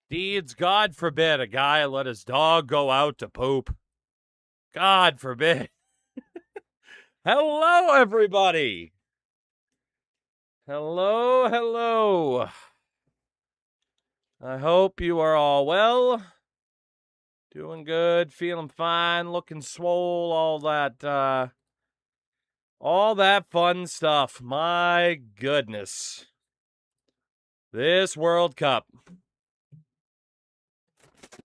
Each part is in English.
Deeds, God forbid a guy let his dog go out to poop. God forbid. Hello, everybody. Hello, hello. I hope you are all well. Doing good, feeling fine, looking swole, all that fun stuff. My goodness. This World Cup.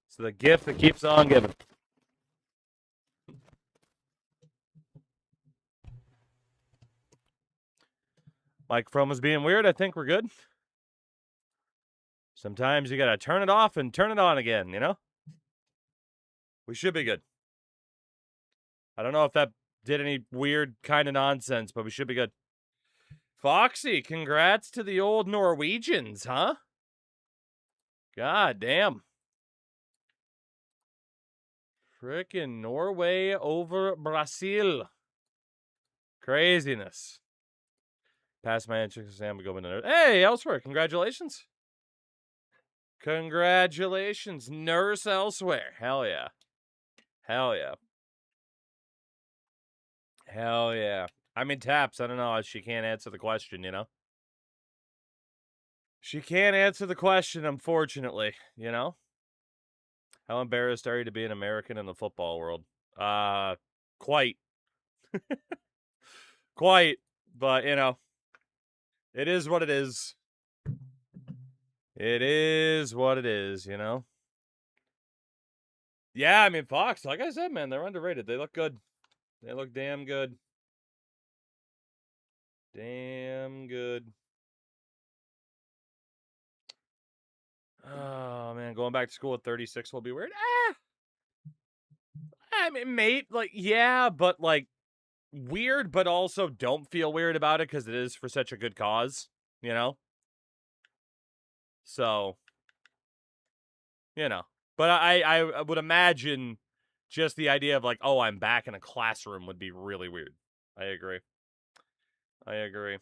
It's the gift that keeps on giving. Microphone was being weird. I think we're good. Sometimes you gotta turn it off and turn it on again, you know? We should be good. I don't know if that did any weird kind of nonsense, but we should be good. Foxy, congrats to the old Norwegians, huh? God damn. Frickin' Norway over Brazil. Craziness. Pass my entrance exam to go in there. Hey, Elsewhere, congratulations. Congratulations, Nurse Elsewhere. Hell yeah. Hell yeah. Hell yeah. I mean, Taps, I don't know. She can't answer the question, you know? She can't answer the question, unfortunately, you know? How embarrassed are you to be an American in the football world? Quite. Quite. But, you know, it is what it is. It is what it is, you know? Yeah, I mean, Fox, like I said, man, they're underrated. They look good. They look damn good. Damn good. Oh, man, going back to school at 36 will be weird. I mean, mate, like, yeah, but, like, weird, but also don't feel weird about it because it is for such a good cause, you know? So, you know. But I would imagine just the idea of, like, oh, I'm back in a classroom would be really weird. I agree. I agree.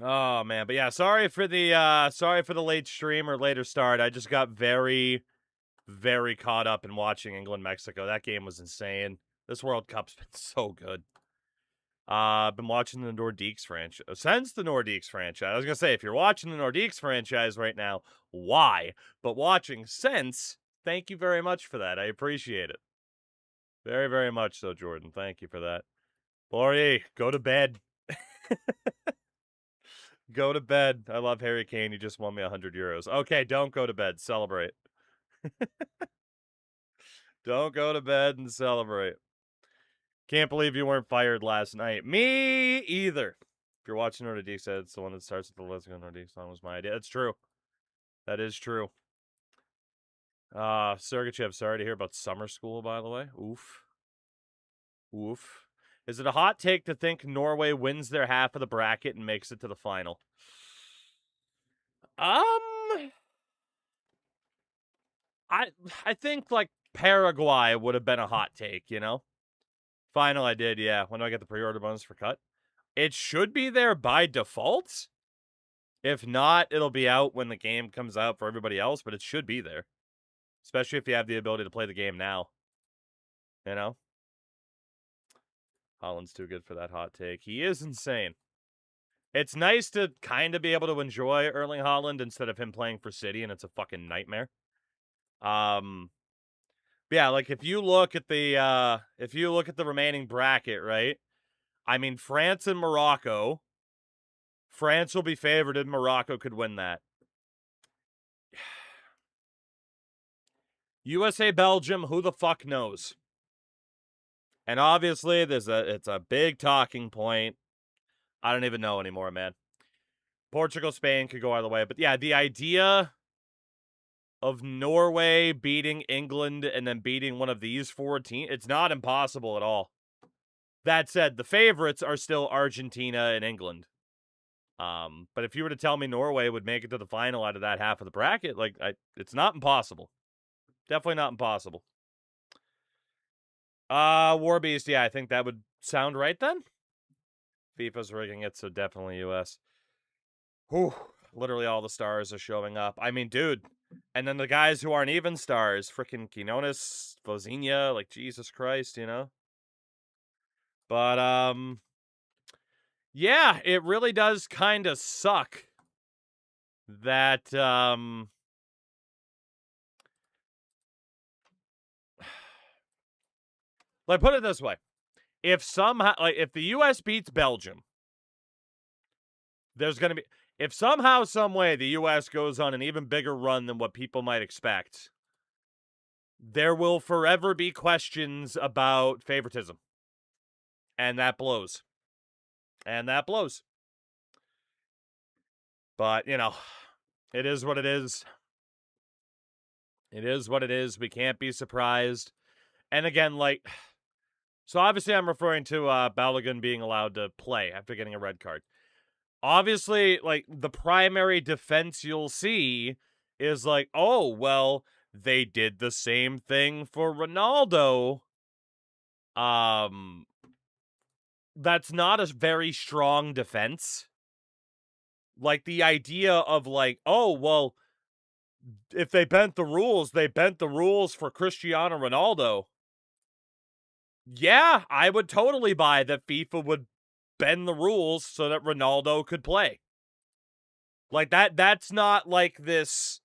Oh man, but yeah, sorry for the late stream or later start. I just got very, very caught up in watching England Mexico. That game was insane. This World Cup's been so good. I've been watching the Nordiques franchise since the Nordiques franchise. I was gonna say, if you're watching the Nordiques franchise right now, why? But watching since, thank you very much for that. I appreciate it. Very, very much so, Jordan. Thank you for that. Bori, go to bed. Go to bed. I love Harry Kane. You just won me 100 euros. Okay, don't go to bed. Celebrate. Don't go to bed and celebrate. Can't believe you weren't fired last night. Me either. If you're watching Nordiques, it's the one that starts with the Let's Go Nordiques song was my idea. That's true. That is true. Sergachev, sorry to hear about summer school, by the way. Oof. Oof. Is it a hot take to think Norway wins their half of the bracket and makes it to the final? I think, like, Paraguay would have been a hot take, you know? Final I did, yeah. When do I get the pre-order bonus for cut? It should be there by default. If not, it'll be out when the game comes out for everybody else, but it should be there. Especially if you have the ability to play the game now. You know? Holland's too good for that hot take. He is insane. It's nice to kind of be able to enjoy Erling Haaland instead of him playing for City, and it's a fucking nightmare. Yeah, like if you look at the remaining bracket, right? I mean, France and Morocco. France will be favored and Morocco could win that. USA, Belgium, who the fuck knows? And obviously, it's a big talking point. I don't even know anymore, man. Portugal, Spain could go either way. But yeah, the idea of Norway beating England and then beating one of these four teams, it's not impossible at all. That said, the favorites are still Argentina and England. But if you were to tell me Norway would make it to the final out of that half of the bracket, like, it's not impossible. Definitely not impossible. War Beast, yeah, I think that would sound right then. FIFA's rigging it, so definitely US. Whew. literally all the stars are showing up. I mean, dude. And then the guys who aren't even stars, freaking Quinones, Vozinha, like, Jesus Christ, you know? But, yeah, it really does kind of suck that, like, put it this way. If somehow, like, if the U.S. beats Belgium, there's going to be, if somehow, some way, the U.S. goes on an even bigger run than what people might expect, there will forever be questions about favoritism. And that blows. And that blows. But, you know, it is what it is. It is what it is. We can't be surprised. And again, like, so obviously I'm referring to Balogun being allowed to play after getting a red card. Obviously, like, the primary defense you'll see is like, oh, well, they did the same thing for Ronaldo. That's not a very strong defense. Like, the idea of, like, oh, well, if they bent the rules for Cristiano Ronaldo. Yeah, I would totally buy that FIFA would bend the rules so that Ronaldo could play. Like, that's not like this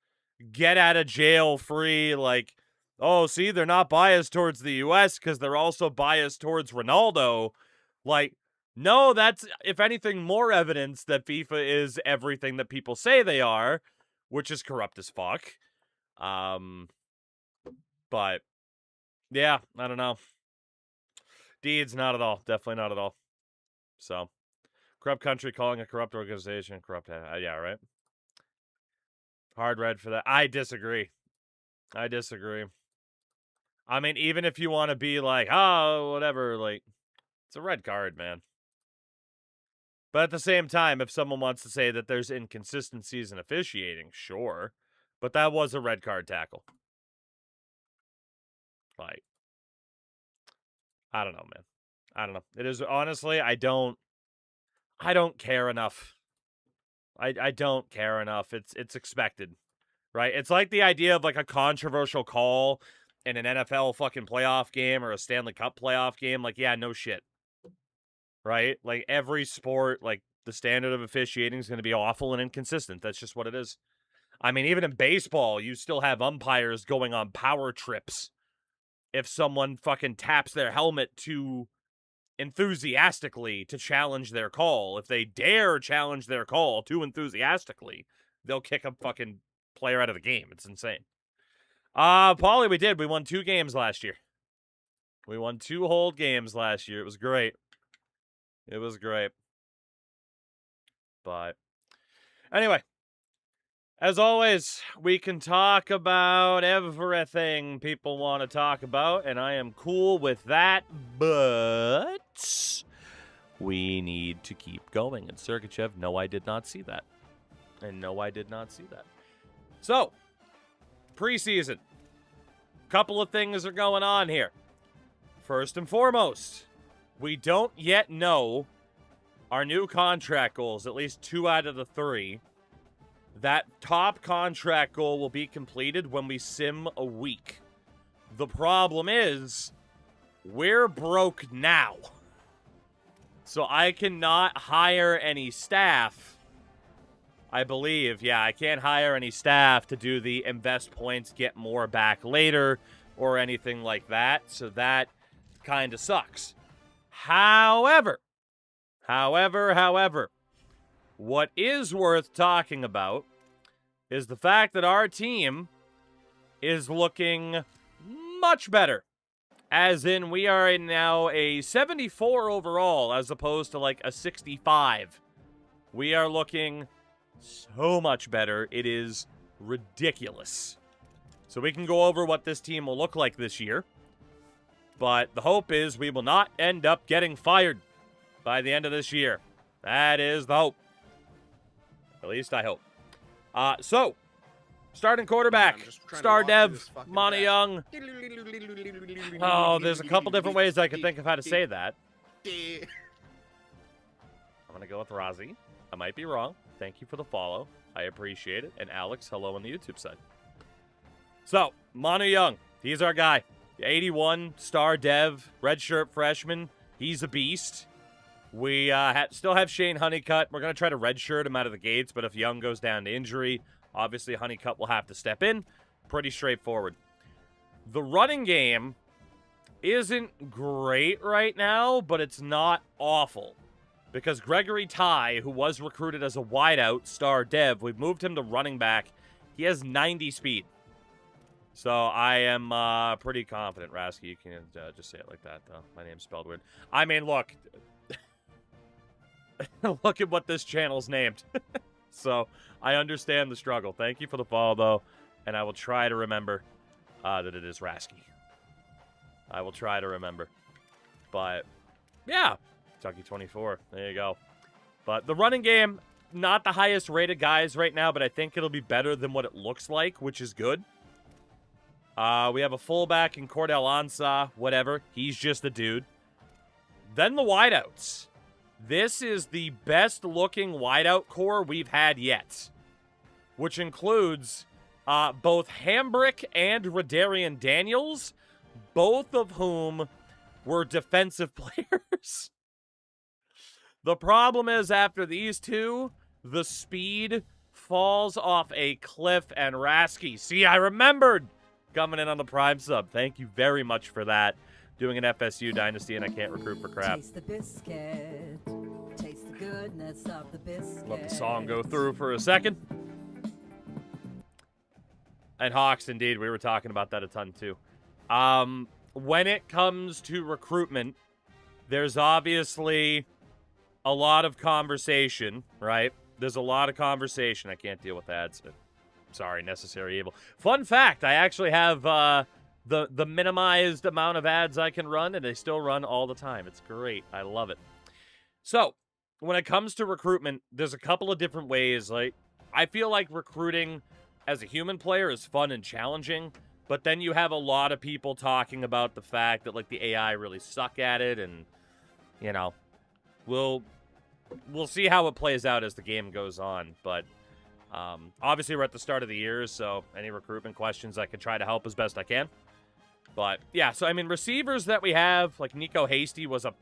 get out of jail free, like, oh, see, they're not biased towards the US because they're also biased towards Ronaldo. Like, no, that's, if anything, more evidence that FIFA is everything that people say they are, which is corrupt as fuck. But, yeah, I don't know. Deeds, not at all. Definitely not at all. So, corrupt country calling a corrupt organization corrupt. Yeah, right? Hard red for that. I disagree. I mean, even if you want to be like, oh, whatever, like, it's a red card, man. But at the same time, if someone wants to say that there's inconsistencies in officiating, sure. But that was a red card tackle. Like, I don't know, man. I don't know. It is, honestly, I don't care enough. I don't care enough. It's expected, right? It's like the idea of, like, a controversial call in an NFL fucking playoff game or a Stanley Cup playoff game. Like, yeah, no shit. Right? Like, every sport, like, the standard of officiating is going to be awful and inconsistent. That's just what it is. I mean, even in baseball, you still have umpires going on power trips if someone fucking taps their helmet too enthusiastically to challenge their call. If they dare challenge their call too enthusiastically, they'll kick a fucking player out of the game. It's insane. Paulie, we did. We won 2 games last year. We won 2 whole games last year. It was great. It was great. But anyway, as always, we can talk about everything people want to talk about, and I am cool with that, but we need to keep going. And Sergachev, no, I did not see that. And no, I did not see that. So, preseason. Couple of things are going on here. First and foremost, we don't yet know our new contract goals, at least 2 out of the 3. That top contract goal will be completed when we sim a week. The problem is, we're broke now. So I cannot hire any staff. I believe, yeah, I can't hire any staff to do the invest points, get more back later, or anything like that. So that kind of sucks. However, what is worth talking about is the fact that our team is looking much better. As in, we are now a 74 overall as opposed to like a 65. We are looking so much better. It is ridiculous. So we can go over what this team will look like this year. But the hope is we will not end up getting fired by the end of this year. That is the hope. At least I hope. So, starting quarterback, Star Dev, Monty Young. Oh, there's a couple different ways I could think of how to say that. I'm going to go with Razi. I might be wrong. Thank you for the follow. I appreciate it. And Alex, hello on the YouTube side. So, Manu Young, he's our guy. 81, star dev, redshirt freshman. He's a beast. We still have Shane Honeycutt. We're going to try to redshirt him out of the gates, but if Young goes down to injury, obviously Honeycutt will have to step in. Pretty straightforward. The running game isn't great right now, but it's not awful. Because Gregory Ty, who was recruited as a wideout, star dev, we've moved him to running back. He has 90 speed. So I am pretty confident. Rasky, you can just say it like that, though. My name's spelled weird. I mean, look. Look at what this channel's named. So I understand the struggle. Thank you for the follow, though. And I will try to remember that it is Rasky. I will try to remember. But, yeah. Tucky 24. There you go. But the running game, not the highest rated guys right now, but I think it'll be better than what it looks like, which is good. We have a fullback in Cordell Ansah, whatever. He's just a dude. Then the wideouts. This is the best-looking wideout core we've had yet, which includes both Hambrick and Radarian Daniels, both of whom were defensive players. The problem is, after these two, the speed falls off a cliff, and Rasky. See, I remembered! Coming in on the Prime sub. Thank you very much for that. Doing an FSU Dynasty, and I can't recruit for crap. Taste the biscuit. Taste the goodness of the biscuit. Let the song go through for a second. And Hawks, indeed. We were talking about that a ton, too. When it comes to recruitment, there's obviously a lot of conversation, right? There's a lot of conversation. I can't deal with ads. Sorry, necessary evil. Fun fact, I actually have the minimized amount of ads I can run, and they still run all the time. It's great. I love it. So, when it comes to recruitment, there's a couple of different ways. Like, I feel like recruiting as a human player is fun and challenging, but then you have a lot of people talking about the fact that, like, the AI really suck at it, and, you know, we'll see how it plays out as the game goes on, but obviously we're at the start of the year, so any recruitment questions I can try to help as best I can. But yeah, so I mean, receivers that we have, like Nico Hasty was a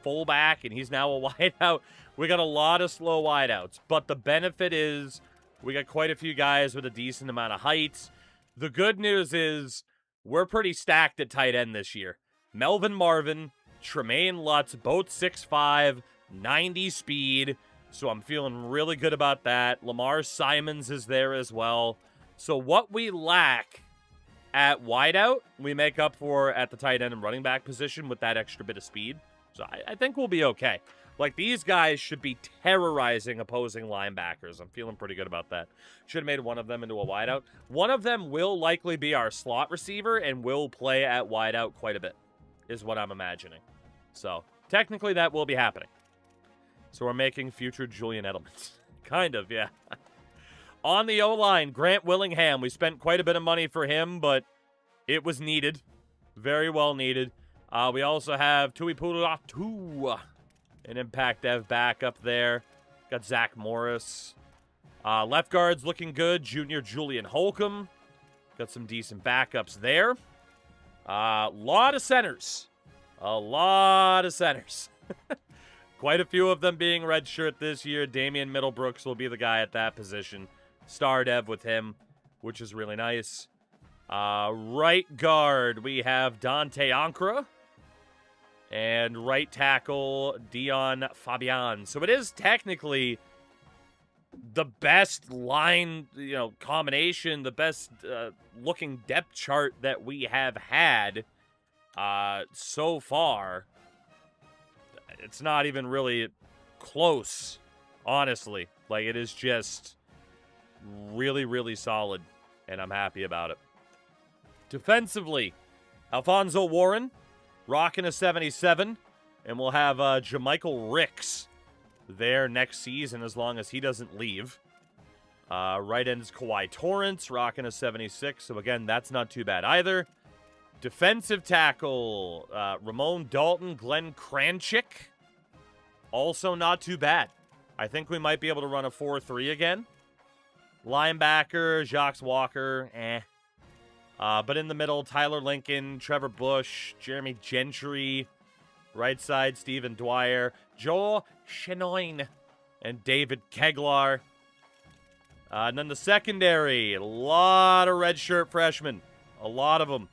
fullback and he's now a wideout. We got a lot of slow wideouts, but the benefit is we got quite a few guys with a decent amount of height. The good news is we're pretty stacked at tight end this year. Melvin Marvin, Tremaine Lutz, both 6'5", 90 speed. So I'm feeling really good about that. Lamar Simons is there as well. So what we lack at wideout, we make up for at the tight end and running back position with that extra bit of speed. So I think we'll be okay. Like, these guys should be terrorizing opposing linebackers. I'm feeling pretty good about that. Should have made one of them into a wideout. One of them will likely be our slot receiver and will play at wideout quite a bit, is what I'm imagining. So technically that will be happening. So we're making future Julian Edelmans. Kind of, yeah. On the O-line, Grant Willingham. We spent quite a bit of money for him, but it was needed. Very well needed. We also have Tui Puruatu, an impact dev back up there. Got Zach Morris. Left guard's looking good. Junior Julian Holcomb. Got some decent backups there. Lot of centers. A lot of centers. Quite a few of them being redshirt this year. Damian Middlebrooks will be the guy at that position. Star dev with him, which is really nice. Right guard, we have Dante Ankra. And right tackle, Dion Fabian. So it is technically the best line, combination, the best looking depth chart that we have had so far. It's not even really close, honestly. Like, it is just really, really solid, and I'm happy about it. Defensively, Alfonso Warren, rocking a 77, and we'll have Jamichael Ricks there next season as long as he doesn't leave. Right end's Kawhi Torrance, rocking a 76, so again, that's not too bad either. Defensive tackle, Ramon Dalton, Glenn Kranchik. Also not too bad. I think we might be able to run a 4-3 again. Linebacker, Jacques Walker, but in the middle, Tyler Lincoln, Trevor Bush, Jeremy Gentry. Right side, Stephen Dwyer, Joel Chenoine, and David Keglar. And then the secondary, a lot of redshirt freshmen. A lot of them.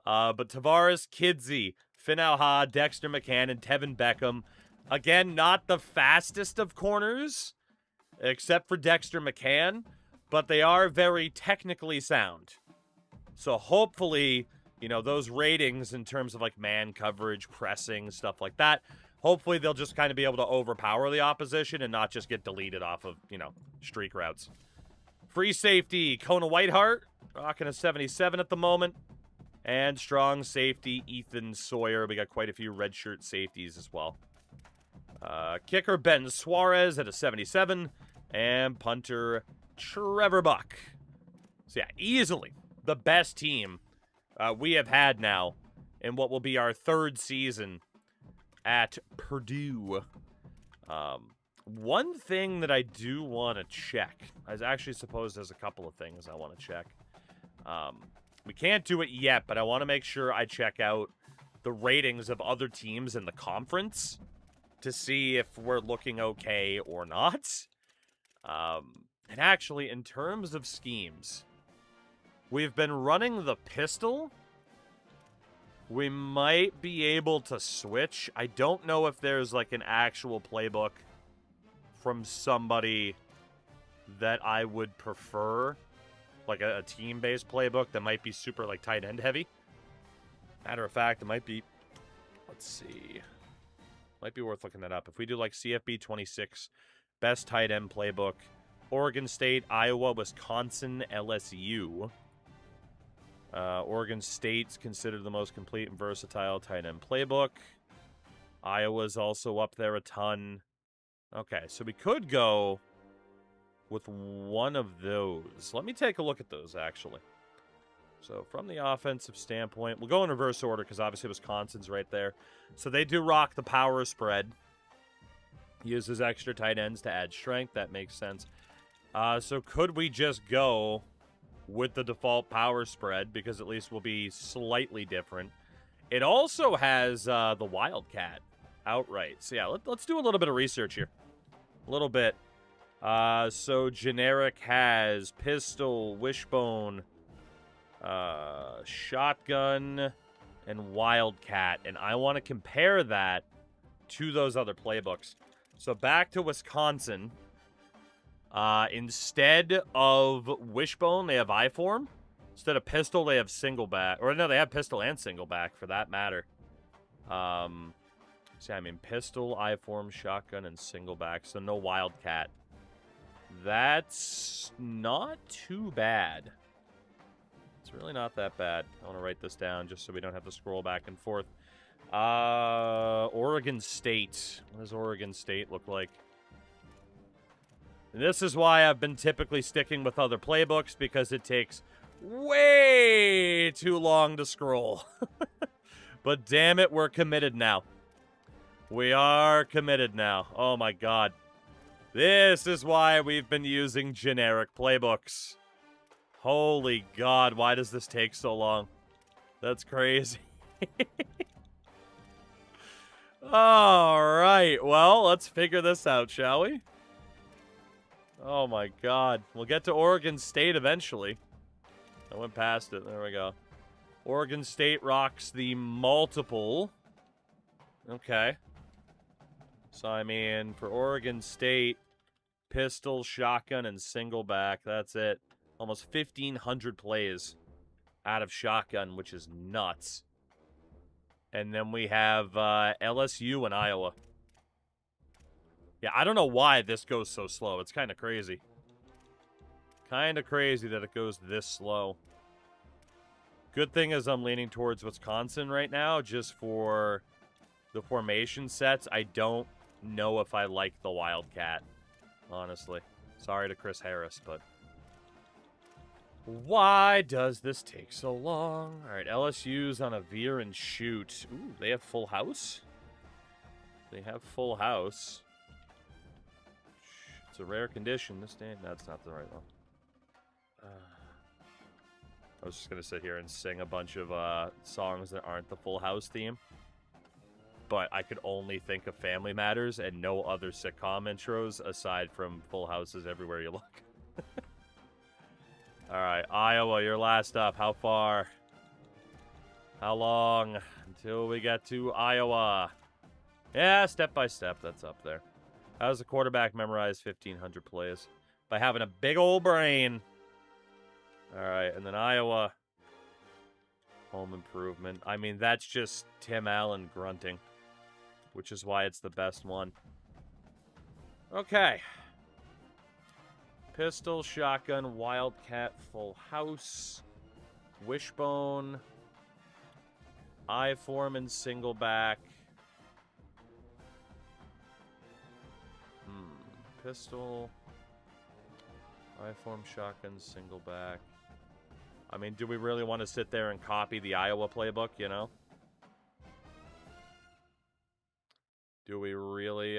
But Tavares Kidsey, Finn Alha, Dexter McCann, and Tevin Beckham. Again, not the fastest of corners, except for Dexter McCann, but they are very technically sound. So hopefully, you know, those ratings in terms of like man coverage, pressing, stuff like that, hopefully they'll just kind of be able to overpower the opposition and not just get deleted off of, you know, streak routes. Free safety, Kona Whiteheart, rocking a 77 at the moment. And strong safety, Ethan Sawyer. We got quite a few redshirt safeties as well. Kicker, Ben Suarez at a 77. And punter, Trevor Buck. So yeah, easily the best team we have had now in what will be our third season at Purdue. One thing that I do want to check, I actually suppose there's a couple of things I want to check. We can't do it yet, but I want to make sure I check out the ratings of other teams in the conference to see if we're looking okay or not. And actually, in terms of schemes, we've been running the pistol. We might be able to switch. I don't know if there's like an actual playbook from somebody that I would prefer. Like a team-based playbook that might be super like tight end heavy. Matter of fact, it might be, let's see. Might be worth looking that up. If we do like CFB 26, best tight end playbook, Oregon State, Iowa, Wisconsin, LSU. Oregon State's considered the most complete and versatile tight end playbook. Iowa's also up there a ton. Okay, so we could go with one of those. Let me take a look at those, actually. So from the offensive standpoint, we'll go in reverse order because obviously Wisconsin's right there. So they do rock the power spread. Uses extra tight ends to add strength. That makes sense. So could we just go with the default power spread because at least we'll be slightly different. It also has the Wildcat outright. So yeah, let's do a little bit of research here. A little bit. So generic has pistol, wishbone, shotgun, and wildcat. And I want to compare that to those other playbooks. So back to Wisconsin. Instead of wishbone, they have I-form. Instead of pistol, they have single back. Or no, they have pistol and single back for that matter. See, I mean pistol, I-form, shotgun, and single back. So no wildcat. That's not too bad. It's really not that bad. I want to write this down just so we don't have to scroll back and forth. Oregon State. What does Oregon State look like? And this is why I've been typically sticking with other playbooks, because it takes way too long to scroll. But damn it, we're committed now. We are committed now. Oh my god. This is why we've been using generic playbooks. Holy god, why does this take so long? That's crazy. Alright, well, let's figure this out, shall we? Oh my god. We'll get to Oregon State eventually. I went past it. There we go. Oregon State rocks the multiple. Okay. So, I mean, for Oregon State, pistol, shotgun, and single back. That's it. Almost 1,500 plays out of shotgun, which is nuts. And then we have LSU and Iowa. Yeah, I don't know why this goes so slow. It's kind of crazy. Kind of crazy that it goes this slow. Good thing is I'm leaning towards Wisconsin right now, just for the formation sets. I don't know if I like the Wildcat, honestly. Sorry to Chris Harris, but why does this take so long? All right, LSU's on a veer and shoot. Ooh, they have full house? They have full house. It's a rare condition. This day, that's not the right one. I was just going to sit here and sing a bunch of songs that aren't the Full House theme. But I could only think of Family Matters and no other sitcom intros aside from Full House's Everywhere You Look. All right, Iowa, you're last up. How far? How long until we get to Iowa? Yeah, step by step, that's up there. How does a quarterback memorize 1,500 plays? By having a big old brain. All right, and then Iowa. Home improvement. I mean, that's just Tim Allen grunting, which is why it's the best one. Okay. Pistol, shotgun, wildcat, full house, wishbone, I-form, single back. Pistol, I-form, shotgun, single back. I mean, do we really want to sit there and copy the Iowa playbook, you know? Do we really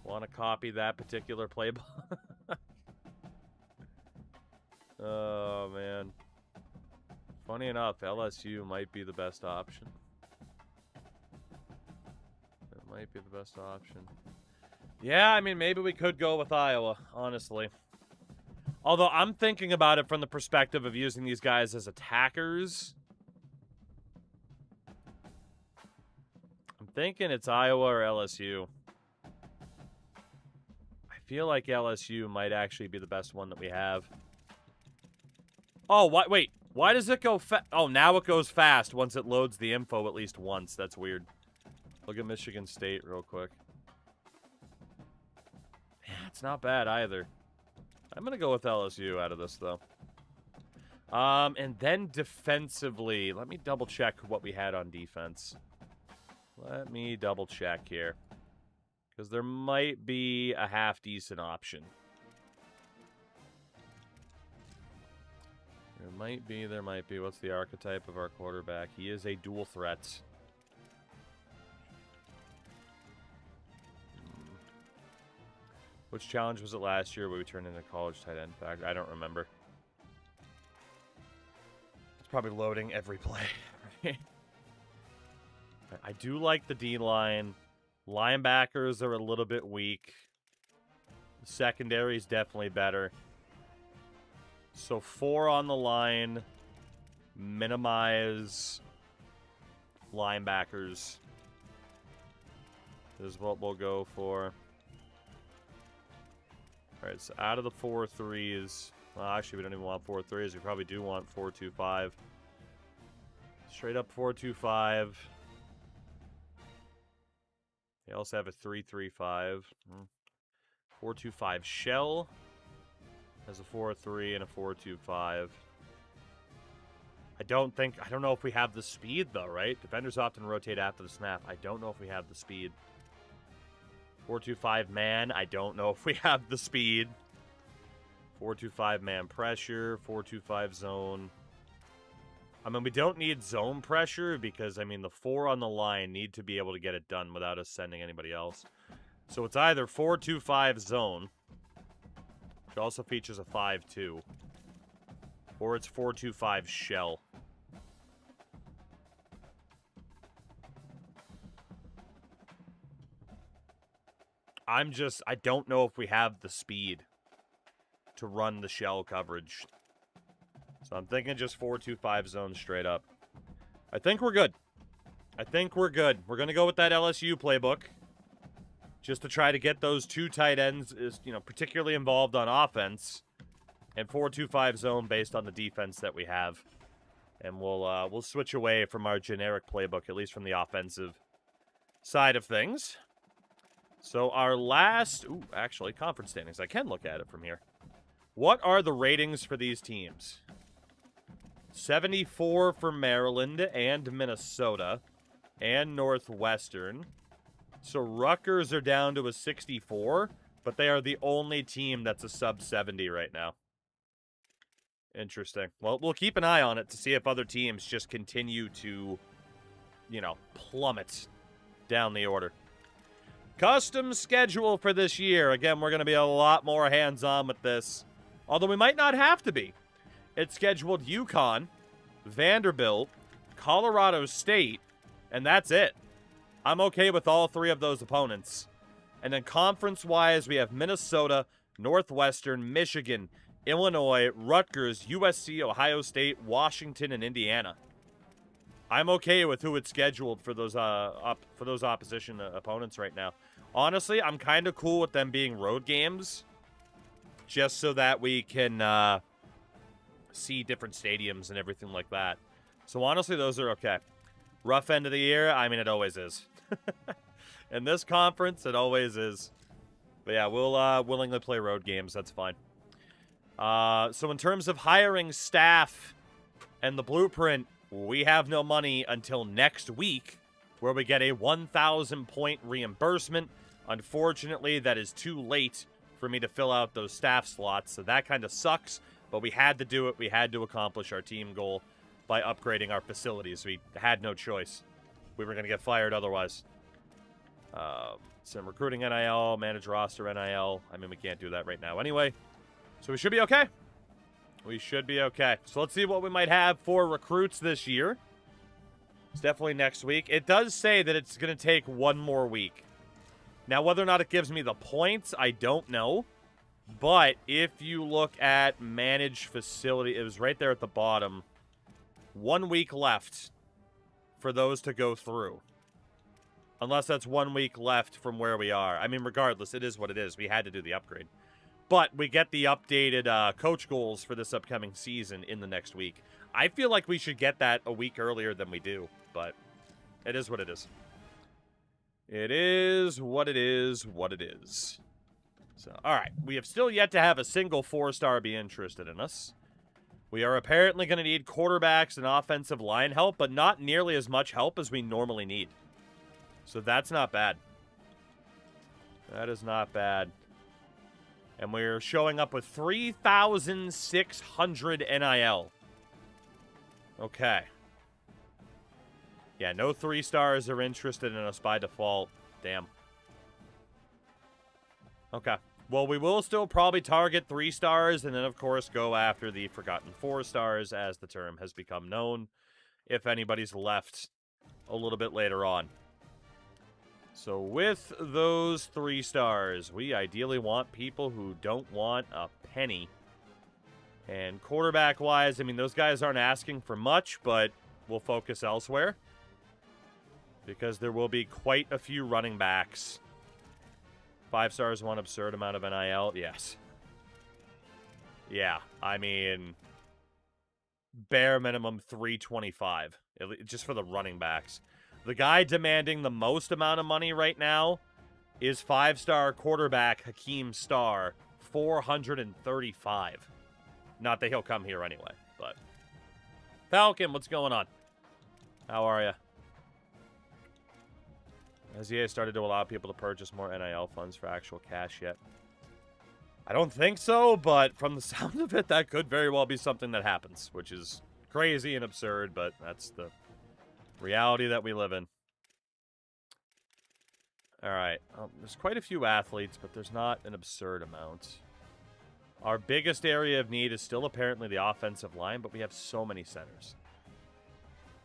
want to copy that particular playbook? Oh, man. Funny enough, LSU might be the best option. It might be the best option. Yeah, I mean, maybe we could go with Iowa, honestly. Although I'm thinking about it from the perspective of using these guys as attackers. I'm thinking it's Iowa or LSU. I feel like LSU might actually be the best one that we have. Oh, wait. Why does it go fast? Oh, now it goes fast once it loads the info at least once. That's weird. Look at Michigan State real quick. Yeah, it's not bad either. I'm going to go with LSU out of this, though. And then defensively, let me double check what we had on defense. Let me double check here. Because there might be a half-decent option. There might be. What's the archetype of our quarterback? He is a dual threat. Which challenge was it last year where we turned into college tight end? I don't remember. It's probably loading every play. I do like the D-line. Linebackers are a little bit weak. The secondary is definitely better. So 4 on the line. Minimize linebackers is what we'll go for. All right, so out of the 4-3s, well, actually, we don't even want 4-3s. We probably do want 4-2-5. Straight up 4-2-5. They also have a 3-3-5. 4-2-5 shell has a 4-3 and a 4-2-5. I don't know if we have the speed, though, right? Defenders often rotate after the snap. I don't know if we have the speed. 4-2-5 man. I don't know if we have the speed. 4-2-5 man pressure. 4-2-5 zone. I mean, we don't need zone pressure because, I mean, the 4 on the line need to be able to get it done without us sending anybody else. So it's either 4-2-5 zone, which also features a 5-2, or it's 4-2-5 shell. I don't know if we have the speed to run the shell coverage. So I'm thinking just 4-2-5 zone straight up. I think we're good. We're going to go with that LSU playbook. Just to try to get those 2 tight ends, particularly involved on offense. And 4-2-5 zone based on the defense that we have. And we'll switch away from our generic playbook, at least from the offensive side of things. So our last... Ooh, actually, conference standings. I can look at it from here. What are the ratings for these teams? 74 for Maryland and Minnesota and Northwestern. So Rutgers are down to a 64, but they are the only team that's a sub-70 right now. Interesting. Well, we'll keep an eye on it to see if other teams just continue to, plummet down the order. Custom schedule for this year. Again, we're going to be a lot more hands-on with this. Although we might not have to be. It's scheduled UConn, Vanderbilt, Colorado State, and that's it. I'm okay with all three of those opponents. And then conference-wise, we have Minnesota, Northwestern, Michigan, Illinois, Rutgers, USC, Ohio State, Washington, and Indiana. I'm okay with who it's scheduled for those opposition opponents right now. Honestly, I'm kind of cool with them being road games, just so that we can see different stadiums and everything like that. So honestly, those are okay. Rough end of the year, I mean, it always is. In this conference, it always is. But yeah, we'll willingly play road games. That's fine. So in terms of hiring staff and the blueprint, we have no money until next week, where we get a 1,000-point reimbursement. Unfortunately, that is too late for me to fill out those staff slots, so that kind of sucks. But we had to do it. We had to accomplish our team goal by upgrading our facilities. We had no choice. We were going to get fired otherwise. Some recruiting NIL, manage roster NIL. I mean, we can't do that right now anyway. So we should be okay. We should be okay. So let's see what we might have for recruits this year. It's definitely next week. It does say that it's going to take one more week. Now, whether or not it gives me the points, I don't know. But if you look at manage facility, it was right there at the bottom. 1 week left for those to go through. Unless that's 1 week left from where we are. I mean, regardless, it is what it is. We had to do the upgrade. But we get the updated coach goals for this upcoming season in the next week. I feel like we should get that a week earlier than we do. But it is what it is. It is what it is, what it is. So, alright. We have still yet to have a single 4-star be interested in us. We are apparently going to need quarterbacks and offensive line help, but not nearly as much help as we normally need. So that's not bad. That is not bad. And we're showing up with 3,600 NIL. Okay. Yeah, no 3-stars are interested in us by default. Damn. Okay. Well, we will still probably target 3-stars and then, of course, go after the forgotten 4-stars as the term has become known, if anybody's left a little bit later on. So with those 3-stars, we ideally want people who don't want a penny. And quarterback-wise, I mean, those guys aren't asking for much, but we'll focus elsewhere. Because there will be quite a few running backs. 5-stars want absurd amount of NIL? Yes. Yeah, I mean, bare minimum 325, just for the running backs. The guy demanding the most amount of money right now is 5-star quarterback Hakeem Starr, 435. Not that he'll come here anyway, but. Falcon, what's going on? How are you? Has EA started to allow people to purchase more NIL funds for actual cash yet? I don't think so, but from the sound of it, that could very well be something that happens, which is crazy and absurd, but that's the reality that we live in. All right. There's quite a few athletes, but there's not an absurd amount. Our biggest area of need is still apparently the offensive line, but we have so many centers.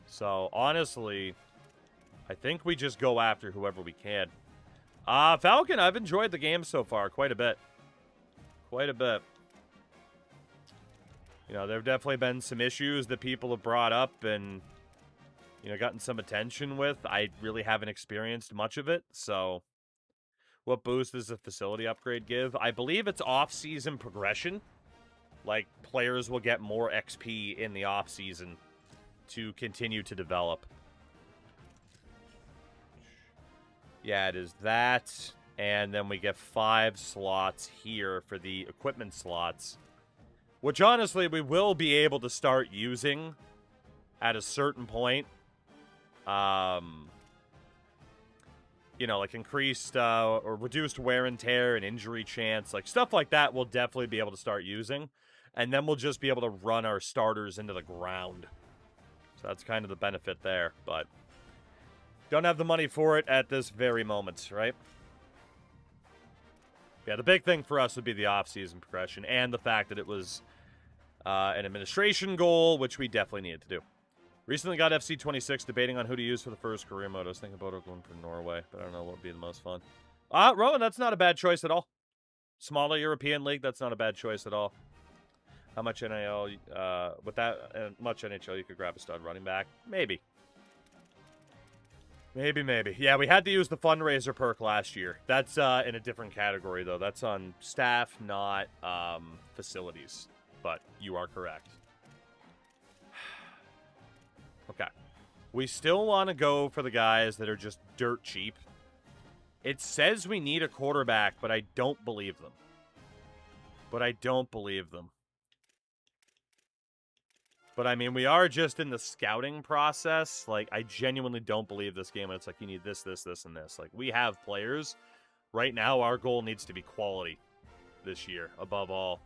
So, honestly, I think we just go after whoever we can. Falcon, I've enjoyed the game so far quite a bit. Quite a bit. You know, there have definitely been some issues that people have brought up and, you know, gotten some attention with. I really haven't experienced much of it, so what boost does the facility upgrade give? I believe it's off-season progression. Like, players will get more XP in the off-season to continue to develop. Yeah, it is that. And then we get 5 slots here for the equipment slots. Which, honestly, we will be able to start using at a certain point. You know, like increased or reduced wear and tear and injury chance. Like, stuff like that we'll definitely be able to start using. And then we'll just be able to run our starters into the ground. So that's kind of the benefit there, but don't have the money for it at this very moment, right? Yeah, the big thing for us would be the offseason progression and the fact that it was an administration goal, which we definitely needed to do. Recently got FC26, debating on who to use for the first career mode. I was thinking about going for Norway, but I don't know what would be the most fun. Rowan, that's not a bad choice at all. Smaller European league, that's not a bad choice at all. How much NIL, with that much NHL, you could grab a stud running back? Maybe. Maybe. Yeah, we had to use the fundraiser perk last year. That's in a different category, though. That's on staff, not facilities. But you are correct. Okay. We still want to go for the guys that are just dirt cheap. It says we need a quarterback, but I don't believe them. But, I mean, we are just in the scouting process. Like, I genuinely don't believe this game. And it's like, you need this, this, this, and this. Like, we have players. Right now, our goal needs to be quality this year, above all.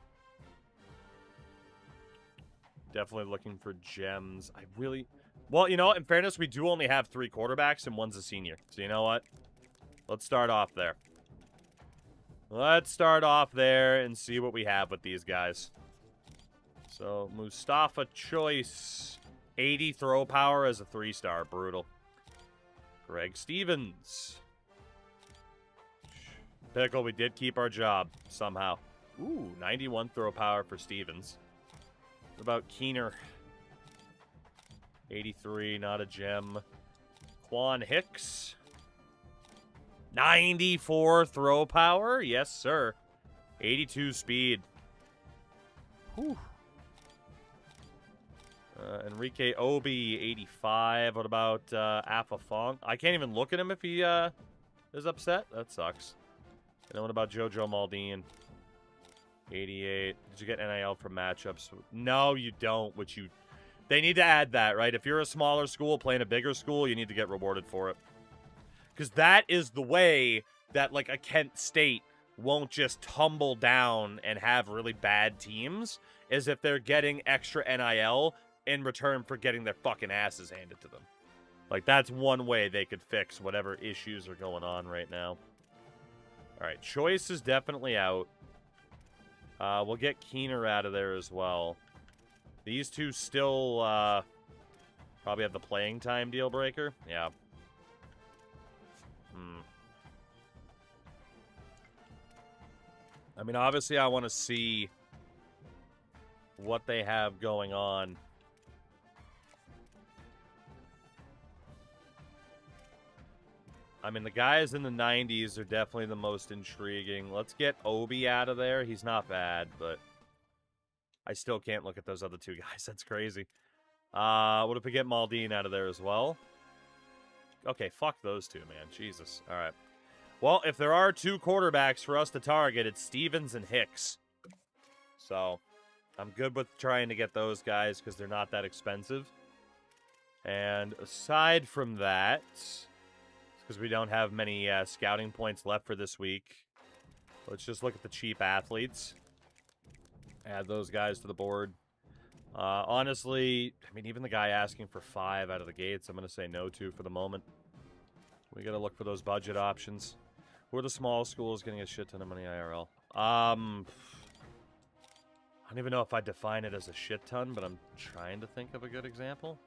Definitely looking for gems. Well, you know, in fairness, we do only have 3 quarterbacks, and one's a senior. So, you know what? Let's start off there. Let's start off there and see what we have with these guys. So, Mustafa Choice. 80 throw power as a 3-star. Brutal. Greg Stevens. Pickle, we did keep our job somehow. Ooh, 91 throw power for Stevens. What about Keener? 83, not a gem. Quan Hicks. 94 throw power. Yes, sir. 82 speed. Whew. Enrique Obi, 85. What about Afa Fong? I can't even look at him if he is upset. That sucks. And then what about Jojo Maldine? 88. Did you get NIL from matchups? No, you don't. They need to add that, right? If you're a smaller school playing a bigger school, you need to get rewarded for it. Because that is the way that, like, a Kent State won't just tumble down and have really bad teams, is if they're getting extra NIL in return for getting their fucking asses handed to them. Like, that's one way they could fix whatever issues are going on right now. All right, Choice is definitely out. We'll get Keener out of there as well. These two still probably have the playing time deal breaker. Yeah. I mean, obviously, I want to see what they have going on. I mean, the guys in the 90s are definitely the most intriguing. Let's get Obi out of there. He's not bad, but I still can't look at those other 2 guys. That's crazy. What if we get Maldine out of there as well? Okay, fuck those 2, man. Jesus. All right. Well, if there are 2 quarterbacks for us to target, it's Stevens and Hicks. So, I'm good with trying to get those guys because they're not that expensive. And aside from that, because we don't have many scouting points left for this week, let's just look at the cheap athletes. Add those guys to the board. Honestly, I mean, even the guy asking for 5 out of the gates, I'm going to say no to for the moment. We got to look for those budget options. Who are the small schools getting a shit ton of money IRL? I don't even know if I define it as a shit ton, but I'm trying to think of a good example.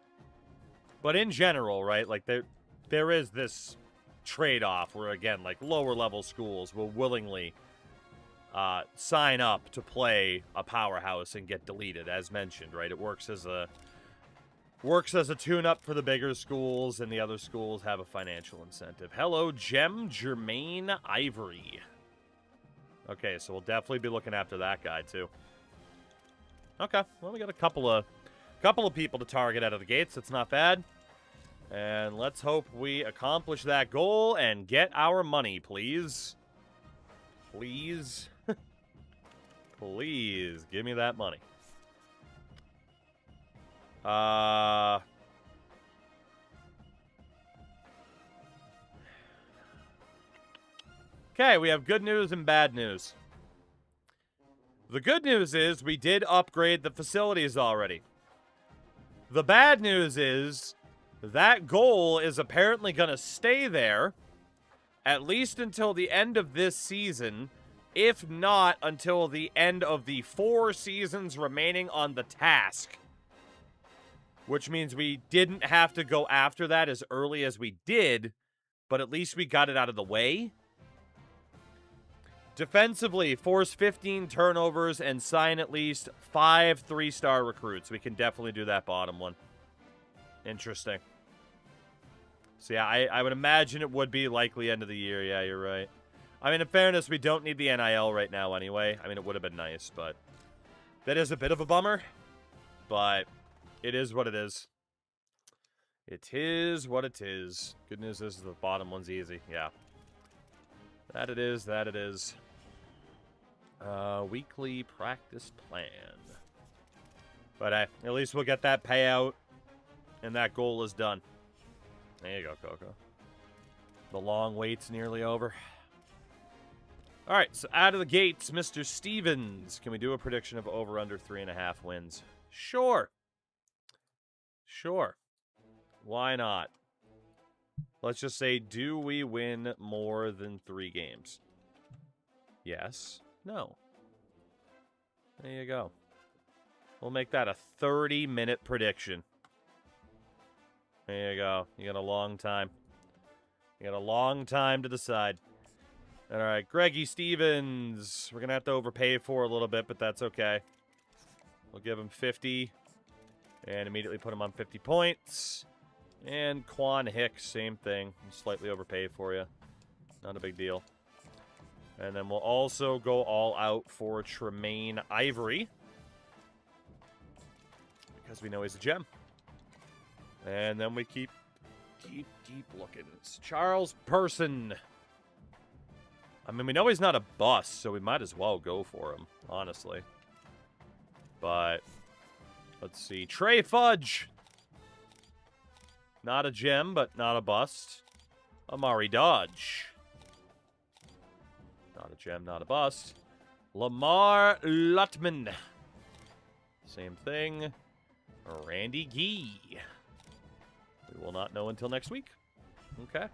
But in general, right, like there is this trade-off where, again, like lower level schools will willingly sign up to play a powerhouse and get deleted, as mentioned, right? It works as a tune-up for the bigger schools, and the other schools have a financial incentive. Hello, Jermaine Ivory. Okay, so we'll definitely be looking after that guy too. Okay, well, we got a couple of people to target out of the gates. That's not bad. And let's hope we accomplish that goal and get our money, please. Please. Please, give me that money. Okay, we have good news and bad news. The good news is we did upgrade the facilities already. The bad news is that goal is apparently going to stay there at least until the end of this season, if not until the end of the 4 seasons remaining on the task. Which means we didn't have to go after that as early as we did, but at least we got it out of the way. Defensively, force 15 turnovers and sign at least 5 3-star recruits. We can definitely do that bottom one. Interesting. So yeah, I would imagine it would be likely end of the year. Yeah, you're right. I mean, in fairness, we don't need the NIL right now anyway. I mean, it would have been nice, but that is a bit of a bummer. But it is what it is. It is what it is. Good news is the bottom one's easy. Yeah. That it is, that it is. Weekly practice plan. But at least we'll get that payout, and that goal is done. There you go, Coco. The long wait's nearly over. All right, so out of the gates, Mr. Stevens. Can we do a prediction of over under 3.5 wins? Sure. Sure. Why not? Let's just say, do we win more than 3 games? Yes. No. There you go. We'll make that a 30-minute prediction. There you go. You got a long time. You got a long time to decide. All right, Greggy Stevens. We're going to have to overpay for a little bit, but that's okay. We'll give him 50 and immediately put him on 50 points. And Quan Hicks, same thing. Slightly overpay for you. Not a big deal. And then we'll also go all out for Tremaine Ivory. Because we know he's a gem. And then we keep looking. It's Charles Person. I mean, we know he's not a bust, so we might as well go for him, honestly. But, let's see. Trey Fudge. Not a gem, but not a bust. Amari Dodge. Not a gem, not a bust. Lamar Lutman. Same thing. Randy Gee. We will not know until next week. Okay.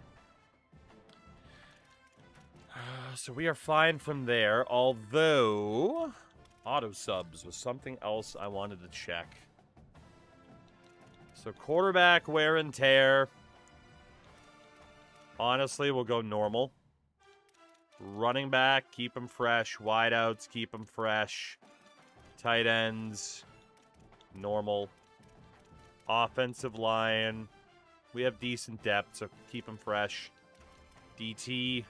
So we are fine from there, although auto subs was something else I wanted to check. So quarterback wear and tear. Honestly, we'll go normal. Running back, keep them fresh. Wideouts, keep them fresh. Tight ends, normal. Offensive line, we have decent depth, so keep them fresh. DT,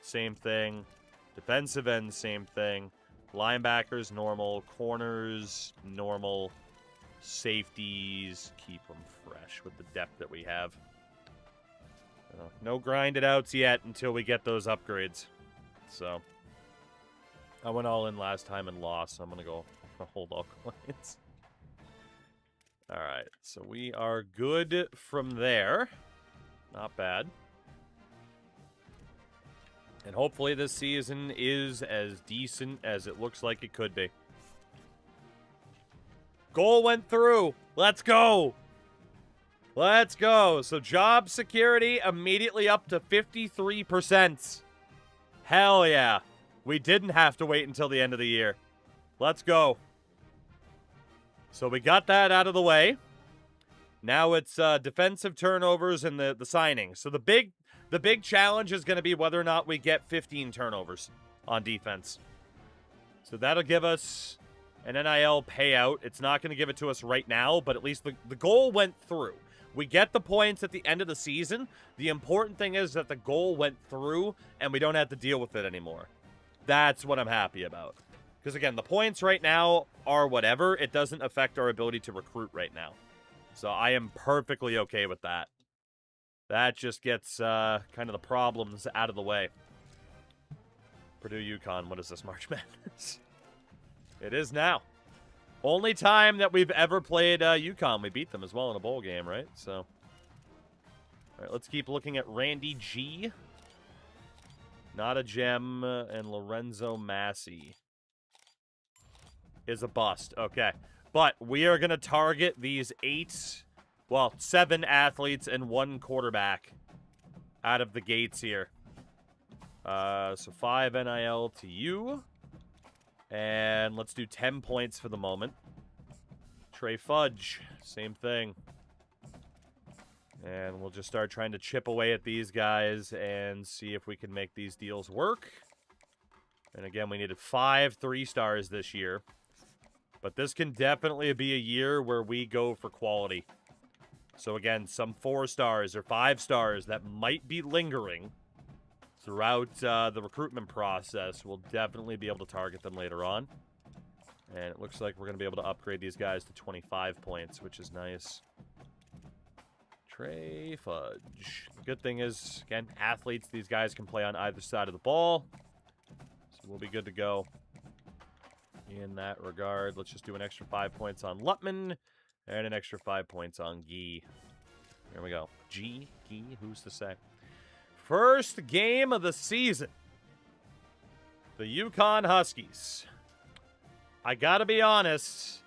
same thing. Defensive end, same thing. Linebackers, normal. Corners, normal. Safeties, keep them fresh with the depth that we have. No grinded outs yet until we get those upgrades. So, I went all in last time and lost, so I'm going to go hold all coins. Alright, so we are good from there. Not bad. And hopefully this season is as decent as it looks like it could be. Goal went through. Let's go. Let's go. So job security immediately up to 53%. Hell yeah. We didn't have to wait until the end of the year. Let's go. So we got that out of the way. Now it's defensive turnovers and the signing. So the big challenge is going to be whether or not we get 15 turnovers on defense. So that'll give us an NIL payout. It's not going to give it to us right now, but at least the goal went through. We get the points at the end of the season. The important thing is that the goal went through and we don't have to deal with it anymore. That's what I'm happy about. Because again, the points right now are whatever. It doesn't affect our ability to recruit right now. So I am perfectly okay with that. That just gets kind of the problems out of the way. Purdue UConn, what is this, March Madness? It is now. Only time that we've ever played UConn. We beat them as well in a bowl game, right? So, all right, let's keep looking at Randy G. Not a gem. And Lorenzo Massey is a bust. Okay. But we are going to target these 7 athletes and 1 quarterback out of the gates here. So 5 NIL to you. And let's do 10 points for the moment. Trey Fudge, same thing. And we'll just start trying to chip away at these guys and see if we can make these deals work. And again, we needed 5 3-stars this year. But this can definitely be a year where we go for quality. So again, some 4-stars or 5-stars that might be lingering throughout the recruitment process. We'll definitely be able to target them later on. And it looks like we're going to be able to upgrade these guys to 25 points, which is nice. Trey Fudge. The good thing is, again, athletes, these guys can play on either side of the ball. So we'll be good to go in that regard. Let's just do an extra 5 points on Lutman and an extra 5 points on Gee. There we go. Gee, who's to say? First game of the season. The Yukon Huskies. I gotta be honest,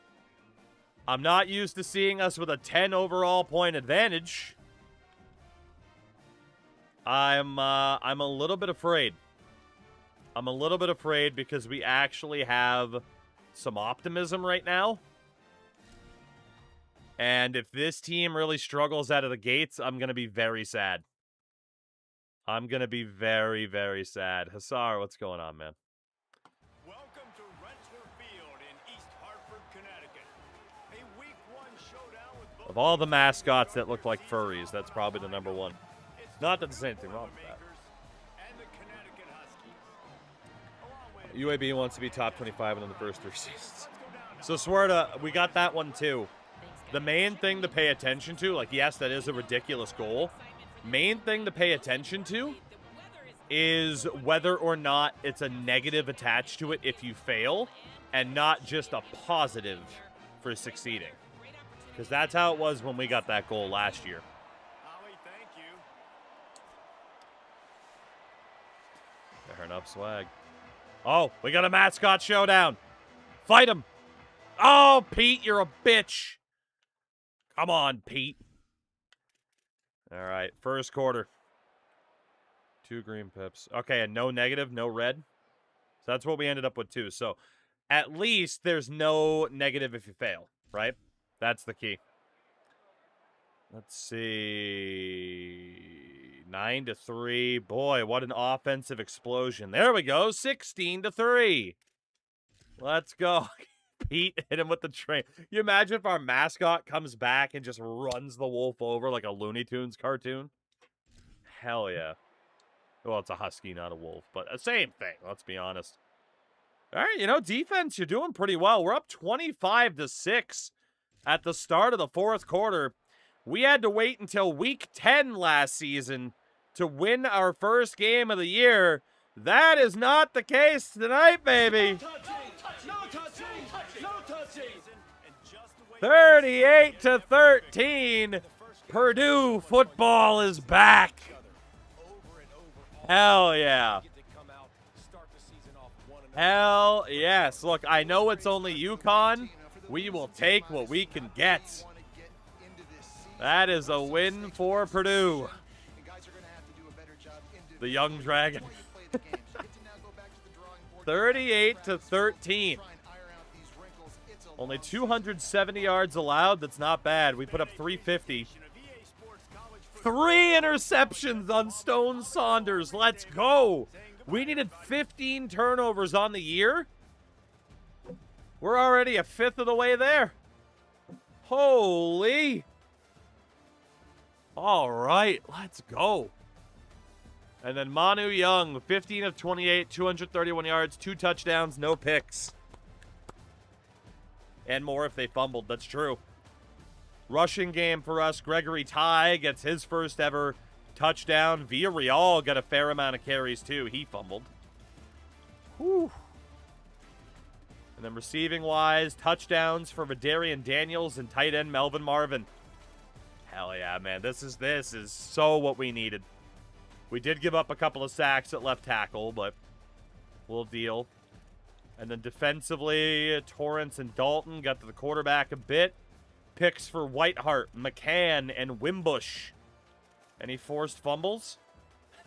I'm not used to seeing us with a 10 overall point advantage. I'm a little bit afraid. I'm a little bit afraid because we actually have some optimism right now. And if this team really struggles out of the gates, I'm going to be very sad. I'm going to be very, very sad. Hassar, what's going on, man? Welcome to Rensselaer Field in East Hartford, Connecticut. A week 1 showdown with both Of all the mascots that look like furries, that's probably the number one. Not that there's anything wrong with that. and the Connecticut Huskies. Along with UAB wants to be top 25 in the first 3 seasons. So, Swerta, we got that one too. The main thing to pay attention to, like, yes, that is a ridiculous goal. Main thing to pay attention to is whether or not it's a negative attached to it if you fail, and not just a positive for succeeding. Because that's how it was when we got that goal last year. Holly, thank you. Fair enough, swag. Oh, we got a mascot showdown. Fight him. Oh, Pete, you're a bitch. Come on, Pete. All right, first quarter. 2 green pips. Okay, and no negative, no red. So that's what we ended up with too. So at least there's no negative if you fail, right? That's the key. Let's see. 9-3. Boy, what an offensive explosion. There we go. 16-3. Let's go. Pete hit him with the train. You imagine if our mascot comes back and just runs the wolf over like a Looney Tunes cartoon? Hell yeah. Well, it's a husky, not a wolf, but the same thing, let's be honest. All right, you know, defense, you're doing pretty well. We're up 25-6 at the start of the 4th quarter. We had to wait until week 10 last season to win our first game of the year. That is not the case tonight, baby. 38-13. Purdue football is back. Hell yeah. Hell yes. Look, I know it's only UConn. We will take what we can get. That is a win for Purdue. The Young Dragon. 38-13. Only 270 yards allowed. That's not bad. We put up 350. 3 interceptions on Stone Saunders. Let's go. We needed 15 turnovers on the year. We're already a 5th of the way there. Holy. All right, let's go. And then Manu Young, 15 of 28, 231 yards, 2 touchdowns, no picks. And more if they fumbled, that's true. Rushing game for us, Gregory Ty gets his first ever touchdown. Villarreal got a fair amount of carries too. He fumbled. Whew. And then receiving-wise, touchdowns for Vidarian Daniels and tight end Melvin Marvin. Hell yeah, man. This is so what we needed. We did give up a couple of sacks at left tackle, but we'll deal. And then defensively, Torrance and Dalton got to the quarterback a bit. Picks for Whiteheart, McCann, and Wimbush. Any forced fumbles?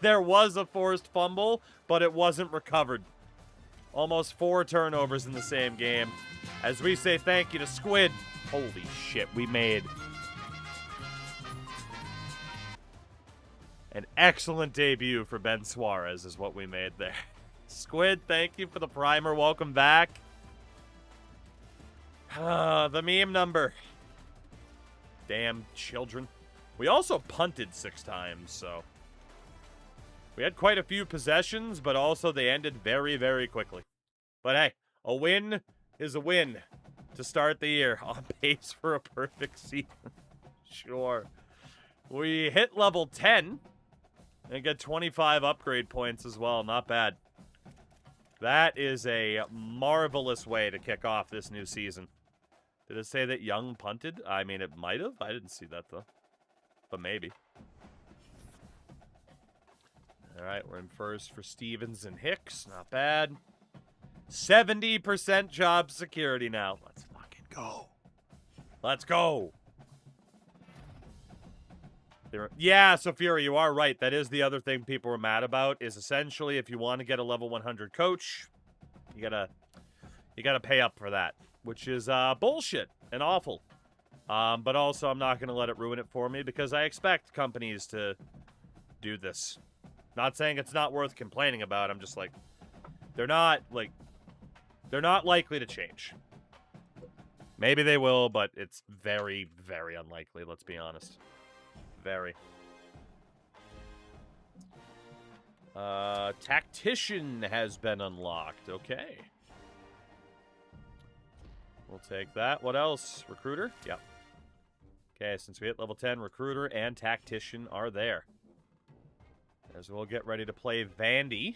There was a forced fumble, but it wasn't recovered. Almost 4 turnovers in the same game. As we say thank you to Squid. Holy shit, we made an excellent debut for Ben Suarez is what we made there. Squid, thank you for the primer. Welcome back. The meme number. Damn children. We also punted 6 times, so we had quite a few possessions, but also they ended very, very quickly. But hey, a win is a win to start the year. On pace for a perfect season. Sure. We hit level 10 and get 25 upgrade points as well. Not bad. That is a marvelous way to kick off this new season. Did it say that Young punted? I mean, it might have. I didn't see that, though. But maybe. All right, we're in first for Stevens and Hicks. Not bad. 70% job security now. Let's fucking go. Let's go. Yeah, so Fury, you are right. That is the other thing people were mad about, is essentially if you want to get a level 100 coach, you gotta pay up for that, which is bullshit and awful. But also, I'm not going to let it ruin it for me because I expect companies to do this. Not saying it's not worth complaining about. I'm just like, they're not likely to change. Maybe they will, but it's very, very unlikely, let's be honest. Very. Tactician has been unlocked. Okay. We'll take that. What else? Recruiter? Yep. Okay, since we hit level 10, Recruiter and Tactician are there. As we'll get ready to play Vandy.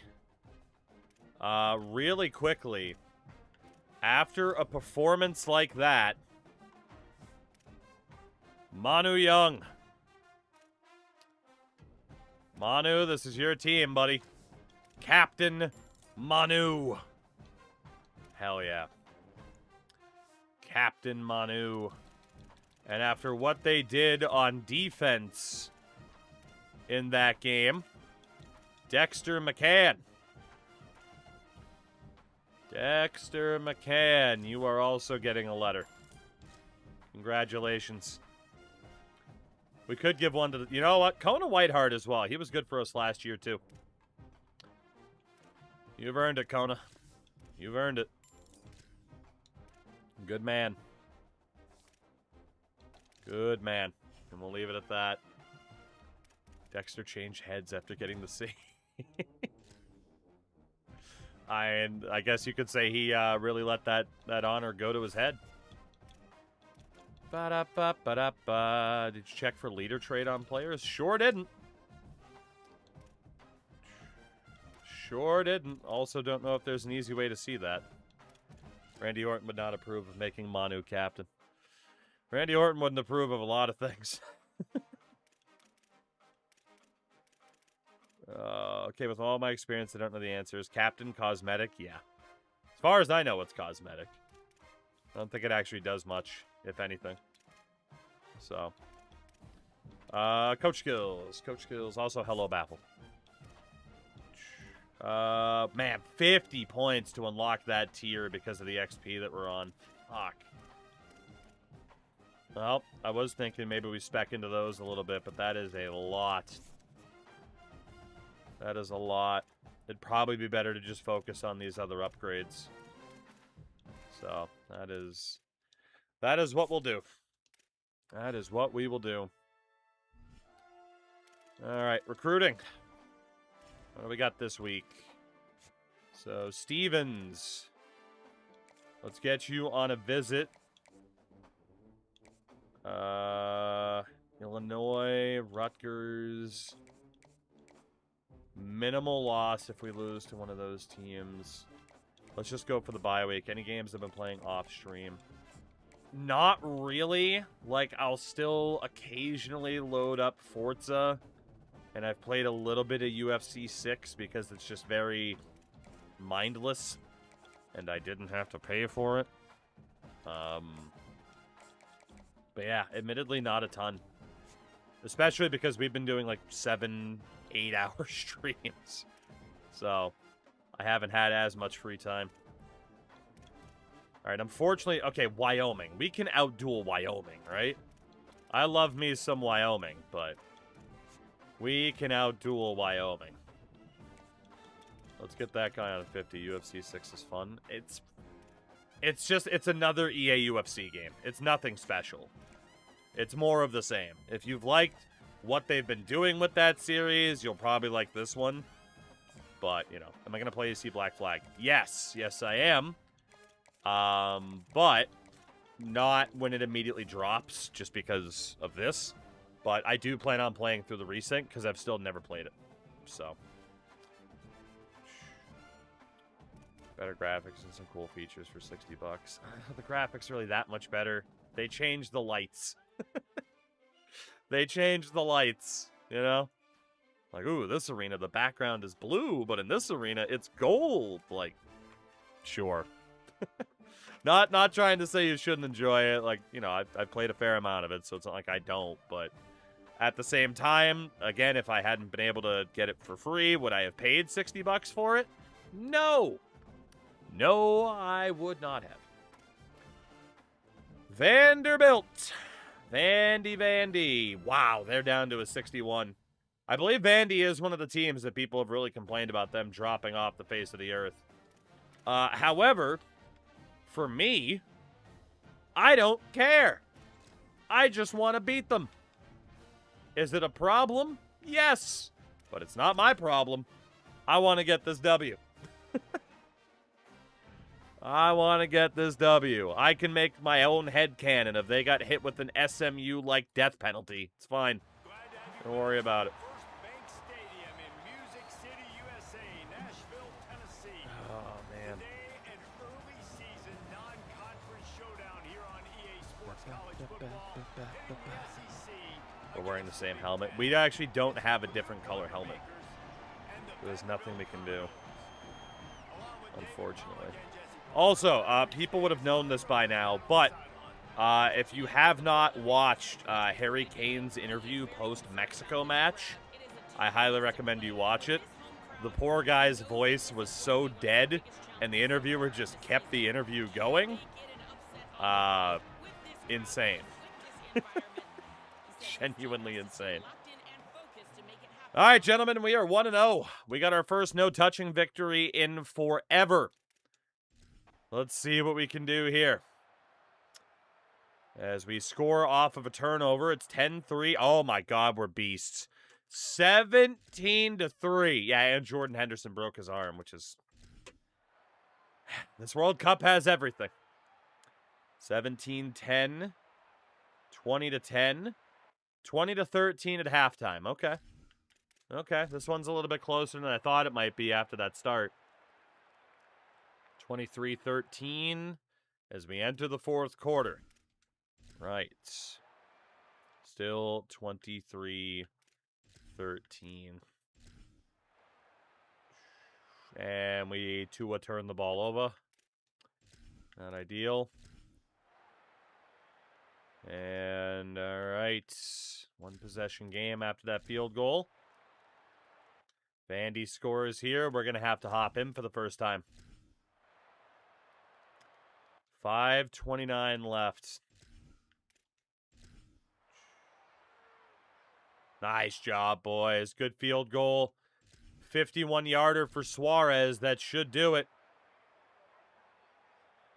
Really quickly, after a performance like that, Manu Young. Manu, this is your team, buddy. Captain Manu. Hell yeah. Captain Manu. And after what they did on defense in that game, Dexter McCann. Dexter McCann, you are also getting a letter. Congratulations. We could give one to the... You know what? Kona Whiteheart as well. He was good for us last year, too. You've earned it, Kona. You've earned it. Good man. Good man. And we'll leave it at that. Dexter changed heads after getting the C. And I guess you could say he really let that honor go to his head. Ba-da-ba-ba-da-ba. Did you check for leader trade on players? Sure didn't. Sure didn't. Also don't know if there's an easy way to see that. Randy Orton would not approve of making Manu captain. Randy Orton wouldn't approve of a lot of things. Okay, with all my experience, I don't know the answers. Captain, cosmetic? Yeah. As far as I know, it's cosmetic. I don't think it actually does much, if anything. So. Coach skills. Coach skills. Also, hello, Baffle. Man, 50 points to unlock that tier because of the XP that we're on. Fuck. Well, I was thinking maybe we spec into those a little bit, but that is a lot. That is a lot. It'd probably be better to just focus on these other upgrades. So, that is what we'll do. That is what we will do. Alright, recruiting. What do we got this week? So, Stevens. Let's get you on a visit. Illinois, Rutgers. Minimal loss if we lose to one of those teams. Let's just go for the bye week. Any games I've been playing off stream? Not really. Like, I'll still occasionally load up Forza. And I've played a little bit of UFC 6 because it's just very mindless. And I didn't have to pay for it. But yeah, admittedly not a ton. Especially because we've been doing like 7 8-hour streams. So, I haven't had as much free time. Alright, unfortunately... Okay, Wyoming. We can outduel Wyoming, right? I love me some Wyoming, but... we can outduel Wyoming. Let's get that guy on 50. UFC 6 is fun. It's another EA UFC game. It's nothing special. It's more of the same. If you've liked what they've been doing with that series, you'll probably like this one. But, you know, am I going to play AC Black Flag? Yes. Yes, I am. But not when it immediately drops, just because of this. But I do plan on playing through the resync, because I've still never played it. So. Better graphics and some cool features for $60. The graphics are really that much better. They changed the lights. They changed the lights, you know? Like, ooh, this arena, the background is blue, but in this arena, it's gold. Like, sure. Not trying to say you shouldn't enjoy it. Like, you know, I've played a fair amount of it, so it's not like I don't. But at the same time, again, if I hadn't been able to get it for free, would I have paid $60 for it? No. No, I would not have. Vanderbilt. Vandy. Wow, they're down to a 61. I believe Vandy is one of the teams that people have really complained about them dropping off the face of the earth. However, for me, I don't care. I just want to beat them. Is it a problem? Yes. But it's not my problem. I want to get this W. I want to get this W. I can make my own headcanon if they got hit with an SMU-like death penalty. It's fine. Don't worry about it. Bank Stadium in Music City, USA, Nashville, Tennessee. Oh, man. Today, an early season non-conference showdown here on EA Sports College Football. Hitting the SEC. We're wearing the same helmet. We actually don't have a different color helmet. There's nothing we can do, unfortunately. Also, people would have known this by now, but if you have not watched Harry Kane's interview post-Mexico match, I highly recommend you watch it. The poor guy's voice was so dead, and the interviewer just kept the interview going. Insane. Genuinely insane. All right, gentlemen, we are 1-0. We got our first no-touching victory in forever. Let's see what we can do here. As we score off of a turnover, it's 10-3. Oh, my God, we're beasts. 17-3. Yeah, and Jordan Henderson broke his arm, which is... This World Cup has everything. 17-10. 20-10. 20-13 at halftime. Okay. Okay, this one's a little bit closer than I thought it might be after that start. 23-13 as we enter the fourth quarter. Right. Still 23-13. And we Tua turn the ball over. Not ideal. And all right. One possession game after that field goal. Vandy scores here. We're going to have to hop in for the first time. 5:29 left. Nice job, boys. Good field goal. 51-yarder for Suarez. That should do it.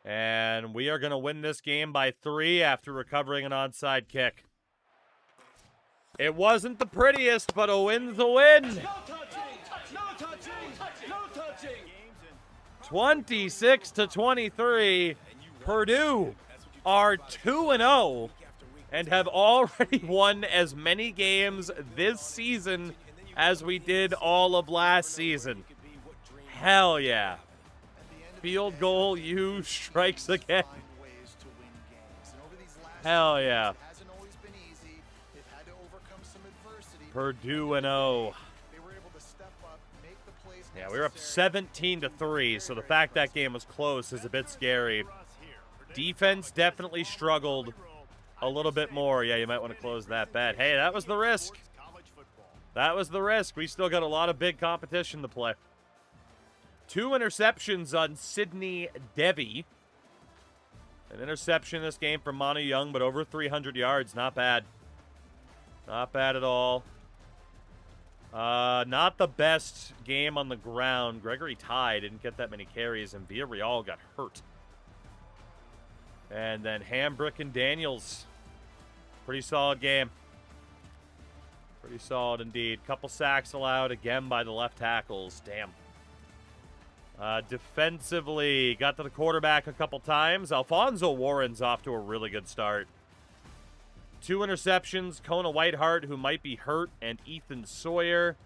And we are going to win this game by 3 after recovering an onside kick. It wasn't the prettiest, but a win's a win. No touching. 26-23. Purdue are 2-0 and have already won as many games this season as we did all of last season. Hell yeah. Field goal, you strikes again. Hell yeah. Purdue 0. Yeah, we were up 17-3, so the fact that game was close is a bit scary. Defense definitely struggled a little bit more. Yeah, you might want to close that bet. Hey, that was the risk. That was the risk. We still got a lot of big competition to play. 2 interceptions on Sydney Devi. An interception this game from Manu Young, but over 300 yards. Not bad. Not bad at all. Not the best game on the ground. Gregory Ty didn't get that many carries, and Villarreal got hurt. And then Hambrick and Daniels. Pretty solid game. Pretty solid indeed. Couple sacks allowed again by the left tackles. Damn. Defensively, got to the quarterback a couple times. Alfonso Warren's off to a really good start. 2 interceptions. Kona Whitehart, who might be hurt, and Ethan Sawyer.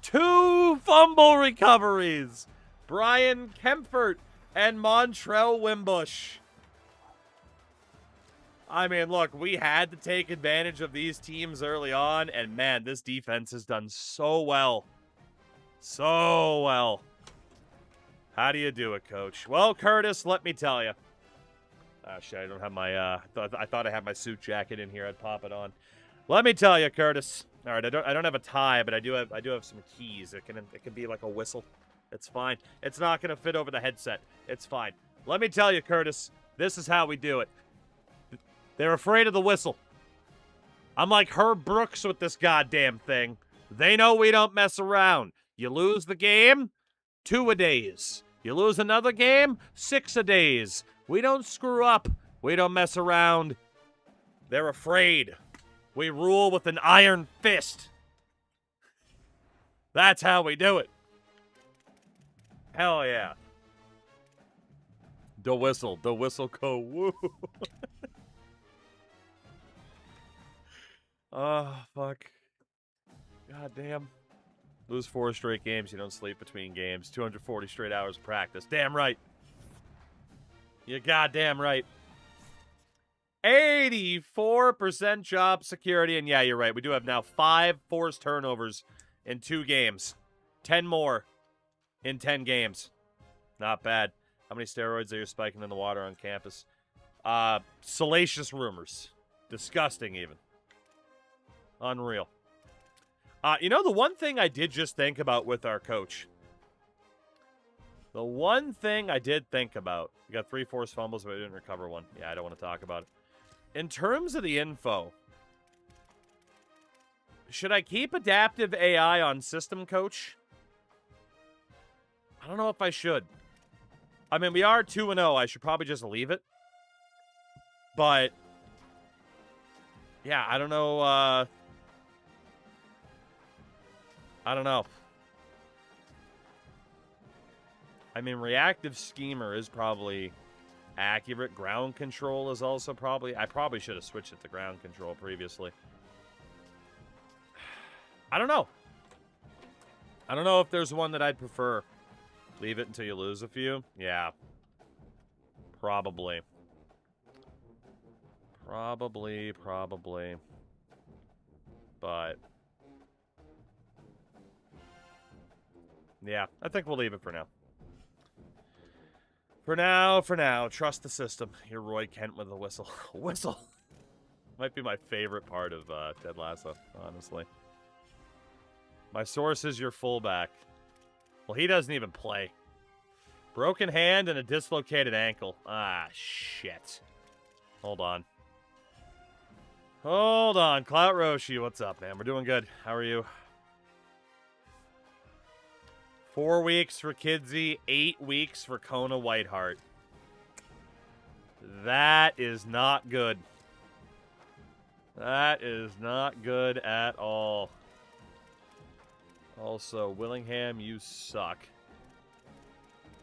2 fumble recoveries. Brian Kempfert and Montrell Wimbush. I mean, look, we had to take advantage of these teams early on, and man, this defense has done so well. So well. How do you do it, Coach? Well, Curtis, let me tell you. Oh, shit, I don't have my, I thought I had my suit jacket in here. I'd pop it on. Let me tell you, Curtis. All right, I don't have a tie, but I do have some keys. It can be like a whistle. It's fine. It's not going to fit over the headset. It's fine. Let me tell you, Curtis, this is how we do it. They're afraid of the whistle. I'm like Herb Brooks with this goddamn thing. They know we don't mess around. You lose the game, 2-a-days. You lose another game, 6-a-days. We don't screw up. We don't mess around. They're afraid. We rule with an iron fist. That's how we do it. Hell yeah. The whistle go woo. Oh, fuck. God damn. Lose 4 straight games, you don't sleep between games. 240 straight hours of practice. Damn right. You're goddamn right. 84% job security. And yeah, you're right. We do have now 5 forced turnovers in 2 games. 10 more in 10 games. Not bad. How many steroids are you spiking in the water on campus? Salacious rumors. Disgusting even. Unreal. You know, the one thing I did just think about with our coach. The one thing I did think about. We got 3 forced fumbles, but we didn't recover one. Yeah, I don't want to talk about it. In terms of the info, should I keep adaptive AI on system, Coach? I don't know if I should. I mean, we are 2-0. I should probably just leave it. But, yeah, I don't know. I don't know. I mean, reactive schemer is probably accurate. Ground control is also probably... I probably should have switched it to ground control previously. I don't know. I don't know if there's one that I'd prefer. Leave it until you lose a few? Yeah. Probably. Probably. But... yeah, I think we'll leave it for now. For now. Trust the system. You're Roy Kent with a whistle. Whistle! Might be my favorite part of Ted Lasso, honestly. My source is your fullback. Well, he doesn't even play. Broken hand and a dislocated ankle. Ah, shit. Hold on. Clout Roshi, what's up, man? We're doing good. How are you? 4 weeks for Kidsy, 8 weeks for Kona Whitehart. That is not good. That is not good at all. Also, Willingham, you suck.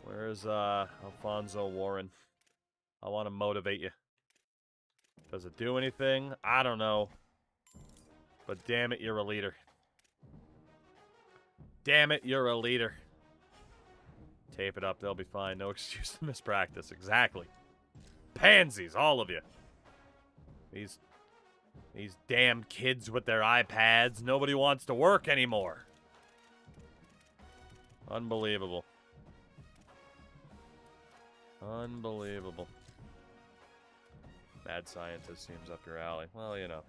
Where's Alfonso Warren? I want to motivate you. Does it do anything? I don't know. But damn it, you're a leader. Damn it, you're a leader. Tape it up, they'll be fine. No excuse to miss practice. Exactly. Pansies, all of you. These damn kids with their iPads. Nobody wants to work anymore. Unbelievable. Unbelievable. Mad scientist seems up your alley. Well, you know.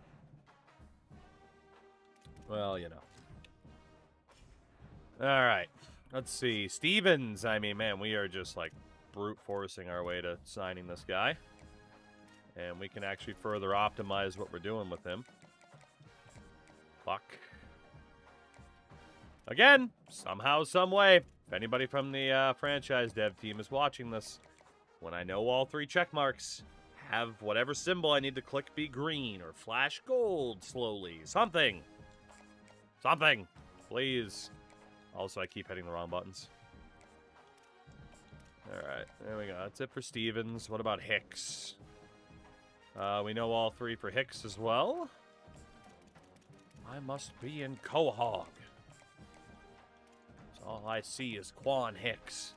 All right. Let's see. Stevens. I mean, man, we are just like brute forcing our way to signing this guy. And we can actually further optimize what we're doing with him. Fuck. Again, somehow, some way, if anybody from the franchise dev team is watching this, when I know all 3 check marks, have whatever symbol I need to click be green or flash gold slowly. Something. Something. Please. Also, I keep hitting the wrong buttons. Alright, there we go. That's it for Stevens. What about Hicks? We know all 3 for Hicks as well. I must be in Quahog. So all I see is Quan Hicks.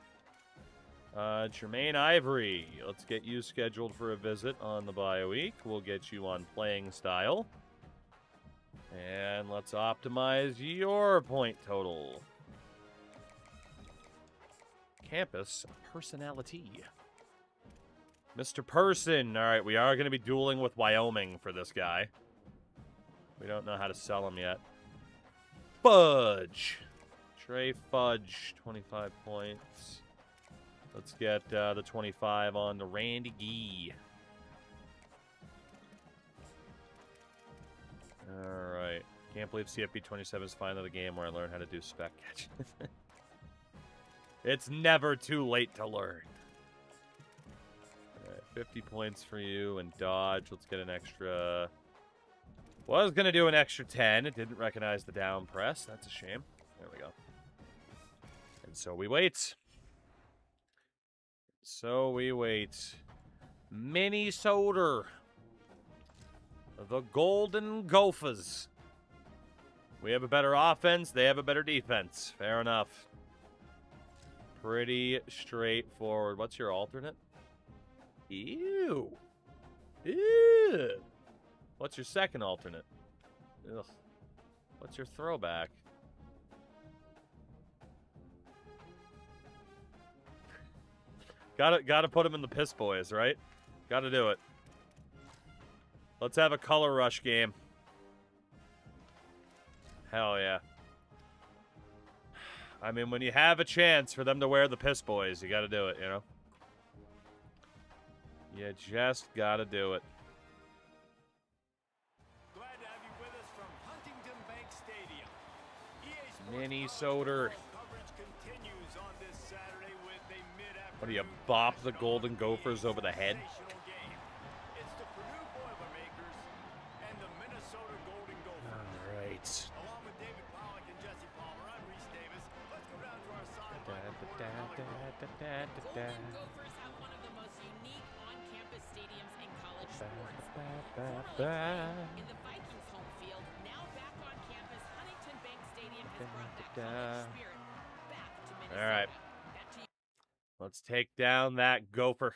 Jermaine Ivory. Let's get you scheduled for a visit on the bye week. We'll get you on playing style. And let's optimize your point total. Campus personality. Mr. Person. All right, we are going to be dueling with Wyoming for this guy. We don't know how to sell him yet. Fudge. Trey Fudge, 25 points. Let's get the 25 on to Randy Gee. All right. Can't believe CFP 27 is finally the game where I learned how to do spec catch. It's never too late to learn. All right, 50 points for you and dodge. Let's get an extra. Was going to do an extra 10. It didn't recognize the down press. That's a shame. There we go. And so we wait. So we wait. Minnesota. The Golden Gophers. We have a better offense. They have a better defense. Fair enough. Pretty straightforward. What's your alternate? Ew. Ew. What's your second alternate? Ugh. What's your throwback? Gotta put him in the Piss Boys, right? Gotta do it. Let's have a color rush game. Hell yeah. I mean, when you have a chance for them to wear the Piss Boys, you gotta do it, you know? You just gotta do it. Glad to have you with us from Huntington Bank Stadium. EA Sports Minnesota. coverage continues on this Saturday with a mid-afternoon What do you bop the Golden Gophers over the head? sensational game. It's the Purdue Boilermakers and the Minnesota Golden Gophers. All right. Along with David Pollock and Jesse Palmer, I'm Reese Davis. Let's go down to our sideline report. Golden Gophers have one of the most unique on-campus stadiums in college sports. Formerly in the Vikings' home field, now back on campus, Huntington Bank Stadium has brought that college spirit back to Minnesota. All right. Back to you. Let's take down that Gopher.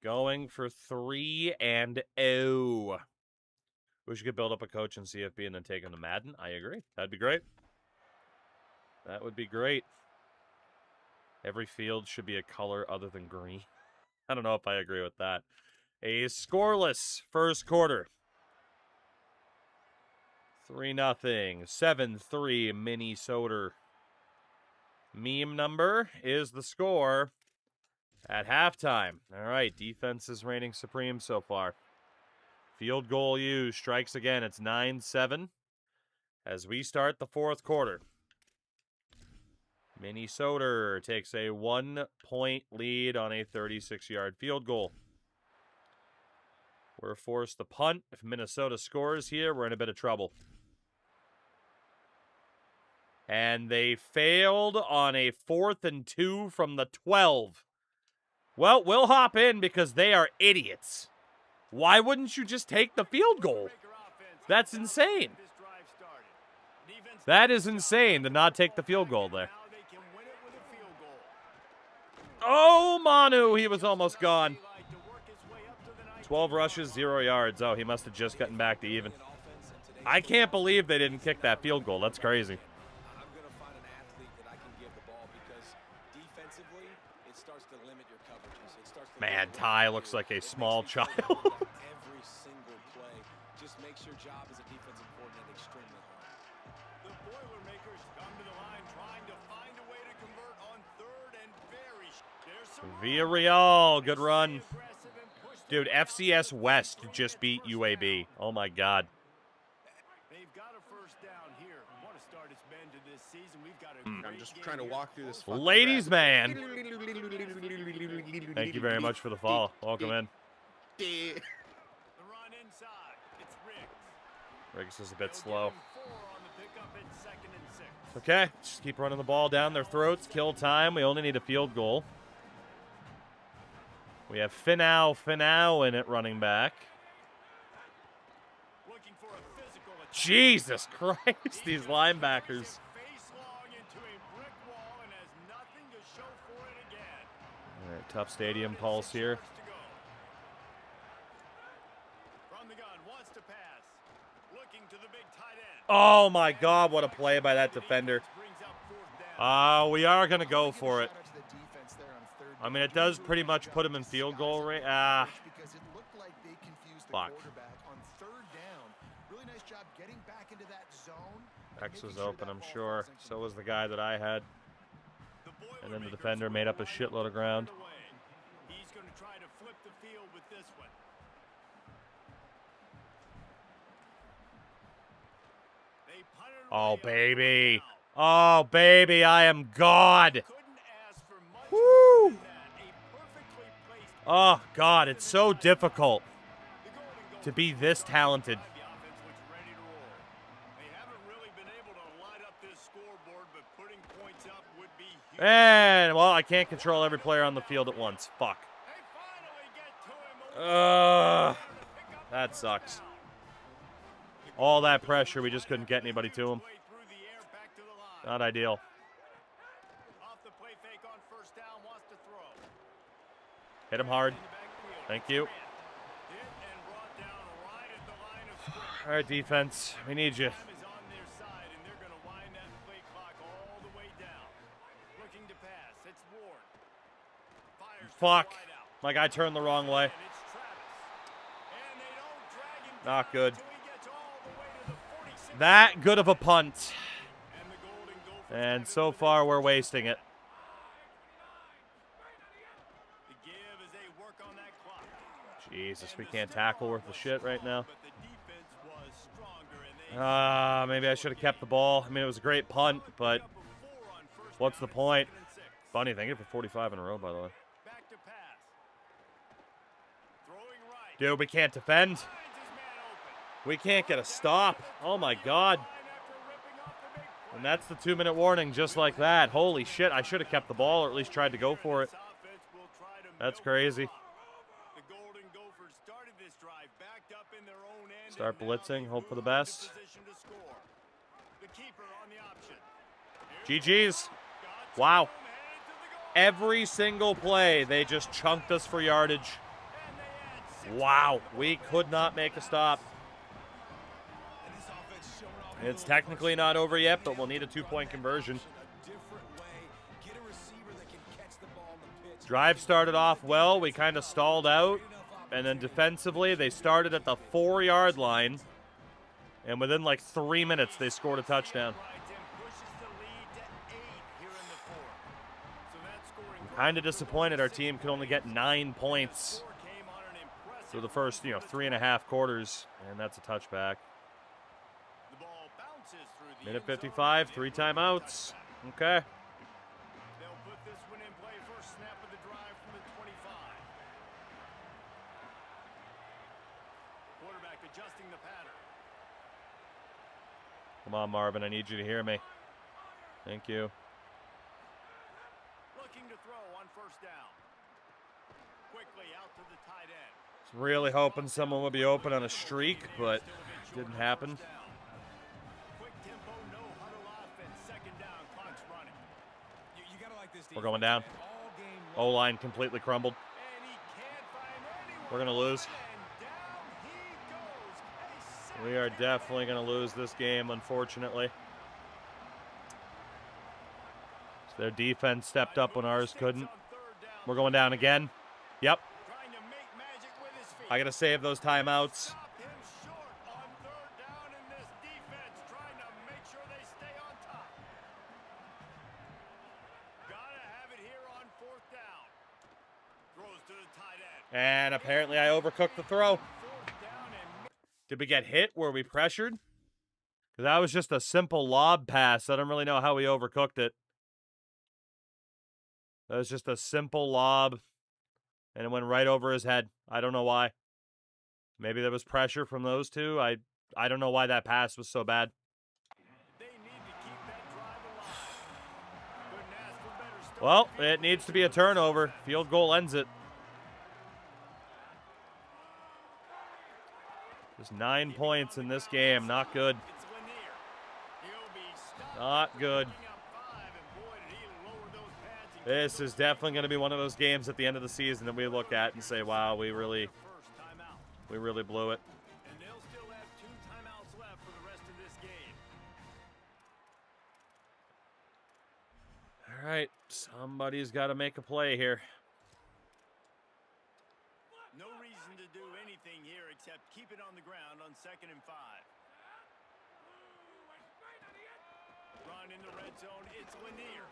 Going for 3-0. Wish you could build up a coach in CFB and then take him to Madden. I agree. That'd be great. That would be great. Every field should be a color other than green. I don't know if I agree with that. A scoreless first quarter. 3-0. 7-3 Minnesota. Meme number is the score at halftime. All right, defense is reigning supreme so far. Field goal used. Strikes again. It's 9-7 as we start the fourth quarter. Minnesota takes a 1-point lead on a 36-yard field goal. We're forced to punt. If Minnesota scores here, we're in a bit of trouble. And they failed on a 4th and 2 from the 12. Well, we'll hop in because they are idiots. Why wouldn't you just take the field goal? That's insane. That is insane to not take the field goal there. Oh, Manu, he was almost gone. 12 rushes, 0 yards. Oh, he must have just gotten back to even. I can't believe they didn't kick that field goal. That's crazy. I'm going to find an athlete that I can give the ball because defensively, it starts to limit your coverages. It starts to Man, Ty looks like a small child. Every single play just makes your job as a defensive coordinator extremely hard. The Boilermakers Villarreal, good run. Dude, FCS West just beat UAB. Oh my God. They've got a first down here. What a start it's been to this season. We've got a Mm. great I'm just game trying to here. walk through this fucking Ladies, grass. man. Thank you very much for the follow. Welcome in. The run inside. It's Riggs. Riggs is a bit They'll slow. give him 4 on the pickup. It's 2nd and 6. Okay, just keep running the ball down their throats. Kill time. We only need a field goal. We have Finau in it running back. Looking for a physical attack. Jesus Christ, these linebackers. Face long into a brick wall and has nothing to show for it again. All right, tough stadium pulse here. From the gun, wants to pass. Looking to the big tight end. Oh my God, what a play by that defender. Brings up 4th down. We are going to go for it. I mean, it does pretty much put him in field goal range. Because it looked like they confused the Fuck. quarterback on 3rd down. Really nice job getting back into that zone. X was open, I'm sure. So was the guy that I had. The And then the defender made up a shitload of ground. He's going to try to flip the field with this one. They punted it Oh, away on baby. 4th down. Oh, baby, I am God. Couldn't ask for much Woo. more than that. A perfectly placed Oh, God, it's so difficult The Golden Gophers to be this talented. the offense looks ready to roll. They haven't really been able to light up this scoreboard, but putting points up would be huge. And, well, I can't control every player on the field at once. Fuck. They finally get to him. That sucks. All that pressure, we just couldn't get anybody to him. Way through the air, back to the line. Not ideal. Off the play fake on 1st down, wants to throw. Hit him hard. In the backfield. Thank you. Hit and brought down right at the line of scrimmage. All right, defense, we need you. Time is on their side, and they're going to wind that play clock all the way down. Looking to pass. It's Ward. Fires to the Fuck. wide out. My guy turned the wrong way. And it's Travis. And they don't drag him Not down good. until he gets all the way to the 46. That good of a punt. And the Golden Gophers And have it so with far, it. we're wasting it. The give as they work on that clock. Jesus, we can't tackle worth the shit right now. But the defense was stronger, and they Maybe I should have kept the ball. I mean, it was a great punt, but up a 4 on 1st what's down the and point? 2nd and 6. Bunny, thank you for 45 in a row, by the way. Back to pass. Throwing right. Dude, we can't defend. Finds his man open. We can't get a stop. Oh my God. Line after ripping off the big play. And that's the 2-minute warning, just like that. Holy shit, I should have kept the ball or at least tried to go for it. This offense will try to That's milk crazy. the Golden Gophers started this drive backed up in their own end. Start and now blitzing, they hope for the move into best. position to score. The keeper on the option. GG's. Got Wow. some room, headed to the goal. Every single play, they just chunked us for yardage. And they add 6 Wow, we could not make a stop. And this offense showing off It's technically not over yet, but we'll need a 2-point conversion. a different way. Get a receiver that can catch the ball in the pitch. Drive started off well. We kind of stalled out. And then defensively, they started at the 4-yard line. And within like 3 minutes, they scored a touchdown. Right, and pushes the lead to 8 here in the 4th. So that scoring Kind of disappointed our team could only get 9 points score came on an impressive through the first, 3.5 quarters. And that's a touchback. The ball bounces through the Minute end zone. 55, 3 timeouts. Okay. They'll put this one in play. First snap of the drive from the 25. Quarterback adjusting the pattern. Come on, Marvin. I need you to hear me. Thank you. Looking to throw on 1st down. Quickly out to the tight end. Was really hoping someone would be open on a streak, but didn't happen. Quick tempo, no huddle offense. 2nd down, clock's running. You gotta like this We're going down. defense, man. All game long. O-line completely crumbled. And he can't find anyone. We're going to lose. And down he goes. A sack. We are definitely going to lose this game, unfortunately. So their defense stepped up when ours couldn't. On 3rd down. We're going down again. Yep. Trying to make magic with his feet. I got to save those timeouts. Stop him short on 3rd down in this defense, trying to make sure they stay on top. Gotta have it here on 4th down. And apparently I overcooked the throw. Did we get hit? Were we pressured? Because that was just a simple lob pass. I don't really know how we overcooked it. That was just a simple lob. And it went right over his head. I don't know why. Maybe there was pressure from those two. I don't know why that pass was so bad. Well, it needs to be a turnover. Field goal ends it. Just 9 points in this game. Not good. Not good. This is definitely going to be one of those games at the end of the season that we look at and say, wow, we really blew it. And they'll still have 2 timeouts left for the rest of this game. All right, somebody's got to make a play here. No reason to do anything here except keep it on the ground on 2nd and 5. Run in the red zone, it's Lanier.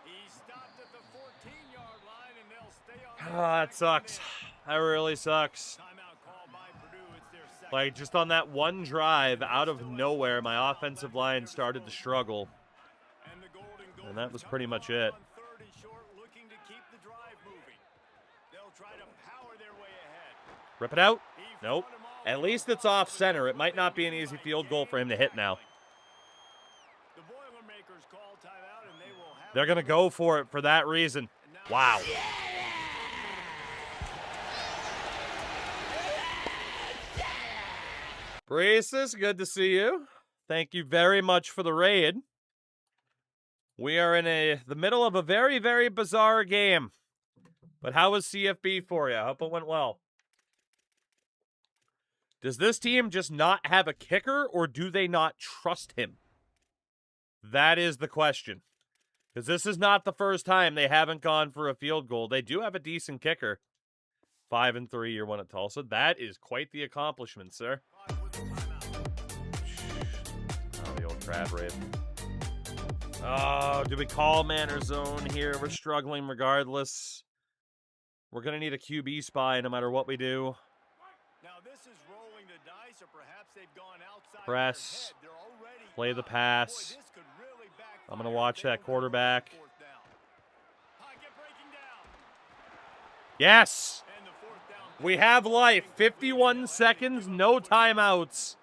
He stopped at the 14-yard line, and they'll stay on. That sucks. That really sucks. Timeout called by Purdue. It's their second. Like, just on that one drive, out of nowhere, my offensive line started to struggle. And the Golden And that was Gophers pretty coming much up it. on 3rd and short, looking to keep the drive moving. They'll try to power their way ahead. Rip it out? Nope. At least it's off center. It might not be an easy field goal for him to hit now. The Boilermakers call timeout, and they will have They're going to go for it for that reason. Wow. Breezus, good to see you. Thank you very much for the raid. We are in the middle of a very, very bizarre game. But how was CFB for you? I hope it went well. Does this team just not have a kicker, or do they not trust him? That is the question. Because this is not the first time they haven't gone for a field goal. They do have a decent kicker. 5-3 year one at Tulsa. That is quite the accomplishment, sir. Oh, the old crab raid. Oh, do we call man or zone here? We're struggling regardless. We're going to need a QB spy no matter what we do. Now this is rolling the dice, or perhaps they've gone outside Press. their head. They're already Play the up. pass. Boy, this could really backfire I'm going to if watch they that don't quarterback. convert the 4th down. Pocket breaking down. Yes! And the 4th down. We have life. 51 seconds, no timeouts.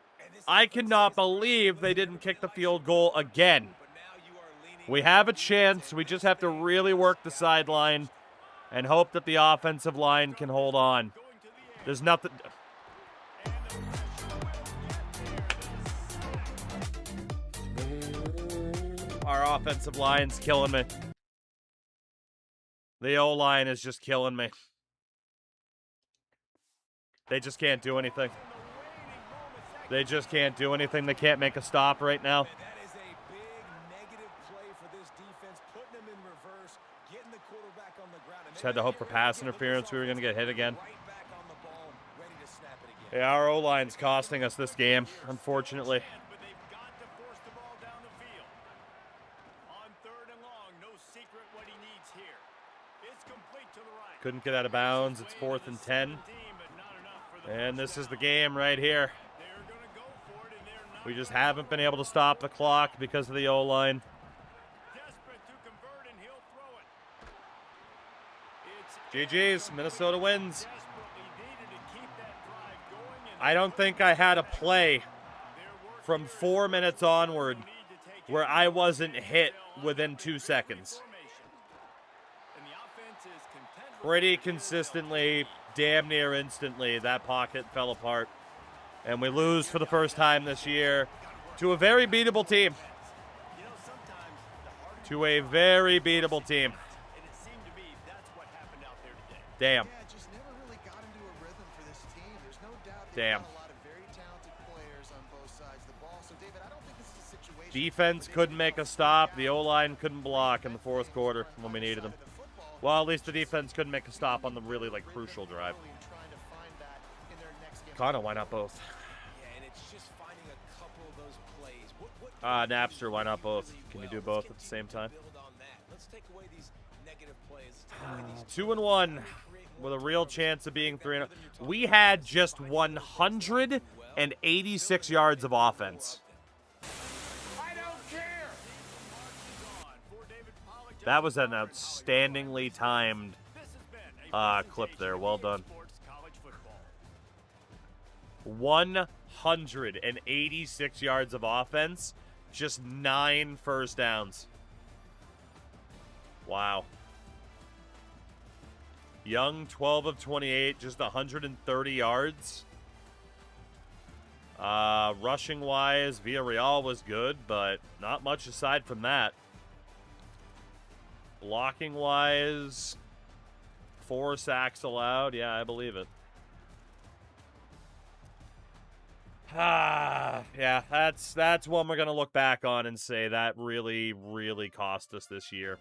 I cannot believe they didn't kick the field goal again. But now you are leaning We have a chance. We just have to really work the sideline and hope that the offensive line can hold on. Going to the air. There's nothing. And the pressure will get there. Our offensive line's killing me. The O-line is just killing me. They just can't do anything. They just can't do anything. They can't make a stop right now. And that is a big negative play for this defense, putting them in reverse, getting the quarterback on the ground. Just had to hope for pass interference. We were going to get hit again. Right back on the ball, ready to snap it again. Yeah, our O-line's costing us this game, unfortunately. But they've got to force the ball down the field. On 3rd and long, no secret what he needs here. It's complete to the right. Couldn't get out of bounds. It's 4th and 10. And this is the game right here. They're gonna go for it, and they're not We just haven't been able to stop the clock because of the O-line. desperate to convert, and he'll throw it. It's GG's. Minnesota wins. desperately needed to keep that drive going, and I don't think I had a play they're working from 4 minutes onward need to take where I wasn't hit within 2 seconds. formation. And the offense is content with Pretty consistently, damn near instantly, that pocket fell apart. And we lose for the first time this year to a very beatable team. sometimes the harder To a very beatable team. and it seemed to be that's what happened out there today. Damn. Yeah, just never really got into a rhythm for this team. There's no doubt Damn. they've got a lot of very talented players on both sides of the ball. So, David, I don't think this is a situation. Defense couldn't make a stop. The O-line couldn't block in the 4th quarter when we needed them. Well, at least the defense couldn't make a stop on the really, crucial drive. Kind of, why not both? Yeah, and it's just finding a couple of those plays. What Napster, why not both? Can you do both at the same time? 2-1 with a real chance of being 3-0. We had just 186 yards of offense. That was an outstandingly timed clip there. Well done. 186 yards of offense, just 9 first downs. Wow. Young, 12 of 28, just 130 yards. Rushing-wise, Villarreal was good, but not much aside from that. Blocking-wise, 4 sacks allowed. Yeah, I believe it. Yeah, that's one we're going to look back on and say that really, really cost us this year.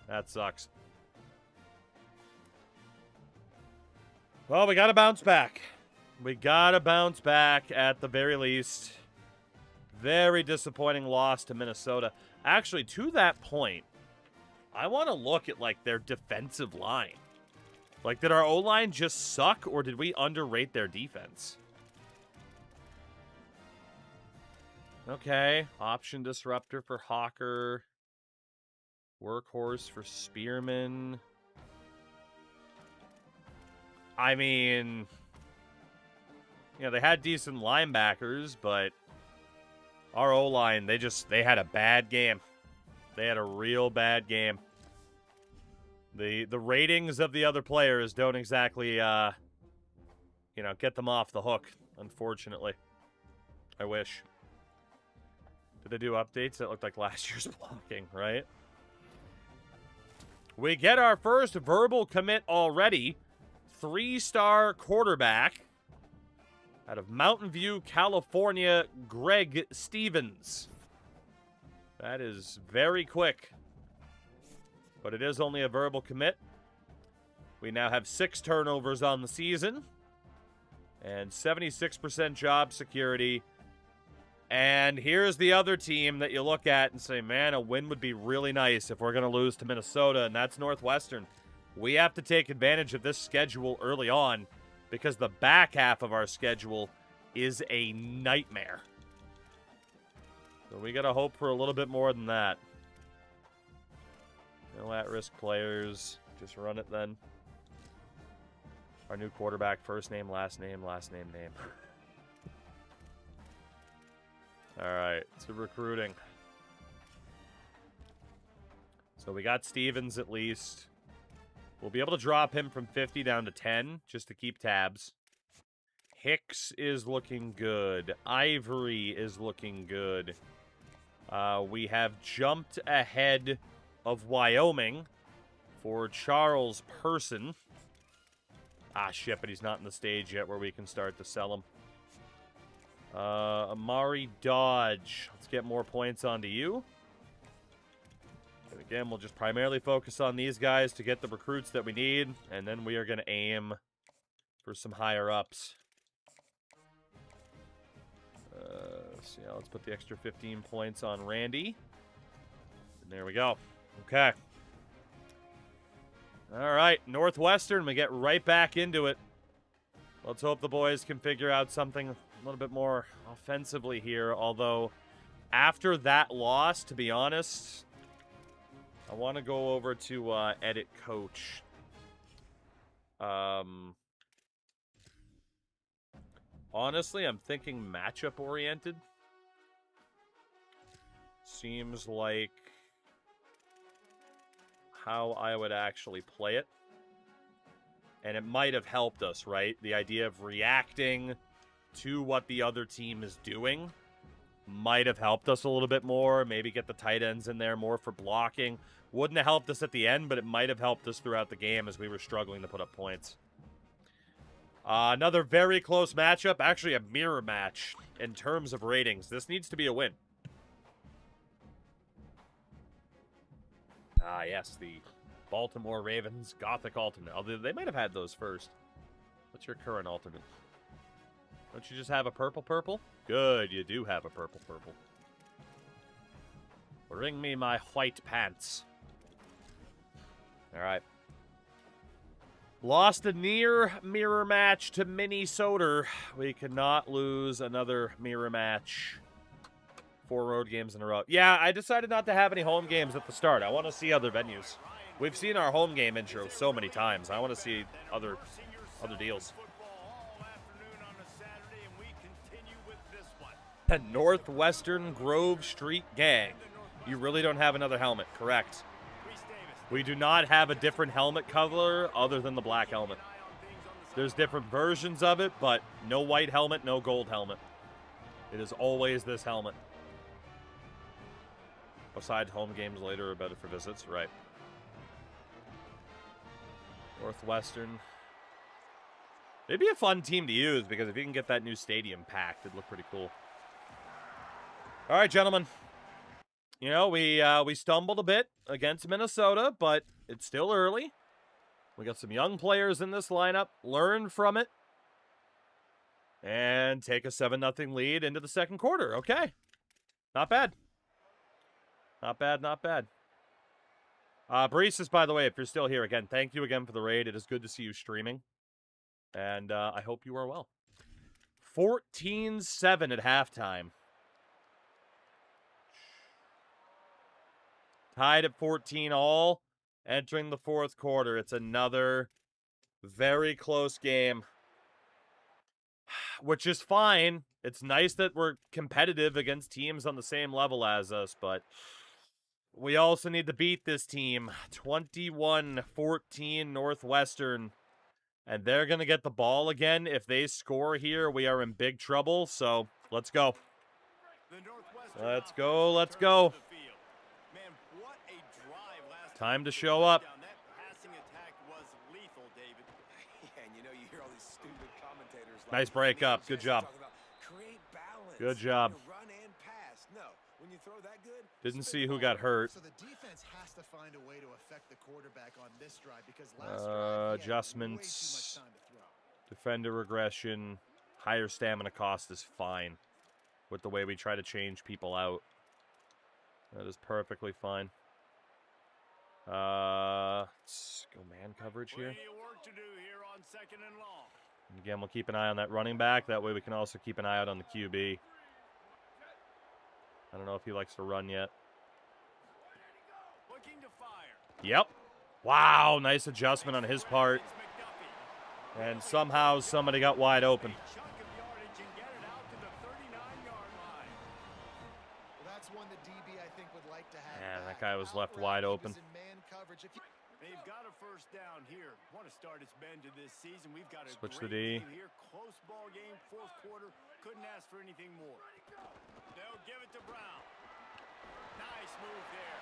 That sucks. Well, we got to bounce back. We got to bounce back at the very least. Very disappointing loss to Minnesota. Actually, to that point, I want to look at, like, their defensive line. Like, did our O-line just suck, or did we underrate their defense? Okay, option disruptor for Hawker. Workhorse for Spearman. I mean, you know, they had decent linebackers, but our O-line, they had a bad game. They had a real bad game. The ratings of the other players don't exactly, you know, get them off the hook, unfortunately. I wish. Did they do updates that looked like last year's blocking, right? We get our first verbal commit already. 3-star quarterback out of Mountain View, California, Greg Stevens. That is very quick. But it is only a verbal commit. We now have 6 turnovers on the season. And 76% job security. And here's the other team that you look at and say, man, a win would be really nice if we're going to lose to Minnesota, and that's Northwestern. We have to take advantage of this schedule early on because the back half of our schedule is a nightmare. So we got to hope for a little bit more than that. No at-risk players. Just run it then. Our new quarterback, first name, last name, name. All right, so recruiting. So we got Stevens at least. We'll be able to drop him from 50 down to 10 just to keep tabs. Hicks is looking good. Ivory is looking good. We have jumped ahead of Wyoming for Charles Person. Ah, shit, but he's not in the stage yet where we can start to sell him. Amari Dodge. Let's get more points onto you. And again, we'll just primarily focus on these guys to get the recruits that we need, and then we are going to aim for some higher ups. So yeah, let's put the extra 15 points on Randy. And there we go. Okay. All right, Northwestern, we get right back into it. Let's hope the boys can figure out something a little bit more offensively here, although after that loss, to be honest, I want to go over to edit coach. Honestly, I'm thinking matchup oriented. Seems like how I would actually play it. And it might have helped us, right? The idea of reacting to what the other team is doing might have helped us a little bit more. Maybe get the tight ends in there more for blocking. Wouldn't have helped us at the end, but it might have helped us throughout the game as we were struggling to put up points. Another very close matchup. Actually, a mirror match in terms of ratings. This needs to be a win. Ah, yes, the Baltimore Ravens Gothic alternate. Although they might have had those first. What's your current alternate? Don't you just have a purple? Good, you do have a purple. Bring me my white pants. All right. Lost a near mirror match to Minnesota. We cannot lose another mirror match. 4 road games in a row. Yeah, I decided not to have any home games at the start. I want to see other venues. We've seen our home game intro so many times. I want to see other deals. The Northwestern Grove Street Gang. You really don't have another helmet, correct? We do not have a different helmet color other than the black helmet. There's different versions of it, but no white helmet, no gold helmet. It is always this helmet. Besides, home games later are better for visits, right? Northwestern. They'd be a fun team to use because if you can get that new stadium packed, it'd look pretty cool. All right, gentlemen. You know, we stumbled a bit against Minnesota, but it's still early. We got some young players in this lineup. Learn from it. And take a 7-0 lead into the second quarter. Okay. Not bad. Not bad, not bad. Baristas, by the way, if you're still here, again, thank you again for the raid. It is good to see you streaming. And I hope you are well. 14-7 at halftime. Tied at 14 all. Entering the fourth quarter. It's another very close game. Which is fine. It's nice that we're competitive against teams on the same level as us, but we also need to beat this team. 21-14 Northwestern. And they're going to get the ball again. If they score here, we are in big trouble. So, let's go. Let's go, let's go. Time to show up. Nice break up. Good job. Good job. Didn't see who got hurt. So the defense has to find a way to affect the quarterback on this drive because last drive adjustments, defender regression, higher stamina cost is fine with the way we try to change people out. That is perfectly fine. Let's go man coverage here. And again, we'll keep an eye on that running back. That way we can also keep an eye out on the QB. I don't know if he likes to run yet. Yep. Wow, nice adjustment on his part. And somehow somebody got wide open. Man, that guy was left wide open. They've got a first down here. Want to start its bend to this season. We've got a switch the great D. game here. Close ball game, fourth quarter. Couldn't ask for anything more. They'll give it to Brown. Nice move there.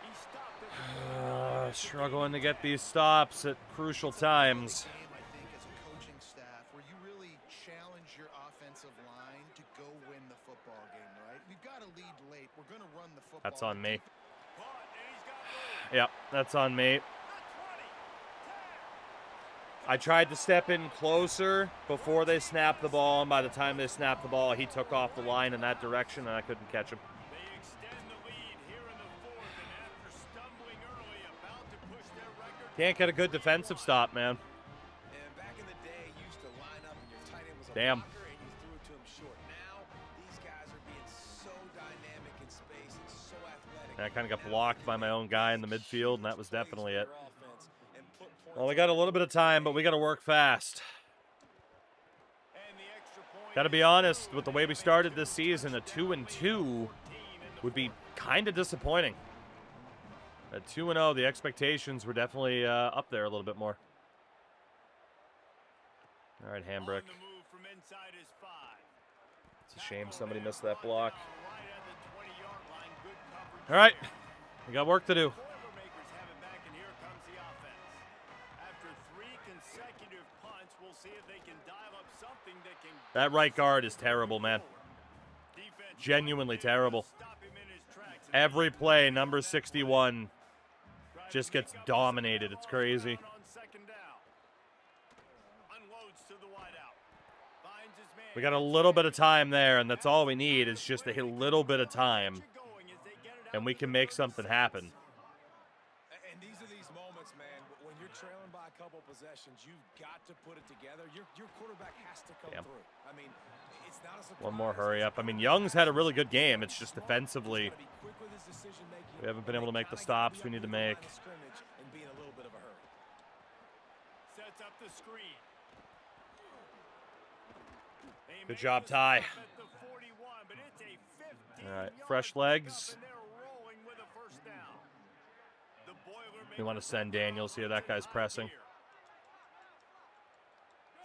He stopped it. Struggling to get these stops at crucial times. I think as a coaching staff where you really challenge your offensive line to go win the football game, right? We've got to lead late. We're going to run the football. That's on me. Yep, that's on me. I tried to step in closer before they snapped the ball, and by the time they snapped the ball, he took off the line in that direction, and I couldn't catch him. They extend the lead here in the fourth, and after stumbling early, about to push their record. Can't get a good defensive stop, man. And back in the day, you used to line up and your tight end was a Damn. blocker and you threw it to him short. Now, these guys are being so dynamic in space and so athletic. And I kind of got blocked by my own guy in the midfield, and that was definitely it. Their offense and put points Well, we got a little bit of time, but we got to work fast. And the extra point. Got to be honest, with the way we started this season, a 2-2 would be kind of disappointing. At 2-0, the expectations were definitely up there a little bit more. All right, handbrake. On the move from inside his 5. It's a shame somebody missed that block. Right at the 20-yard line. Good coverage. All right, we got work to do. Boilermakers have it back, and here comes the offense. After 3 consecutive punts, we'll see if they can dial up something that can. That right guard is terrible, man. Defense Genuinely terrible. stop him in his tracks. And Every play, number 61 just gets dominated. It's crazy. on second down. Unloads to the wideout. Finds his man. We got a little bit of time there, and that's all we need is just a little bit of time. Going as they get it and we can make something happen. And these are these moments, man. When you're trailing by a couple possessions, you've got to put it together. Your quarterback has to come through. I mean, it's not a surprise. One more hurry up. I mean, Young's had a really good game. It's just defensively, we haven't been able to make the stops we need to make. Sets up the screen. Good job, Ty. At the 41, but it's a 15 All right, fresh legs. and they're rolling with a first down. The We want to send Daniels here. That guy's pressing.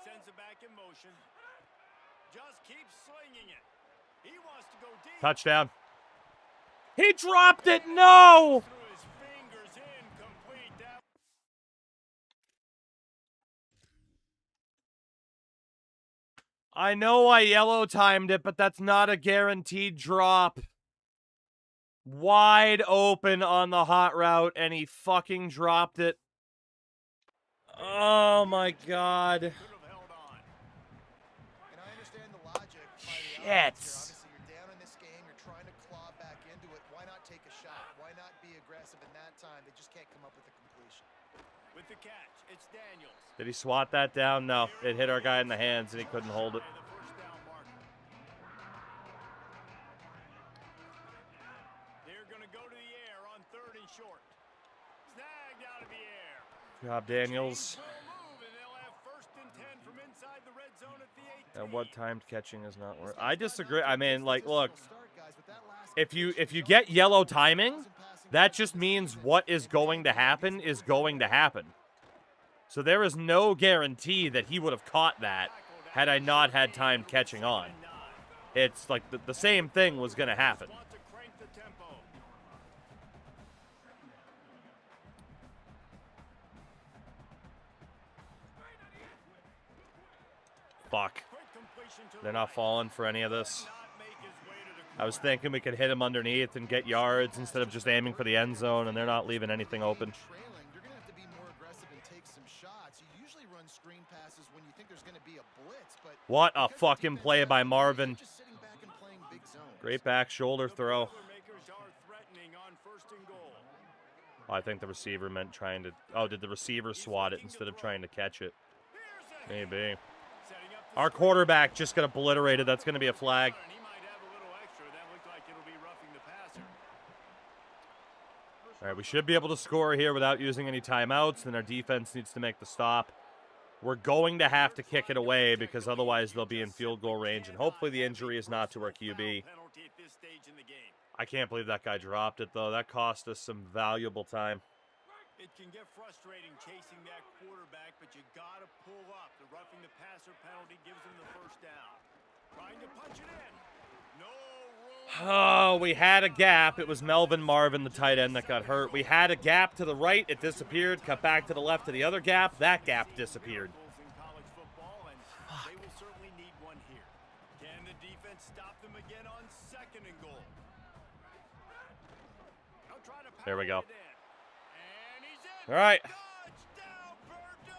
Sends it back in motion. Just keeps slinging it. He wants to go deep. Touchdown. He dropped it. No. Through his fingers, incomplete. That I know I yellow timed it, but that's not a guaranteed drop. Wide open on the hot route, and he fucking dropped it. Oh my god. could have held on. And I understand the logic. by the Shit. offense here. Obviously, you're down in this game. You're trying to claw back into it. Why not take a shot? Why not be aggressive in that time? They just can't come up with a completion. With the catch, it's Daniels. Did he swat that down? No. It hit our guy in the hands, and he couldn't hold it. The first down marker. They're going to go to the air on 3rd and short. Snagged out of the air. Good job, Daniels. Will move, and they'll have 1st and 10 from inside the red zone at the 18. And what timed catching is not worth. I disagree. I mean, like, look, Start, guys, with that last if you get yellow timing, that just means what is going to happen is going to happen. So there is no guarantee that he would have caught that had I not had time catching on. It's like the same thing was going to happen. Want to crank the tempo. Fuck. Quick completion to They're the not right. falling for any of this. Not make his way to the I was thinking we could hit him underneath and get yards instead of just aiming for the end zone, and they're not leaving anything open. Trailing, you're going to have to be more aggressive and take some shots. You usually run screen passes when you think there's going to be a blitz, but What a because the fucking defense play has by the lead, Marvin. you're just sitting back and playing big zones. Great back shoulder throw. Makers are threatening on 1st and goal. I think the receiver meant trying to... Oh, did the receiver swat it instead of trying to catch it? Here's a Maybe. setting up the Our quarterback just got obliterated. That's going to be a flag. and he might have a little extra. That looked like it'll be roughing the passer. All right, we should be able to score here without using any timeouts. Then our defense needs to make the stop. We're going to have to kick it away because otherwise they'll be in field goal range. And hopefully the injury is not to our QB. Penalty at this stage in the game. I can't believe that guy dropped it, though. That cost us some valuable time. It can get frustrating chasing that quarterback, but you got to pull up. The roughing the passer penalty gives him the first down. Trying to punch it in. No room. Oh, we had a gap. It was Melvin Marvin, the tight end, that got hurt. We had a gap to the right. It disappeared. Cut back to the left to the other gap. That gap disappeared. In college football, and they will certainly need one here. Can the defense stop them again on 2nd and goal? They'll try to There we go. pound it in. And he's in. All right. Touchdown, Purdue.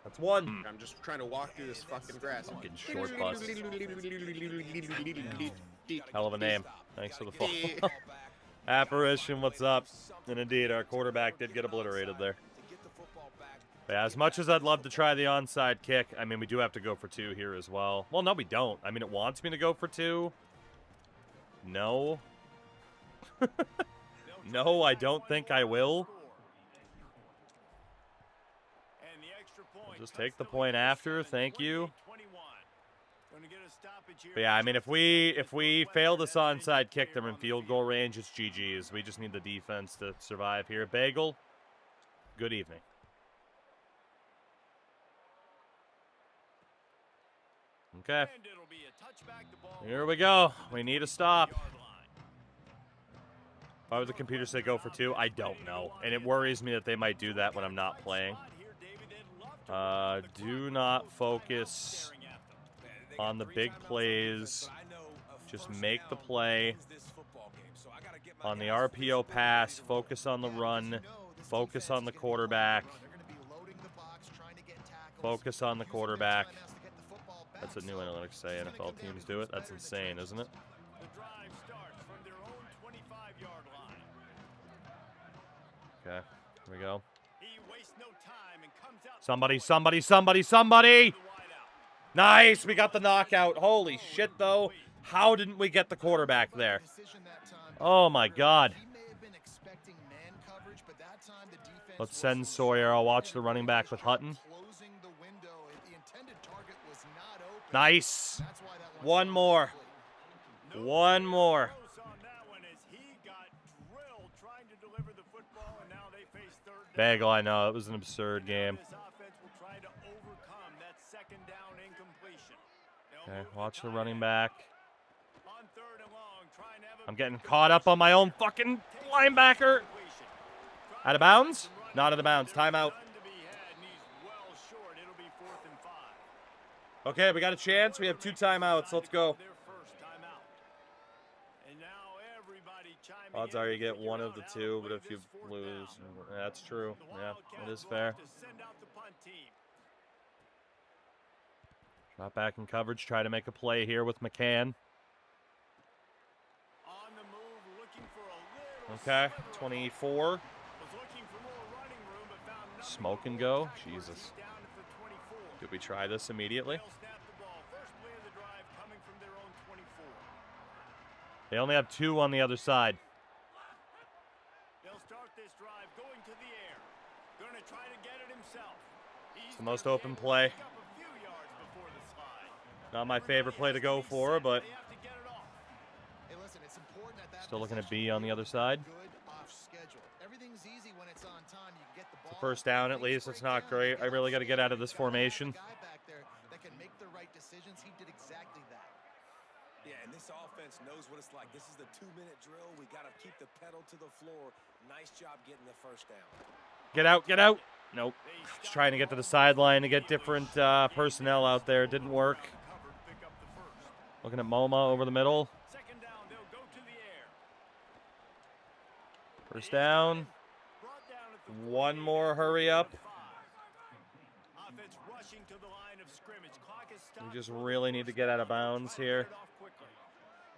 That's one. I'm just trying to walk through this fucking grass. Fucking short bus. Hell of a name. Thanks for the follow. Apparition, what's up? And indeed, our quarterback did get obliterated there. But yeah, as much as I'd love to try the onside kick, I mean, we do have to go for 2 here as well. Well, no, we don't. I mean, it wants me to go for 2. No. No, I don't think I will. And the extra point Just cuts take the lead point to after. 7, Thank you. 28-21. Gonna get a stoppage here. But yeah, I mean, if we fail this onside kick, they're in field goal range. It's GG's. We just need the defense to survive here. Bagel, good evening. Okay, And it'll be a touchback. The ball here we go. We need a stop. Why would the computer say go for 2? I don't know. And it worries me that they might do that when I'm not playing. Do not focus on the big plays. Just make the play. On the RPO pass, focus on the run. Focus on the quarterback. They're going to be loading the box, trying to get tackles. Focus on the Using their quarterback. timeouts to get the football back. That's what new analytics say NFL teams do it. That's insane, isn't it? The drive starts from their own 25-yard line. Okay, here we go. He wastes no time and comes out Somebody, somebody, somebody, somebody! Nice! We got the knockout. Holy shit, though. How didn't we get the quarterback there? Oh, my God. Let's send Sawyer. I'll watch the running back with Hutton. Nice. One more. One more. Bagel, I know. It was an absurd game. Okay, watch the running back. I'm getting caught up on my own fucking linebacker. Out of bounds? Not out of bounds. Timeout. Okay, we got a chance. We have 2 timeouts. Let's go. Odds are you get one of the 2, but if you lose, that's true. Yeah, it is fair. Drop back in coverage. Try to make a play here with McCann. Okay, 24. Smoke and go. Jesus. Did we try this immediately? They only have 2 on the other side. It's the most open play. Not my favorite play to go for, but still looking at B on the other side. It's a first down at least. It's not great. I really got to get out of this formation. Yeah, and this offense knows what it's like. This is the 2-minute drill. We got to keep the pedal to the floor. Nice job getting the first down. Get out, get out. Nope. Just trying to get to the sideline to get different personnel out there. Didn't work. Looking at MoMA over the middle. First down. One more hurry up. We just really need to get out of bounds here.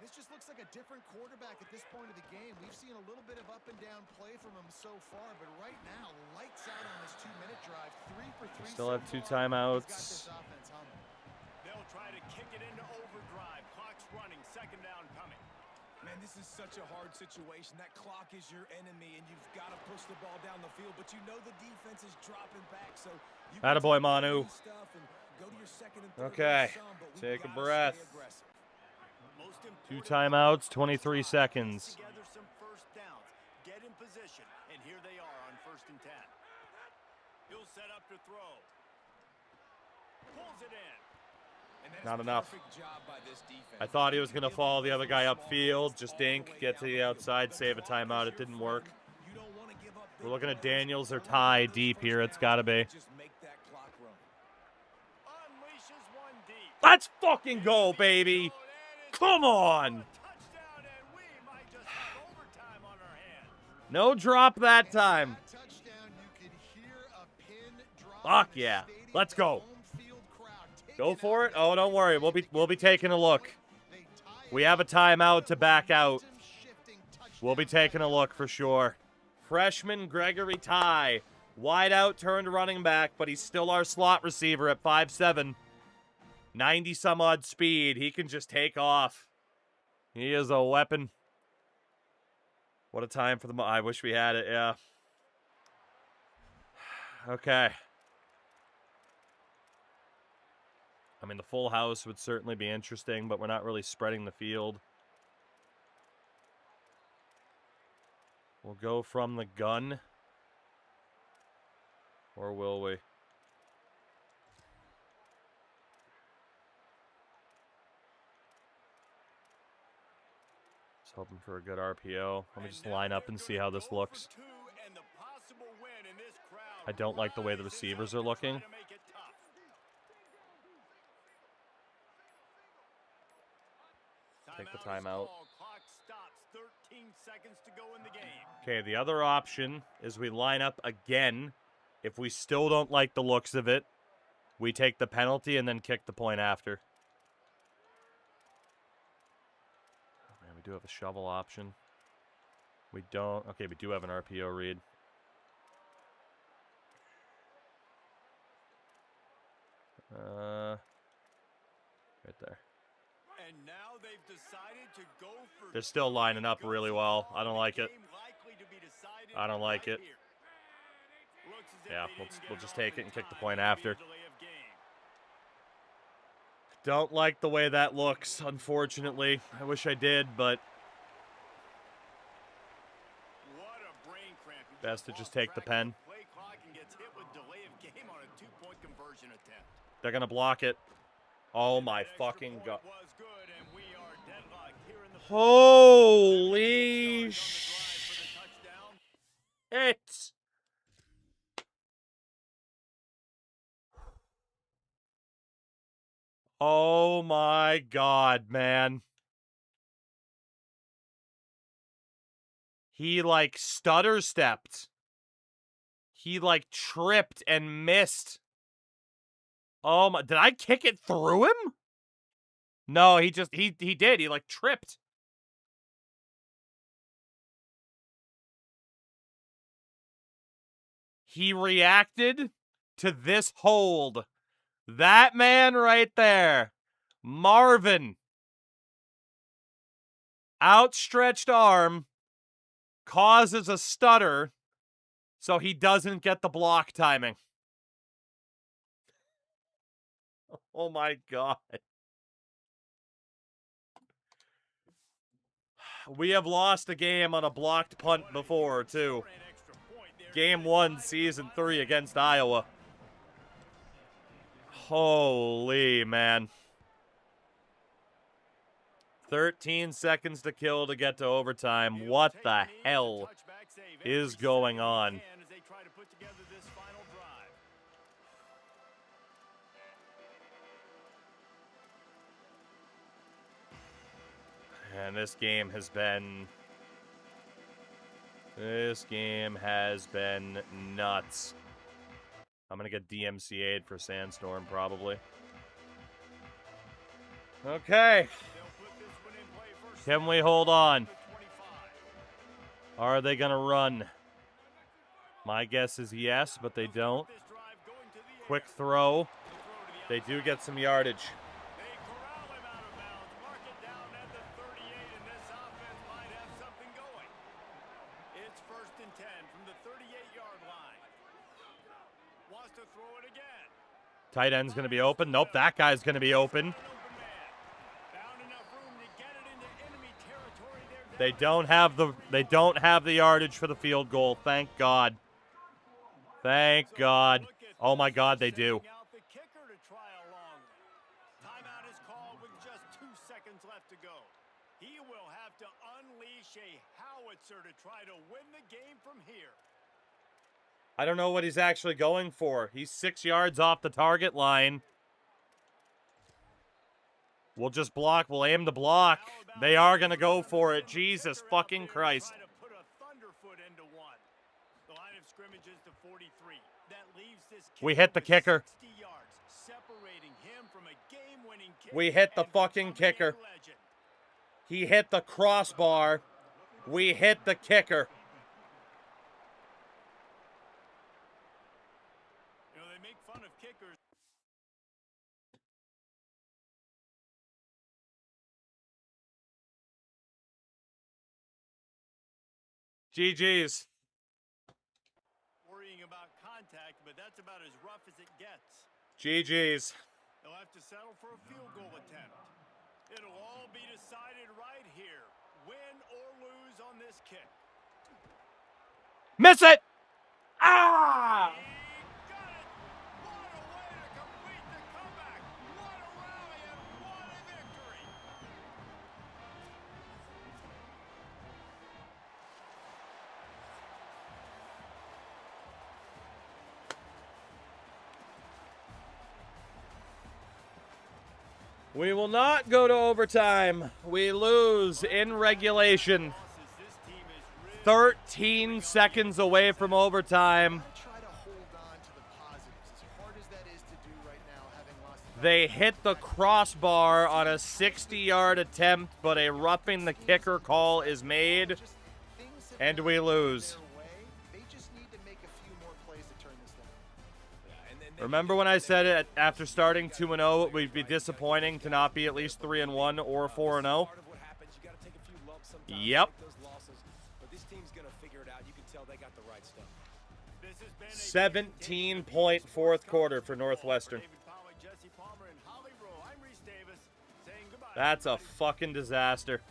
This just looks like a different quarterback at this point of the game. We've seen a little bit of up and down play from him so far, but right now, lights out on this 2-minute drive. 3 for 3. We still have 2 timeouts. They'll try to kick it into overdrive. Clock's running. Second down coming. Man, this is such a hard situation. That clock is your enemy, and you've got to push the ball down the field. But you know the defense is dropping back, so you attaboy, Manu. Go to your second and third Okay, take a breath. 2 timeouts, 23 seconds. Get in position, and here they are on 1st and 10. He'll set up to throw. Pulls it in. Not enough. I thought he was going to follow the other guy upfield, just dink, get to the outside, save a timeout. It didn't work. We're looking at Daniels or Ty deep here. It's got to be. Let's fucking go, baby. Come on. No drop that time. Fuck yeah. Let's go. Go for it. Oh, don't worry. We'll be taking a look. We have a timeout to back out. We'll be taking a look for sure. Freshman Gregory Ty. Wide out turned running back, but he's still our slot receiver at 5'7". 90-some-odd speed. He can just take off. He is a weapon. What a time for the... I wish we had it, yeah. Okay. I mean, the full house would certainly be interesting, but we're not really spreading the field. We'll go from the gun. Or will we? Just hoping for a good RPO. Let me just line up and see how this looks. I don't like the way the receivers are looking. Take the timeout. Okay, the other option is we line up again. If we still don't like the looks of it, we take the penalty and then kick the point after. Oh, man, we do have a shovel option. We don't. Okay, we do have an RPO read. Right there. And now they've decided to go for They're still lining up really well. I don't like it. I don't like it. Yeah, we'll just take it and kick the point after. Don't like the way that looks, unfortunately. I wish I did, but best to just take the pen. They're going to block it. Oh my fucking god. Holy shit. Oh my god, man. He like stutter stepped. He like tripped and missed. Oh my, did I kick it through him? No, he did. He like tripped. He reacted to this hold. That man right there. Marvin. Outstretched arm causes a stutter so he doesn't get the block timing. Oh my god. We have lost a game on a blocked punt before, too. Game 1, Season 3 against Iowa. Holy, man. 13 seconds to kill to get to overtime. What the hell is going on? And this game has been nuts. I'm going to get DMCA'd for Sandstorm, probably. Okay. Can we hold on? Are they going to run? My guess is yes, but they don't. Quick throw. They do get some yardage. Tight end's going to be open. Nope, that guy's going to be open. They don't have the yardage for the field goal. Thank God. Thank God. Oh my God, they do. Timeout is called with just 2 seconds left to go. He will have to unleash a howitzer to try to win the game from here. I don't know what he's actually going for. He's 6 yards off the target line. We'll just block. We'll aim to block. They are going to go for it. Jesus fucking Christ. We hit the kicker. We hit the fucking kicker. He hit the crossbar. We hit the kicker. You know, they make fun of kickers. GG's. Worrying about contact, but that's about as rough as it gets. GG's. They'll have to settle for a field goal attempt. It'll all be decided right here. Win or lose on this kick. Miss it! Ah! He got it! What a way to complete the comeback! What a rally and what a victory! We will not go to overtime. We lose in regulation. 13 seconds away from overtime. They hit the crossbar on a 60-yard attempt, but a roughing the kicker call is made, and we lose. Remember when I said it after starting 2-0, it would be disappointing to not be at least 3-1 or 4-0? Yep. But this team's gonna figure it out. You can tell they got the right stuff. 17-point fourth quarter for Northwestern. That's a fucking disaster.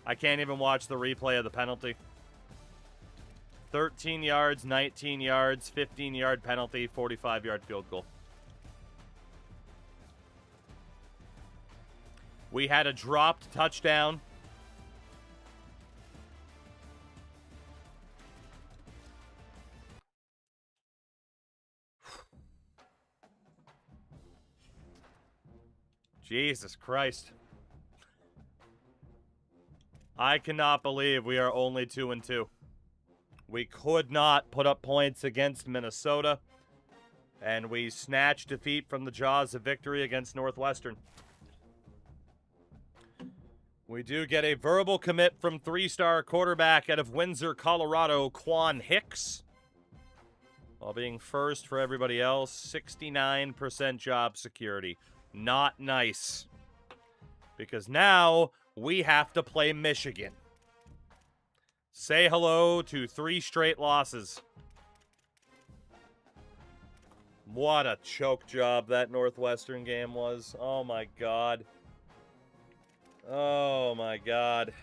I can't even watch the replay of the penalty. 13 yards, 19 yards, 15-yard penalty, 45-yard field goal. We had a dropped touchdown. Jesus Christ. I cannot believe we are only 2-2. We could not put up points against Minnesota, and we snatched defeat from the jaws of victory against Northwestern. We do get a verbal commit from 3-star quarterback out of Windsor, Colorado, Quan Hicks. While being first for everybody else, 69% job security. Not nice. Because now we have to play Michigan. Say hello to 3 straight losses. What a choke job that Northwestern game was. Oh my God. Oh my God.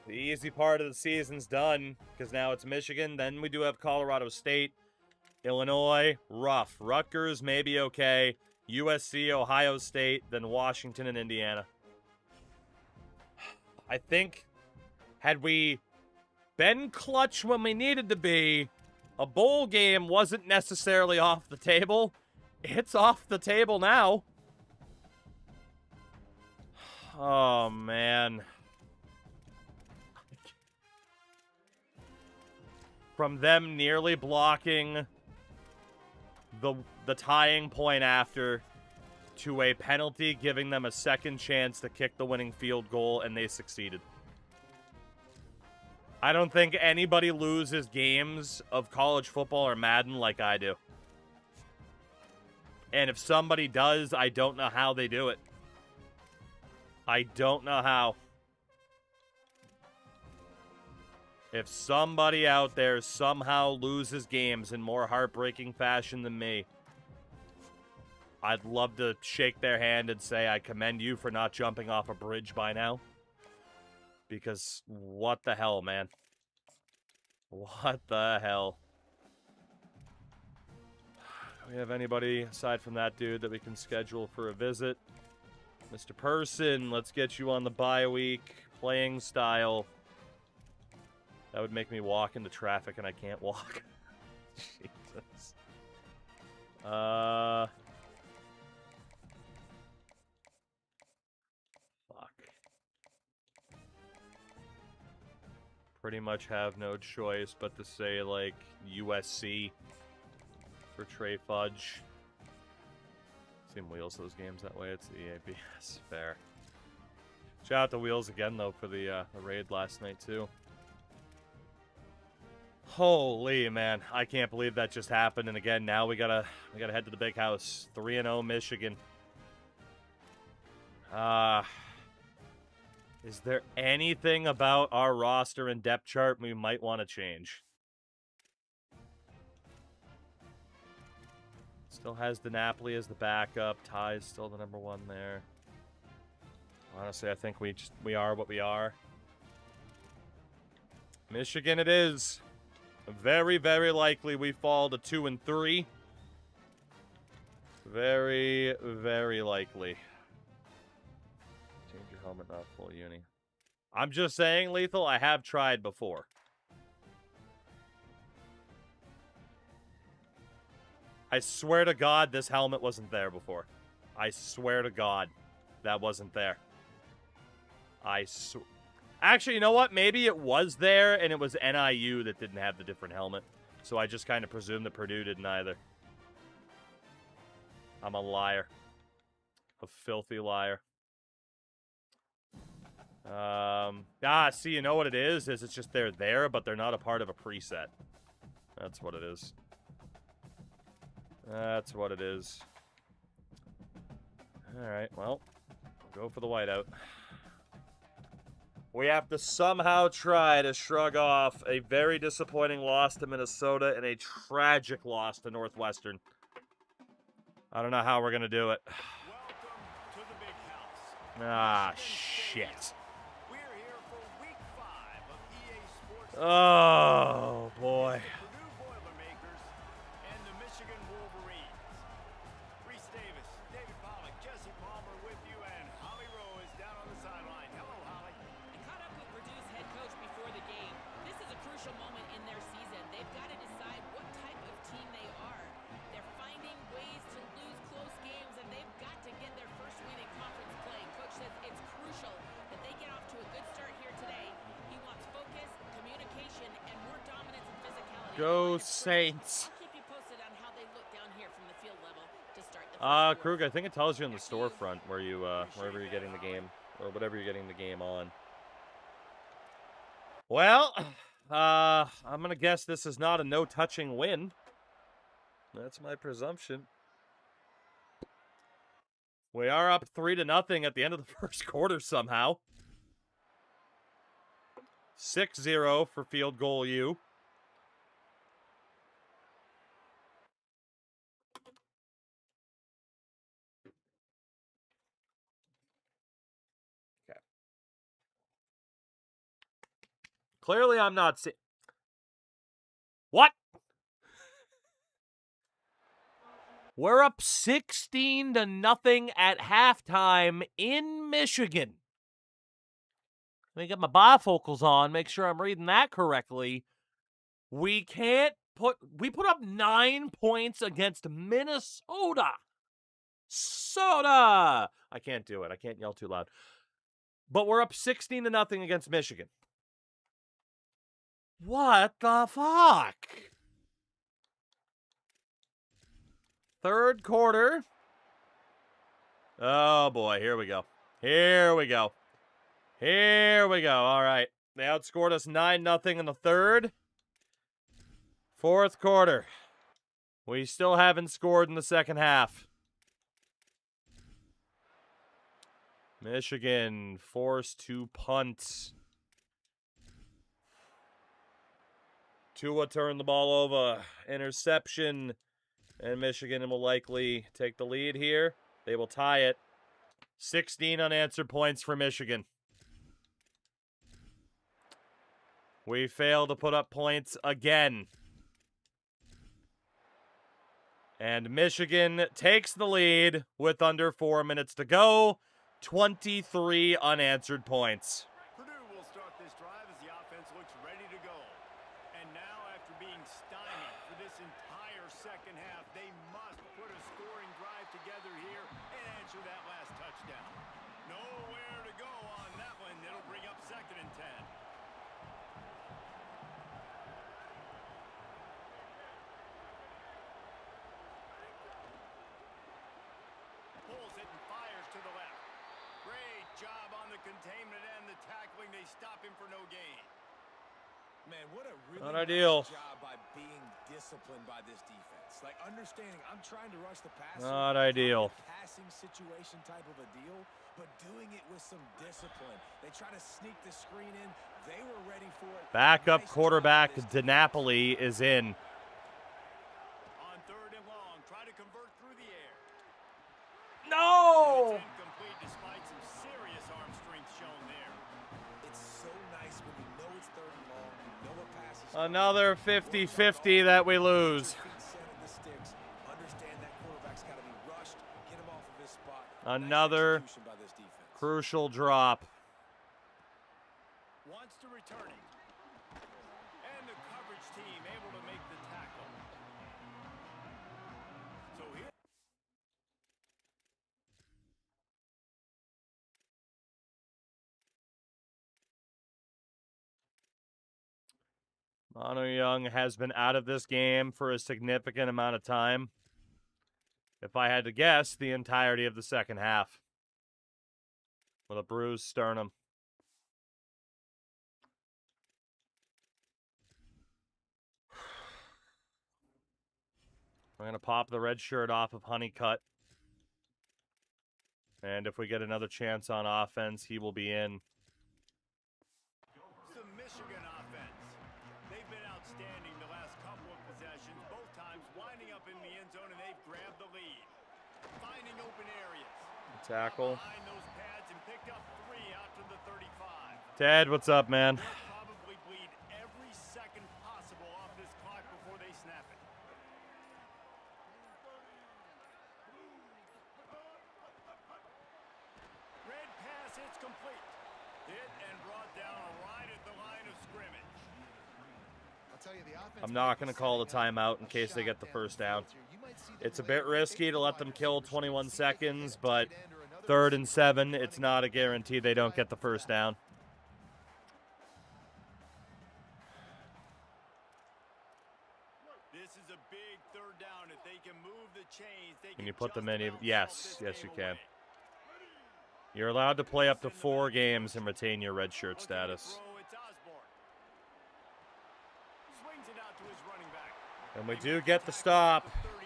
The easy part of the season's done, because now it's Michigan. Then we do have Colorado State, Illinois, rough. Rutgers, maybe okay. USC, Ohio State, then Washington and Indiana. I think, had we been clutch when we needed to be, a bowl game wasn't necessarily off the table. It's off the table now. Oh, man. From them nearly blocking the tying point after to a penalty, giving them a second chance to kick the winning field goal, and they succeeded. I don't think anybody loses games of college football or Madden like I do. And if somebody does, I don't know how they do it. I don't know how. If somebody out there somehow loses games in more heartbreaking fashion than me, I'd love to shake their hand and say I commend you for not jumping off a bridge by now. Because what the hell, man? What the hell? Do we have anybody aside from that dude that we can schedule for a visit? Mr. Person, let's get you on the bye week. Playing style. That would make me walk into traffic and I can't walk. Jesus. Fuck. Pretty much have no choice but to say, like, USC for Trey Fudge. Same Wheels those games that way. It's the EABS. Fair. Shout out to Wheels again, though, for the raid last night, too. Holy, man. I can't believe that just happened. And again, now we gotta head to the big house. 3-0 Michigan. Is there anything about our roster and depth chart we might want to change? Still has DYNASTY as the backup. Ty's still the #1 there. Honestly, I think we are what we are. Michigan it is. Very, very likely we fall to 2-3. Very, very likely. Change your helmet, not full uni. I'm just saying, Lethal, I have tried before. I swear to God this helmet wasn't there before. I swear to God that wasn't there. Actually, you know what? Maybe it was there, and it was NIU that didn't have the different helmet. So I just kind of presumed that Purdue didn't either. I'm a liar. A filthy liar. See, you know what it is? It's just they're there, but they're not a part of a preset. That's what it is. That's what it is. Alright, well, we'll go for the whiteout. We have to somehow try to shrug off a very disappointing loss to Minnesota and a tragic loss to Northwestern. I don't know how we're going to do it. Welcome to the big house. Ah, Michigan shit. State. We're here for week 5 of EA Sports. Oh, boy. The Purdue Boilermakers and the Michigan Wolverines. Reese Davis, David Pollock, Jesse Palmer with you, and Holly Rowe is down on the sideline. Hello, Holly. I caught up with Purdue's head coach before the game. This is a crucial moment in their season. They've got to decide what type of team they are. They're finding ways to lose close games, and they've got to get their first win in conference play. Coach says it's crucial that they get off to a good start here today. He wants focus, communication, and more dominance and physicality. Go Saints. I'll keep you posted on how they look down here from the field level to start the first quarter. Krug, I think it tells you in the storefront where you, wherever you're getting the game, or whatever you're getting the game on. Well, I'm going to guess this is not a no-touching win. That's my presumption. We are up 3-0 at the end of the first quarter somehow. 6-0 for field goal U. Okay. Clearly I'm not seeing... What? We're up 16-0 at halftime in Michigan. Let me get my bifocals on, make sure I'm reading that correctly. We put up 9 points against Minnesota. Soda! I can't do it. I can't yell too loud. But we're up 16-0 against Michigan. What the fuck? Third quarter. Oh, boy. Here we go. Here we go. Here we go. All right. They outscored us 9-0 in the third. Fourth quarter. We still haven't scored in the second half. Michigan forced to punt. Tua turned the ball over. Interception. And Michigan will likely take the lead here. They will tie it. 16 unanswered points for Michigan. We fail to put up points again. And Michigan takes the lead with under 4 minutes to go. 23 unanswered points. Purdue will start this drive as the offense looks ready to go. And now, after being stymied for this entire second half, they must put a scoring drive together here and answer that last touchdown. Nowhere to go on that one. It'll bring up 2nd and 10. Pulls it and fires to the left. Great job on the containment and the tackling. They stop him for no gain. Man, what a really Not ideal. nice job by being disciplined by this defense. Like, understanding I'm trying to rush the passer. Not It's ideal. a passing situation type of a deal, but doing it with some discipline. They try to sneak the screen in. They were ready for it. Backup Nice quarterback job by this DiNapoli is in. On 3rd and long, try to convert through the air. No! It's incomplete despite some serious arm strength shown there. It's so nice when you know it's 3rd and long. You know a pass is coming. Another 50-50 that we lose. Feet set in the sticks. Understand that quarterback's got to be rushed. Get him off of his spot. Another Nice execution by this defense. crucial drop. Wants to return it. And the coverage team able to make the tackle. So here. Mono Young has been out of this game for a significant amount of time. If I had to guess, the entirety of the second half. With a bruised sternum. going to pop the red shirt off of Honeycutt. And if we get another chance on offense, he will be in. The Michigan offense. They've been outstanding the last couple of possessions, both times winding up in the end zone, and they've grabbed the lead. Finding open areas. Tackle. Behind those pads and picked up 3 out to the 35. Ted, what's up, man? They'll probably bleed every second possible off this clock before they snap it. Red pass, it's complete. Hit and brought down right at the line of scrimmage. I'll tell you, the offense I'm not going to call the timeout in case they get the first down. It's a bit risky to let them kill 21 seconds, but 3rd and 7, it's not a guarantee they don't get the first down. This is a big 3rd down. If they can move the chains, they Can you can put them just in? about Yes, salt yes this you game can. away. You're allowed to play up to 4 games and retain your red shirt status. It's Osborne. Swings it out to his running back. And we do get the stop. 36.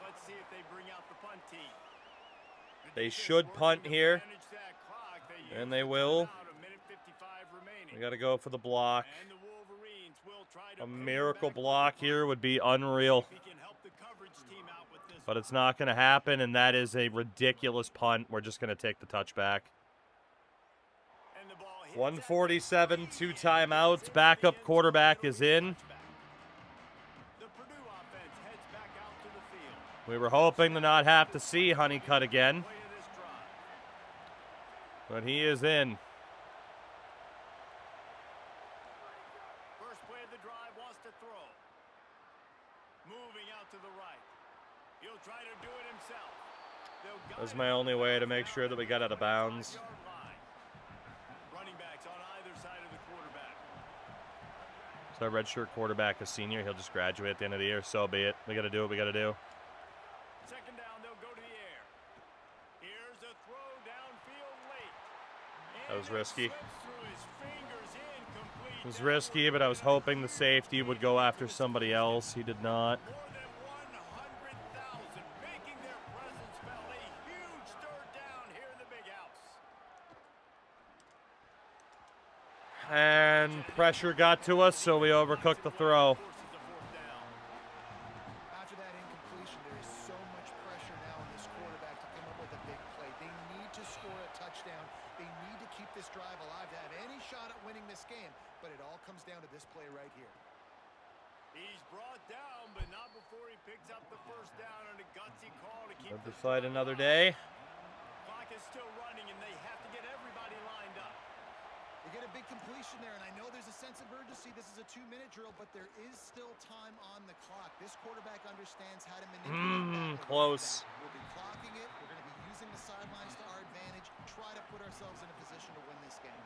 Let's see if they bring out the punt team. They should punt here, and they will. We got to go for the block. A miracle block here would be unreal. But it's not going to happen, and that is a ridiculous punt. We're just going to take the touchback. 147, 2 timeouts. Backup quarterback is in. We were hoping to not have to see Honeycutt again. But he is in. First play of the drive, wants to throw. Moving out to the right. He'll try to do it himself. That's my only way to make sure that we got out of bounds. Running backs on either side of the quarterback. So our redshirt quarterback is senior. He'll just graduate at the end of the year. So be it. We got to do what we got to do. Second down, they'll go to the air. Here's a throw downfield late. That was risky. It was risky, but I was hoping the safety would go after somebody else. He did not. More than 100,000 making their presence felt. A huge 3rd down here in the big house. And pressure got to us, so we overcooked the throw. After that incompletion, there is so much pressure now on this quarterback to come up with a big play. They need to score a touchdown. They need to keep this drive alive to have any shot at winning this game. But it all comes down to this play right here. He's brought down, but not before he picks up the first down on a gutsy call to keep Love the to fight another day. clock is still running, and they have to get everybody lined up. They get a big completion there, and I know there's a sense of urgency. This is a 2-minute drill, but there is still time on the clock. This quarterback understands how to manipulate that. Close. We'll be clocking it. We're going to be using the sidelines to our advantage. Try to put ourselves in a position to win this game.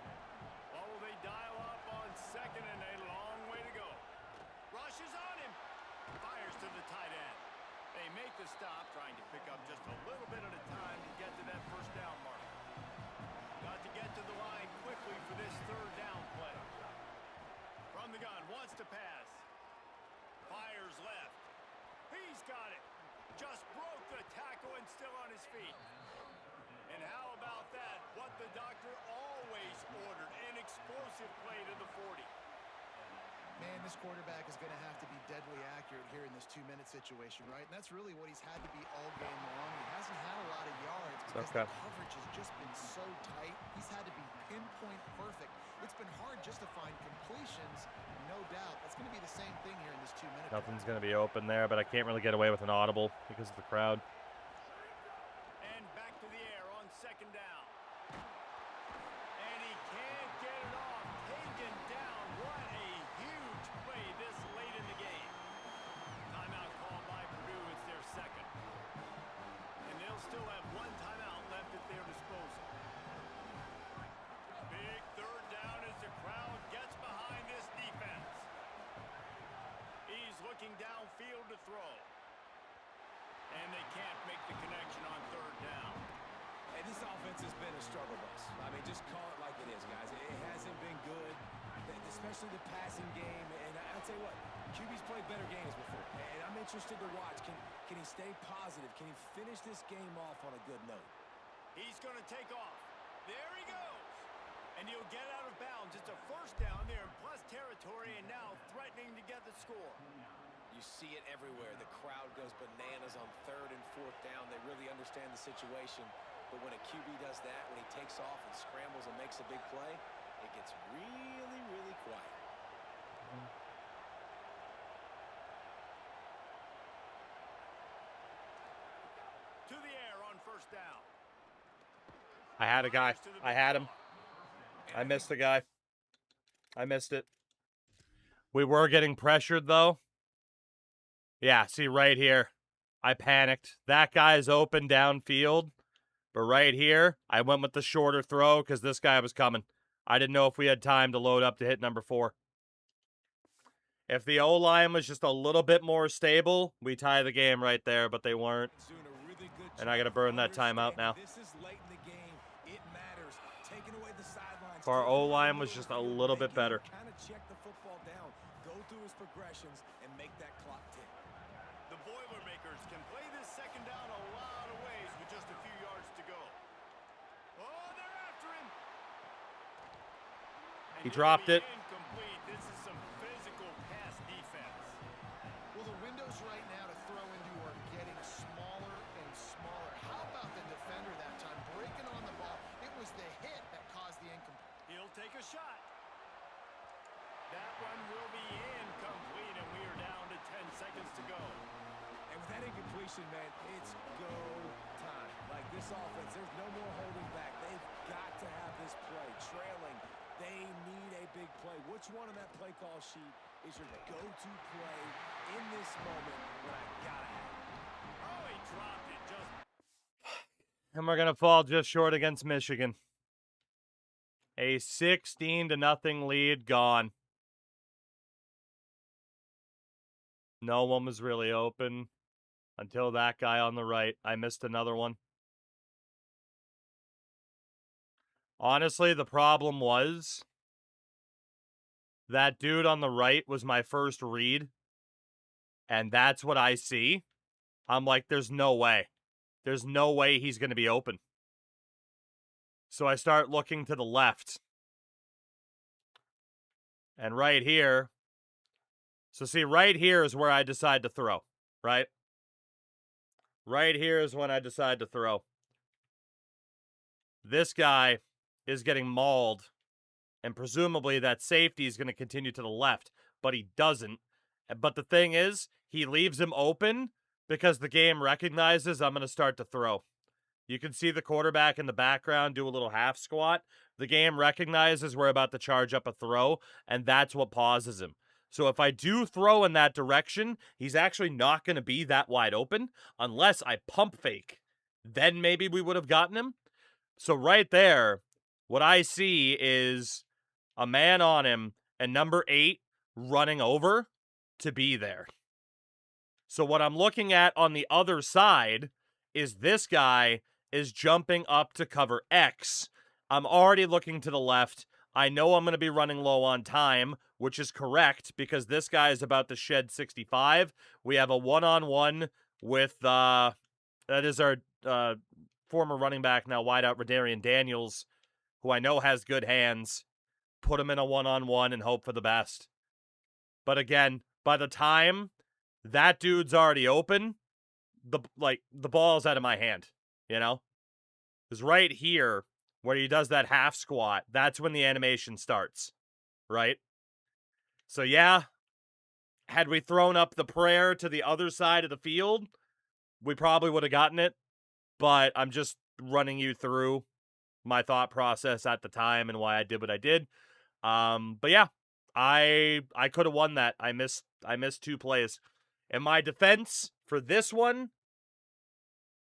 Oh, they dial up on 2nd and a long way to go. Rushes on him. Fires to the tight end. They make the stop, trying to pick up just a little bit at a time to get to that first down mark. Got to get to the line quickly for this 3rd down play. From the gun, wants to pass. Fires left. He's got it. Just broke the tackle and still on his feet. And how about that? What the doctor always ordered, an explosive play to the 40. Man, this quarterback is going to have to be deadly accurate here in this 2-minute situation, right? And that's really what he's had to be all game long. He hasn't had a lot of yards because the coverage has just been so tight. He's had to be pinpoint perfect. It's been hard just to find completions, no doubt. That's going to be the same thing here in this 2-minute. Nothing's going to be open there, but I can't really get away with an audible because of the crowd. And back to the air on 2nd down. And he can't get it off. Taken down. What a huge play this late in the game. Timeout called by Purdue. It's their 2nd. And they'll still have 1 timeout left at their disposal. Big 3rd down as the crowd gets behind this defense. He's looking downfield to throw. And they can't make the connection on 3rd down. And this offense has been a struggle bus. I mean, just call it like it is, guys. It hasn't been good, especially the passing game. And I I tell you what, QB's played better games before, and I'm interested to watch. Can he stay positive? Can he finish this game off on a good note? He's going to take off. There he goes. And he'll get out of bounds. It's a first down there in plus territory, and now threatening to get the score. You see it everywhere. The crowd goes bananas on 3rd and 4th down. They really understand the situation. But when a QB does that, when he takes off and scrambles and makes a big play, it gets really, really quiet. To the air on first down. I had a guy. I had him. I missed the guy. I missed it. We were getting pressured, though. Yeah, see right here. I panicked. That guy's open downfield. But right here, I went with the shorter throw because this guy was coming. I didn't know if we had time to load up to hit number 4. If the O-line was just a little bit more stable, we tie the game right there, but they weren't. And I got to burn that timeout now. If our O-line was just a little bit better. Kind of check the football down, go through his progressions, and make that clock tick. The Boilermakers can play this second down a lot of ways with just a few yards to go. Oh, they're after him. And He dropped it. incomplete. This is some physical pass defense. Well, the windows right now to throw into are getting smaller and smaller. How about the defender that time breaking on the ball? It was the hit that caused the incomplete. He'll take a shot. That one will be incomplete, and we are down to 10 seconds to go. And with that incompletion, man, it's go time. Like this offense, there's no more holding back. They've got to have this play. Trailing, they need a big play. Which one on that play call sheet is your go-to play in this moment when I gotta have it? Oh, he dropped it just. And we're going to fall just short against Michigan. A 16-0 lead gone. No one was really open until that guy on the right. I missed another one. Honestly, the problem was that dude on the right was my first read, and that's what I see. I'm like, there's no way. There's no way he's going to be open. So I start looking to the left. And right here. So see, right here is where I decide to throw, right? Right here is when I decide to throw. This guy is getting mauled. And presumably that safety is going to continue to the left. But he doesn't. But the thing is, he leaves him open because the game recognizes I'm going to start to throw. You can see the quarterback in the background do a little half squat. The game recognizes we're about to charge up a throw, and that's what pauses him. So if I do throw in that direction, he's actually not going to be that wide open unless I pump fake. Then maybe we would have gotten him. So right there, what I see is a man on him and number 8 running over to be there. So what I'm looking at on the other side is this guy is jumping up to cover X. I'm already looking to the left. I know I'm going to be running low on time, which is correct because this guy is about to shed 65. We have a one-on-one with, that is our former running back, now wideout Radarian Daniels, who I know has good hands. Put him in a one-on-one and hope for the best. But again, by the time that dude's already open, the ball's out of my hand, you know? Because right here, where he does that half squat, that's when the animation starts, right? So yeah, had we thrown up the prayer to the other side of the field, we probably would have gotten it. But I'm just running you through my thought process at the time and why I did what I did. But yeah, I could have won that. I missed 2 plays. In my defense for this one,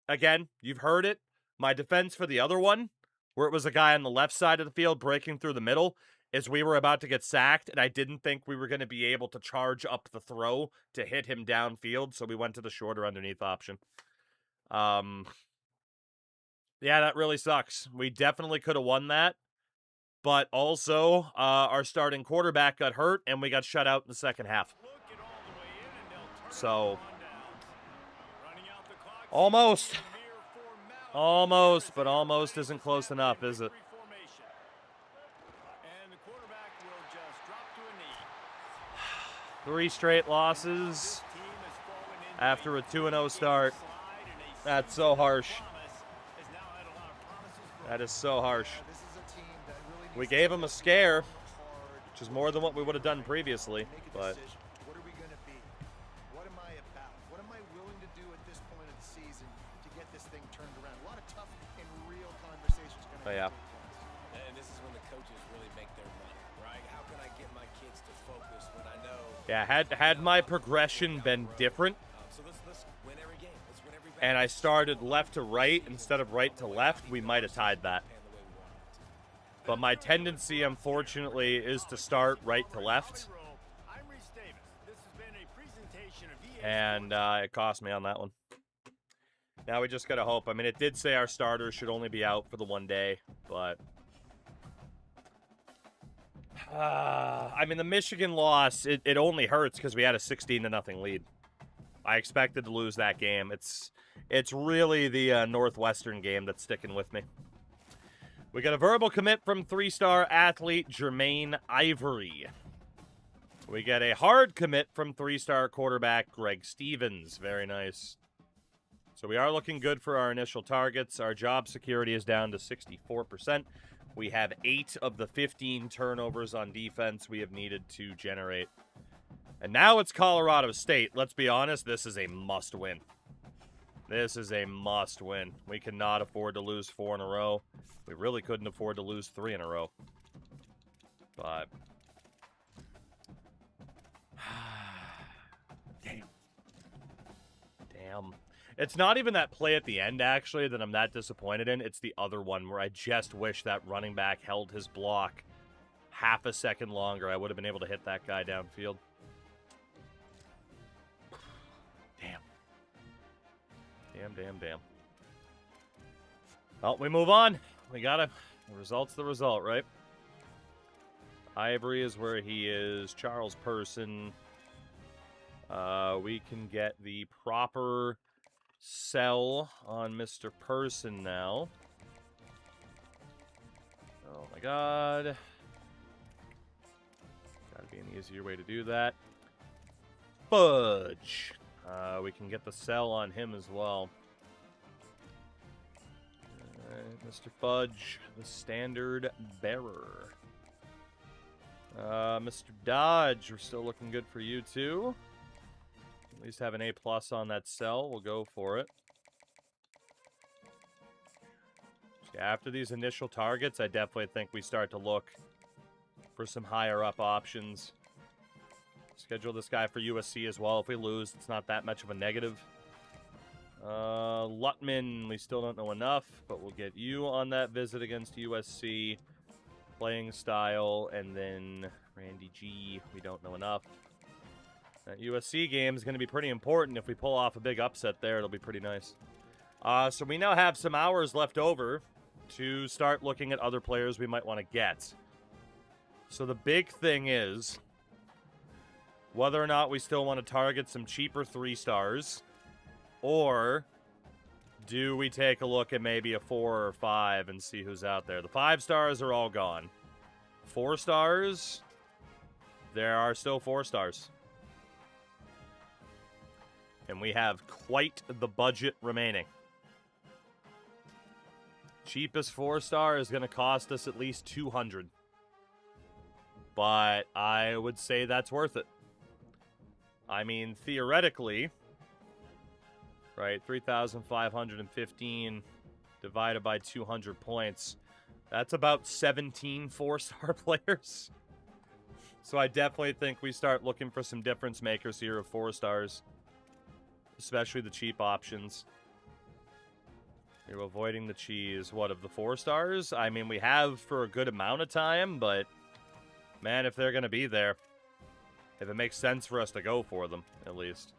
again, you've heard it. My defense for the other one, where it was a guy on the left side of the field breaking through the middle, is we were about to get sacked, and I didn't think we were going to be able to charge up the throw to hit him downfield, so we went to the shorter underneath option. Yeah, that really sucks. We definitely could have won that. But also, our starting quarterback got hurt, and we got shut out in the second half. So, almost. Almost, but almost isn't close enough, is it? Three straight losses after a 2-0 start. That's so harsh. That is so harsh. We gave him a scare, which is more than what we would have done previously, but... What are we going to be? What am I about? What am I willing to do at this point of the season to get this thing turned around? A lot of tough and real conversations going to yeah. And this is when the coaches really make their money, right? How can I get my kids to focus when I know... Yeah, had my progression been different, So let's win every game. Let's win every and I started left to right instead of right to left, we might have tied that. But my tendency, unfortunately, is to start right to left. And it cost me on that one. Now we just got to hope. I mean, it did say our starters should only be out for the 1 day, but... I mean, the Michigan loss, it only hurts because we had a 16-0 lead. I expected to lose that game. It's really the Northwestern game that's sticking with me. We got a verbal commit from 3-star athlete Jermaine Ivory. We get a hard commit from 3-star quarterback Greg Stevens. Very nice. So we are looking good for our initial targets. Our job security is down to 64%. We have 8 of the 15 turnovers on defense we have needed to generate. And now it's Colorado State. Let's be honest, this is a must-win. This is a must-win. We cannot afford to lose 4 in a row. We really couldn't afford to lose 3 in a row. But... Damn. Damn. It's not even that play at the end, actually, that I'm that disappointed in. It's the other one where I just wish that running back held his block half a second longer. I would have been able to hit that guy downfield. Damn. Damn. Well, we move on. We gotta... The result's the result, right? Ivory is where he is. Charles Person. We can get the proper sell on Mr. Person now. Oh my god. Gotta be an easier way to do that. Fudge. We can get the sell on him as well. Mr. Fudge, the standard bearer. Mr. Dodge, we're still looking good for you too. At least have an A+ on that sell. We'll go for it. So after these initial targets, I definitely think we start to look for some higher up options. Schedule this guy for USC as well. If we lose, it's not that much of a negative. Lutman, we still don't know enough, but we'll get you on that visit against USC. Playing style, and then Randy G, we don't know enough. That USC game is going to be pretty important. If we pull off a big upset there, it'll be pretty nice. So we now have some hours left over to start looking at other players we might want to get. So the big thing is whether or not we still want to target some cheaper 3-stars, or do we take a look at maybe a 4 or 5 and see who's out there? The 5-stars are all gone. 4-stars, there are still 4-stars. And we have quite the budget remaining. Cheapest 4-star is going to cost us at least 200. But I would say that's worth it. I mean, theoretically, right, 3,515 divided by 200 points. That's about 17 4-star players. So I definitely think we start looking for some difference makers here of 4-stars. Especially the cheap options. You're avoiding the cheese. What, of the 4-stars? I mean, we have for a good amount of time, but... Man, if they're going to be there. If it makes sense for us to go for them, at least.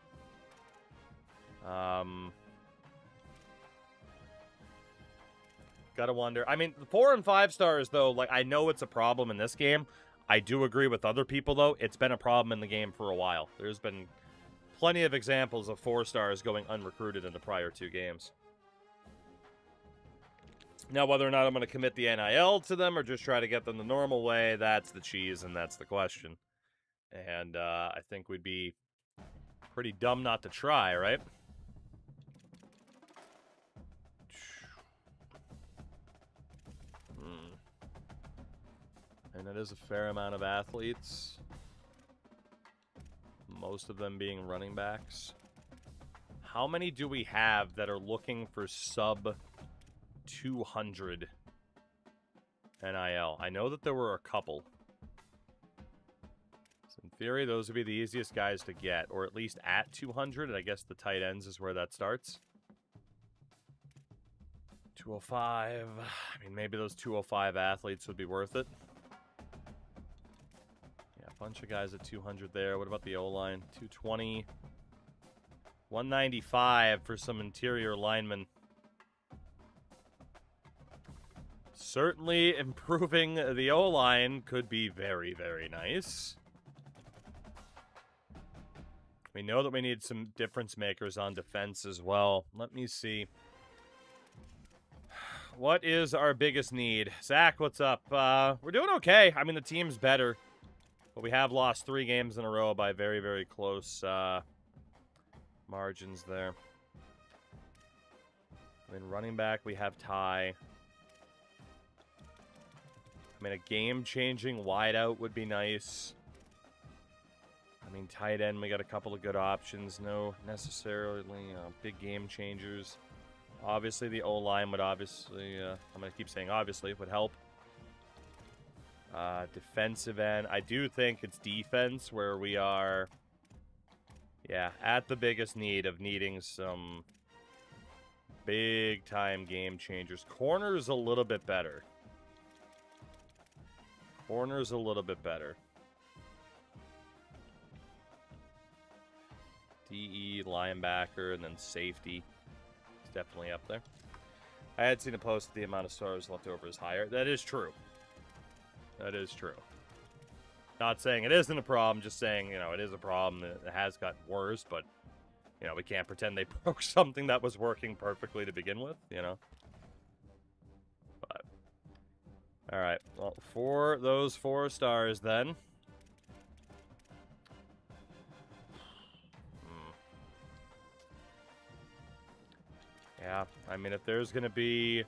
Gotta wonder. I mean, the 4 and 5 stars, though, like, I know it's a problem in this game. I do agree with other people, though. It's been a problem in the game for a while. There's been plenty of examples of 4 stars going unrecruited in the prior 2 games. Now, whether or not I'm going to commit the NIL to them or just try to get them the normal way, that's the cheese and that's the question. And I think we'd be pretty dumb not to try, right? And it is a fair amount of athletes. Most of them being running backs. How many do we have that are looking for sub 200 NIL? I know that there were a couple. So in theory, those would be the easiest guys to get, or at least at 200. I guess the tight ends is where that starts. 205. I mean, maybe those 205 athletes would be worth it. Yeah, a bunch of guys at 200 there. What about the O-line? 220. 195 for some interior linemen. Certainly improving the O-line could be very, very nice. We know that we need some difference makers on defense as well. Let me see. What is our biggest need? Zach, what's up? We're doing okay. I mean, the team's better. But we have lost 3 games in a row by very, very close margins there. I mean, running back, we have Ty. I mean, a game-changing wideout would be nice. I mean, tight end, we got a couple of good options. No necessarily big game changers. Obviously, the O-line would obviously, I'm going to keep saying obviously, would help. Defensive end, I do think it's defense where we are, yeah, at the biggest need of needing some big-time game changers. Corner's a little bit better. Corner's a little bit better. DE, linebacker, and then safety. It's definitely up there. I had seen a post that the amount of stars left over is higher. That is true. That is true. Not saying it isn't a problem, just saying, you know, it is a problem. It has gotten worse, but, you know, we can't pretend they broke something that was working perfectly to begin with, you know? But, all right. Well, for those 4 stars, then. Yeah, I mean, if there's going to be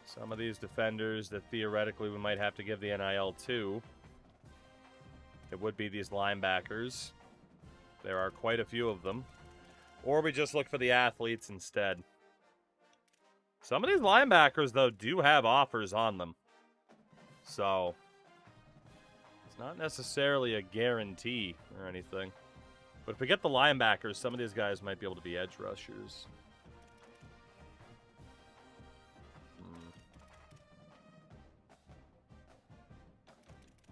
some of these defenders that theoretically we might have to give the NIL to, it would be these linebackers. There are quite a few of them. Or we just look for the athletes instead. Some of these linebackers, though, do have offers on them. So, it's not necessarily a guarantee or anything. But if we get the linebackers, some of these guys might be able to be edge rushers.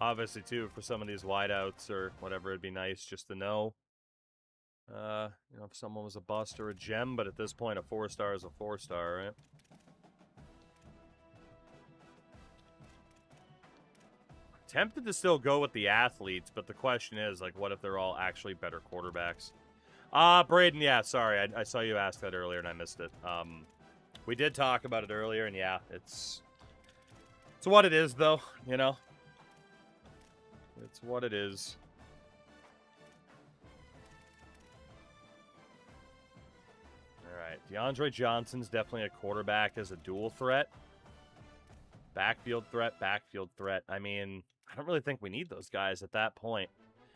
Obviously, too, for some of these wideouts or whatever, it'd be nice just to know. You know, if someone was a bust or a gem, but at this point, a 4-star is a 4-star, right? Tempted to still go with the athletes, but the question is, like, what if they're all actually better quarterbacks? Braden, yeah, sorry, I saw you ask that earlier and I missed it. We did talk about it earlier, and yeah, it's what it is, though, you know? It's what it is. All right, DeAndre Johnson's definitely a quarterback as a dual threat. Backfield threat, backfield threat. I mean, I don't really think we need those guys at that point.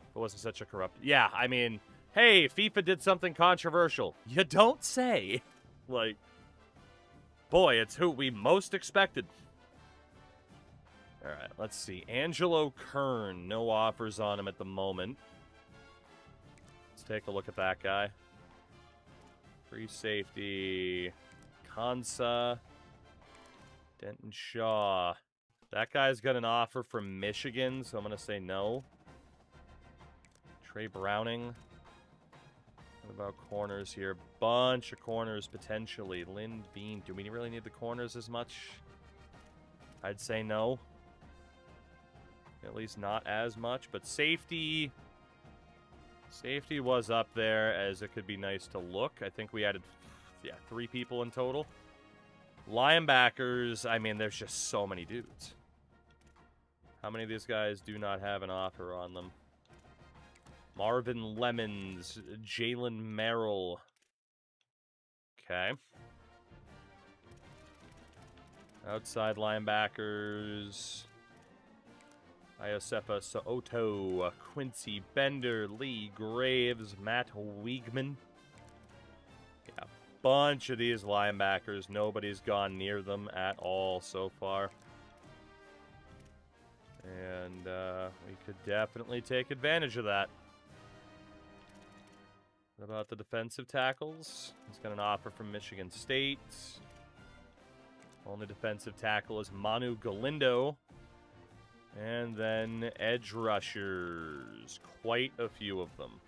If it wasn't such a corrupt... Yeah, I mean, hey, FIFA did something controversial. You don't say. Like, boy, it's who we most expected. All right, let's see. Angelo Kern, no offers on him at the moment. Let's take a look at that guy. Free safety. Kansa. Denton Shaw. That guy's got an offer from Michigan, so I'm going to say no. Trey Browning. What about corners here? Bunch of corners potentially. Lynn Bean. Do we really need the corners as much? I'd say no. At least not as much. But safety... Safety was up there as it could be nice to look. I think we added, 3 people in total. Linebackers, I mean, there's just so many dudes. How many of these guys do not have an offer on them? Marvin Lemons, Jalen Merrill. Okay. Outside linebackers. Iosefa Soto, Quincy Bender, Lee Graves, Matt Wiegman. Yeah, bunch of these linebackers. Nobody's gone near them at all so far. And we could definitely take advantage of that. What about the defensive tackles? He's got an offer from Michigan State. Only defensive tackle is Manu Galindo. And then edge rushers. Quite a few of them.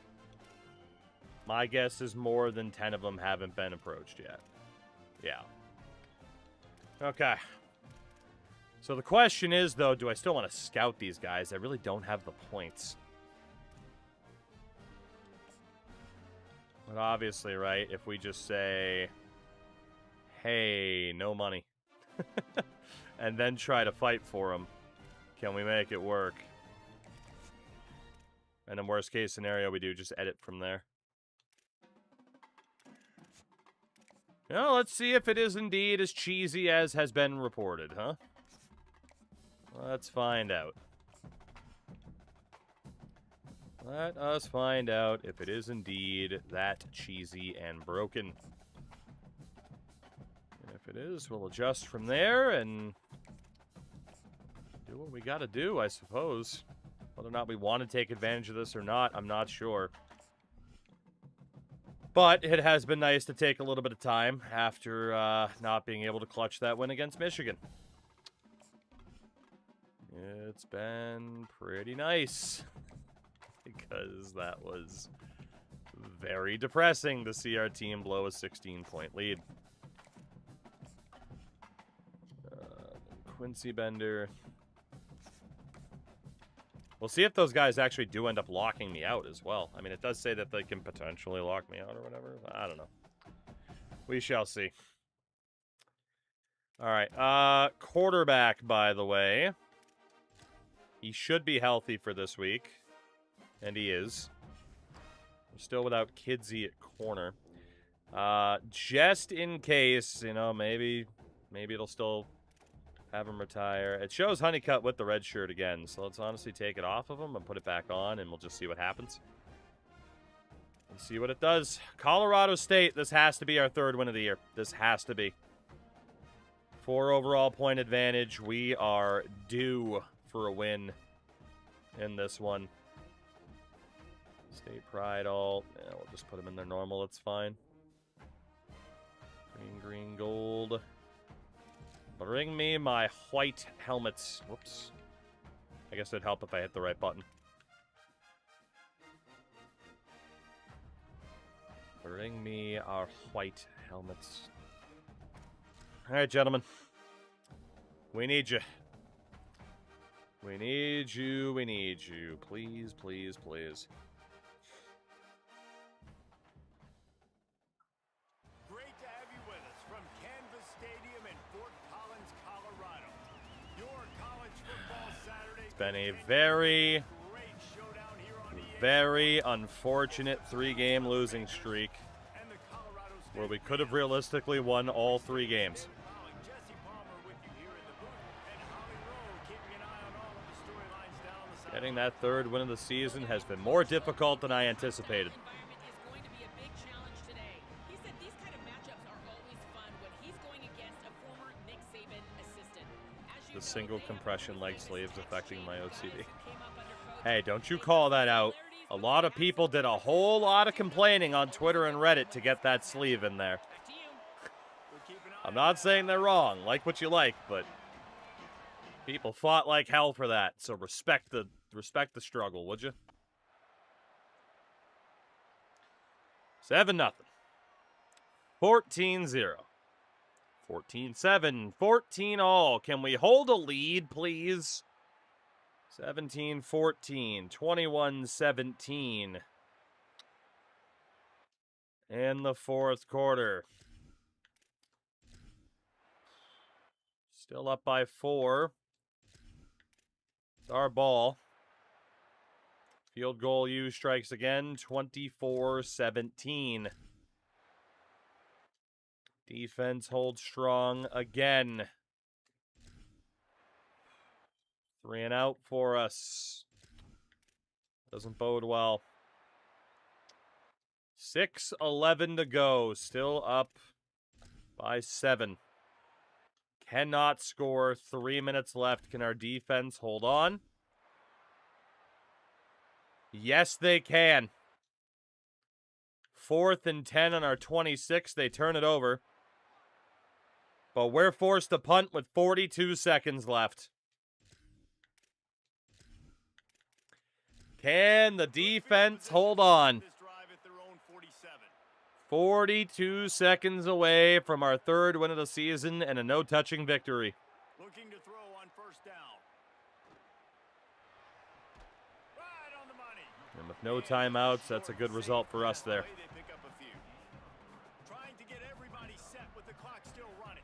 My guess is more than 10 of them haven't been approached yet. Yeah. Okay. So the question is, though, do I still want to scout these guys? I really don't have the points. But obviously, right, if we just say, hey, no money. And then try to fight for them. Can we make it work? And in worst case scenario, we do just edit from there. Now, let's see if it is indeed as cheesy as has been reported, huh? Let's find out. Let us find out if it is indeed that cheesy and broken. And if it is, we'll adjust from there and do what we gotta do, I suppose. Whether or not we want to take advantage of this or not, I'm not sure. But it has been nice to take a little bit of time after not being able to clutch that win against Michigan. It's been pretty nice. Because that was very depressing to see our team blow a 16-point lead. Quincy Bender. We'll see if those guys actually do end up locking me out as well. I mean, it does say that they can potentially lock me out or whatever. I don't know. We shall see. All right. Quarterback, by the way. He should be healthy for this week. And he is. We're still without Kidsy at corner. Just in case, you know, maybe it'll still have him retire. It shows Honeycutt with the red shirt again, so let's honestly take it off of him and put it back on, and we'll just see what happens. And see what it does. Colorado State, this has to be our 3rd win of the year. This has to be. 4 overall point advantage. We are due for a win in this one. State Pride all. Yeah, we'll just put them in their normal. It's fine. Green, green, gold. Bring me my white helmets. Whoops. I guess it'd help if I hit the right button. Bring me our white helmets. All right, gentlemen. We need you. We need you. We need you. Please, please, please. Great to have you with us from Canvas Stadium in Fort Collins, Colorado. Your college football Saturday. It's been a very, very unfortunate 3-game losing streak where we could have realistically won all 3 games. Getting that 3rd win of the season has been more difficult than I anticipated. The single compression leg sleeves affecting my OCD. Hey, don't you call that out. A lot of people did a whole lot of complaining on Twitter and Reddit to get that sleeve in there. I'm not saying they're wrong. Like what you like, but people fought like hell for that. So respect the struggle, would you? 7-0. 14-0. 14-7. 14-all. Can we hold a lead, please? 17-14. 21-17. In the fourth quarter. Still up by 4. It's our ball. Field goal U strikes again. 24-17. Defense holds strong again. 3 and out for us. Doesn't bode well. 6:11 to go. Still up by 7. Cannot score. 3 minutes left. Can our defense hold on? Yes, they can. 4th and 10 on our 26. They turn it over. But we're forced to punt with 42 seconds left. Can the defense hold on? 42 seconds away from our 3rd win of the season and a no-touching victory. Looking to throw on first down. Right on the money. And with no timeouts, that's a good result for us there. They pick up a few. Trying to get everybody set with the clock still running.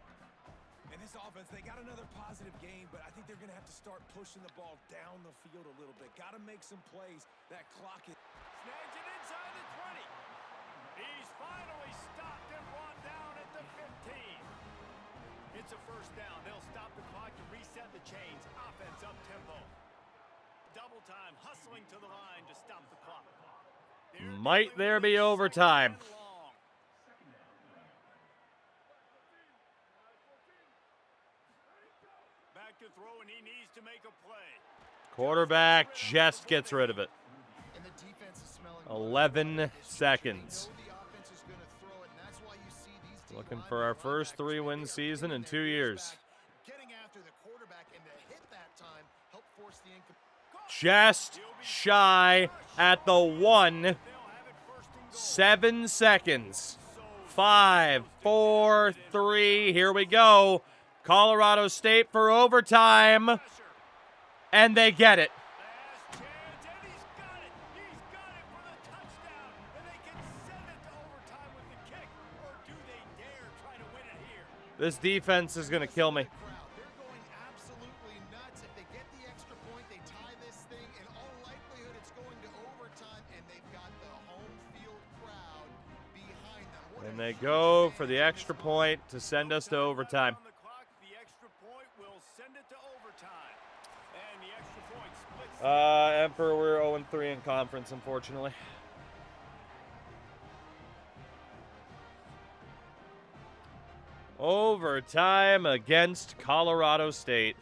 And this offense, they got another positive game, but I think they're going to have to start pushing the ball down the field a little bit. Got to make some plays. That clock is... Snags it inside the 20. He's finally stopped and brought down at the 15. It's a first down. They'll stop the clock to reset the chains. Offense up tempo. Double time, hustling to the line to stop the clock. Might there be overtime? Back to throw, and he needs to make a play. Quarterback just gets rid of it. And the defense is smelling 11 seconds. They know the offense is going to throw it, and that's why you see these D Looking linemen for our and first linebackers 3-win maybe season in their 2 years. back, getting after the quarterback, and to hit that time help force the Just shy at the 1. 7 seconds. 5, 4, 3. Here we go. Colorado State for overtime. And they get it. Last chance, and he's got it. He's got it for the touchdown. And they can send it to overtime with the kick. Or do they dare try to win it here? This defense is going to kill me. They're going absolutely nuts. If they get the extra point, they tie this thing. In all likelihood, it's going to overtime, and they've got the home field crowd behind them. And they go for the extra point to send us to overtime. On the clock, the extra point will send it to overtime. And the extra point splits. Emperor, we're 0-3 in conference, unfortunately. Overtime against Colorado State.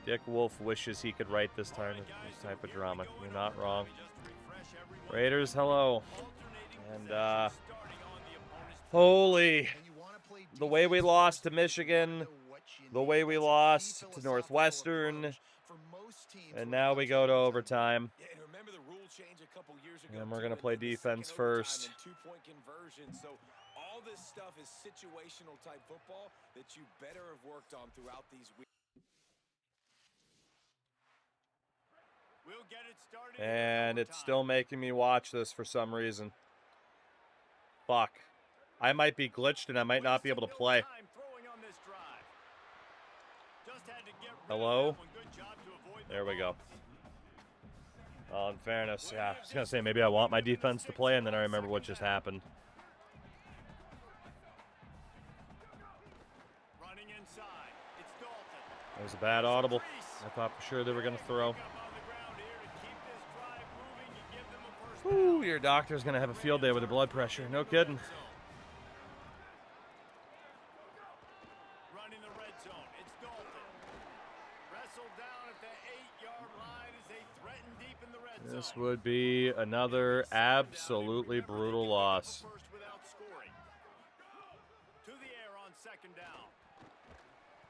Dick Wolf wishes he could write this type of drama. You're not wrong. Raiders, hello. And, holy, the way we lost to Michigan, the way we lost to Northwestern, and now we go to overtime. Yeah, and remember the rule change a couple years ago. And we're going to play defense first. Two-point conversion. So all this stuff is situational type football that you better have worked on throughout these weeks. We'll get it started. And it's still making me watch this for some reason. Fuck. I might be glitched and I might not be able to play. Hello? There we go. Oh, in fairness, yeah. I was going to say maybe I want my defense to play, and then I remember what just happened. That was a bad audible. I thought for sure they were going to throw. Ooh, your doctor's going to have a field day with her blood pressure. No kidding. Running the red zone. It's Dalton. Wrestled down at the 8-yard line as they threaten deep in the red zone. This would be another absolutely brutal loss. First without scoring. To the air on second down.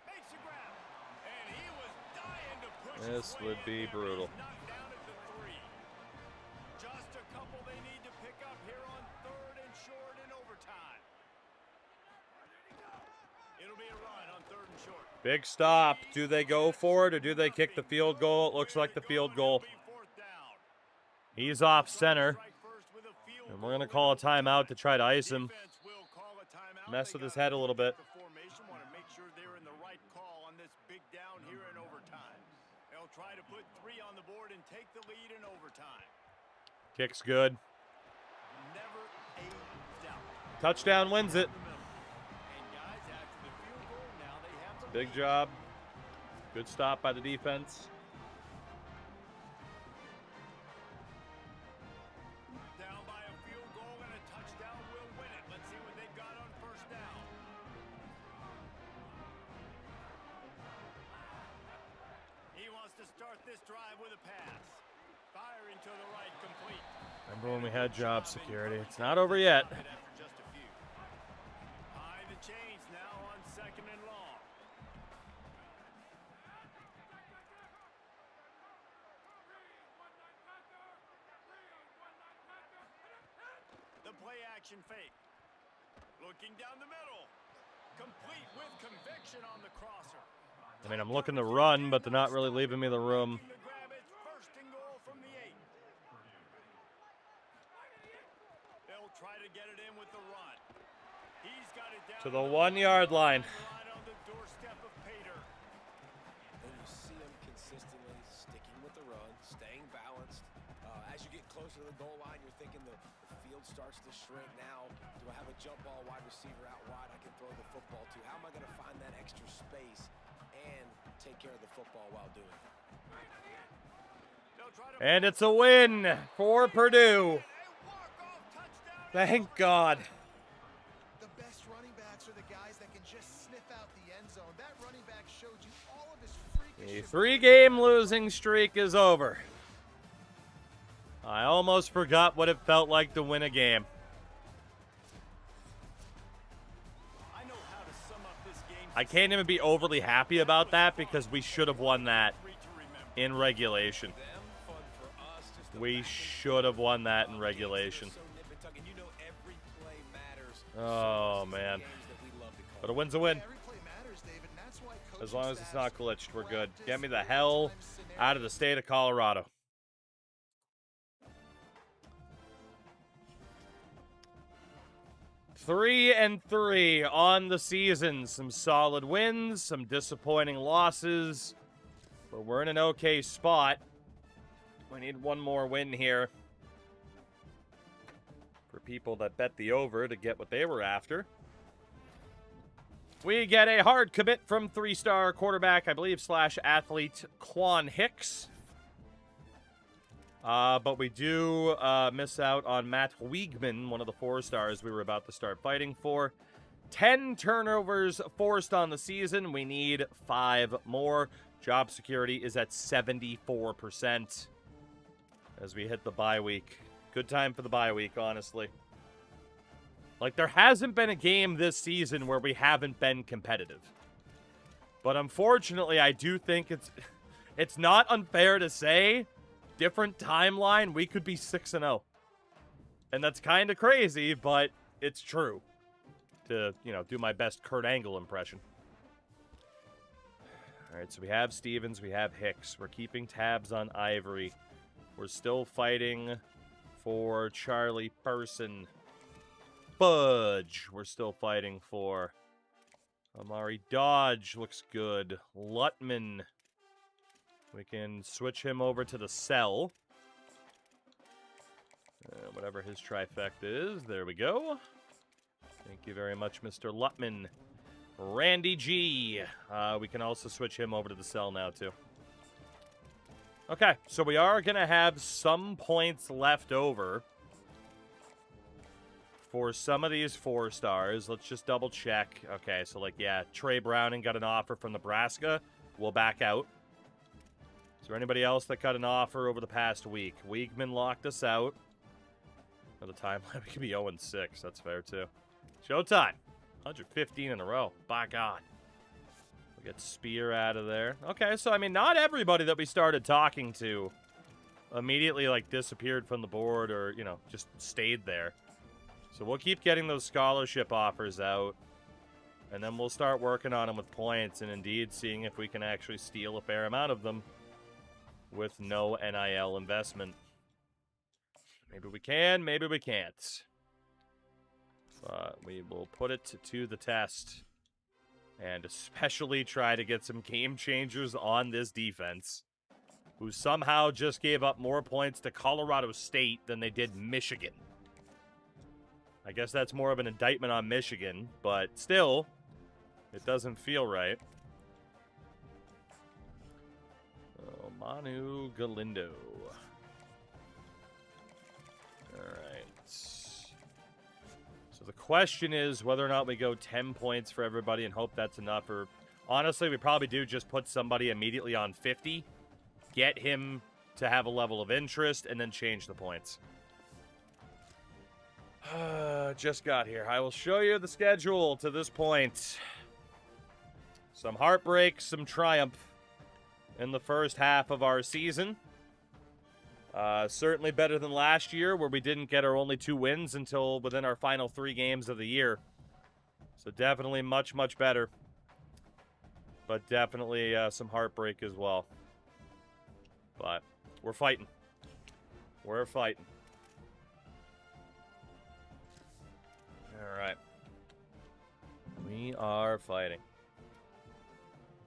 Makes a grab. And he was dying to push This his way would be in there. brutal. He's knocked down at the 3. Just a couple they need to pick up here on 3rd and Big stop. Do they go for it or do they kick the field goal? It looks like the field goal. He's off center. And we're going to call a timeout to try to ice him. Mess with his head a little bit. Try to put 3 on the board and take the lead in overtime. Kick's good. Never a doubt. Touchdown wins it. And guys, after the field goal, now they have the Big lead. job. Good stop by the defense. Down by a field goal and a touchdown will win it. Let's see what they've got on first down. He wants to start this drive with a pass. Fire into the right, complete. Remember when we had job security? It's not over yet. After just a few. High the chains now on 2nd and long. The play action fake. Looking down the middle. Complete with conviction on the crosser. I mean, I'm looking to run, but they're not really leaving me the room. The grab, it's 1st and goal from the 8. They'll try to get it in with the run. He's got it down To the 1-yard line. Right on the doorstep of Pater. And you see him consistently sticking with the run, staying balanced. As you get closer to the goal line, you're thinking the field starts to shrink now. Do I have a jump ball wide receiver out wide I can throw the football to? How am I going to find that extra space and take care of the football while doing it? They'll try to And it's a win for Purdue. Thank God. The best running backs are the guys that can just sniff out the end zone. That running back showed you all of his The freakish 3-game losing streak is over. I almost forgot what it felt like to win a game. I know how to sum up this game. I can't even be overly happy about that because we should have won that 3 to remember. in regulation. Them, fun for us, just the We back and should have won that in regulation. so nip and tuck, and you know every play matters. Oh, So this is the man. games that we love to call. But a win's a win. Every play matters, David, and that's why As coaching long as it's not staffs glitched, we're good. practice Get me the hell real-time scenarios. out of the state of Colorado. 3-3 on the season. Some solid wins, some disappointing losses, but we're in an okay spot. We need one more win here for people that bet the over to get what they were after. We get a hard commit from 3-star quarterback, I believe, / athlete Quan Hicks. But we do miss out on Matt Wiegman, one of the 4-stars we were about to start fighting for. 10 turnovers forced on the season. We need 5 more. Job security is at 74% as we hit the bye week. Good time for the bye week, honestly. Like, there hasn't been a game this season where we haven't been competitive. But unfortunately, I do think it's not unfair to say, different timeline, we could be 6-0. And that's kind of crazy, but it's true. To, do my best Kurt Angle impression. All right, so we have Stevens, we have Hicks. We're keeping tabs on Ivory. We're still fighting for Charlie Person. Fudge, we're still fighting for. Amari Dodge looks good. Lutman. We can switch him over to the cell. Whatever his trifecta is. There we go. Thank you very much, Mr. Lutman. Randy G. We can also switch him over to the cell now, too. Okay, so we are going to have some points left over for some of these 4-stars. Let's just double check. Okay, so Trey Browning got an offer from Nebraska. We'll back out. Is there anybody else that got an offer over the past week? Wiegman locked us out. Another time, we could be 0-6. That's fair, too. Showtime. 115 in a row. By God. We get Spear out of there. Okay, so, not everybody that we started talking to immediately, disappeared from the board or, just stayed there. So we'll keep getting those scholarship offers out. And then we'll start working on them with points and indeed seeing if we can actually steal a fair amount of them with no NIL investment. Maybe we can, maybe we can't. But we will put it to the test. And especially try to get some game changers on this defense, who somehow just gave up more points to Colorado State than they did Michigan. I guess that's more of an indictment on Michigan, but still, it doesn't feel right. Oh, Manu Galindo. Alright. So the question is whether or not we go 10 points for everybody and hope that's enough, or honestly, we probably do just put somebody immediately on 50, get him to have a level of interest, and then change the points. Just got here. I will show you the schedule to this point. Some heartbreak, some triumph in the first half of our season. Certainly better than last year, where we didn't get our only 2 wins until within our final 3 games of the year. So definitely much, much better. But definitely some heartbreak as well. But we're fighting. We're fighting. Alright. We are fighting.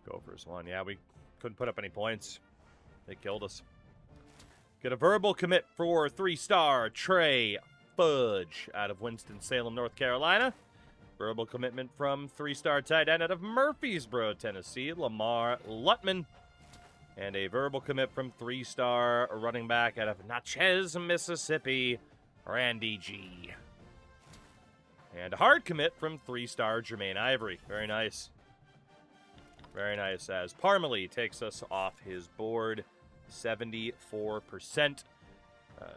Gophers won. Yeah, we couldn't put up any points. They killed us. Get a verbal commit for 3-star Trey Fudge out of Winston-Salem, North Carolina. Verbal commitment from 3-star tight end out of Murfreesboro, Tennessee, Lamar Lutman. And a verbal commit from 3-star running back out of Natchez, Mississippi, Randy G. And a hard commit from 3-star Jermaine Ivory. Very nice. Very nice, as Parmalee takes us off his board. 74%.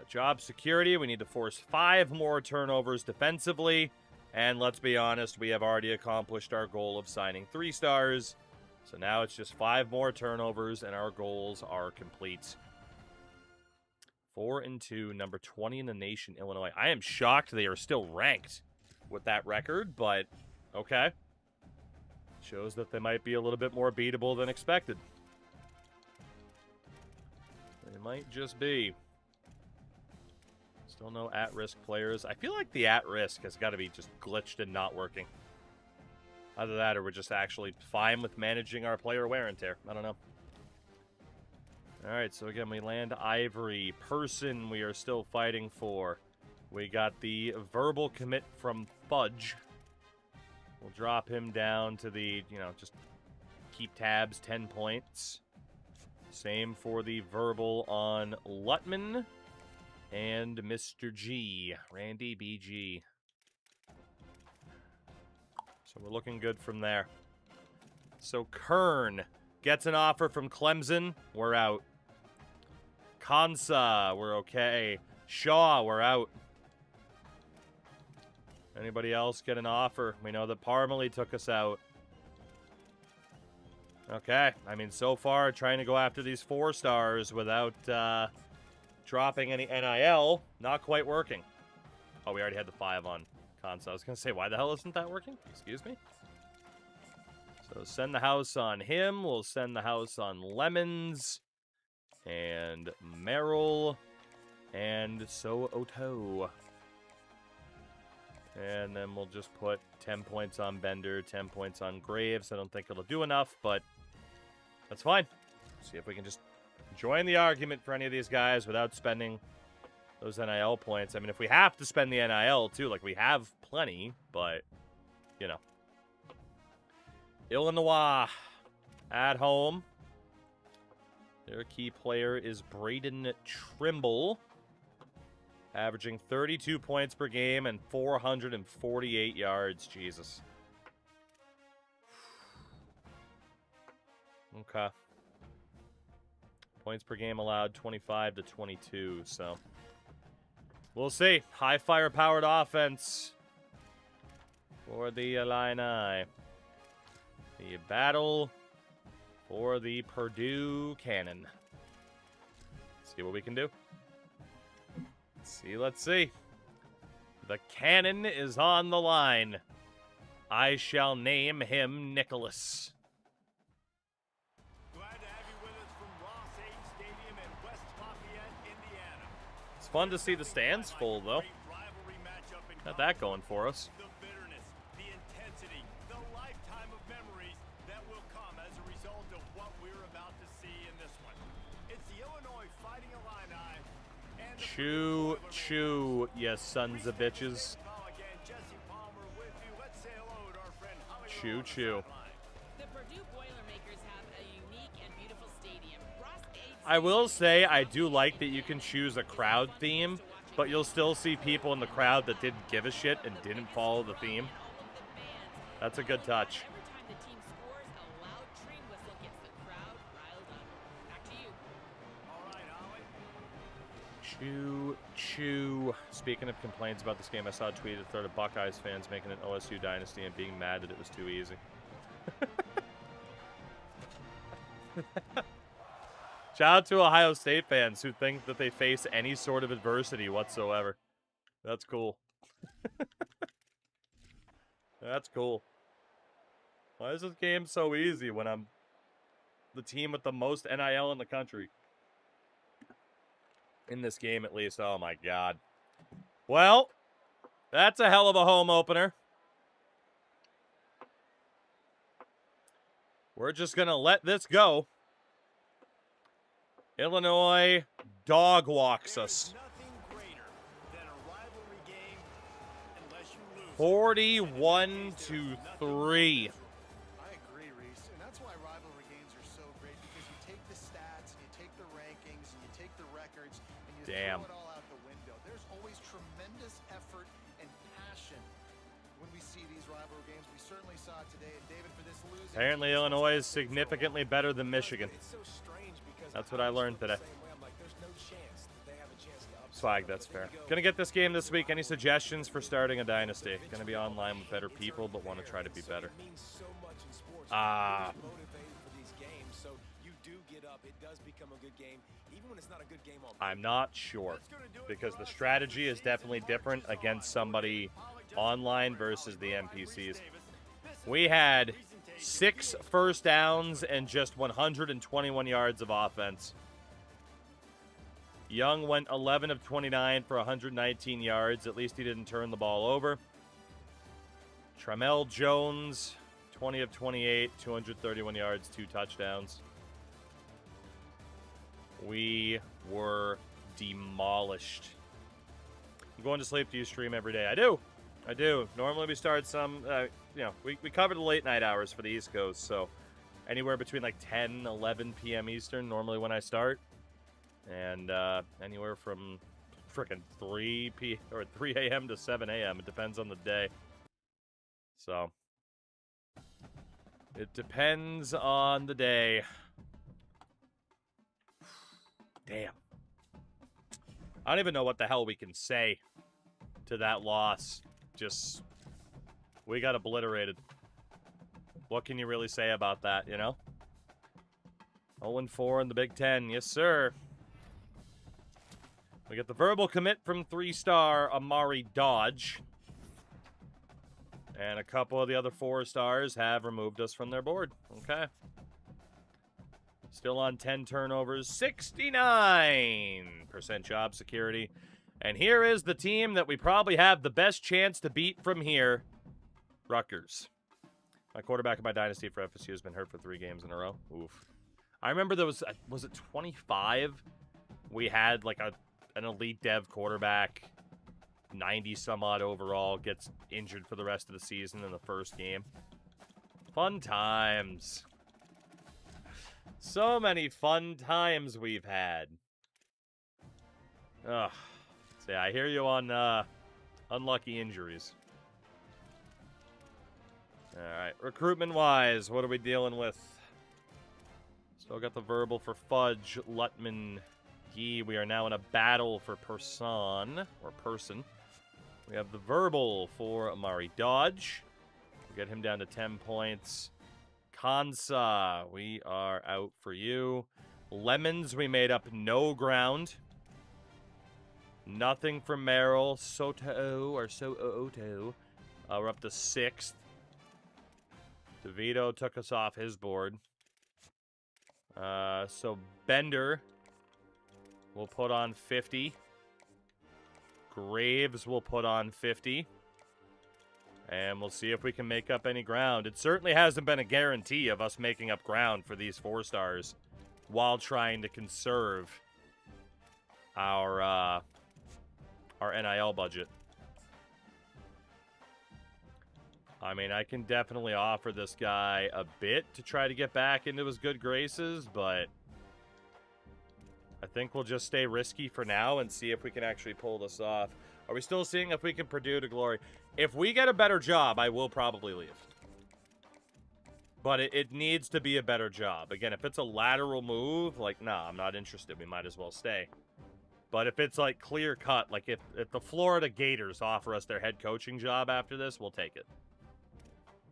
Job security, we need to force 5 more turnovers defensively. And let's be honest, we have already accomplished our goal of signing 3 stars. So now it's just 5 more turnovers, and our goals are complete. 4-2, number 20 in the nation, Illinois. I am shocked they are still ranked with that record, but okay. Shows that they might be a little bit more beatable than expected. They might just be. Still no at-risk players. I feel like the at-risk has got to be just glitched and not working. Either that or we're just actually fine with managing our player wear and tear. I don't know. Alright, so again, we land Ivory. Person we are still fighting for. We got the verbal commit from Fudge. We'll drop him down to the, just keep tabs, 10 points. Same for the verbal on Lutman and Mr. G, Randy BG. So we're looking good from there. So Kern gets an offer from Clemson. We're out. Kansa, we're okay. Shaw, we're out. Anybody else get an offer? We know that Parmalee took us out. Okay. I mean, so far, trying to go after these 4 stars without dropping any NIL, not quite working. Oh, we already had the 5 on Kansa. I was going to say, why the hell isn't that working? Excuse me? So send the house on him. We'll send the house on Lemons. And Merrill. And So Oto. And then we'll just put 10 points on Bender, 10 points on Graves. I don't think it'll do enough, but that's fine. See if we can just join the argument for any of these guys without spending those NIL points. I mean, if we have to spend the NIL, too, like we have plenty, but, Illinois at home. Their key player is Braden Trimble. Averaging 32 points per game and 448 yards. Jesus. Okay. Points per game allowed 25 to 22, so we'll see. High fire-powered offense for the Illini. The battle for the Purdue Cannon. See what we can do. Let's see. The cannon is on the line. I shall name him Nicholas. Glad to have you with us from Ross H. Stadium in West Lafayette, Indiana. It's fun to see the stands full, though. Rivalry matchup in Got that going for us. the bitterness, the intensity, the lifetime of memories that will come as a result of what we're about to see in this one. It's the Illinois Fighting Illini and the Chew, chew, you sons of bitches. Again, Jesse Palmer with you. Let's say hello to our friend Hollywood Chew, on the chew. sideline. The Purdue Boilermakers have a unique and beautiful stadium. Ross H. I will say I do like that you can choose a crowd theme, but you'll still see people in the crowd that didn't give a shit and didn't follow the theme. That's a good touch. Every time the team scores, a loud train whistle gets the crowd riled up. Back to you. All right, Holly. Chew, chew. Speaking of complaints about this game, I saw a tweet of third of Buckeyes fans making an OSU dynasty and being mad that it was too easy. Shout out to Ohio State fans who think that they face any sort of adversity whatsoever. That's cool. That's cool. Why is this game so easy when I'm the team with the most NIL in the country? In this game, at least. Oh, my God. Well, that's a hell of a home opener. We're just going to let this go. Illinois dog walks us. Nothing greater than a rivalry game unless you lose. 41-3. I agree, Reese, and that's why rivalry games are so great, because you take the stats, and you take the rankings, and you take the records, and you Damn. throw it all out the window. There's always tremendous effort and passion when we see these rivalry games. We certainly saw it today, and David, for this losing Apparently, team, Illinois is significantly better than Michigan. It's so strange because That's what I learned today. the same way. I'm like, there's no chance that they have a chance to upset Swag, them. that's But there fair. you go. Gonna get this game this week. Any suggestions for starting a dynasty? Gonna be online with better people, but want to try to be better. It means so much in sports. Ah. You're motivated for these games, so you do get up. It does become a good game, even when it's not a good game on I'm not sure, because the strategy is definitely different against somebody online versus the NPCs. We had 6 first downs and just 121 yards of offense. Young went 11 of 29 for 119 yards. At least he didn't turn the ball over. Tramel Jones, 20 of 28, 231 yards, 2 touchdowns. We were demolished. I'm going to sleep. Do you stream every day? I do. I do. Normally we start some, we cover the late night hours for the East Coast, so anywhere between like 10, 11 p.m. Eastern, normally when I start. And anywhere from frickin' 3 a.m. to 7 a.m. It depends on the day. So, it depends on the day. Damn. I don't even know what the hell we can say to that loss. Just, we got obliterated. What can you really say about that, you know? 0-4 in the Big Ten. Yes, sir. We get the verbal commit from 3-star Amari Dodge. And a couple of the other 4-stars have removed us from their board. Okay. Still on 10 turnovers, 69% job security. And here is the team that we probably have the best chance to beat from here, Rutgers. My quarterback in my dynasty for FSU has been hurt for 3 games in a row. Oof. I remember there was it 25? We had like an elite dev quarterback, 90 some odd overall, gets injured for the rest of the season in the first game. Fun times. So many fun times we've had. Ugh. So yeah, I hear you on unlucky injuries. Alright, recruitment-wise, what are we dealing with? Still got the verbal for Fudge, Lutman, Gee. We are now in a battle for person. We have the verbal for Amari Dodge. We get him down to 10 points. Kansa, we are out for you. Lemons, we made up no ground. Nothing from Merrill. Soto, or Soto. We're up to 6th. DeVito took us off his board. So Bender will put on 50. Graves will put on 50. And we'll see if we can make up any ground. It certainly hasn't been a guarantee of us making up ground for these 4 stars while trying to conserve our NIL budget. I mean, I can definitely offer this guy a bit to try to get back into his good graces, but I think we'll just stay risky for now and see if we can actually pull this off. Are we still seeing if we can Purdue to glory? If we get a better job, I will probably leave. But it needs to be a better job. Again, if it's a lateral move, like, nah, I'm not interested. We might as well stay. But if it's, like, clear-cut, like, if the Florida Gators offer us their head coaching job after this, we'll take it.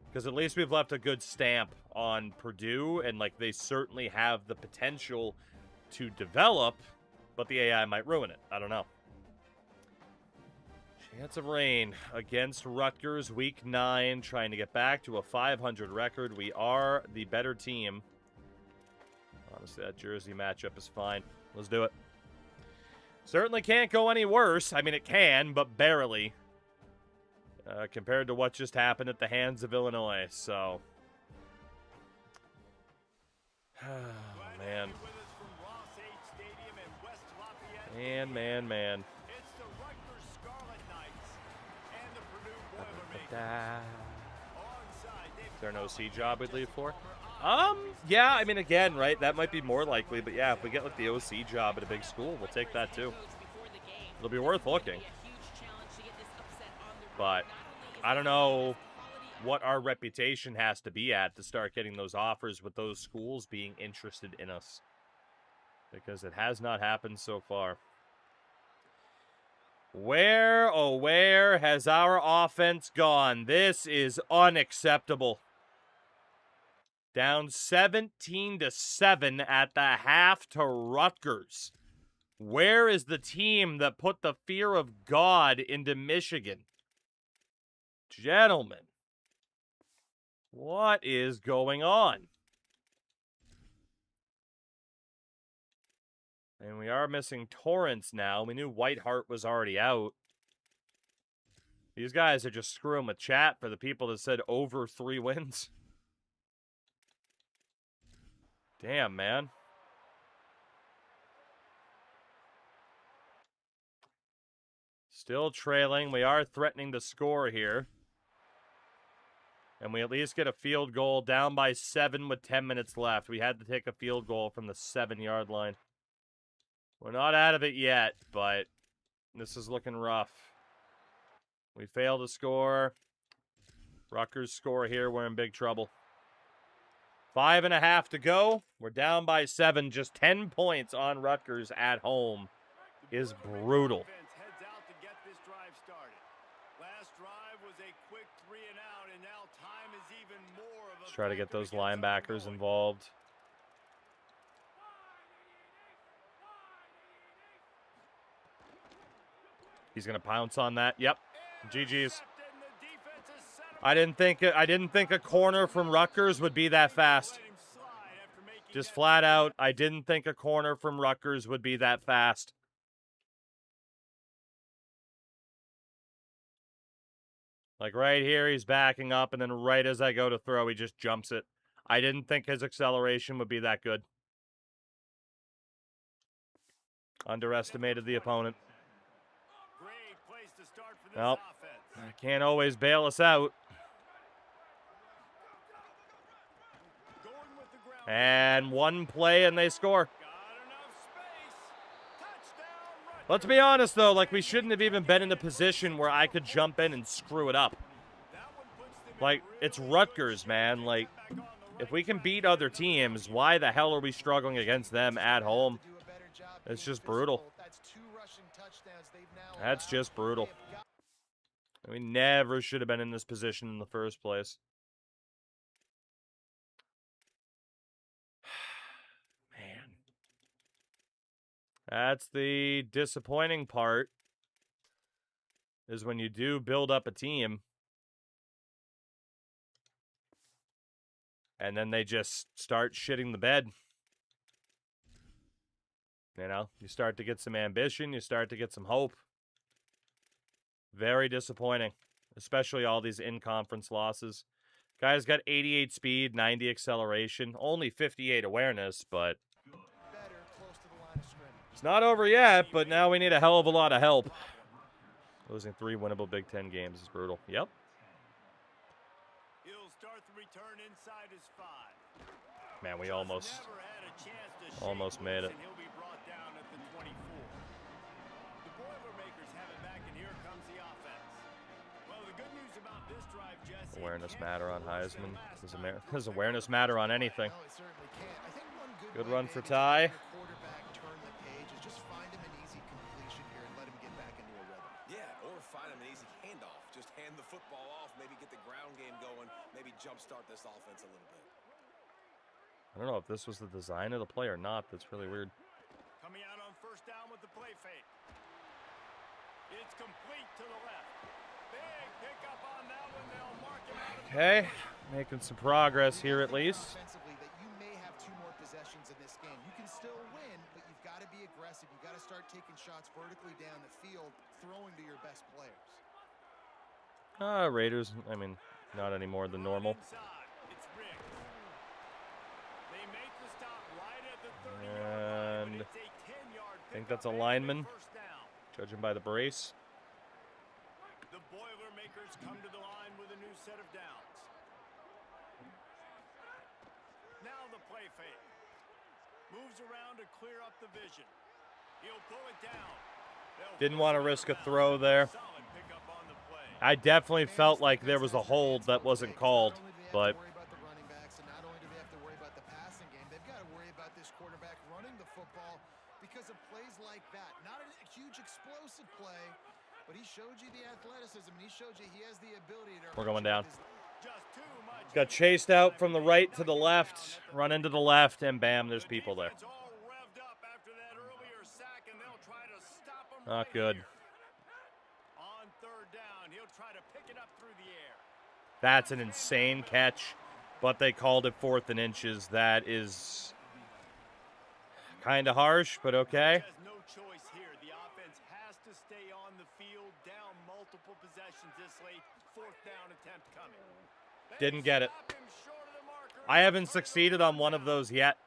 Because at least we've left a good stamp on Purdue, and, like, they certainly have the potential to develop, but the AI might ruin it. I don't know. Chance of rain against Rutgers, week 9, trying to get back to a 500 record. We are the better team. Honestly, that Jersey matchup is fine. Let's do it. Certainly can't go any worse. I mean, it can, but barely. Compared to what just happened at the hands of Illinois, so... man. Man. Is there an OC job we'd leave for? Yeah, I mean, again, right, that might be more likely, but yeah, if we get, like, the OC job at a big school, we'll take that, too. It'll be worth looking. But I don't know what our reputation has to be at to start getting those offers with those schools being interested in us. Because it has not happened so far. Where, oh where has our offense gone? This is unacceptable. Down 17-7 at the half to Rutgers. Where is the team that put the fear of God into Michigan? Gentlemen, what is going on? And we are missing Torrance now. We knew Whitehart was already out. These guys are just screwing with chat for the people that said over 3 wins. Damn, man. Still trailing. We are threatening to score here. And we at least get a field goal down by 7 with 10 minutes left. We had to take a field goal from the 7-yard line. We're not out of it yet, but this is looking rough. We fail to score. Rutgers score here. We're in big trouble. 5.5 to go. We're down by 7. Just 10 points on Rutgers at home is brutal. Let's try to get those linebackers involved. He's gonna pounce on that. Yep. GG's. I didn't think a corner from Rutgers would be that fast. Just flat out, I didn't think a corner from Rutgers would be that fast. Like right here, he's backing up, and then right as I go to throw, he just jumps it. I didn't think his acceleration would be that good. Underestimated the opponent. Well, I can't always bail us out. And one play and they score. Let's be honest, though, like, we shouldn't have even been in a position where I could jump in and screw it up. Like, it's Rutgers, man. Like, if we can beat other teams, why the hell are we struggling against them at home? It's just brutal. That's just brutal. We never should have been in this position in the first place. Man. That's the disappointing part, is when you do build up a team And then they just start shitting the bed. You know, you start to get some ambition. You start to get some hope. Very disappointing, especially all these in-conference losses. Guy's got 88 speed, 90 acceleration, only 58 awareness, but it's not over yet, but now we need a hell of a lot of help. Losing 3 winnable Big Ten games is brutal. Yep. He'll start the return inside his 5. Man, we almost made it. He'll be brought down at the 24. The Boilermakers have it back, and here comes the offense. Well, the good news about this drive, Jesse, Awareness matter on Heisman. Does awareness matter on anything? No, it certainly can. I think one Good way run to for have Ty. your quarterback turn the page is just find him an easy completion here and let him get back into a rhythm. Yeah, or find him an easy handoff. Just hand the football off, maybe get the ground game going, maybe jumpstart this offense a little bit. I don't know if this was the design of the play or not. That's really weird. coming out on first down with the play fake. It's complete to the left. Big pickup on that one. They'll mark him out. Okay, making some progress here at least. Offensively, that you may have 2 more possessions in this game. You can still win, but you've got to be aggressive. You've got to start taking shots vertically down the field, throwing to your best players. Raiders, I mean, not any more than normal. It's Riggs. They make the stop right at the 30-yard line, And but it's a 10-yard I think pickup that's a and lineman, first down. judging by the brace. The Boilermakers come to the line with a new set of downs. Now the play fake. Moves around to clear up the vision. He'll pull it down. Didn't want to risk a throw there. Solid pickup on the play. I definitely felt like there was a hold that wasn't called, but Not only do they have to worry about the running backs, and not only do they have to worry about the passing game, they've got to worry about this quarterback running the football because of plays like that. Not a huge explosive play, but he showed you the athleticism, and he showed you he has the ability to. We're going down. Just too much. got chased out from the right to the left, run into the left, and bam, there's people there. Defense all revved up after that earlier sack, and they'll try to stop him Not right good. here. On third down, he'll try to pick it up through the air. That's an insane catch, but they called it 4th and inches. That is kind of harsh, but okay. Has no choice here. The offense has to stay on the field, down multiple possessions this late. 4th down attempt coming. Didn't get it. Stop him short of the marker. I haven't succeeded on one of those yet.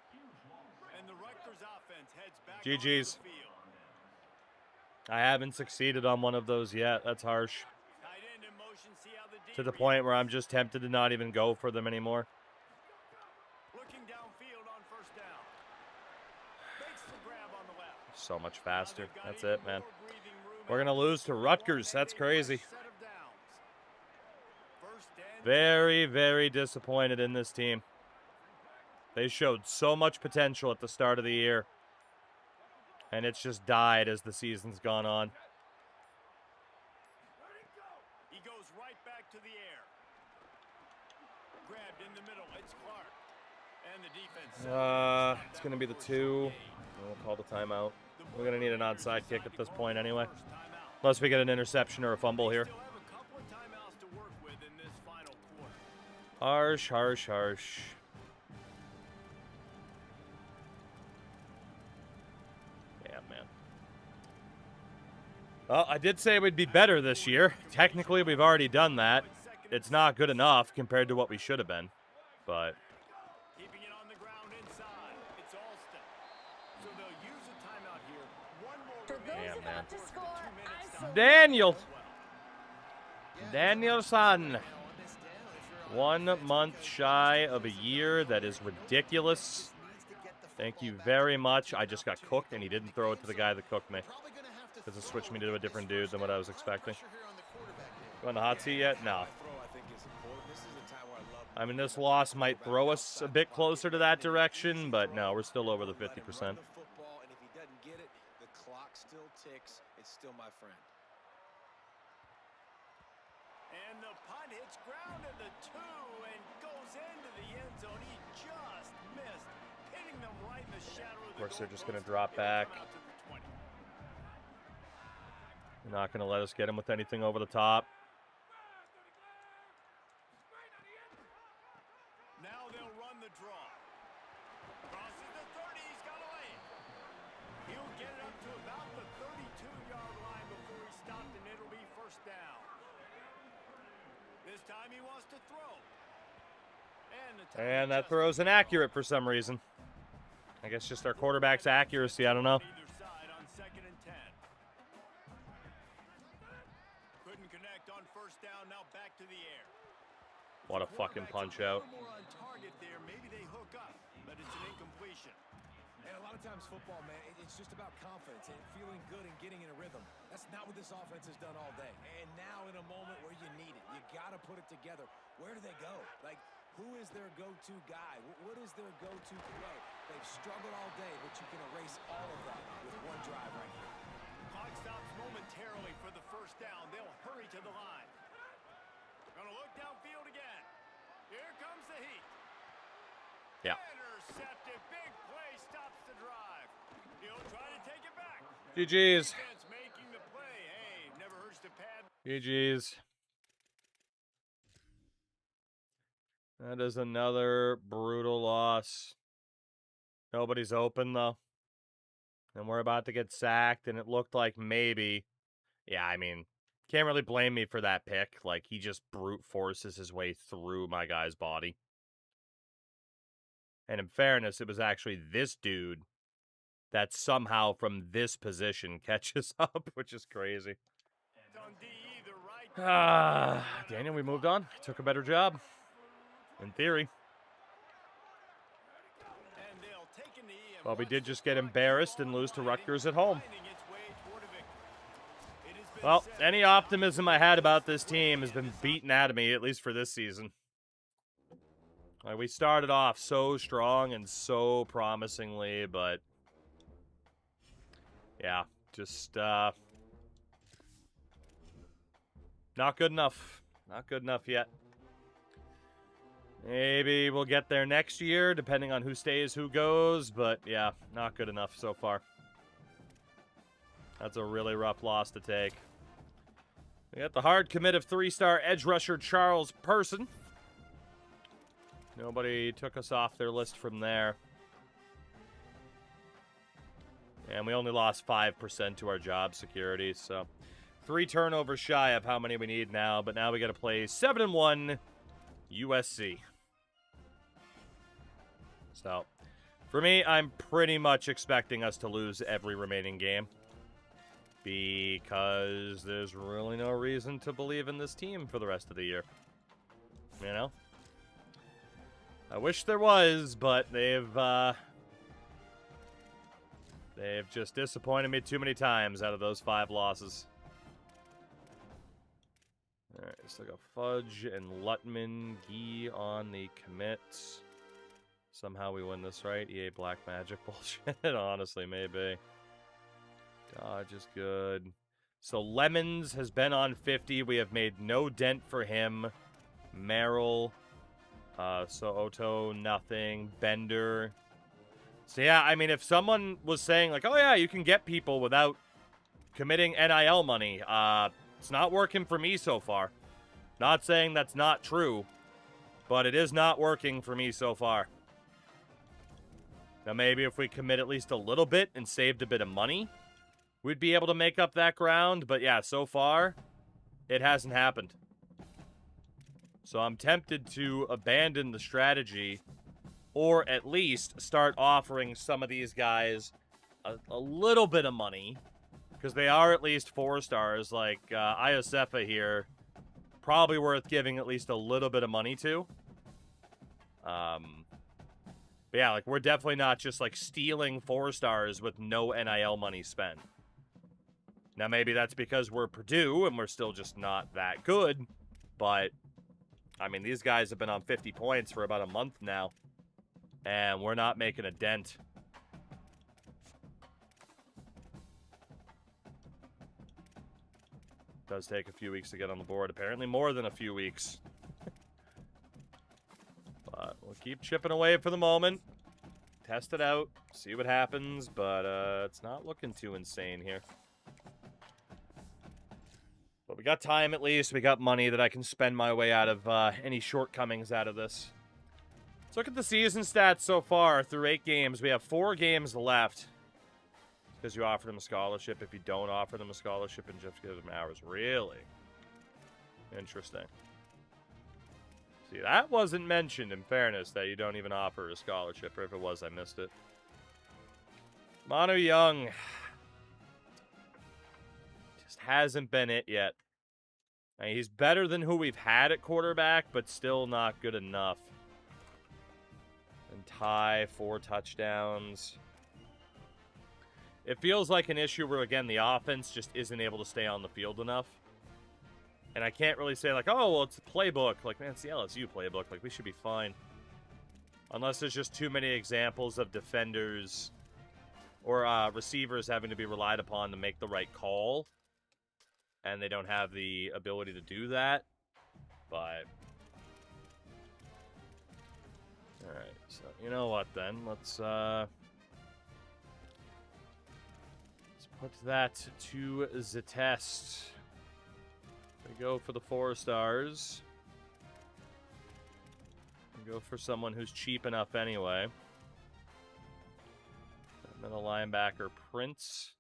And the Rutgers offense heads back GG's. onto the field. I haven't succeeded on one of those yet. That's harsh. Tight end in motion, see how the D To the reads. point where I'm just tempted to not even go for them anymore. Looking downfield on first down. Makes the grab on the left. So much Now faster. they've got That's even it, man. more breathing room We're going to out lose to there. Rutgers. That's And a crazy. fresh set of downs. First and Very, very disappointed in this team. They showed so much potential at the start of the year. And it's just died as the season's gone on. he goes right back to the air. Grabbed in the middle. It's Clark. And the defense. It's going to be the 2. We'll call the timeout. We're going to need an onside kick at this point anyway. First timeout. Unless we get an interception or a fumble here. Still have a couple of timeouts to work with in this final quarter. Harsh, harsh, harsh. Yeah, man. Well, I did say we'd be better this year. Technically, we've already done that. It's not good enough compared to what we should have been. But Keeping it on the ground inside. It's Alston. So they'll use a timeout here. One more remaining. Yeah, man. To score, Daniel. Danielson. 1 month shy of a year. That is ridiculous. Thank you very much. I just got cooked, and he didn't throw it to the guy that cooked me. Because it switched me to a different dude than what I was expecting. You on the hot seat yet? No. I mean, this loss might throw us a bit closer to that direction, but no, we're still over the 50%. And if he doesn't get it, the clock still ticks. It's still my friend. And the punt hits ground at the 2 and goes into the end zone. He just missed, hitting them right in the shadow of the Of course, they're just goalpost. going to drop It'll back. come out to the 20. They're not going to let us get him with anything over the top. Now they'll run And that throw's inaccurate for some reason. I guess just our quarterback's accuracy, I don't know. Either side on 2nd and 10. Couldn't connect on first down, now back to the air. What a fucking punch out. More on target there, maybe they hook up, but it's an incompletion. And a lot of times football, man, it's just about confidence and feeling good and getting in a rhythm. That's not what this offense has done all day. And now in a moment where you need it, you got to put it together. Where do they go? Like, who is their go-to guy? What is their go-to throw? They've struggled all day, but you can erase all of that with one drive right here. Clock stops momentarily for the first down. They'll hurry to the line. Gonna look downfield again. Here comes the heat. Yeah. Intercepted. Big play stops the drive. He'll try to take it back. GG's. Defense making the play. Hey, never hurts to pad. GG's. That is another brutal loss. Nobody's open, though. And we're about to get sacked, and it looked like maybe... Yeah, I mean, can't really blame me for that pick. Like, he just brute forces his way through my guy's body. And in fairness, it was actually this dude that somehow from this position catches up, which is crazy. Daniel, we moved on. Took a better job. In theory. Well, we did just get embarrassed and lose to Rutgers at home. Well, any optimism I had about this team has been beaten out of me, at least for this season. Like, we started off so strong and so promisingly, but yeah, just not good enough. Not good enough yet. Maybe we'll get there next year, depending on who stays, who goes, but yeah, not good enough so far. That's a really rough loss to take. We got the hard commit of 3-star edge rusher Charles Person. Nobody took us off their list from there. And we only lost 5% to our job security, so 3 turnovers shy of how many we need now, but now we got to play 7-1 USC. So, for me, I'm pretty much expecting us to lose every remaining game. Because there's really no reason to believe in this team for the rest of the year. You know? I wish there was, but they've just disappointed me too many times out of those 5 losses. Alright, still got Fudge and Lutman, Gee on the commits. Somehow we win this, right? EA Black Magic bullshit. Honestly, maybe. Dodge is good. So Lemons has been on 50. We have made no dent for him. Merrill. So Oto, nothing. Bender. So yeah, I mean, if someone was saying like, oh yeah, you can get people without committing NIL money, it's not working for me so far. Not saying that's not true, but it is not working for me so far. Now maybe if we commit at least a little bit and saved a bit of money, we'd be able to make up that ground. But yeah, so far, it hasn't happened. So I'm tempted to abandon the strategy, or at least start offering some of these guys a little bit of money, because they are at least 4 stars, like Iosefa here, probably worth giving at least a little bit of money to. But yeah, like, we're definitely not just, like, stealing 4 stars with no NIL money spent. Now, maybe that's because we're Purdue and we're still just not that good, but, I mean, these guys have been on 50 points for about a month now, and we're not making a dent. Does take a few weeks to get on the board. Apparently more than a few weeks. But we'll keep chipping away for the moment. Test it out. See what happens. But it's not looking too insane here. But we got time at least. We got money that I can spend my way out of any shortcomings out of this. Let's look at the season stats so far through 8 games. We have 4 games left. Because you offer them a scholarship. If you don't offer them a scholarship and just give them hours. Really? Interesting. See, that wasn't mentioned, in fairness, that you don't even offer a scholarship. Or if it was, I missed it. Manu Young. Just hasn't been it yet. I mean, he's better than who we've had at quarterback, but still not good enough. And Ty, 4 touchdowns. It feels like an issue where, again, the offense just isn't able to stay on the field enough. And I can't really say, like, oh, well, it's the playbook. Like, man, it's the LSU playbook. Like, we should be fine. Unless there's just too many examples of defenders or receivers having to be relied upon to make the right call. And they don't have the ability to do that. But... Alright, so, you know what, then? Let's put that to the test. We go for the 4 stars. We go for someone who's cheap enough anyway. And then a linebacker, Prince.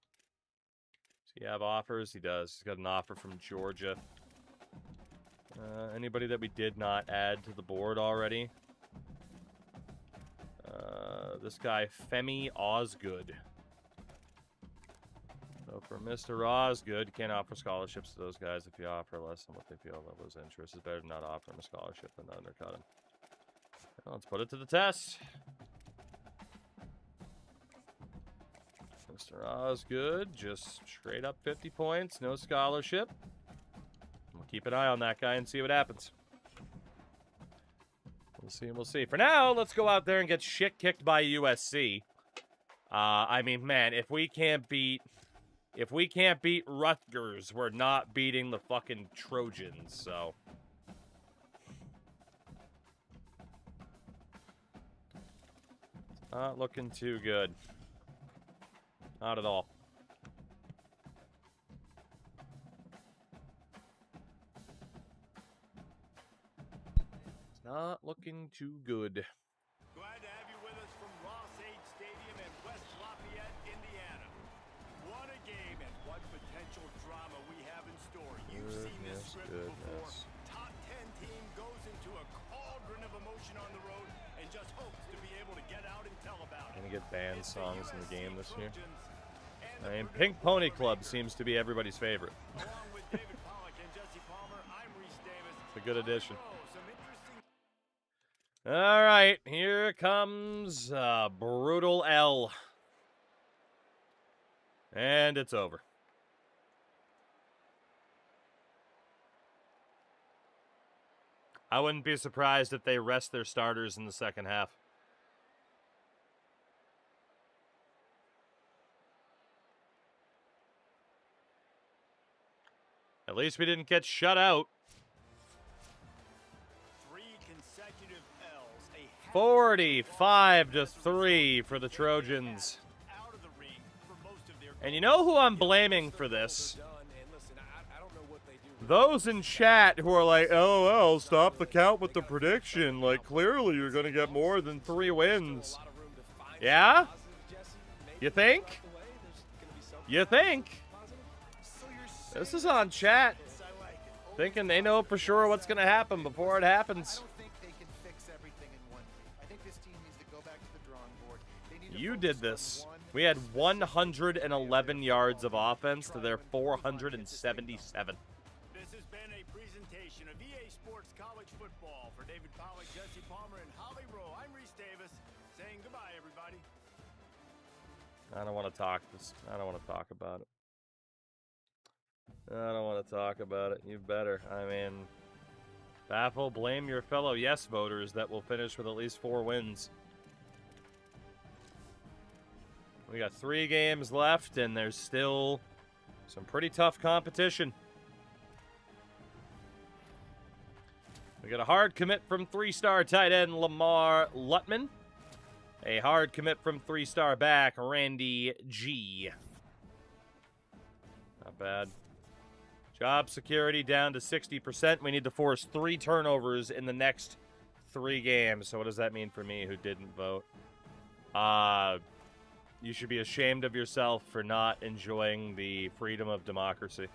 Does he have offers? He does. He's got an offer from Georgia. Anybody that we did not add to the board already? This guy, Femi Osgood. So for Mr. Osgood, you can't offer scholarships to those guys if you offer less than what they feel level of interest. It's better to not offer him a scholarship than to undercut him. Well, let's put it to the test. Mr. Osgood, just straight up 50 points, no scholarship. We'll keep an eye on that guy and see what happens. We'll see, we'll see. For now, let's go out there and get shit kicked by USC. I mean, man, if we can't beat Rutgers, we're not beating the fucking Trojans, so. It's not looking too good. Not at all. It's not looking too good. Glad to have you with us from Ross-Ade Stadium in West Lafayette, Indiana. What a game and what potential drama we have in store. You've seen this script before. Top 10 team goes into a cauldron of emotion on the road and just hopes to be able to get out and tell about it. Gonna get banned songs in the game this year. I mean, Pink Pony Club seems to be everybody's favorite. Along with David Pollack and Jesse Palmer, I'm Reese Davis. It's a good addition. Some interesting... All right, here comes Brutal L. And it's over. I wouldn't be surprised if they rest their starters in the second half. At least we didn't get shut out. 3 consecutive L's. 45-3 for the Trojans. Out of the ring for most of their... And you know who I'm blaming for this? Those in chat who are like, oh, well, stop the count with the prediction. Like, clearly you're going to get more than 3 wins. Yeah? You think? You think? This is on chat. Thinking they know for sure what's going to happen before it happens. I don't think they can fix everything in one week. I think this team needs to go back to the drawing board. They need to You focus did this. on one We had 111 yards of offense to their 477. This has been a presentation of EA Sports College Football. For David Pollack, Jesse Palmer, and Holly Rowe, I'm Reese Davis, saying goodbye, everybody. I don't want to talk this. I don't want to talk about it. I don't want to talk about it. You better. I mean, baffle, blame your fellow yes voters that will finish with at least 4 wins. We got 3 games left, and there's still some pretty tough competition. We got a hard commit from 3-star tight end Lamar Lutman. A hard commit from 3-star back Randy G. Not bad. Job security down to 60%. We need to force 3 turnovers in the next 3 games. So what does that mean for me who didn't vote? You should be ashamed of yourself for not enjoying the freedom of democracy.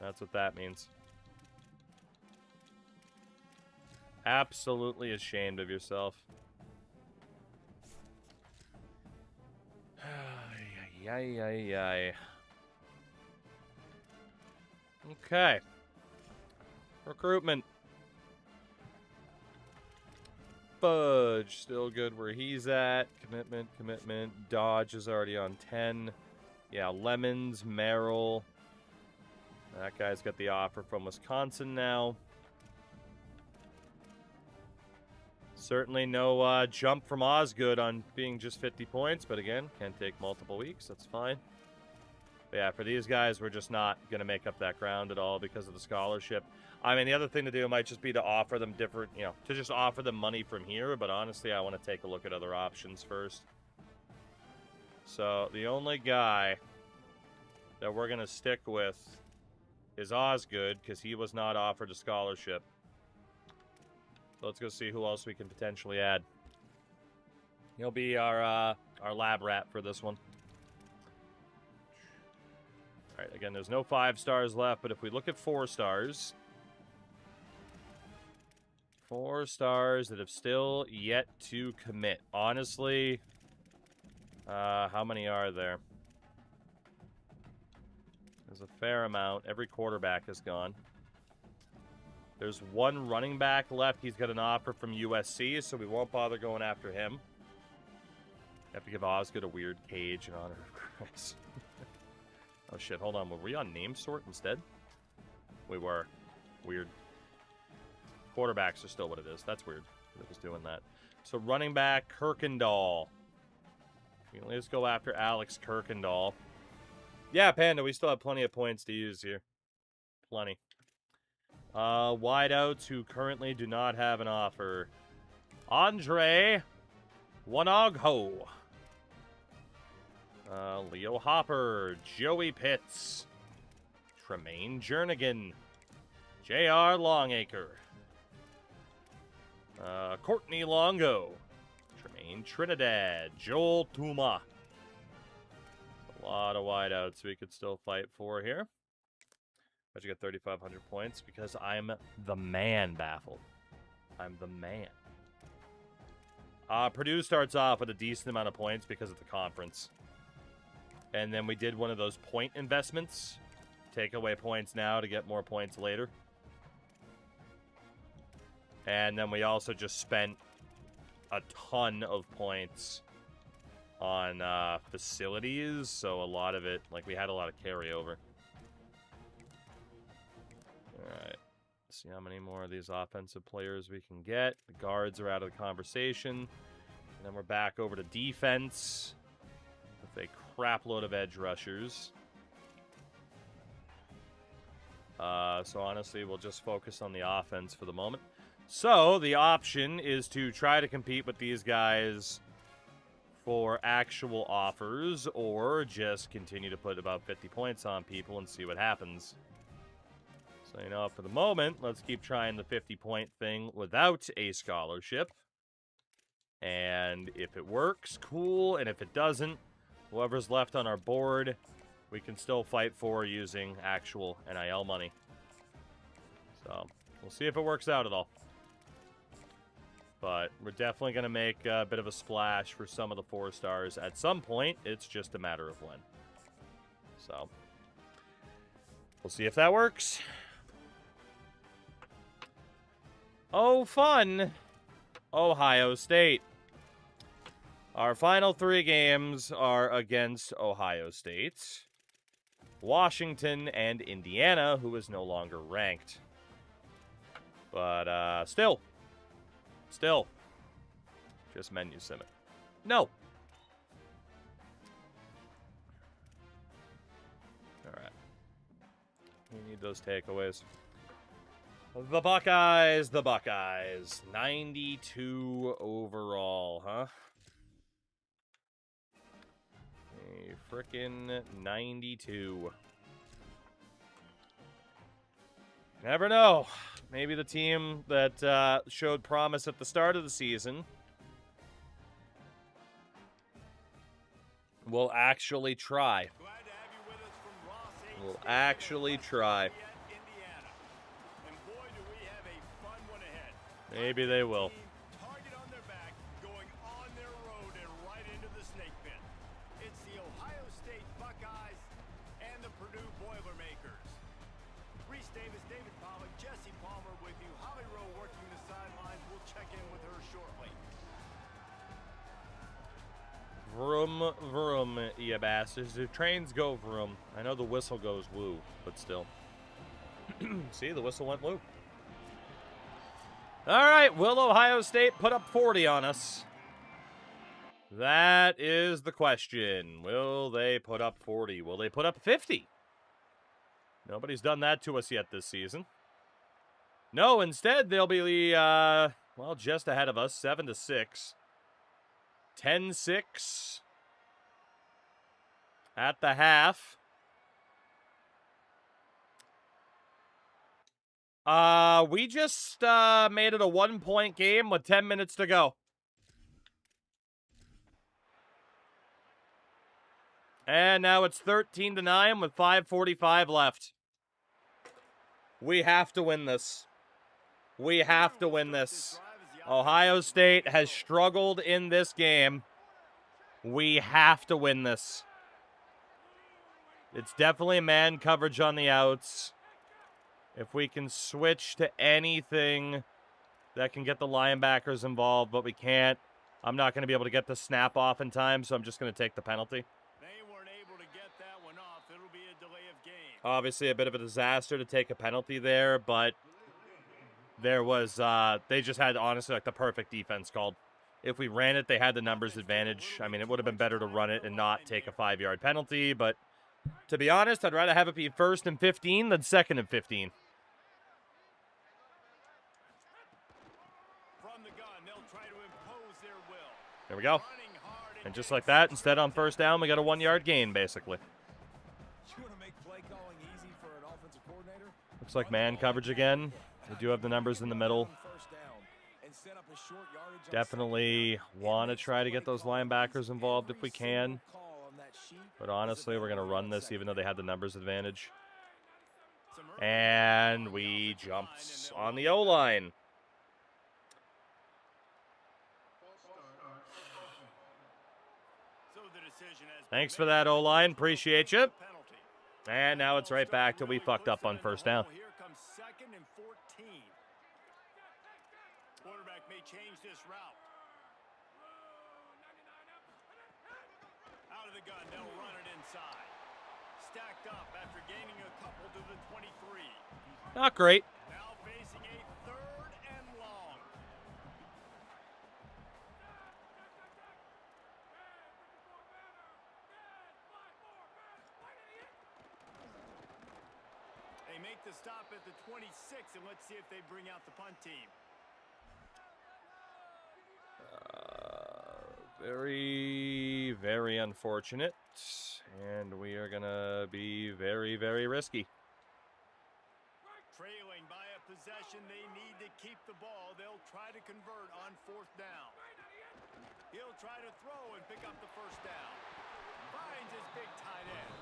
That's what that means. Absolutely ashamed of yourself. Okay. Recruitment. Fudge, still good where he's at. Commitment. Dodge is already on 10. Yeah, Lemons, Merrill. That guy's got the offer from Wisconsin now. Certainly no jump from Osgood on being just 50 points, but again, can take multiple weeks. That's fine. But yeah, for these guys, we're just not going to make up that ground at all because of the scholarship. I mean, the other thing to do might just be to offer them different, to just offer them money from here. But honestly, I want to take a look at other options first. So the only guy that we're going to stick with is Osgood because he was not offered a scholarship. So let's go see who else we can potentially add. He'll be our lab rat for this one. All right, again, there's no 5 stars left, but if we look at 4 stars... 4 stars that have still yet to commit. Honestly, how many are there? There's a fair amount. Every quarterback is gone. There's 1 running back left. He's got an offer from USC, so we won't bother going after him. Have to give Osgood a weird cage in honor of Chris. Oh shit, hold on. Were we on name sort instead? We were. Weird. Quarterbacks are still what it is. That's weird. It was doing that. So running back, Kirkendall. Let's go after Alex Kirkendall. Yeah, Panda, we still have plenty of points to use here. Plenty. Wideouts who currently do not have an offer. Andre Wanogho. Leo Hopper. Joey Pitts. Tremaine Jernigan. J.R. Longacre. Courtney Longo. Tremaine Trinidad. Joel Tuma. A lot of wideouts we could still fight for here. But you get 3,500 points because I'm the man, Baffled. I'm the man. Purdue starts off with a decent amount of points because of the conference. And then we did one of those point investments. Take away points now to get more points later. And then we also just spent a ton of points on facilities. So a lot of it, like we had a lot of carryover. Alright. See how many more of these offensive players we can get. The guards are out of the conversation. And then we're back over to defense with a crap load of edge rushers. So honestly, we'll just focus on the offense for the moment. So the option is to try to compete with these guys for actual offers or just continue to put about 50 points on people and see what happens. So, for the moment, let's keep trying the 50-point thing without a scholarship. And if it works, cool. And if it doesn't, whoever's left on our board, we can still fight for using actual NIL money. So, we'll see if it works out at all. But we're definitely going to make a bit of a splash for some of the 4 stars. At some point, it's just a matter of when. So, we'll see if that works. Oh, fun. Ohio State. Our final 3 games are against Ohio State, Washington, and Indiana, who is no longer ranked. But, still. Just menu sim it. No. Alright. We need those takeaways. The Buckeyes. 92 overall, huh? A frickin' 92. Never know. Maybe the team that showed promise at the start of the season will actually try. Will actually try. Maybe they will. Target on their back, going on their road and right into the snake pit. It's the Ohio State Buckeyes and the Purdue Boilermakers. Reese Davis, David Pollock, Jesse Palmer with you. Holly Rowe working the sidelines. We'll check in with her shortly. Vroom, vroom, ya bastards. The trains go vroom. I know the whistle goes woo, but still. See, the whistle went woo. All right, will Ohio State put up 40 on us? That is the question. Will they put up 40? Will they put up 50? Nobody's done that to us yet this season. No, instead, they'll be, well, just ahead of us, 7-6. 10-6 at the half. We just made it a 1-point game with 10 minutes to go. And now it's 13-9 with 5:45 left. We have to win this. We have to win this. Ohio State has struggled in this game. We have to win this. It's definitely man coverage on the outs. If we can switch to anything that can get the linebackers involved, but we can't. I'm not going to be able to get the snap off in time, so I'm just going to take the penalty. They weren't able to get that one off. It'll be a delay of game. Obviously a bit of a disaster to take a penalty there, but there was, they just had, honestly, like the perfect defense called. If we ran it, they had the numbers advantage. I mean, it would have been better to run it and not take a 5-yard penalty, but to be honest, I'd rather have it be 1st and 15 than 2nd and 15. From the gun, they'll try to impose their will. There we go. Running hard And just like that, instead on 1st down, we got a 1-yard gain, basically. You want to make play calling easy for an offensive coordinator? Looks like man coverage again. We do have the numbers in the middle. First down and set up a short yardage on Definitely want to try to get those linebackers involved if we can. But honestly, we're going to run this even though they had the numbers advantage. And we jumped on the O-line. Thanks for that, O-line. Appreciate you. And now it's right back to we fucked up on 1st down. Here comes 2nd and 14. Quarterback may change this route. Out of the gun, they'll run it inside. Stacked up after gaining a couple to the 23. Not great. Now facing a 3rd and long. They make the stop at the 26, and let's see if they bring out the punt team. Very, very unfortunate. And we are going to be very, very risky. Trailing by a possession, they need to keep the ball. They'll try to convert on 4th down. He'll try to throw and pick up the 1st down. Finds his big tight end.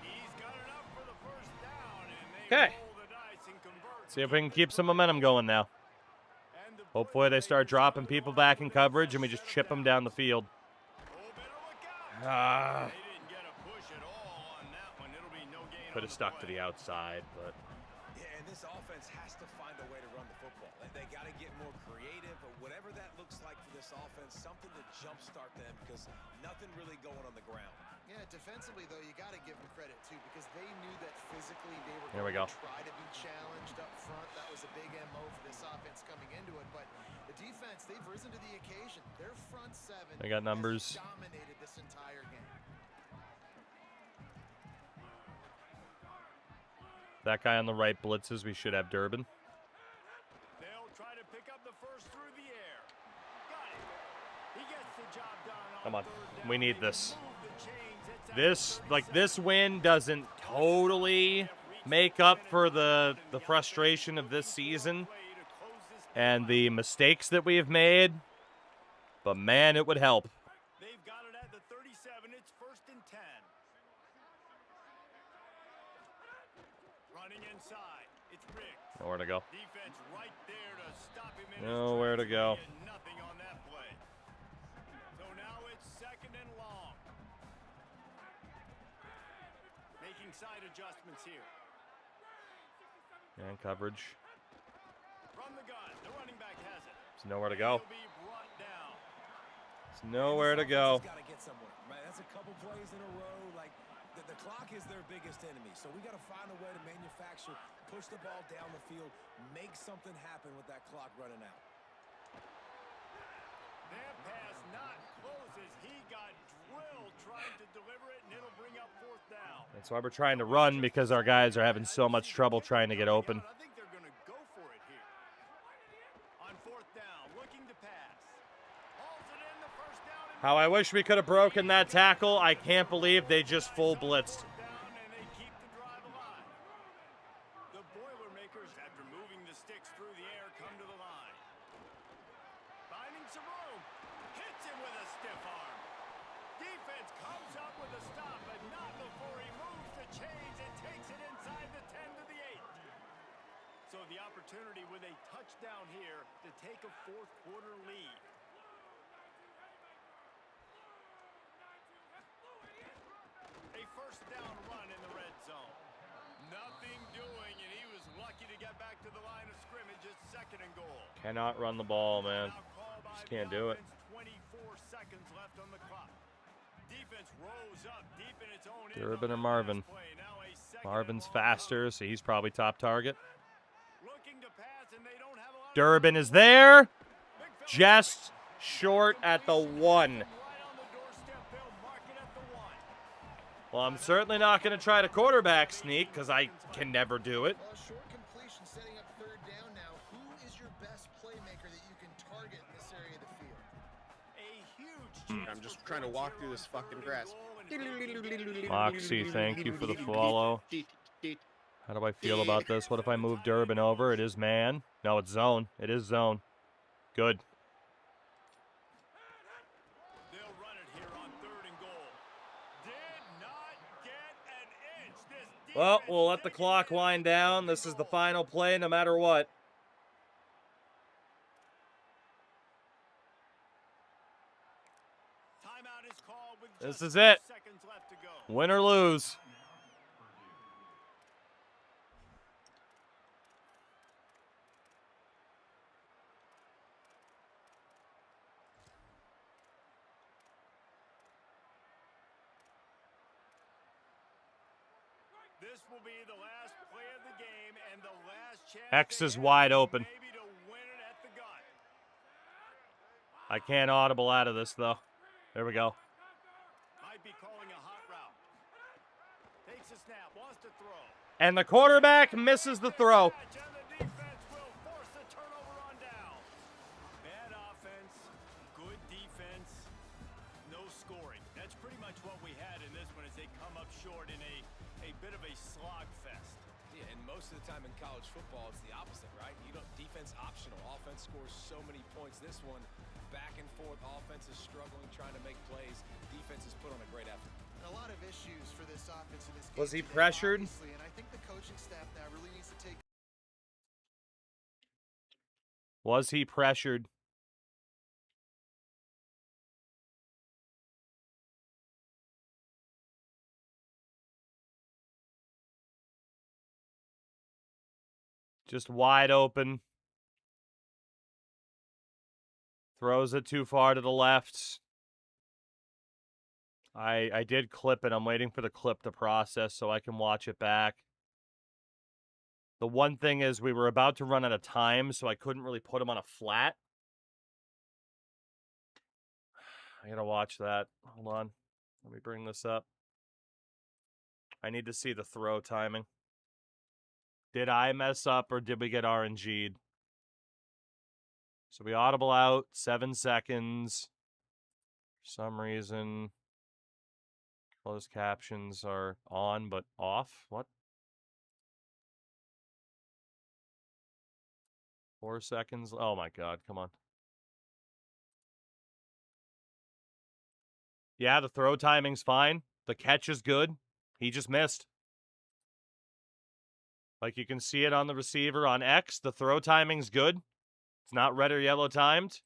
He's got enough for the 1st down, and they roll the dice and convert. See if we can keep some momentum going now. Hopefully they start dropping people back in coverage and we just chip them down the field. Could have stuck to the outside, but... Yeah, and this offense has to find a way to run the football. They got to get more creative, or whatever that looks like for this offense, something to jumpstart them, because nothing really going on the ground. Yeah, defensively, though, you got to give them credit, too, because they knew that physically they were Here we going go. to try to be challenged up front. That was a big MO for this offense coming into it. But the defense, they've risen to the occasion. Their front seven They got numbers. has dominated this entire game. That guy on the right blitzes, we should have Durbin. They'll try to pick up the 1st through the air. Got it. He gets the job done on Come on. 3rd down. We need this. Move the chains. It's This win doesn't totally make up for the frustration of this season and the mistakes that we have made, but man, it would help. They've got it at the 37. It's 1st and 10. Running inside. It's rigged. Nowhere to go. Defense right there to stop him in Nowhere to his go. tracks. He had nothing on that play. So now it's 2nd and long. Making side adjustments here. And coverage. From the gun, the running back has it. There's nowhere to go. He'll be brought down. There's nowhere to go. Got to get somewhere, right? That's a couple plays in a row. Like the clock is their biggest enemy, so we got to find a way to manufacture, push the ball down the field, make something happen with that clock running out. That pass not close as he got drilled trying to deliver it, and it'll bring up 4th down. That's why we're trying to run, because our guys are having so much trouble trying to get open. I think they're going to go for it here. On 4th down, looking to pass. Hauls it in, the 1st down. How I wish we could have broken that tackle. I can't believe they just full blitzed. Down, and they keep the drive alive. The Boilermakers, after moving the sticks through the air, come to the line. Finding some room. Hits him with a stiff arm. Defense comes up with a stop, but not before he moves the chains and takes it inside the 10 to the 8. So the opportunity with a touchdown here to take a 4th quarter lead. A 1st down run in the red zone. Nothing doing, and he was lucky to get back to the line of scrimmage. It's 2nd and goal. Cannot run the ball, man. Now called by Just the can't do it. offense, 24 seconds left on the clock. Defense rose up deep in its own end Durbin on or the Marvin? last play. Now a 2nd and Marvin's long faster, cover. so he's probably top target. Looking to pass, and they don't have a lot of Durbin time. is there. Big fella Just short at the 1. right on the doorstep. They'll mark it at the 1. Well, I'm certainly not going to try to quarterback sneak, because I can never do it. Well, short completion setting up 3rd down now. Who is your best playmaker that you can target in this area of the field? A huge chance I'm just for trying to points walk here through on this fucking 3rd and grass. goal, and Moxie, thank you for the follow. How do I feel about this? What if I move Durbin over? It is man. No, it's zone. It is zone. Good. they'll run it here on 3rd and goal. Did not get an inch. This Well, defense we'll let the taking clock it wind on down. 3rd This and is the goal. final play, no matter what. Timeout is called with This just is 2 it. seconds left to go. Win or lose. This will be the last play of the game and the last chance X they is have wide open. maybe to win it at the gun. I can't audible out of this, though. There we go. Might be calling a hot route. Takes a snap, wants to throw. And the quarterback misses the throw. Catch, and the defense will force the turnover on down. Bad offense, good defense, no scoring. That's pretty much what we had in this one as they come up short in a bit of a slog fest. Yeah, and most of the time in college football, it's the opposite, right? You don't defense optional. Offense scores so many points. This one, back and forth. Offense is struggling, trying to make plays. Defense has put on a great effort. And a lot of issues for this offense in this game. Was he today, pressured? obviously, and I think the coaching staff now really needs to take Was he pressured? Just wide open. Throws it too far to the left. I did clip it. I'm waiting for the clip to process so I can watch it back. The one thing is we were about to run out of time, so I couldn't really put him on a flat. I gotta watch that. Hold on. Let me bring this up. I need to see the throw timing. Did I mess up or did we get RNG'd? So we audible out, 7 seconds. For some reason, closed captions are on but off. What? 4 seconds? Oh my god, come on. Yeah, the throw timing's fine. The catch is good. He just missed. Like, you can see it on the receiver on X. The throw timing's good. It's not red or yellow timed.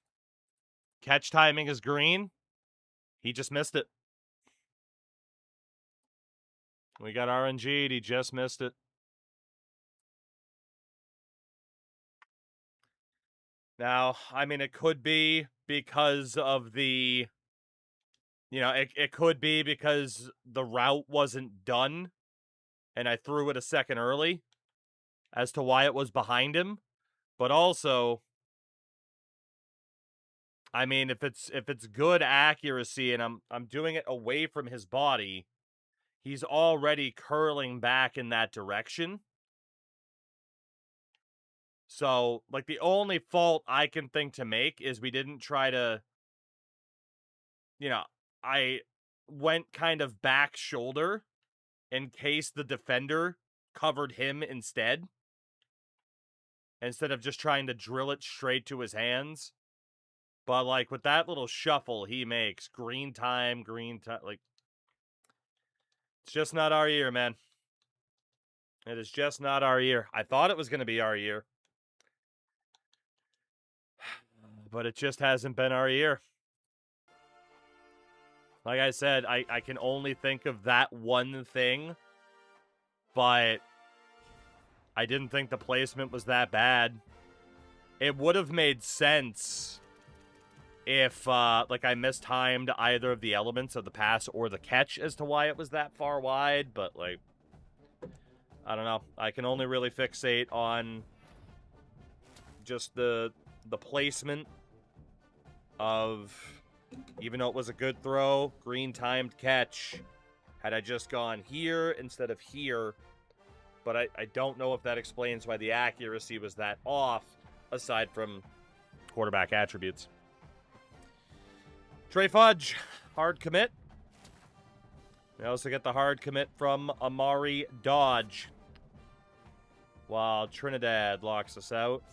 Catch timing is green. He just missed it. We got RNG'd. He just missed it. Now, I mean, it could be because of the... You know, it could be because the route wasn't done and I threw it a second early as to why it was behind him. But also, I mean, if it's good accuracy and I'm doing it away from his body, he's already curling back in that direction. So, like, the only fault I can think to make is we didn't try to, you know, I went kind of back shoulder in case the defender covered him instead of just trying to drill it straight to his hands. But, like, with that little shuffle he makes, green time, like, it's just not our year, man. It is just not our year. I thought it was going to be our year. But it just hasn't been our year. Like I said, I can only think of that one thing. But I didn't think the placement was that bad. It would have made sense if, like, I mistimed either of the elements of the pass or the catch as to why it was that far wide. But, like, I don't know. I can only really fixate on just the placement of, even though it was a good throw, green timed catch, had I just gone here instead of here. But I don't know if that explains why the accuracy was that off, aside from quarterback attributes. Trey Fudge, hard commit. We also get the hard commit from Amari Dodge, while Trinidad locks us out.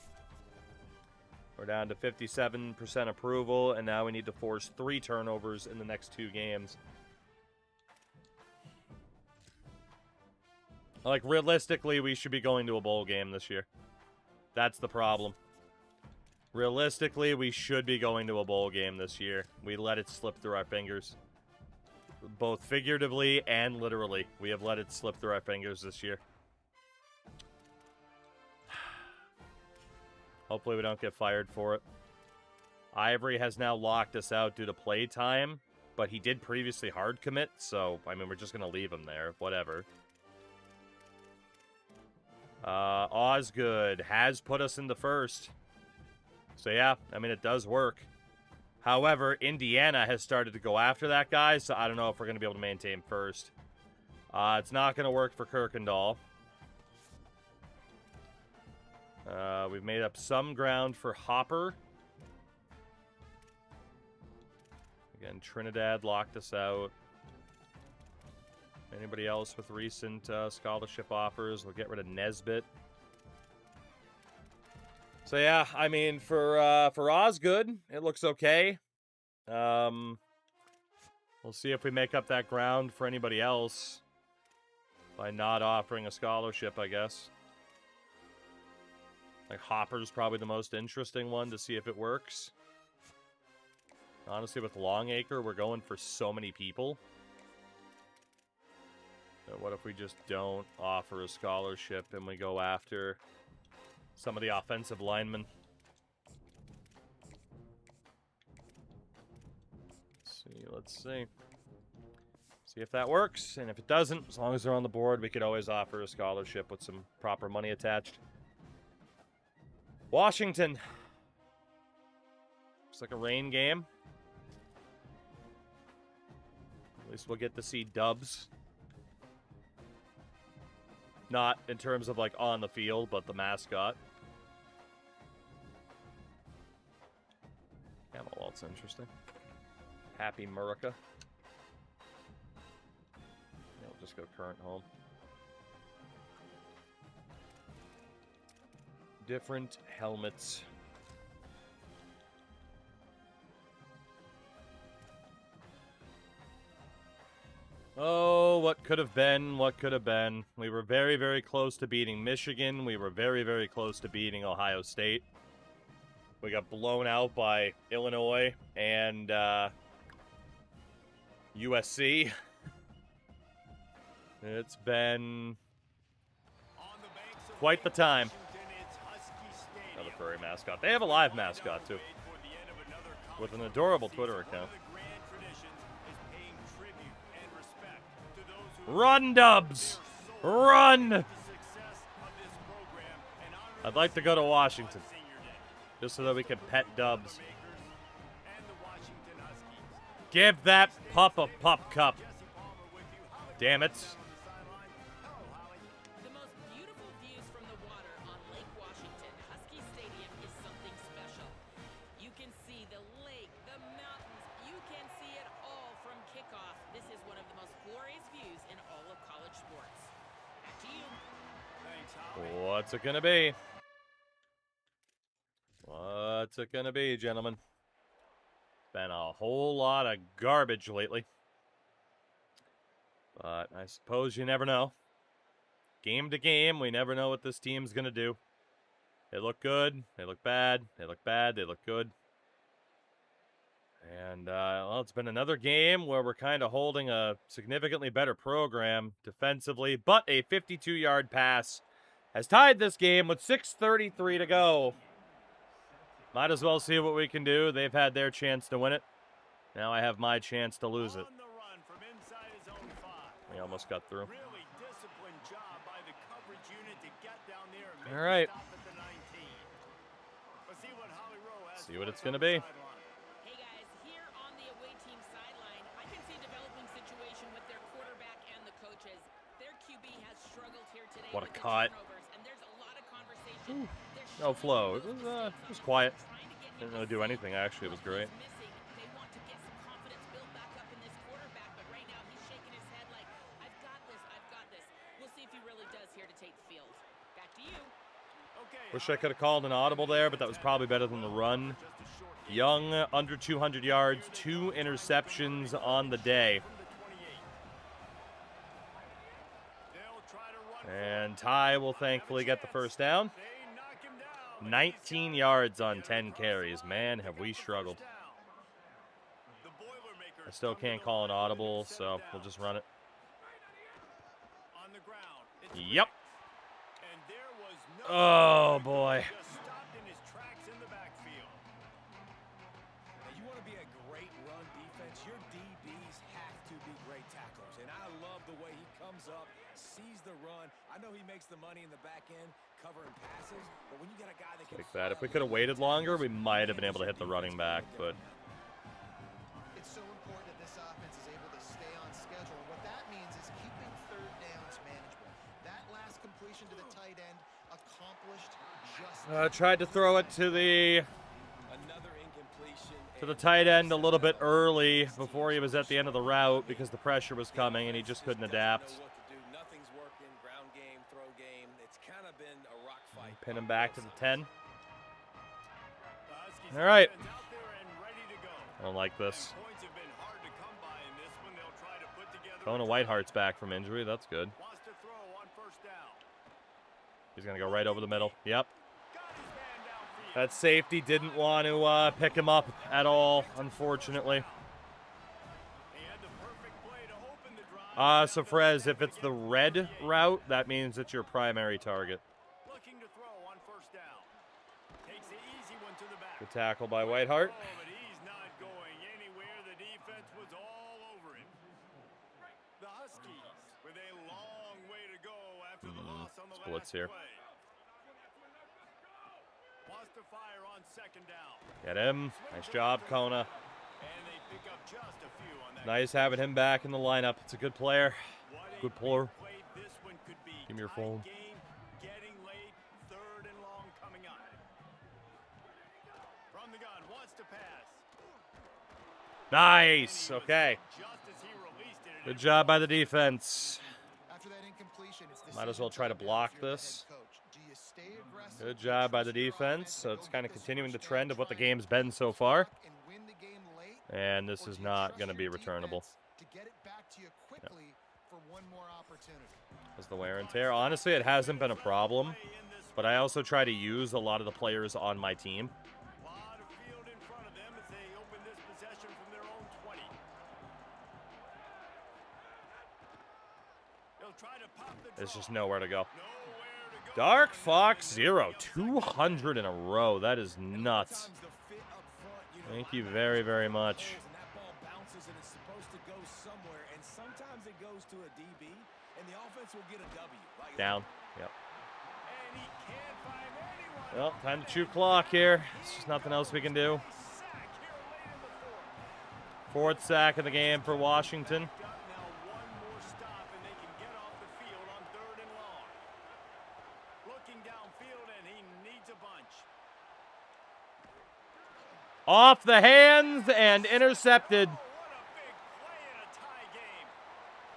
We're down to 57% approval, and now we need to force 3 turnovers in the next 2 games. Like, realistically, we should be going to a bowl game this year. That's the problem. Realistically, we should be going to a bowl game this year. We let it slip through our fingers. Both figuratively and literally. We have let it slip through our fingers this year. Hopefully we don't get fired for it. Ivory has now locked us out due to play time, but he did previously hard commit, so, I mean, we're just going to leave him there. Whatever. Osgood has put us into first. So, yeah, I mean, it does work. However, Indiana has started to go after that guy, so I don't know if we're going to be able to maintain first. It's not going to work for Kirkendall. We've made up some ground for Hopper. Again, Trinidad locked us out. Anybody else with recent scholarship offers? We'll get rid of Nesbitt. So yeah, I mean, for Osgood, it looks okay. We'll see if we make up that ground for anybody else by not offering a scholarship, I guess. Like, Hopper's probably the most interesting one to see if it works. Honestly, with Longacre, we're going for so many people. So what if we just don't offer a scholarship and we go after some of the offensive linemen? Let's see. See if that works. And if it doesn't, as long as they're on the board, we could always offer a scholarship with some proper money attached. Washington. Looks like a rain game. At least we'll get to see Dubs. Not in terms of, like, on the field, but the mascot. Yeah, well, that's interesting. Happy Murica. Yeah, we'll just go current home. Different helmets. Oh, what could have been, what could have been. We were very, very close to beating Michigan. We were very, very close to beating Ohio State. We got blown out by Illinois and USC. It's been quite the time. Another furry mascot. They have a live mascot, too, with an adorable Twitter account. Run, Dubs! Run! I'd like to go to Washington, just so that we can pet Dubs. Give that pup a pup cup. Damn it. The most beautiful views from the water on Lake Washington, Husky Stadium is something special. You can see the lake, the mountains, you can see it all from kickoff. This is one of the most glorious views in all of college sports. Back to you. Thanks, Howie. What's it gonna be? What's it gonna be, gentlemen? Been a whole lot of garbage lately. But I suppose you never know. Game to game, we never know what this team's gonna do. They look good, they look bad, they look bad, they look good. And, well, it's been another game where we're kind of holding a significantly better program defensively, but a 52-yard pass has tied this game with 6:33 to go. Might as well see what we can do. They've had their chance to win it. Now I have my chance to lose it. On the run from inside his own 5. We almost got through. Really disciplined job by the coverage unit to get down there and make All right. a stop at the 19. Let's see what Howie Rowe has See for what us it's on gonna the be. sideline. Hey guys, here on the away team sideline, I can see a developing situation with their quarterback and the coaches. Their QB has struggled here today What a with the cut. turnovers, and there's a lot of conversation. They're No showing flow. those It mistakes was on quiet. offense, trying to get him Didn't to really do see anything, actually. It was what great. he's missing. They want to get some confidence built back up in this quarterback, but right now he's shaking his head like, I've got this, I've got this. We'll see if he really does here to take the field. Back to you. Okay, Wish I could have called an audible there, but that was probably better than the run. Young, under 200 yards, 2 interceptions on the day. And Ty will thankfully get the first down. 19 yards on 10 carries. Man, have we struggled. I still can't call an audible, so we'll just run it. Yep. Oh, boy. Now, you want to be a great run defense, your DBs have to be great tacklers. And I love the way he comes up, sees the run. I know he makes the money in the back end covering passes, but when you got a guy that can Like that. If we could have waited longer, we might have been able to hit the running back, but It's so important that this offense is able to stay on schedule. And what that means is keeping third downs manageable. That last completion to the tight end accomplished just tried to throw it to the another incompletion. tight end a little bit early before he was at the end of the route because the pressure was coming and he just couldn't adapt. Nothing's working. Ground game, throw game. It's kind of been a rock fight. Pin him back to the 10. All right. I don't like this. Kona Whiteheart's back from injury. That's good. He's going to go right over the middle. Yep. That safety didn't want to pick him up at all, unfortunately. So Frez, if it's the red route, that means it's your primary target. Good tackle by Whiteheart. Splits here. Get him. Nice job, Kona. Nice having him back in the lineup. It's a good player. Good player. Give me your phone. Nice. Okay. Good job by the defense. Might as well try to block this. Good job by the defense. So it's kind of continuing the trend of what the game's been so far. And this is not going to be returnable. To get it back to you quickly one more opportunity. Is the wear and tear. Honestly, it hasn't been a problem, but I also try to use a lot of the players on my team. Lot of field in front of them as they open this possession from their own 20. They'll try to pop the There's draw. just nowhere to go. Nowhere to go. Dark Fox 0. 200 in a row. That is nuts. Sometimes the fit up front, you know, Thank you very, very much. and that ball bounces and it's supposed to go somewhere, and sometimes it goes to a DB, and the offense will get a W. Like, Down. Yep. And he can't find anyone. Well, time to chew clock here. There's just nothing else we can do. Sack here late in the fourth. Fourth sack of the game for Washington. Now one more stop and they can get off the field on 3rd and long. Looking downfield and he needs a bunch. Off the hands and intercepted. Oh, what a big play in a tie game.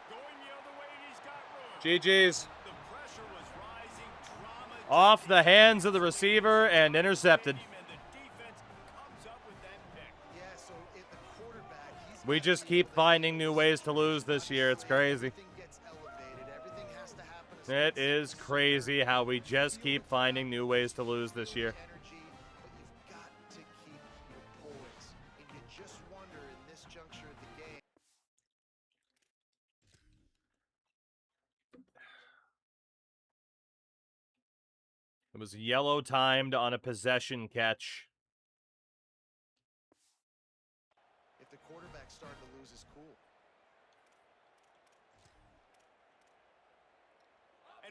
Going the other way and he's got room. GG's. The pressure was rising. Drama Off the hands of the receiver and intercepted. and the defense comes up with that pick. Yeah, so if the quarterback, he's We just keep finding new ways to lose this year. It's crazy. everything gets elevated. Everything has to happen as It is crazy how we just keep finding new ways to lose this year. energy, but you've got to keep your poise. And you just wonder in this juncture of the game. It was yellow timed on a possession catch. If the quarterback's starting to lose his cool.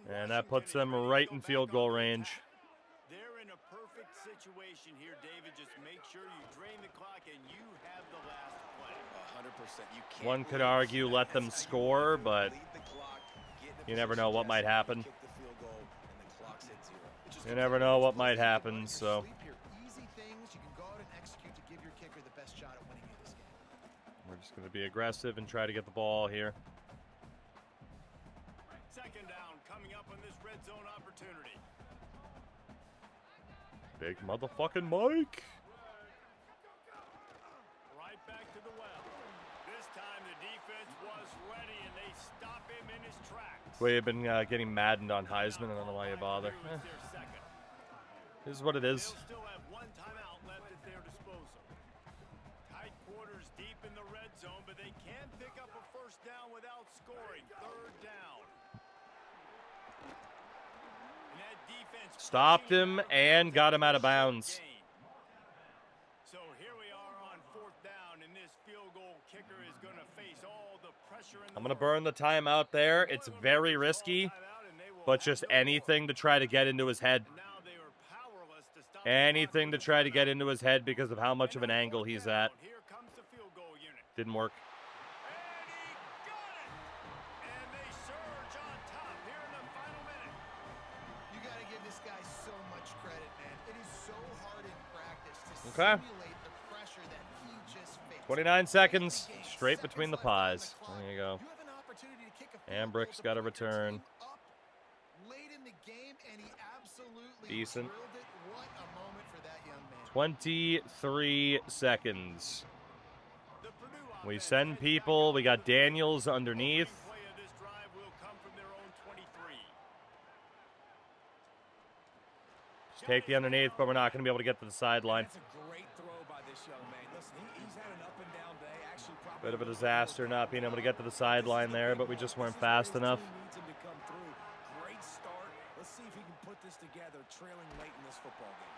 And that puts them right in field goal range. They're in a perfect situation here, David. Just make sure you drain the clock and you have the last play. 100%. You can't One could lose. argue let them That's how you score, win. but Lead the clock, get in a you never position know what to might happen. kick the field goal, and the clock's at 0. It just You comes never down know to what might You're happen, running your so sleep here. Easy things you can go out and execute to give your kicker the best shot at winning in this game. we're just going to be aggressive and try to get the ball here. Second down coming up on this red zone opportunity. Big motherfucking Mike. Right back to the well. This time the defense was ready and they stop him in his tracks. We've been getting maddened on Heisman. I don't know why you bother. It's their second. This is what it is. They'll still have one timeout left at their disposal. Tight quarters deep in the red zone, but they can pick up a first down without scoring. 3rd down. And that defense Stopped pushing him out and got him out of short bounds. gain. So here we are on 4th down, and this field goal kicker is going to face all the pressure in the I'm going to world. burn the timeout there. It's very risky, but just anything to try to get into his head. Now they are powerless to stop the Anything to clock. try to get into his head because of how much of an angle he's at. Here comes the field goal unit. Didn't work. And he got it! And they surge on top here in the final minute. You got to give this guy so much credit, man. It is so hard in practice to Okay. simulate the pressure that he just faced. 29 seconds, Game, straight seconds between the left on pies. clock. There you go. You have an opportunity to kick a field And goal Brick's to got a put your return. team up late in the game, and he absolutely Decent. drilled it. What a moment for that young man. 23 seconds. The Purdue We offense send heads back people. out We to got the field. Daniels underneath. Opening play of this drive will come from their own 23. Just take the underneath, but we're not going to be able to get to the sideline. That's a great throw by this young man. Listen, he's had an up and down day. Actually, probably Bit of a disaster not being able to get to the sideline there, but we just weren't fast enough. Needs him to come through. Great start. Let's see if he can put this together, trailing late in this football game.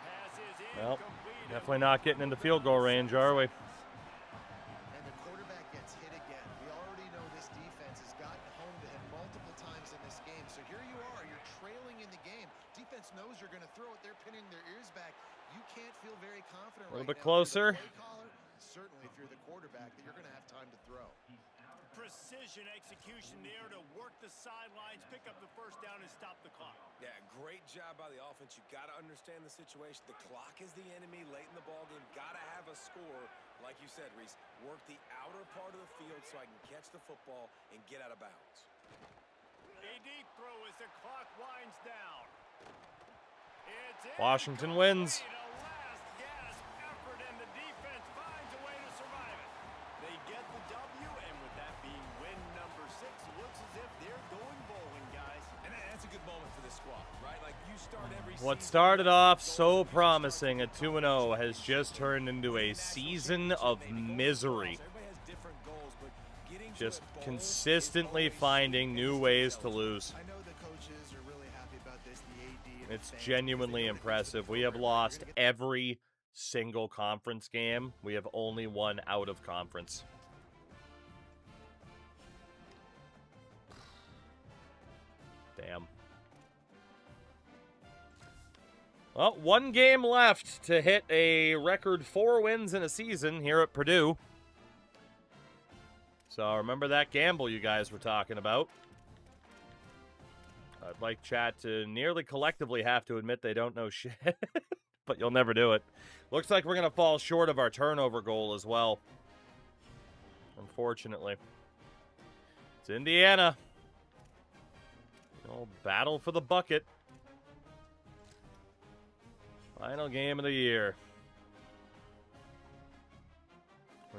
Pass is Well, incomplete. definitely not getting into field goal range, are we? And the quarterback gets hit again. We already know this defense has gotten home to him multiple times in this game. So here you are, you're trailing in the game. Defense knows you're going to throw it. They're pinning their ears back. You can't feel very confident A little right bit now if you're closer. the play caller, certainly if you're the quarterback, that you're going to have time to throw. Precision execution there to work the sidelines, pick up the first down, and stop the clock. Yeah, great job by the offense. You got to understand the situation. The clock is the enemy late in the ball game. Got to have a score. Like you said, Reese, work the outer part of the field so I can catch the football and get out of bounds. A deep throw as the clock winds down. It's Washington incomplete. wins. A last gasp effort, and the defense finds a way to survive it. They get the W, and with that being win number 6, What started off so promising at 2-0 has just turned into a season of misery. Just consistently finding new ways to lose. I know the coaches are really happy about this. The AD. and the It's fans. genuinely impressive. We have lost every single conference game. We have only won out of conference. Damn. Well, one game left to hit a record 4 wins in a season here at Purdue. So remember that gamble you guys were talking about. I'd like chat to nearly collectively have to admit they don't know shit. But you'll never do it. Looks like we're going to fall short of our turnover goal as well. Unfortunately. It's Indiana. Oh, battle for the bucket. Final game of the year.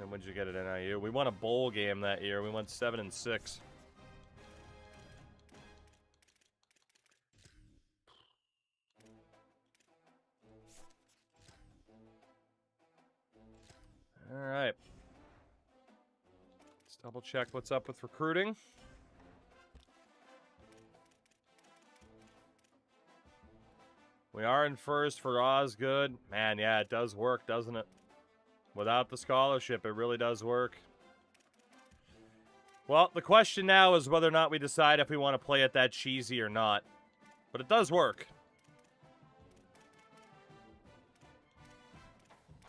When did you get it, NIU? We won a bowl game that year. We went 7-6. All right. Let's double check what's up with recruiting. We are in first for Osgood. Man, yeah, it does work, doesn't it? Without the scholarship, it really does work. Well, the question now is whether or not we decide if we want to play it that cheesy or not. But it does work.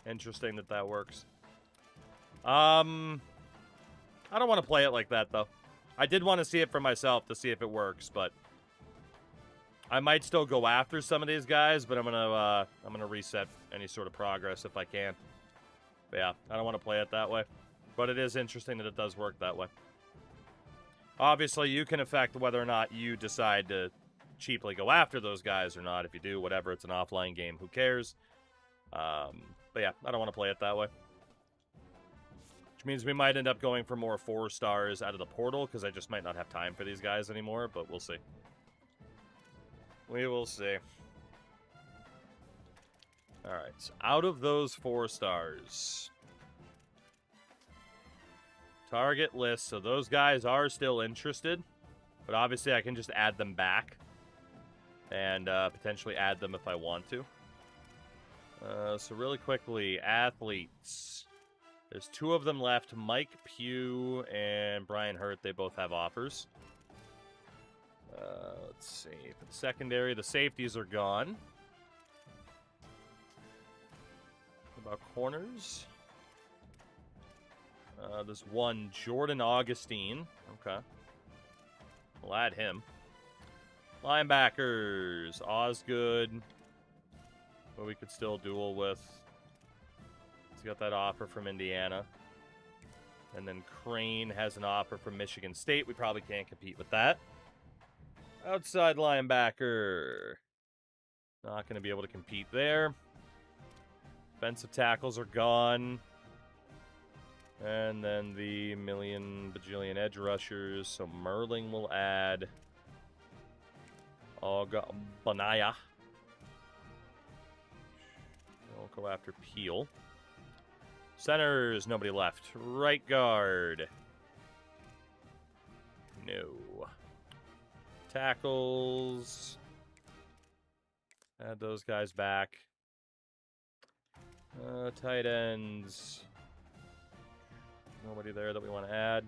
Interesting that that works. I don't want to play it like that, though. I did want to see it for myself to see if it works, but I might still go after some of these guys, but I'm gonna reset any sort of progress if I can. But yeah, I don't want to play it that way. But it is interesting that it does work that way. Obviously, you can affect whether or not you decide to cheaply go after those guys or not. If you do, whatever, it's an offline game. Who cares? But yeah, I don't want to play it that way. Which means we might end up going for more 4 stars out of the portal, because I just might not have time for these guys anymore, but we'll see. We will see. Alright, so out of those 4 stars, target list, so those guys are still interested, but obviously I can just add them back and potentially add them if I want to. So really quickly, athletes. There's 2 of them left, Mike Pugh and Brian Hurt. They both have offers. Let's see. For the secondary, the safeties are gone. What about corners? There's one, Jordan Augustine. Okay. We'll add him. Linebackers, Osgood. Who we could still duel with. He's got that offer from Indiana. And then Crane has an offer from Michigan State. We probably can't compete with that. Outside linebacker. Not going to be able to compete there. Defensive tackles are gone. And then the million bajillion edge rushers. So Merling will add Banaya. We'll go after Peel. Centers, nobody left. Right guard. No. Tackles. Add those guys back. Tight ends. Nobody there that we want to add.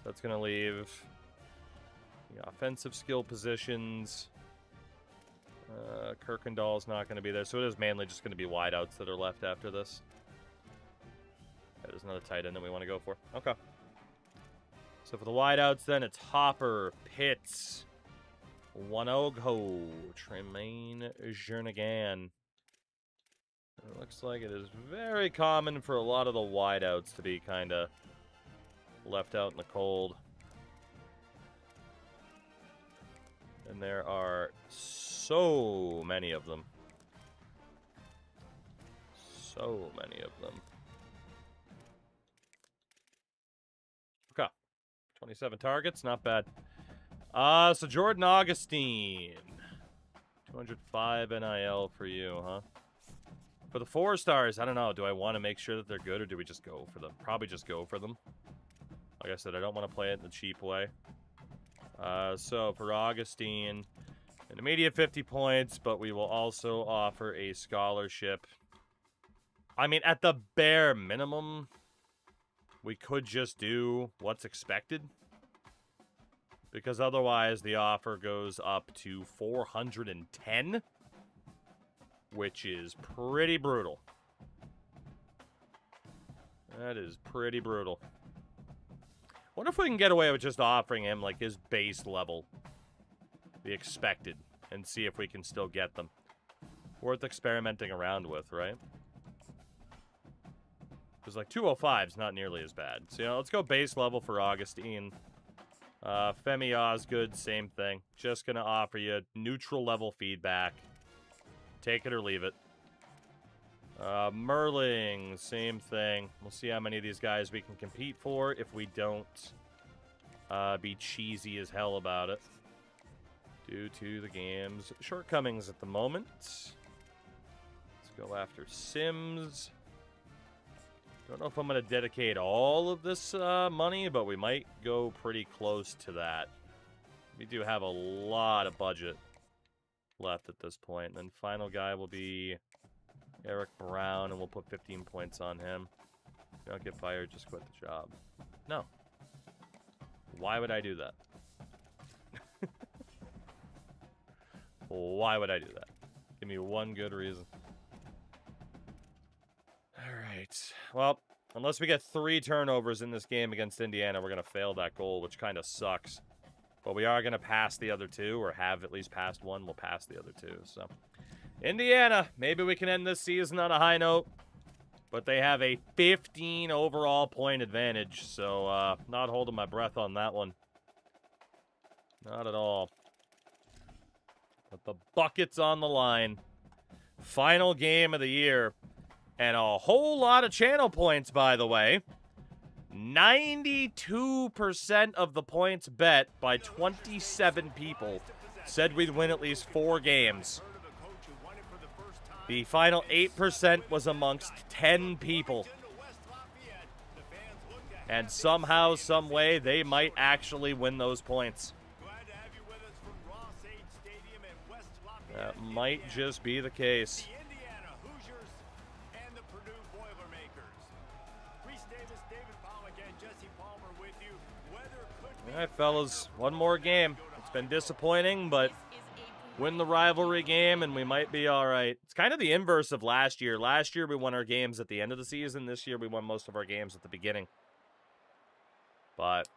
That's going to leave the offensive skill positions. Kirkendall's not going to be there, so it is mainly just going to be wideouts that are left after this. Yeah, there's another tight end that we want to go for. Okay. So for the wideouts, then it's Hopper, Pitts, Wanogho, Tremaine Jernigan. It looks like it is very common for a lot of the wideouts to be kind of left out in the cold. And there are so many of them. So many of them. Okay. 27 targets, not bad. So Jordan Augustine. 205 NIL for you, huh? For the 4 stars, I don't know. Do I want to make sure that they're good, or do we just go for them? Probably just go for them. Like I said, I don't want to play it in the cheap way. So for Augustine, an immediate 50 points, but we will also offer a scholarship. I mean, at the bare minimum, we could just do what's expected. Because otherwise, the offer goes up to 410. Which is pretty brutal. That is pretty brutal. Wonder if we can get away with just offering him, like, his base level. The expected. And see if we can still get them. Worth experimenting around with, right? Because, like, 205 is not nearly as bad. So, you know, let's go base level for Augustine. Femi Osgood, same thing. Just gonna offer you neutral level feedback. Take it or leave it. Merling, same thing. We'll see how many of these guys we can compete for if we don't be cheesy as hell about it. Due to the game's shortcomings at the moment. Let's go after Sims. Don't know if I'm going to dedicate all of this money, but we might go pretty close to that. We do have a lot of budget left at this point. And then final guy will be Eric Brown, and we'll put 15 points on him. If you don't get fired, just quit the job. No. Why would I do that? Why would I do that? Give me one good reason. Alright. Well, unless we get 3 turnovers in this game against Indiana, we're going to fail that goal, which kind of sucks. But we are going to pass the other 2, or have at least passed one. We'll pass the other 2. So, Indiana, maybe we can end this season on a high note. But they have a 15 overall point advantage. So, not holding my breath on that one. Not at all. But the bucket's on the line. Final game of the year. And a whole lot of channel points, by the way. 92% of the points bet by 27 people said we'd win at least 4 games. The final 8% was amongst 10 people. And somehow, some way, they might actually win those points. That might just be the case. All right, fellas, one more game. It's been disappointing, but win the rivalry game, and we might be all right. It's kind of the inverse of last year. Last year, we won our games at the end of the season. This year, we won most of our games at the beginning. But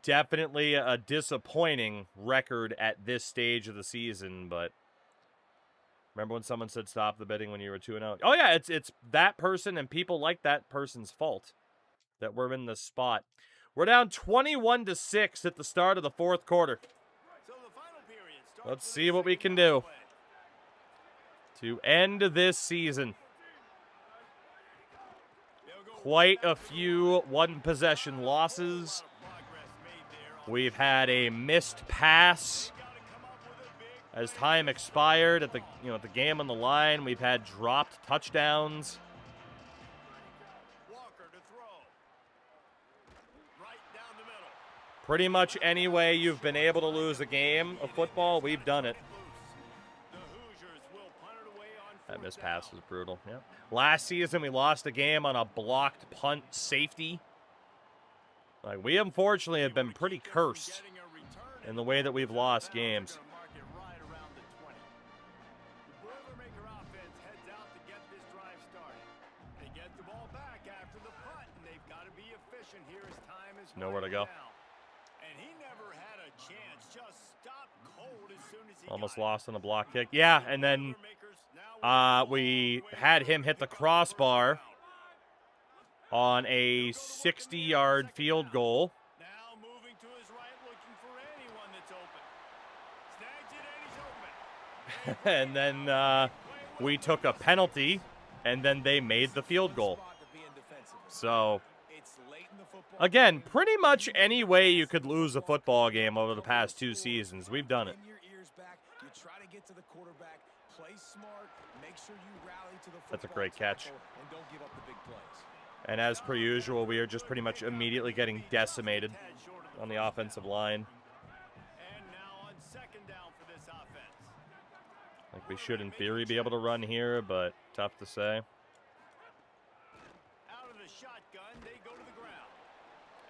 definitely a disappointing record at this stage of the season, but remember when someone said stop the betting when you were 2-0? Oh, yeah, it's that person and people like that person's fault that we're in this spot. We're down 21-6 at the start of the 4th quarter. Let's see what we can do to end this season. Quite a few one-possession losses. We've had a missed pass as time expired at the the game on the line. We've had dropped touchdowns. Pretty much any way you've been able to lose a game of football, we've done it. That missed pass was brutal. Yeah. Last season, we lost a game on a blocked punt safety. Like, we unfortunately have been pretty cursed in the way that we've lost games. Nowhere to go. Almost lost on a block kick. Yeah, and then we had him hit the crossbar on a 60-yard field goal. And then we took a penalty, and then they made the field goal. So, again, pretty much any way you could lose a football game over the past 2 seasons, we've done it. You try to get to the quarterback, play smart, make sure you rally to the football. That's a great catch. And don't give up the big plays. And as per usual, we are just pretty much immediately getting decimated on the offensive line. And now on second down for this offense. Like we should, in theory, be able to run here, but tough to say. Out of the shotgun, they go to the ground.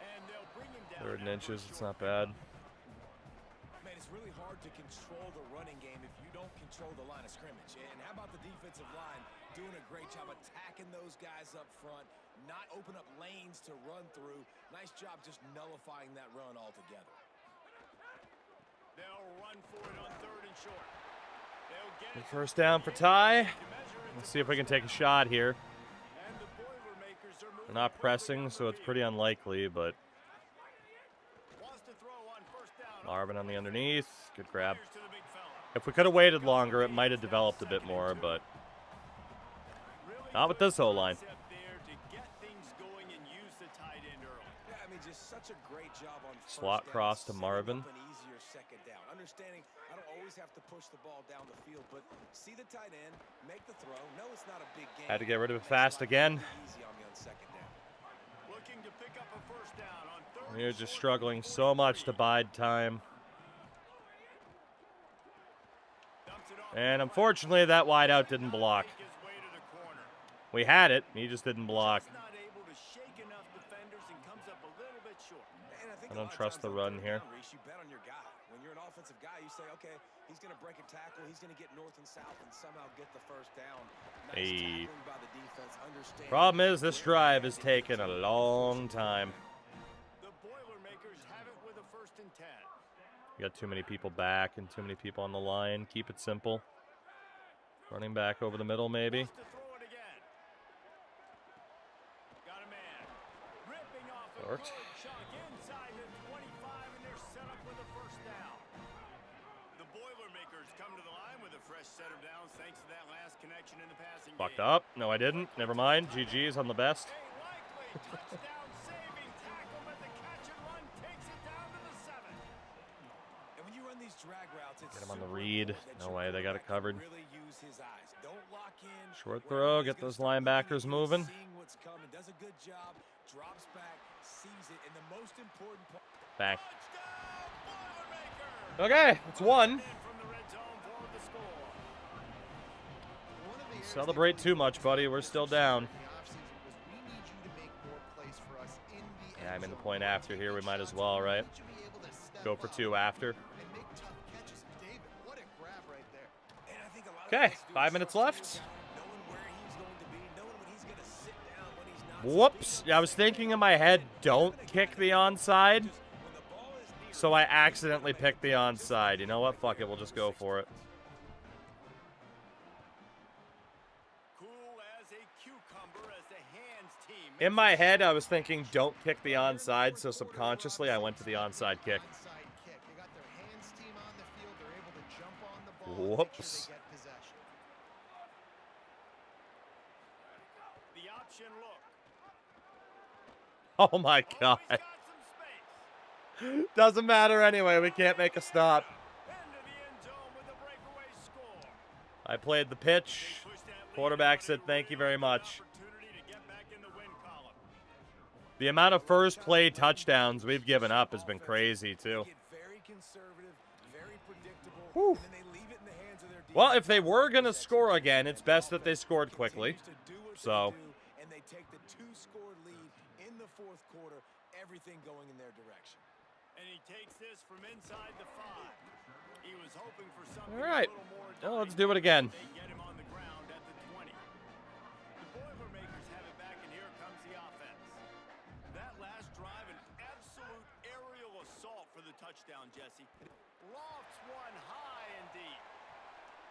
And they'll bring him down. 3rd and inches, it's not bad. Man, it's really hard to control the running game if you don't control the line of scrimmage. And how about the defensive line doing a great job attacking those guys up front, not open up lanes to run through. Nice job just nullifying that run altogether. They'll run for it on 3rd and short. They'll get it. First down for Ty. Let's see if we can take a shot here. And the Boilermakers are moving. We're not pressing, so it's pretty unlikely, but Wants to throw on 1st down. Marvin on the underneath. Good grab. Fires to the big fella. If we could have waited longer, it might have developed a bit more, but Really not with this O-line. concept there to get things going and use the tight end early. Yeah, I mean, just such a great job on first Slot down, cross to setting Marvin. up an easier second down. Understanding I don't always have to push the ball down the field, but see the tight end, make the throw. No, it's not a big game. Had to get rid of it Makes fast life again. really easy on me on second down. Looking to pick up a 1st down on 3rd We're and just short. struggling so much to bide time. Dumps it off And to the unfortunately, that wideout didn't block. right. Make his way to the corner. We had it, he just didn't block. Just not able to shake enough defenders and comes up a little bit short. And I think I a don't lot of trust times the on run 3rd here. down, Reese, you bet on your guy. When you're an offensive guy, you say, okay, he's going to break a tackle, he's going to get north and south and somehow get the 1st down. Nice Hey. tackling by the defense, understanding. Problem is, this drive has taken a long time. The Boilermakers have it with a 1st and 10. We got too many people back and too many people on the line. Keep it simple. Running back over the middle, maybe. Wants to throw it again. Got a man. Ripping off a Worked. good chunk inside the 25, and they're set up with a 1st down. The Boilermakers come to the line with a fresh set of downs thanks to that last connection in the passing Fucked game. up. No, I didn't. Never mind. GG's on the best. A likely touchdown saving tackle, but the catch and run takes it down to the 7. And when you run these drag routes, it's Get him on the super read. important that No your way, they got it quarterback covered. Really use his eyes. Don't lock in. Short Wherever throw, he's get gonna those start looking linebackers at you, moving. Seeing what's coming, does a good job, drops back, sees it, and the most important part. Bang. Touchdown, Boilermakers! Okay, it's one. In from the red zone for the score. One of the areas Celebrate that too much, buddy. We're still down. in the offseason was we need you to make more plays for us in the Yeah, I'm end in the zone. point after here. We might as well, right? We need you to be able to step Go for up 2 after. and make tough catches. David, what a grab right there. And I think a lot of Okay, guys do 5 minutes trust left. him, knowing where he's going to be, knowing when he's going to sit down, when he's not. Whoops. Yeah, I was thinking in my head, don't kick the onside. When the ball is near, So I accidentally picked the onside. You know what? Fuck it. We'll just go for it. Cool as a cucumber as the hands team. In my head, I was thinking, don't kick the onside. So subconsciously, I went to the onside kick. Onside kick. They got their hands team on the field. They're able to jump on the ball and make Whoops. sure they get possession. The option look. Oh my god. He's got some space. Doesn't matter anyway. We can't make a stop. Into the end zone with a breakaway score. I played the pitch. Push that lead Quarterback out said, and "Thank you really very good much." opportunity to get back in the win column. The amount of first play touchdowns we've given up has been crazy, too. get very conservative, very predictable, Whew. and then they leave it in the hands of their Well, defense. if they were going to score again, it's best that they scored quickly. Continues to do what they So. do, and they take the 2-score lead in the 4th quarter, everything going in their direction. And he takes this from inside the 5. He was hoping for something All right. a little more. Well, let's do it again. They get him on the ground at the 20. The Boilermakers have it back, and here comes the offense. That last drive, an absolute aerial assault for the touchdown, Jesse. Lofts one high and deep.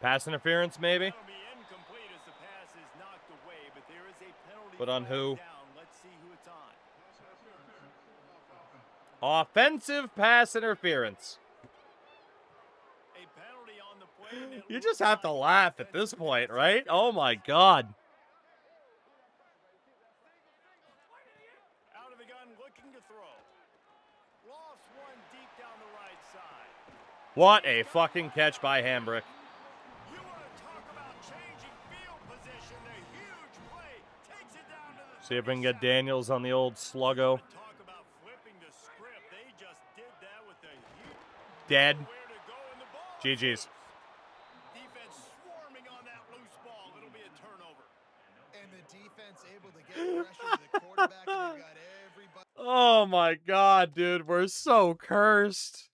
Pass interference, maybe? That'll be incomplete as the pass is knocked away, but there is a penalty. But on flag who? Down. Let's see who it's on. Offensive pass interference. A penalty on the play. and it You looks just have to like laugh at this point, right? Oh my god. Out of the gun, looking to throw. Lofts one deep down the right side. What a fucking catch by Hambrick. You want to talk about changing field position. The huge play takes it down to the See if we can get 37. Daniels on the old sluggo. Talk about flipping the script. They just did that with the huge Dead. nowhere to go in the ball. GG's. Defense swarming on that loose ball. It'll be a turnover. And the defense able to get pressure to the quarterback, and they've got everybody. Oh my god, dude. We're so cursed.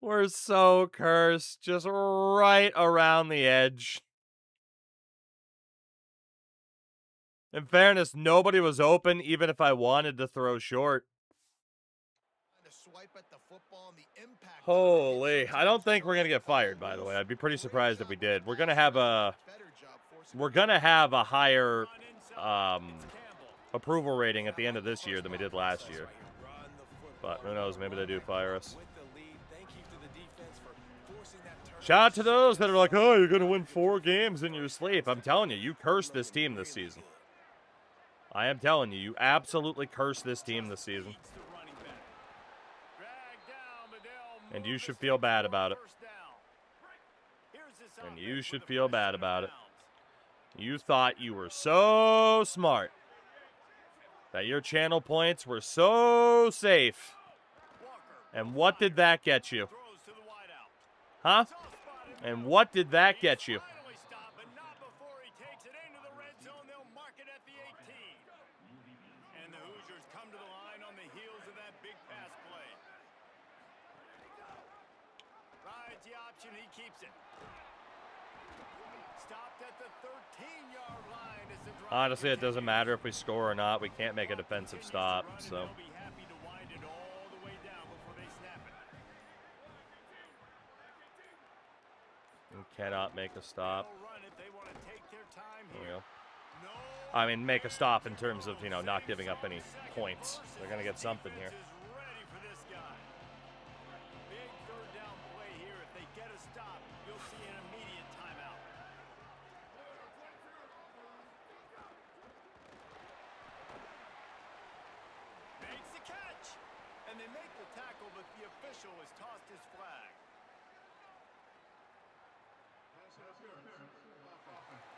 We're so cursed. Just right around the edge. In fairness, nobody was open, even if I wanted to throw short. To swipe at the football and the impact. Holy. I don't think we're going to get fired, by the way. I'd be pretty surprised if we did. We're going to have a higher approval rating at the end of this year than we did last year. But who knows, maybe they do fire us. Shout out to those that are like, oh, you're going to win 4 games in your sleep. I'm telling you, you cursed this team this season. I am telling you, you absolutely cursed this team this season. And you should feel bad about it. And you should feel bad about it. You thought you were so smart. That your channel points were so safe. And what did that get you? Huh? And what did that get you? And the Hoosiers come to the line on the heels of that big pass play. Rides the option, he keeps it. Stopped at the 13-yard line as the drive. Honestly, it doesn't matter if we score or not. We can't make a defensive stop, so. They'll be happy to wind it all the way down before they snap it. We cannot make a stop. They'll run it. They want to take their time There we here. go. I mean, make a stop in terms of, you know, not giving up any points. They're going to get something here. Ready for this guy. Big third down play here. If they get a stop, you'll see an immediate timeout. Makes the catch. And they make the tackle, but the official has tossed his flag.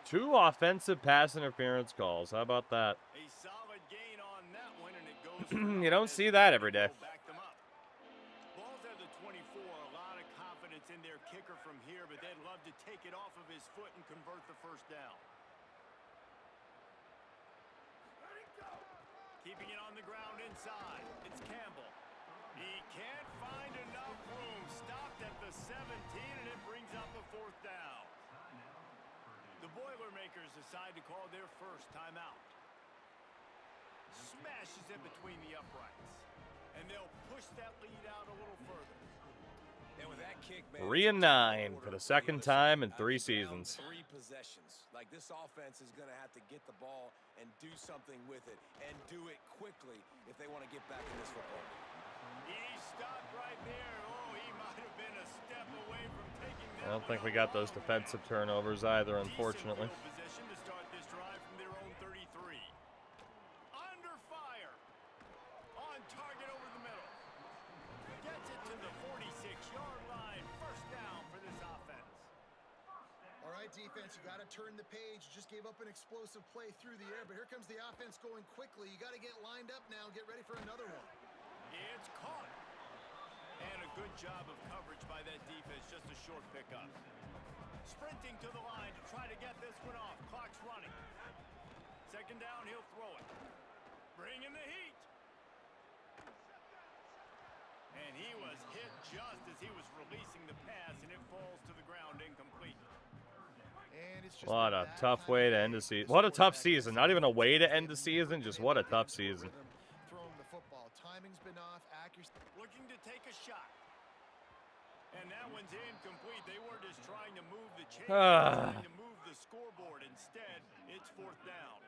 Two offensive pass interference calls. How about that? A solid gain on that one, and it goes. You don't see that every day. Back them up. Ball's at the 24. A lot of confidence in their kicker from here, but they'd love to take it off of his foot and convert the first down. Keeping it on the ground inside. It's Campbell. He can't find enough room. Stopped at the 17, and it brings up a 4th down. The Boilermakers decide to call their first timeout. Smashes it between the uprights. And they'll push that lead out a little further. And with that kick, man, 3 and 9 for the second time in 3 seasons. 3 possessions. Like, this offense is going to have to get the ball and do something with it, and do it quickly if they want to get back in this football. He stopped right there. Oh, he might have been a step away from taking that. I don't think we got those defensive turnovers either, unfortunately. Decent field position to start this drive from their own 33. Under fire. On target over the middle. Gets it to the 46-yard line. First down for this offense. All right, defense, you got to turn the page. You just gave up an explosive play through the air, but here comes the offense going quickly. You got to get lined up now. Get ready for another one. It's caught. And a good job of coverage by that defense. Just a short pickup. Sprinting to the line to try to get this one off. Clock's running. Second down, he'll throw it. Bringing the heat. And he was hit just as he was releasing the pass, and it falls to the ground incomplete. And it's just What a tough way to end the season. What a tough season. Not even a way to end the season, just what a tough season. Throwing the football. Timing's been off. Accuracy. Looking to take a shot. And that one's incomplete. They were just trying to move the chain, trying to move the scoreboard. Instead, it's 4th down.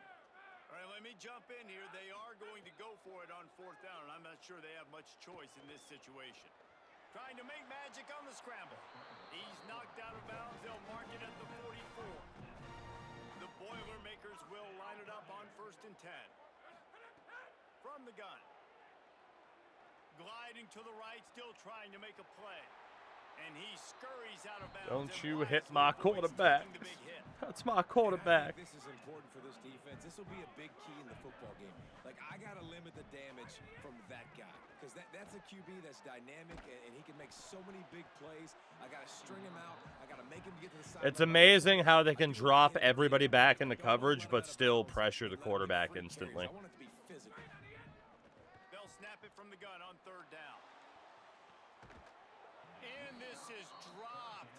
All right, let me jump in here. They are going to go for it on 4th down, and I'm not sure they have much choice in this situation. Trying to make magic on the scramble. He's knocked out of bounds. They'll mark it at the 44. The Boilermakers will line it up on 1st and 10. From the gun. Gliding to the right, still trying to make a play. And he scurries out of bounds. Don't and you wisely hit my avoids quarterback. taking the big hit. That's my quarterback. This is important for this defense. This will be a big key in the football game. Like, I got to limit the damage from that guy because that's a QB that's dynamic and he can make so many big plays. I got to string him out. I got to make him get to the side. It's amazing how they can drop everybody back into coverage, but still pressure the quarterback instantly. I want it to be physical. They'll snap it from the gun on 3rd down. And this is dropped.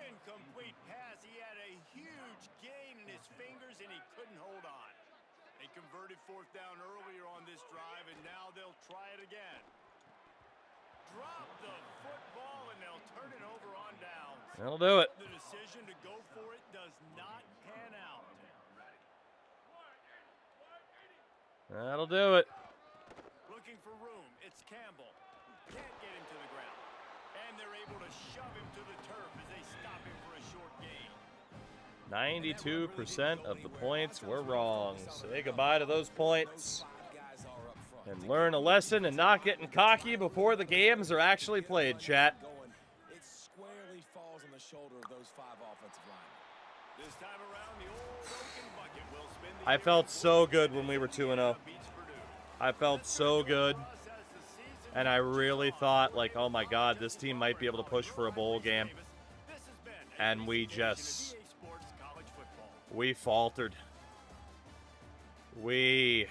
Incomplete pass. He had a huge gain in his fingers, and he couldn't hold on. They converted 4th down earlier on this drive, and now they'll try it again. Drop the football, and they'll turn it over on downs. That'll do it. The decision to go for it does not pan out. That'll do it. Looking for room. It's Campbell. Can't get him to the ground. And they're able to shove him to the turf as they stop him for a short gain. 92% of the points were wrong. Say goodbye to those points and learn a lesson and not getting cocky before the games are actually played, chat. It squarely falls on the shoulder of those 5 offensive linemen. This time around, the old broken bucket will spin the I felt so good when we were 2-0. I felt so good. And I really thought, like, oh my God, this team might be able to push for a bowl game. And we just... we faltered. We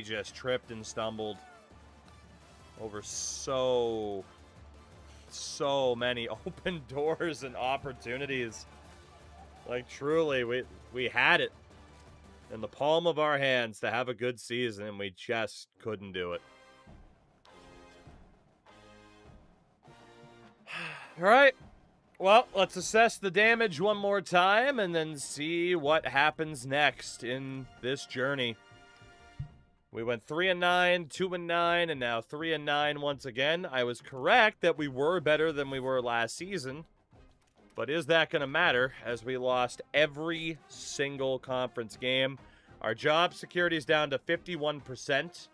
just tripped and stumbled over so many open doors and opportunities. Like, truly, we had it in the palm of our hands to have a good season, and we just couldn't do it. All right. Well, let's assess the damage one more time and then see what happens next in this journey. We went 3-9, 2-9, and now 3-9 once again. I was correct that we were better than we were last season. But is that going to matter as we lost every single conference game? Our job security is down to 51%.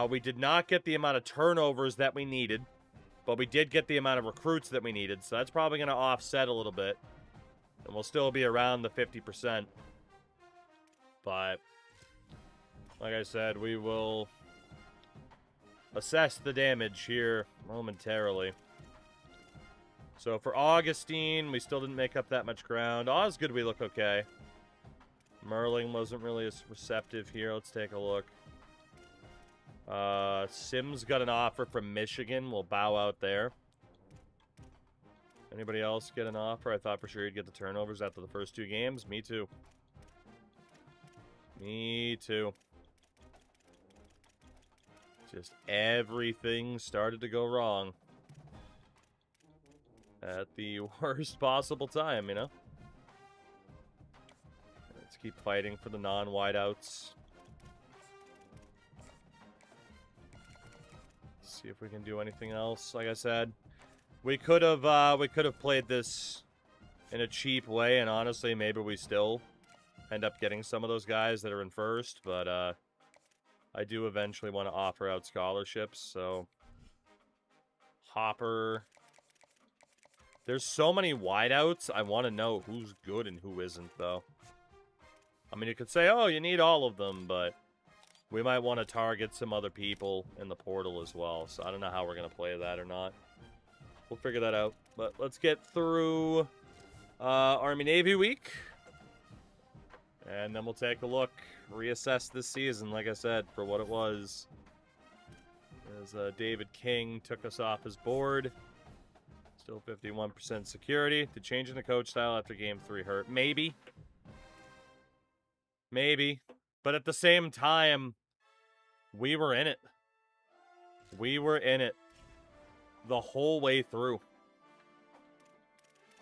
We did not get the amount of turnovers that we needed. But we did get the amount of recruits that we needed, so that's probably going to offset a little bit. And we'll still be around the 50%. But, like I said, we will assess the damage here momentarily. So for Augustine, we still didn't make up that much ground. Osgood, we look okay. Merling wasn't really as receptive here. Let's take a look. Sims got an offer from Michigan. We'll bow out there. Anybody else get an offer? I thought for sure he'd get the turnovers after the first 2 games. Me too. Me too. Just everything started to go wrong. At the worst possible time, you know? Let's keep fighting for the non-wideouts. See if we can do anything else. Like I said, we could have played this in a cheap way, and honestly, maybe we still end up getting some of those guys that are in first. But I do eventually want to offer out scholarships. So Hopper, there's so many wideouts. I want to know who's good and who isn't, though. I mean, you could say, oh, you need all of them, but we might want to target some other people in the portal as well. So I don't know how we're going to play that or not. We'll figure that out. But let's get through Army-Navy week. And then we'll take a look. Reassess this season, like I said, for what it was. As David King took us off his board. Still 51% security. Did changing the coach style after game 3 hurt? Maybe. Maybe. But at the same time, we were in it. We were in it the whole way through.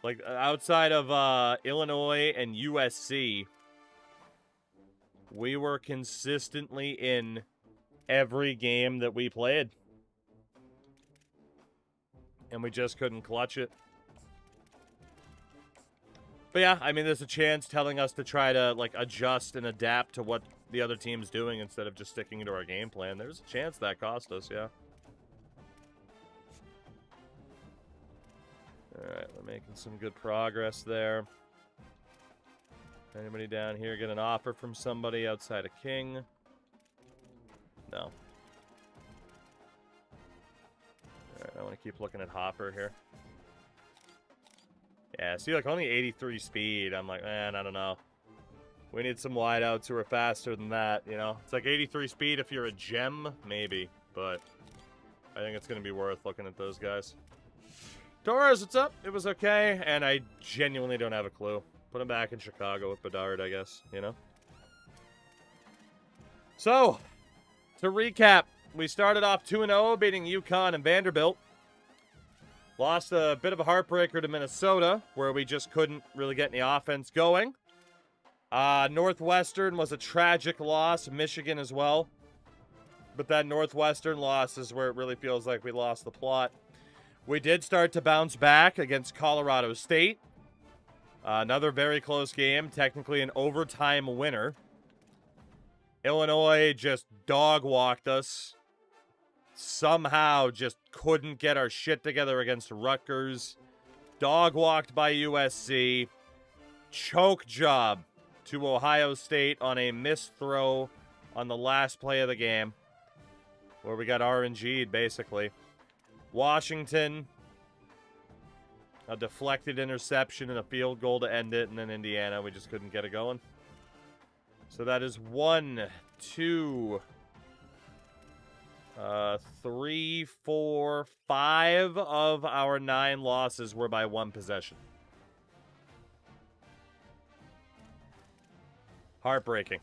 Like, outside of Illinois and USC, we were consistently in every game that we played. And we just couldn't clutch it. But yeah, I mean, there's a chance telling us to try to, like, adjust and adapt to what the other team's doing instead of just sticking to our game plan. There's a chance that cost us, yeah. Alright, we're making some good progress there. Anybody down here get an offer from somebody outside of King? No. Alright, I want to keep looking at Hopper here. Yeah, see, like, only 83 speed. I'm like, man, I don't know. We need some wideouts who are faster than that, you know? It's like 83 speed if you're a gem, maybe. But I think it's going to be worth looking at those guys. Torres, what's up? It was okay, and I genuinely don't have a clue. Put him back in Chicago with Bedard, I guess, you know? So, to recap, we started off 2-0, beating UConn and Vanderbilt. Lost a bit of a heartbreaker to Minnesota, where we just couldn't really get any offense going. Northwestern was a tragic loss. Michigan as well. But that Northwestern loss is where it really feels like we lost the plot. We did start to bounce back against Colorado State. Another very close game. Technically an overtime winner. Illinois just dog-walked us. Somehow just couldn't get our shit together against Rutgers. Dog-walked by USC. Choke job to Ohio State on a missed throw on the last play of the game. Where we got RNG'd, basically. Washington, a deflected interception and a field goal to end it. And then Indiana, we just couldn't get it going. So that is 1, 2, 3, 4, 5 of our 9 losses were by 1 possession. Heartbreaking.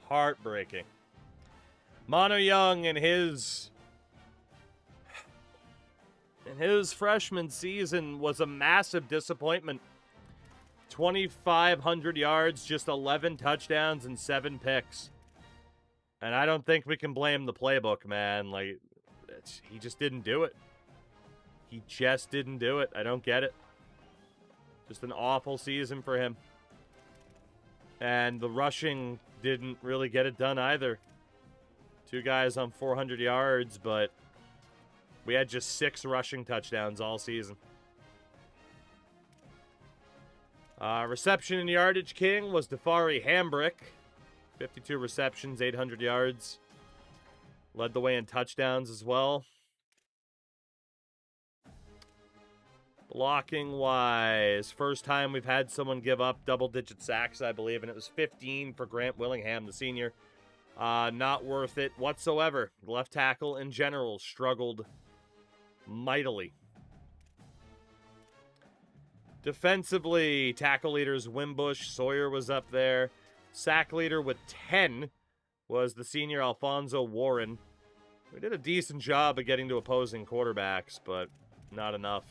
Heartbreaking. Mono Young in his freshman season was a massive disappointment. 2,500 yards, just 11 touchdowns, and 7 picks. And I don't think we can blame the playbook, man. Like, he just didn't do it. He just didn't do it. I don't get it. Just an awful season for him. And the rushing didn't really get it done either. 2 guys on 400 yards, but we had just 6 rushing touchdowns all season. Reception and yardage king was Defari Hambrick. 52 receptions, 800 yards. Led the way in touchdowns as well. Blocking-wise, first time we've had someone give up double-digit sacks, I believe, and it was 15 for Grant Willingham, the senior. Not worth it whatsoever. Left tackle in general struggled mightily. Defensively, tackle leaders Wimbush, Sawyer was up there. Sack leader with 10 was the senior Alfonso Warren. We did a decent job of getting to opposing quarterbacks, but not enough.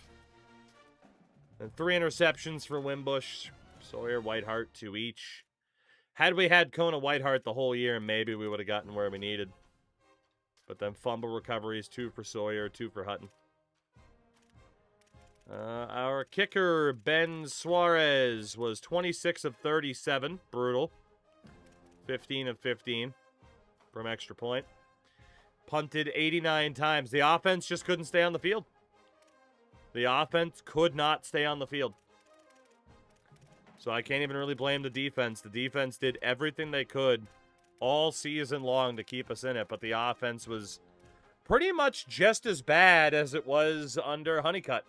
And 3 interceptions for Wimbush, Sawyer, Whiteheart, 2 each. Had we had Kona Whiteheart the whole year, maybe we would have gotten where we needed. But then fumble recoveries, 2 for Sawyer, 2 for Hutton. Our kicker, Ben Suarez, was 26 of 37. Brutal. 15 of 15 from extra point. Punted 89 times. The offense just couldn't stay on the field. The offense could not stay on the field. So I can't even really blame the defense. The defense did everything they could all season long to keep us in it, but the offense was pretty much just as bad as it was under Honeycutt.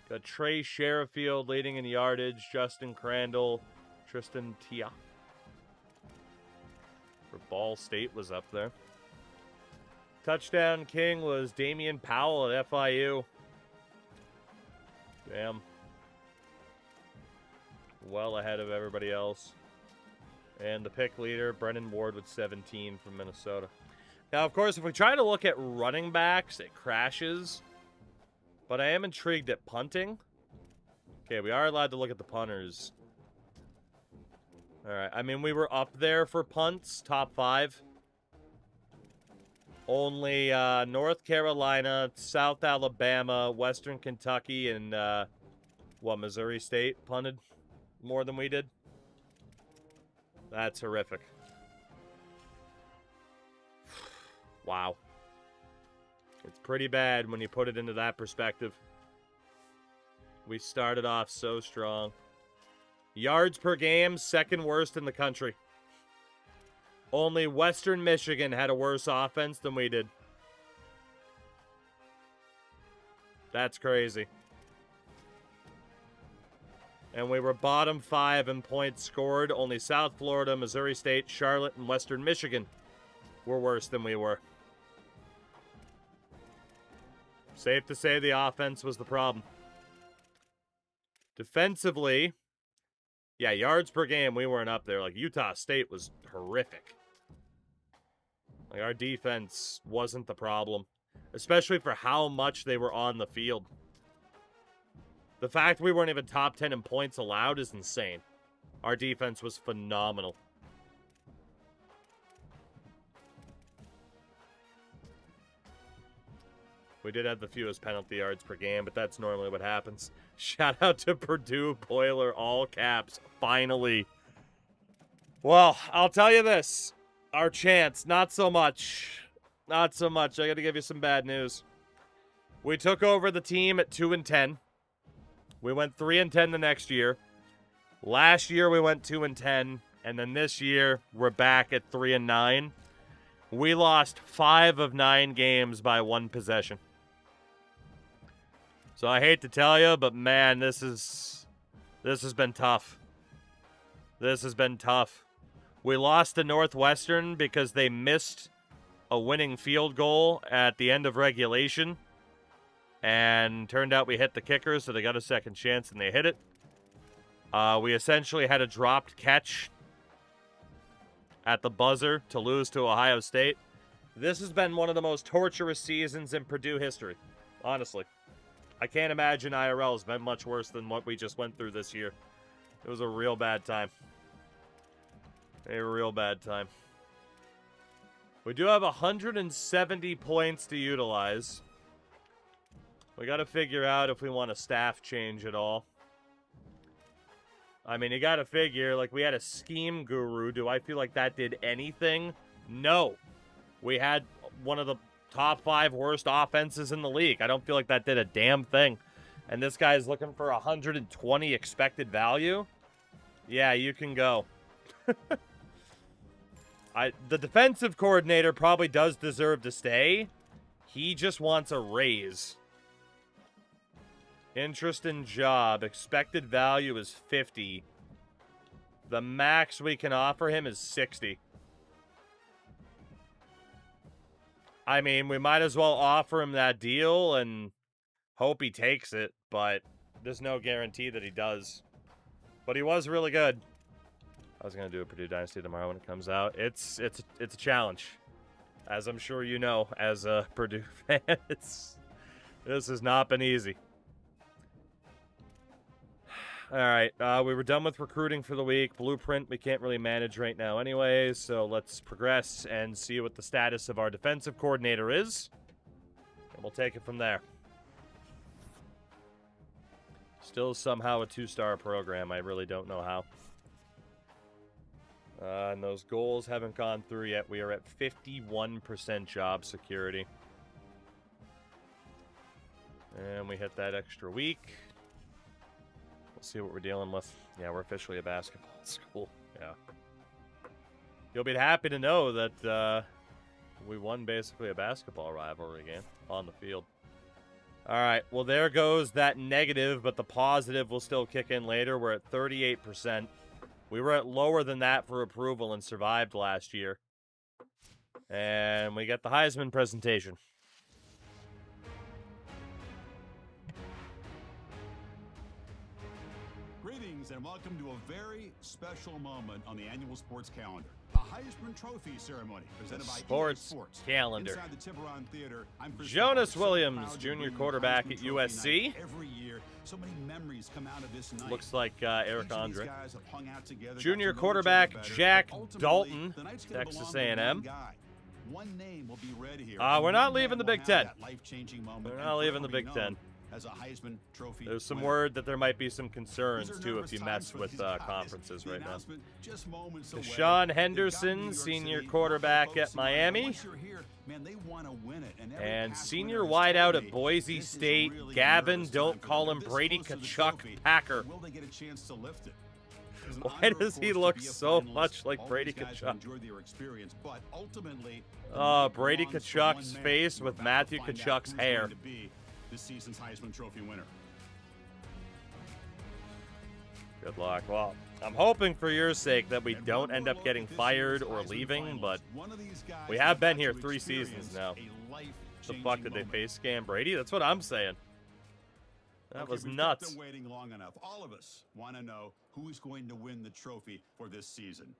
Got Trey Sherifield leading in yardage, Justin Crandall, Tristan Tia. For Ball State was up there. Touchdown king was Damian Powell at FIU. Damn. Well ahead of everybody else. And the pick leader, Brennan Ward with 17 from Minnesota. Now, of course, if we try to look at running backs, it crashes. But I am intrigued at punting. Okay, we are allowed to look at the punters. Alright, I mean, we were up there for punts, top 5. Only North Carolina, South Alabama, Western Kentucky, and Missouri State punted more than we did. That's horrific. Wow. It's pretty bad when you put it into that perspective. We started off so strong. Yards per game, second worst in the country. Only Western Michigan had a worse offense than we did. That's crazy. And we were bottom 5 in points scored. Only South Florida, Missouri State, Charlotte, and Western Michigan were worse than we were. Safe to say the offense was the problem. Defensively, yeah, yards per game, we weren't up there. Like, Utah State was horrific. Like, our defense wasn't the problem, especially for how much they were on the field. The fact we weren't even top 10 in points allowed is insane. Our defense was phenomenal. We did have the fewest penalty yards per game, but that's normally what happens. Shout out to Purdue Boiler, all caps, finally. Well, I'll tell you this. Our chance, not so much. Not so much. I got to give you some bad news. We took over the team at 2-10. We went 3-10 the next year. Last year we went 2-10, and then this year we're back at 3-9. We lost 5 of 9 games by 1 possession. So I hate to tell you, but man, this has been tough. This has been tough. We lost to Northwestern because they missed a winning field goal at the end of regulation. And turned out we hit the kicker, so they got a second chance and they hit it. We essentially had a dropped catch at the buzzer to lose to Ohio State. This has been one of the most torturous seasons in Purdue history, honestly. I can't imagine IRL has been much worse than what we just went through this year. It was a real bad time. A real bad time. We do have 170 points to utilize. We got to figure out if we want a staff change at all. I mean, you got to figure, like, we had a scheme guru. Do I feel like that did anything? No. We had one of the top 5 worst offenses in the league. I don't feel like that did a damn thing. And this guy's looking for 120 expected value? Yeah, you can go. The defensive coordinator probably does deserve to stay. He just wants a raise. Interest in job. Expected value is 50. The max we can offer him is 60. I mean, we might as well offer him that deal and hope he takes it, but there's no guarantee that he does. But he was really good. I was going to do a Purdue Dynasty tomorrow when it comes out. It's a challenge, as I'm sure you know, as a Purdue fan. This has not been easy. All right, we were done with recruiting for the week. Blueprint we can't really manage right now anyway, so let's progress and see what the status of our defensive coordinator is. And we'll take it from there. Still somehow a 2-star program. I really don't know how. And those goals haven't gone through yet. We are at 51% job security. And we hit that extra week. See what we're dealing with. Yeah, we're officially a basketball school. Yeah. You'll be happy to know that we won basically a basketball rivalry game on the field. All right, well, there goes that negative, but the positive will still kick in later. We're at 38%. We were at lower than that for approval and survived last year. And we get the Heisman presentation. Greetings and welcome to a very special moment on the annual sports calendar. The Heisman Trophy ceremony presented by Sports calendar. Inside the Tiburon Theater, I'm Chris Jonas Bowers, Williams, so junior proud to quarterback bring at the Heisman Trophy USC. night every year. So many memories come out of this night. Looks like Eric Each of these Andre. guys have hung out together, Junior got to know each quarterback other better, Jack but ultimately, Dalton, the night's gonna Texas belong to A&M. one guy. One name will be read here. We're and not one leaving man the will Big have Ten. that life-changing moment We're and not leaving the forever be Big Ten. known as a Heisman Trophy There's some winner. word that there might be some concerns, These are too, nervous if you times mess for with these guys. conferences The right now. announcement just moments away. Deshaun They've got Henderson, New York senior City. quarterback Folks at in mind, Miami. once you're here, man, they want to win it. Every And past senior winner has wideout told at me Boise this is State, really a Gavin, nervous don't time for call them. him They're Brady this close to the Kachuk trophy, Packer. but will they get a chance to lift it? It's an Why honor, does of he course, to look be a so finalist. much like All Brady these guys have Kachuk? enjoyed their experience, but ultimately, the Oh, night Brady belongs to one Kachuk's man. face We're with about to Matthew find out Kachuk's who's hair. going to be this season's Heisman Trophy winner. Good luck. Well, I'm hoping for your sake that we don't end up getting fired or leaving, but we have been here 3 seasons now. The fuck did they face scam Brady? That's what I'm saying. That was we've nuts. kept them waiting long enough. All of us want to know who's going to win the trophy for this season.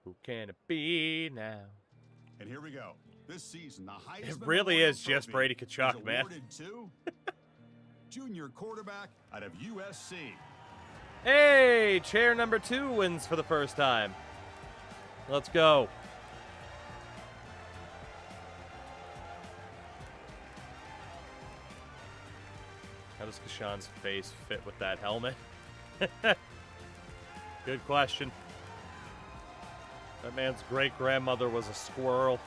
Who can it be now? And here we go. This season, the Heisman It really Memorial is just Trophy Brady Kachuk, is man. awarded to junior quarterback out of USC. Hey, chair number 2 wins for the first time. Let's go. How does Kashan's face fit with that helmet? Good question. That man's great-grandmother was a squirrel.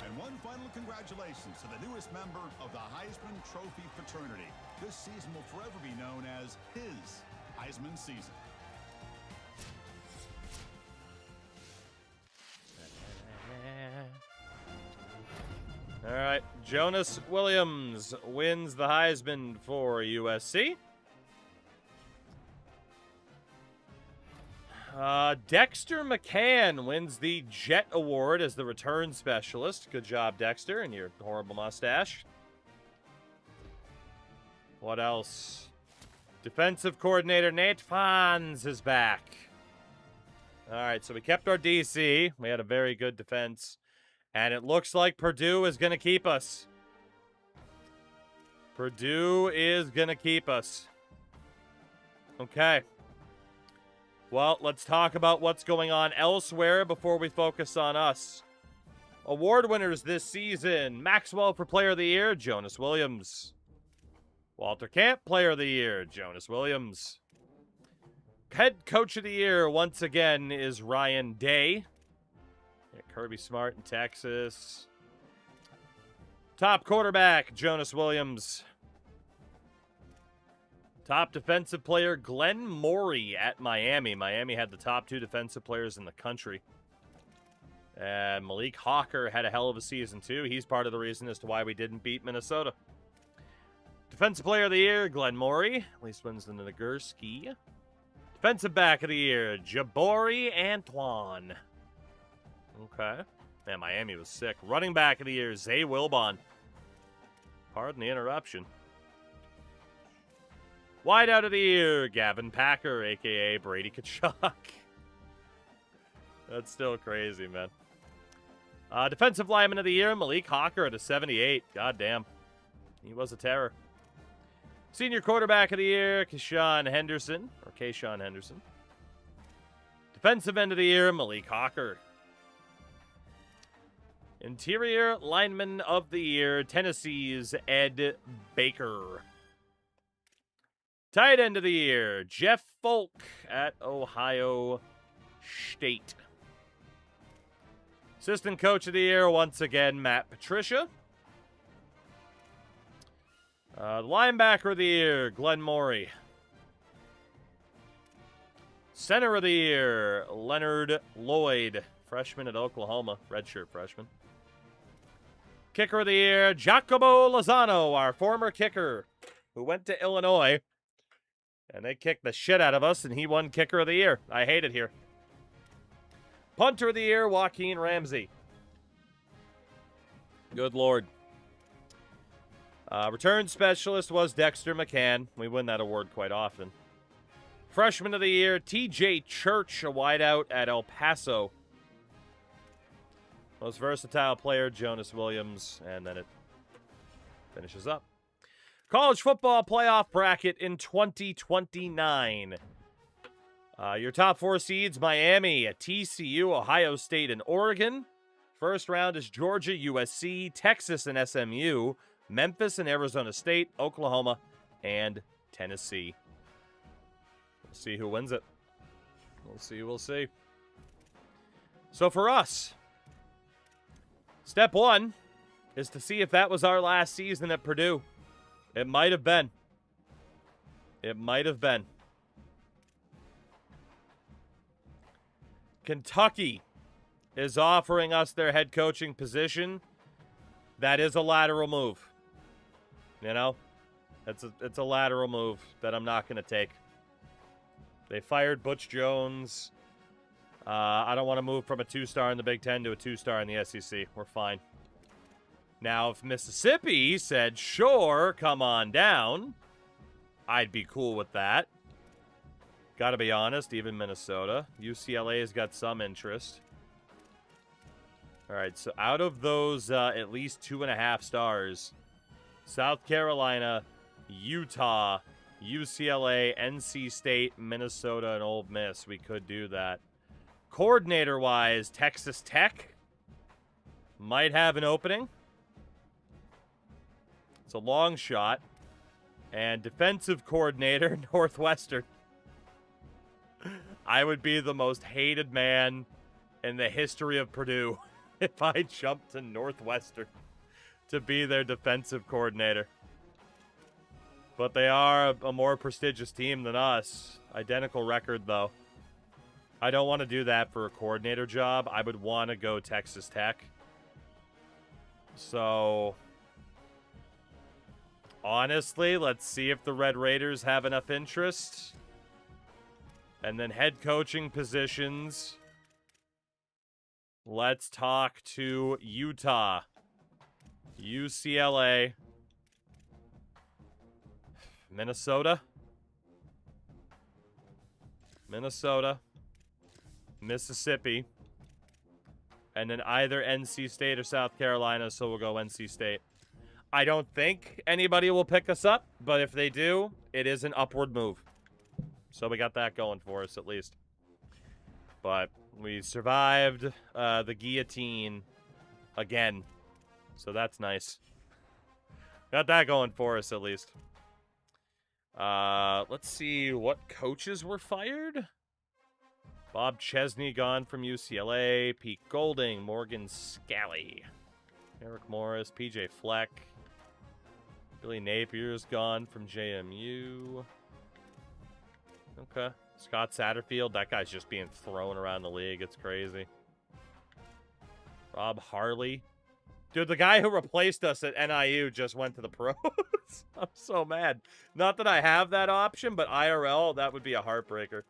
And one final congratulations to the newest member of the Heisman Trophy fraternity. This season will forever be known as his Heisman season. All right, Jonas Williams wins the Heisman for USC. Dexter McCann wins the Jet Award as the return specialist. Good job, Dexter, and your horrible mustache. What else? Defensive coordinator Nate Fonz is back. All right, so we kept our DC. We had a very good defense. And it looks like Purdue is going to keep us. Purdue is going to keep us. Okay. Well, let's talk about what's going on elsewhere before we focus on us. Award winners this season. Maxwell for Player of the Year, Jonas Williams. Walter Camp, Player of the Year, Jonas Williams. Head Coach of the Year, once again, is Ryan Day. Yeah, Kirby Smart in Texas. Top quarterback, Jonas Williams. Top defensive player, Glenn Morey at Miami. Miami had the top 2 defensive players in the country. And Malik Hawker had a hell of a season, too. He's part of the reason as to why we didn't beat Minnesota. Defensive player of the year, Glenn Morey. At least wins the Nagurski. Defensive back of the year, Jabari Antoine. Okay. Man, Miami was sick. Running back of the year, Zay Wilbon. Pardon the interruption. Wideout of the year, Gavin Packer, a.k.a. Brady Kachuk. That's still crazy, man. Defensive lineman of the year, Malik Hawker at a 78. God damn. He was a terror. Senior quarterback of the year, Kayshawn Henderson. Defensive end of the year, Malik Hawker. Interior lineman of the year, Tennessee's Ed Baker. Tight end of the year, Jeff Folk at Ohio State. Assistant coach of the year, once again, Matt Patricia. Linebacker of the year, Glenn Morey. Center of the year, Leonard Lloyd, freshman at Oklahoma, redshirt freshman. Kicker of the year, Giacomo Lozano, our former kicker, who went to Illinois. And they kicked the shit out of us, and he won kicker of the year. I hate it here. Punter of the year, Joaquin Ramsey. Good Lord. Return specialist was Dexter McCann. We win that award quite often. Freshman of the year, TJ Church, a wideout at El Paso. Most versatile player, Jonas Williams. And then it finishes up. College football playoff bracket in 2029. Your top 4 seeds, Miami, TCU, Ohio State, and Oregon. First round is Georgia, USC, Texas, and SMU, Memphis and Arizona State, Oklahoma, and Tennessee. We'll see who wins it. We'll see. So for us, step one is to see if that was our last season at Purdue. It might have been. It might have been. Kentucky is offering us their head coaching position. That is a lateral move. You know? It's a lateral move that I'm not going to take. They fired Butch Jones. I don't want to move from a 2-star in the Big Ten to a 2-star in the SEC. We're fine. Now, if Mississippi said, sure, come on down, I'd be cool with that. Gotta be honest, even Minnesota. UCLA has got some interest. All right, so out of those at least 2.5 stars, South Carolina, Utah, UCLA, NC State, Minnesota, and Ole Miss, we could do that. Coordinator-wise, Texas Tech might have an opening. It's a long shot. And defensive coordinator, Northwestern. I would be the most hated man in the history of Purdue if I jumped to Northwestern to be their defensive coordinator. But they are a more prestigious team than us. Identical record, though. I don't want to do that for a coordinator job. I would want to go Texas Tech. So, honestly, let's see if the Red Raiders have enough interest. And then head coaching positions. Let's talk to Utah, UCLA, Minnesota, Mississippi, and then either NC State or South Carolina, so we'll go NC State. I don't think anybody will pick us up, but if they do, it is an upward move. So we got that going for us at least. But we survived the guillotine again. So that's nice. Got that going for us at least. Let's see what coaches were fired. Bob Chesney gone from UCLA. Pete Golding, Morgan Scalley, Eric Morris, PJ Fleck. Billy Napier's gone from JMU. Okay. Scott Satterfield, that guy's just being thrown around the league. It's crazy. Rob Harley. Dude, the guy who replaced us at NIU just went to the pros. I'm so mad. Not that I have that option, but IRL, that would be a heartbreaker.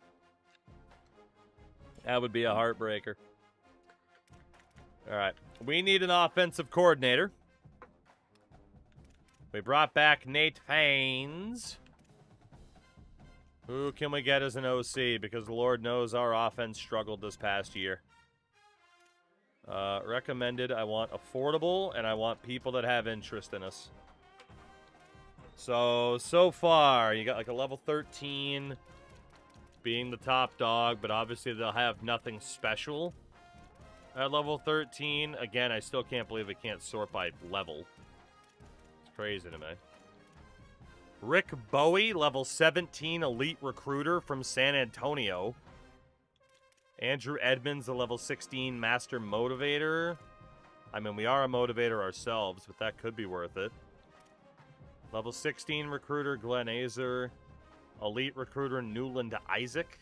That would be a heartbreaker. All right. We need an offensive coordinator. We brought back Nate Faines. Who can we get as an OC? Because the Lord knows our offense struggled this past year. Recommended, I want affordable, and I want people that have interest in us. So far, you got like a level 13 being the top dog, but obviously they'll have nothing special at level 13. Again, I still can't believe we can't sort by level. It's crazy to me. Rick Bowie, level 17 elite recruiter from San Antonio. Andrew Edmonds, a level 16 master motivator. I mean, we are a motivator ourselves, but that could be worth it. Level 16 recruiter Glenn Azer. Elite recruiter Newland Isaac.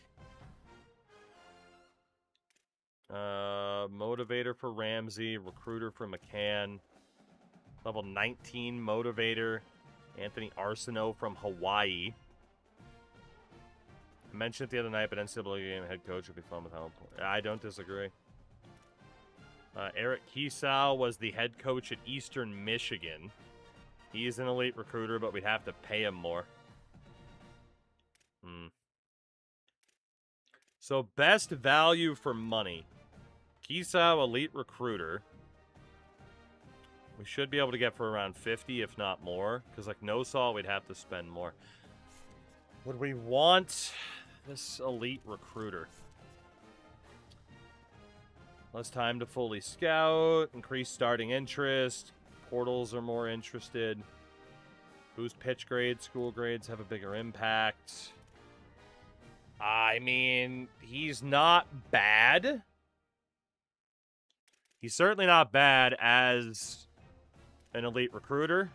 Motivator for Ramsey. Recruiter for McCann. Level 19 motivator Anthony Arsenault from Hawaii. I mentioned it the other night, but NCAA game head coach would be fun with help. I don't disagree. Eric Kiesau was the head coach at Eastern Michigan. He's an elite recruiter, but we'd have to pay him more. So best value for money. Kiesau, elite recruiter. We should be able to get for around 50, if not more. Because like Nosal, we'd have to spend more. Would we want this elite recruiter? Less time to fully scout. Increased starting interest. Portals are more interested. Boost pitch grades. School grades have a bigger impact. I mean, he's not bad. He's certainly not bad as an elite recruiter.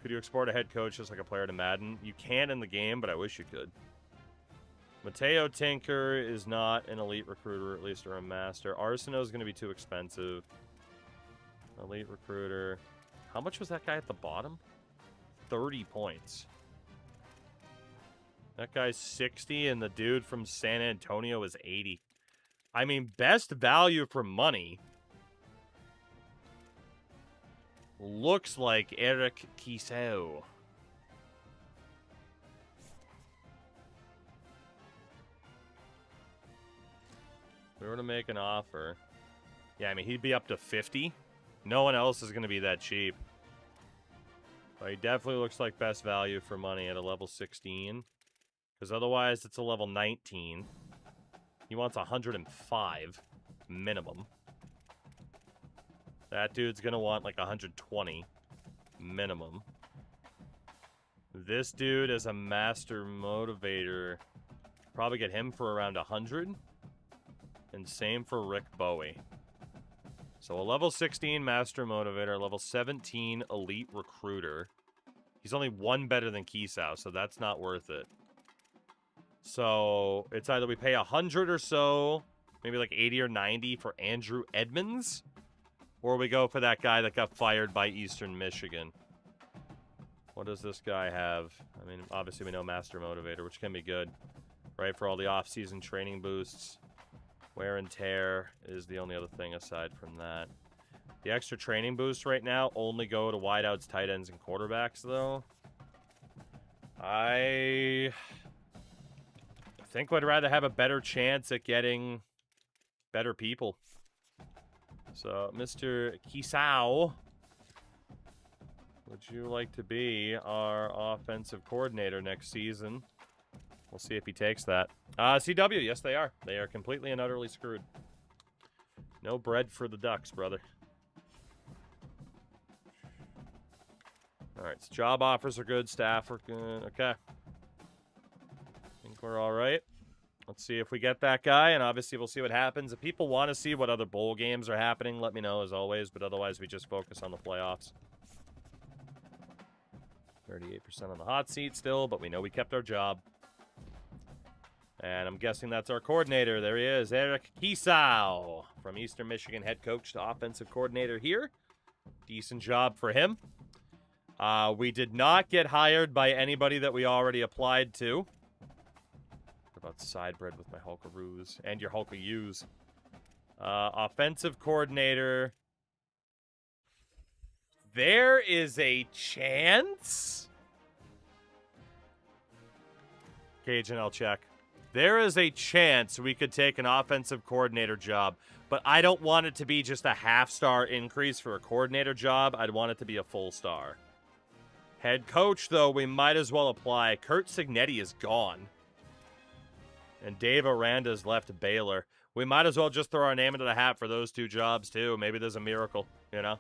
Could you export a head coach just like a player to Madden? You can in the game, but I wish you could. Mateo Tinker is not an elite recruiter, at least, or a master. Arsenault is going to be too expensive. Elite recruiter. How much was that guy at the bottom? 30 points. That guy's 60, and the dude from San Antonio is 80. I mean, best value for money looks like Eric Kiseo. If we were to make an offer. Yeah, I mean, he'd be up to 50. No one else is going to be that cheap. But he definitely looks like best value for money at a level 16. Because otherwise, it's a level 19. He wants 105 minimum. That dude's going to want like 120 minimum. This dude is a master motivator. Probably get him for around 100. And same for Rick Bowie. So a level 16 master motivator, level 17 elite recruiter. He's only one better than Kisao, so that's not worth it. So it's either we pay 100 or so, maybe like 80 or 90 for Andrew Edmonds, or we go for that guy that got fired by Eastern Michigan. What does this guy have? I mean, obviously we know Master Motivator, which can be good, right? For all the off-season training boosts. Wear and tear is the only other thing aside from that. The extra training boosts right now only go to wideouts, tight ends, and quarterbacks, though. I think I'd rather have a better chance at getting better people. So, Mr. Kisao, would you like to be our offensive coordinator next season? We'll see if he takes that. CW, yes, they are. They are completely and utterly screwed. No bread for the Ducks, brother. All right, so job offers are good. Staff are good. Okay. I think we're all right. Let's see if we get that guy, and obviously we'll see what happens. If people want to see what other bowl games are happening, let me know, as always. But otherwise, we just focus on the playoffs. 38% on the hot seat still, but we know we kept our job. And I'm guessing that's our coordinator. There he is, Eric Kisao, from Eastern Michigan, head coach to offensive coordinator here. Decent job for him. We did not get hired by anybody that we already applied to. What about sidebread with my Hulkaroos and your Hulkaroos? Offensive coordinator. There is a chance. Cajun, I'll check. There is a chance we could take an offensive coordinator job, but I don't want it to be just a half-star increase for a coordinator job. I'd want it to be a full star. Head coach, though, we might as well apply. Kurt Cignetti is gone. And Dave Aranda's left Baylor. We might as well just throw our name into the hat for those two jobs, too. Maybe there's a miracle, you know?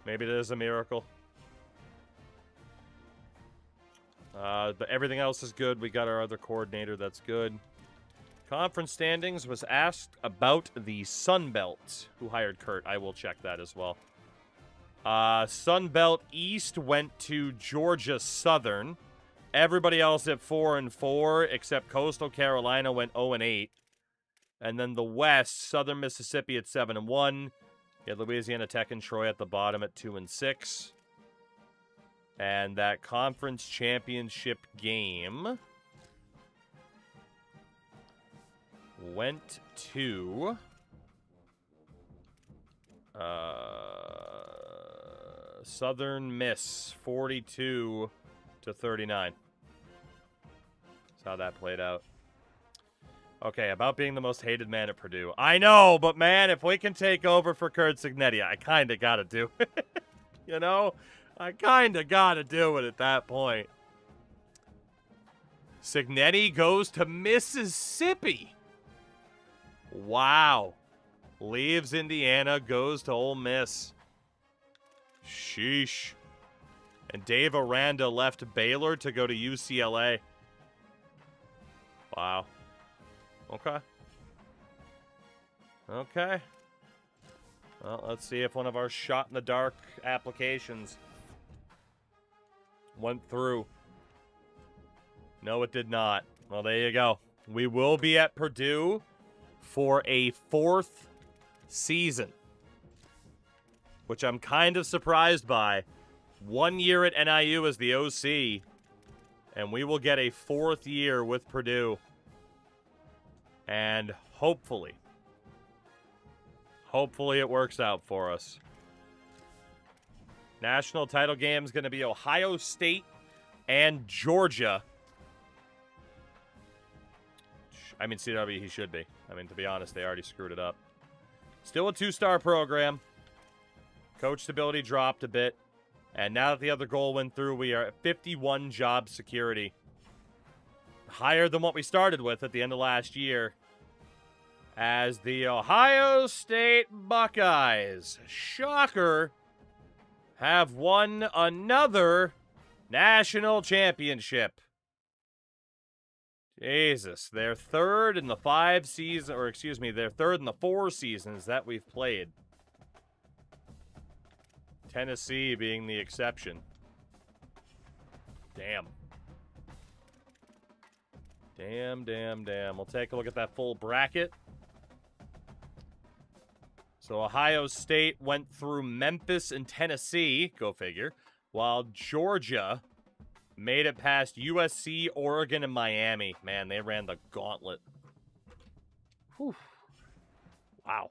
Maybe there's a miracle. But everything else is good. We got our other coordinator. That's good. Conference standings was asked about the Sun Belt. Who hired Kurt? I will check that as well. Sun Belt East went to Georgia Southern. Everybody else at 4-4, except Coastal Carolina went 0-8. And then the West, Southern Mississippi at 7-1. You had Louisiana Tech and Troy at the bottom at 2-6. And that conference championship game went to Southern Miss, 42-39. That's how that played out. Okay, about being the most hated man at Purdue. I know, but man, if we can take over for Kurt Cignetti, I kind of got to do it. You know? I kind of got to do it at that point. Cignetti goes to Mississippi. Wow. leaves Indiana, goes to Ole Miss. Sheesh. And Dave Aranda left Baylor to go to UCLA. Wow. Okay. Okay. Well, let's see if one of our shot-in-the-dark applications went through. No, it did not. Well, there you go. We will be at Purdue for a 4th season, which I'm kind of surprised by. 1 year at NIU as the OC, and we will get a 4th year with Purdue. And hopefully it works out for us. National title game is going to be Ohio State and Georgia. I mean, CW, he should be. I mean, to be honest, they already screwed it up. Still a 2-star program. Coach stability dropped a bit. And now that the other goal went through, we are at 51 job security. Higher than what we started with at the end of last year. As the Ohio State Buckeyes, shocker, have won another national championship. Jesus, they're third in the 5 seasons, or excuse me, they're third in the 4 seasons that we've played. Tennessee being the exception. Damn. Damn. We'll take a look at that full bracket. So Ohio State went through Memphis and Tennessee, go figure, while Georgia made it past USC, Oregon, and Miami. Man, they ran the gauntlet. Whew. Wow.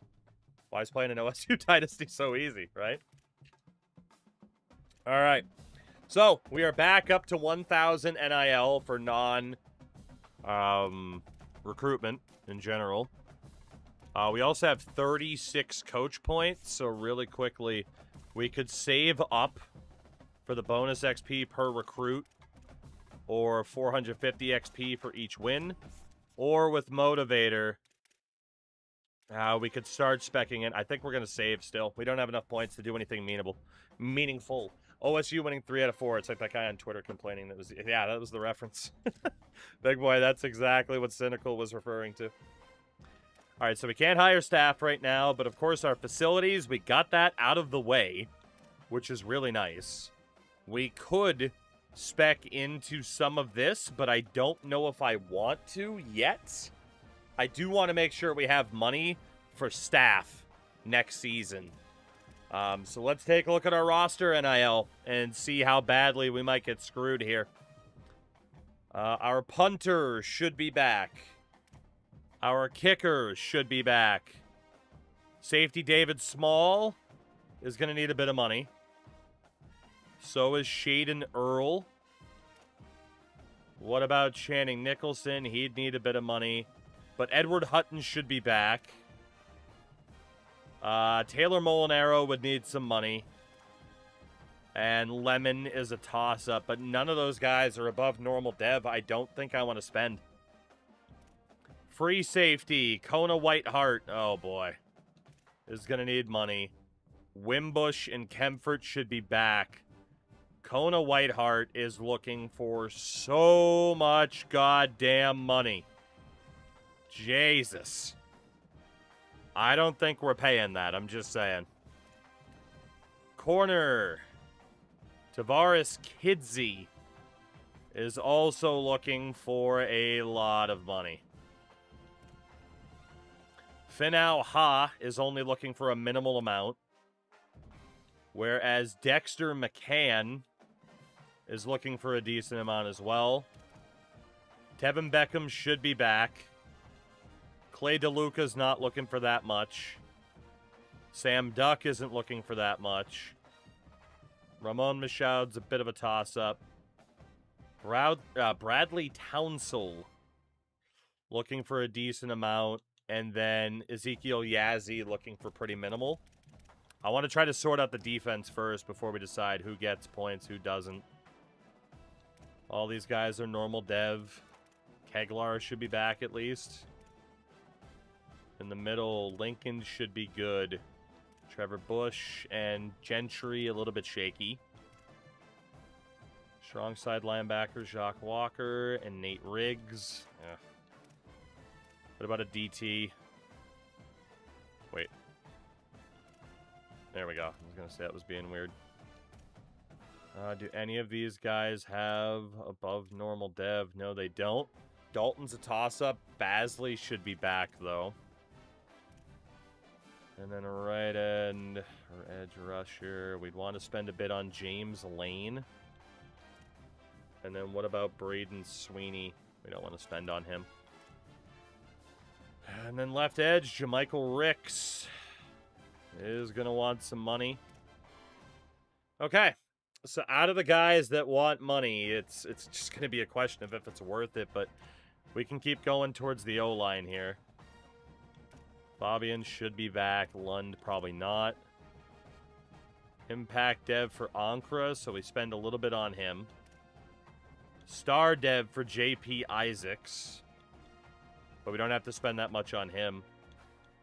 Why is playing an OSU Dynasty so easy, right? All right. So, we are back up to 1,000 NIL for non-recruitment in general. We also have 36 coach points, so really quickly, we could save up for the bonus XP per recruit, or 450 XP for each win, or with Motivator, we could start speccing in. I think we're going to save still. We don't have enough points to do anything meaningful. OSU winning 3 out of 4. It's like that guy on Twitter complaining that was, yeah, that was the reference. Big boy, that's exactly what Cynical was referring to. All right, so we can't hire staff right now, but of course our facilities, we got that out of the way, which is really nice. We could spec into some of this, but I don't know if I want to yet. I do want to make sure we have money for staff next season. So let's take a look at our roster NIL and see how badly we might get screwed here. Our punter should be back. Our kicker should be back. Safety David Small is going to need a bit of money. So is Shaden Earl. What about Channing Nicholson? He'd need a bit of money. But Edward Hutton should be back. Taylor Molinaro would need some money. And Lemon is a toss-up. But none of those guys are above normal dev. I don't think I want to spend. Free safety, Kona Whiteheart. Oh, boy. Is going to need money. Wimbush and Kempfert should be back. Kona Whiteheart is looking for so much goddamn money. Jesus. I don't think we're paying that. I'm just saying. Corner. Tavares Kidsey is also looking for a lot of money. Finau Ha is only looking for a minimal amount. Whereas Dexter McCann is looking for a decent amount as well. Tevin Beckham should be back. Clay DeLuca's not looking for that much. Sam Duck isn't looking for that much. Ramon Michaud's a bit of a toss-up. Bradley Townsell looking for a decent amount. And then Ezekiel Yazzie looking for pretty minimal. I want to try to sort out the defense first before we decide who gets points, who doesn't. All these guys are normal dev. Keglar should be back at least. In the middle, Lincoln should be good. Trevor Bush and Gentry a little bit shaky. Strong side linebacker, Jacques Walker and Nate Riggs. Yeah. What about a DT? Wait. There we go. I was going to say that was being weird. Do any of these guys have above normal dev? No, they don't. Dalton's a toss-up. Basley should be back, though. And then a right end or edge rusher. We'd want to spend a bit on James Lane. And then what about Braden Sweeney? We don't want to spend on him. And then left edge, Jermichael Ricks is going to want some money. Okay. So out of the guys that want money, it's just going to be a question of if it's worth it, but we can keep going towards the O-line here. Fabian should be back. Lund probably not. Impact dev for Ankra, so we spend a little bit on him. Star dev for JP Isaacs, but we don't have to spend that much on him.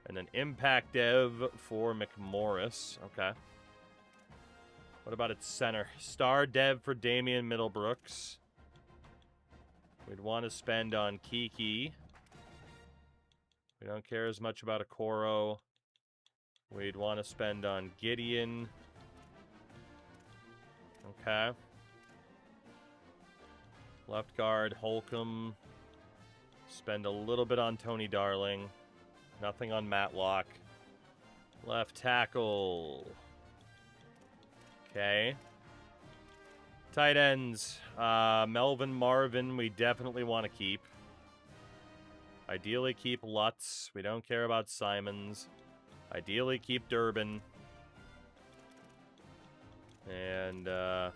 And then impact dev for McMorris. Okay. What about its center? Star dev for Damian Middlebrooks. We'd want to spend on Kiki. We don't care as much about Okoro. We'd want to spend on Gideon. Okay. Left guard, Holcomb. Spend a little bit on Tony Darling. Nothing on Matlock. Left tackle. Okay. Tight ends. Melvin Marvin, we definitely want to keep. Ideally keep Lutz. We don't care about Simons. Ideally keep Durbin. And, yeah,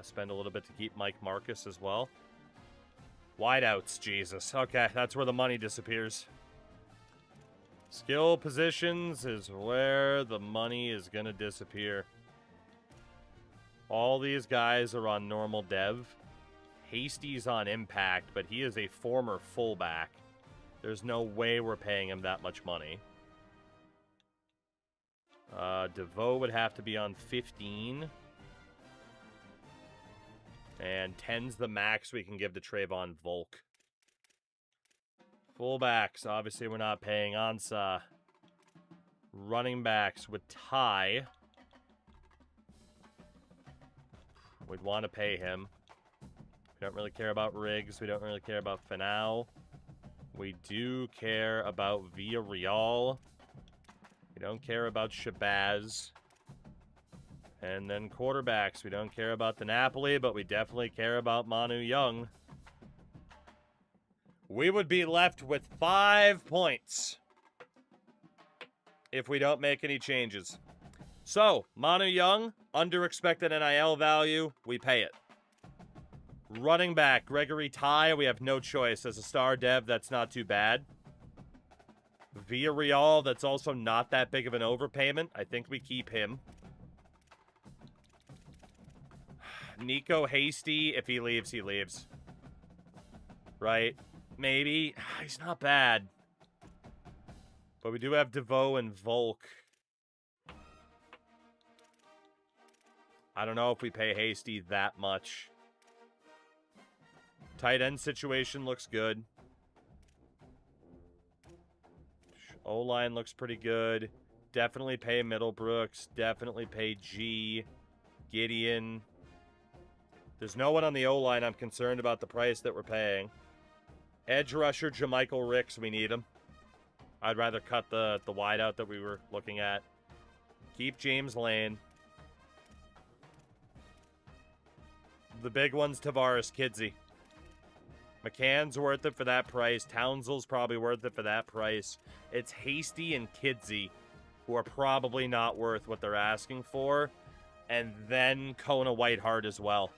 spend a little bit to keep Mike Marcus as well. Wideouts, Jesus. Okay, that's where the money disappears. Skill positions is where the money is going to disappear. All these guys are on normal dev. Hasty's on impact, but he is a former fullback. There's no way we're paying him that much money. DeVoe would have to be on 15. And 10's the max we can give to Trayvon Volk. Fullbacks, obviously we're not paying Ansah. Running backs with Ty. We'd want to pay him. We don't really care about Riggs. We don't really care about Finau. We do care about Villarreal. We don't care about Shabazz. And then quarterbacks. We don't care about the Napoli, but we definitely care about Manu Young. We would be left with 5 points if we don't make any changes. So, Manu Young, under expected NIL value, we pay it. Running back, Gregory Ty, we have no choice. As a star dev, that's not too bad. Villarreal, that's also not that big of an overpayment. I think we keep him. Nico Hasty, if he leaves, he leaves. Right? Maybe. He's not bad. But we do have DeVoe and Volk. I don't know if we pay Hasty that much. Tight end situation looks good. O-line looks pretty good. Definitely pay Middlebrooks. Definitely pay G. Gideon. There's no one on the O-line I'm concerned about the price that we're paying. Edge rusher, Jermichael Ricks, we need him. I'd rather cut the wideout that we were looking at. Keep James Lane. The big one's Tavares Kidsey. McCann's worth it for that price. Townsville's probably worth it for that price. It's Hasty and Kidsey who are probably not worth what they're asking for. And then Kona Whiteheart as well.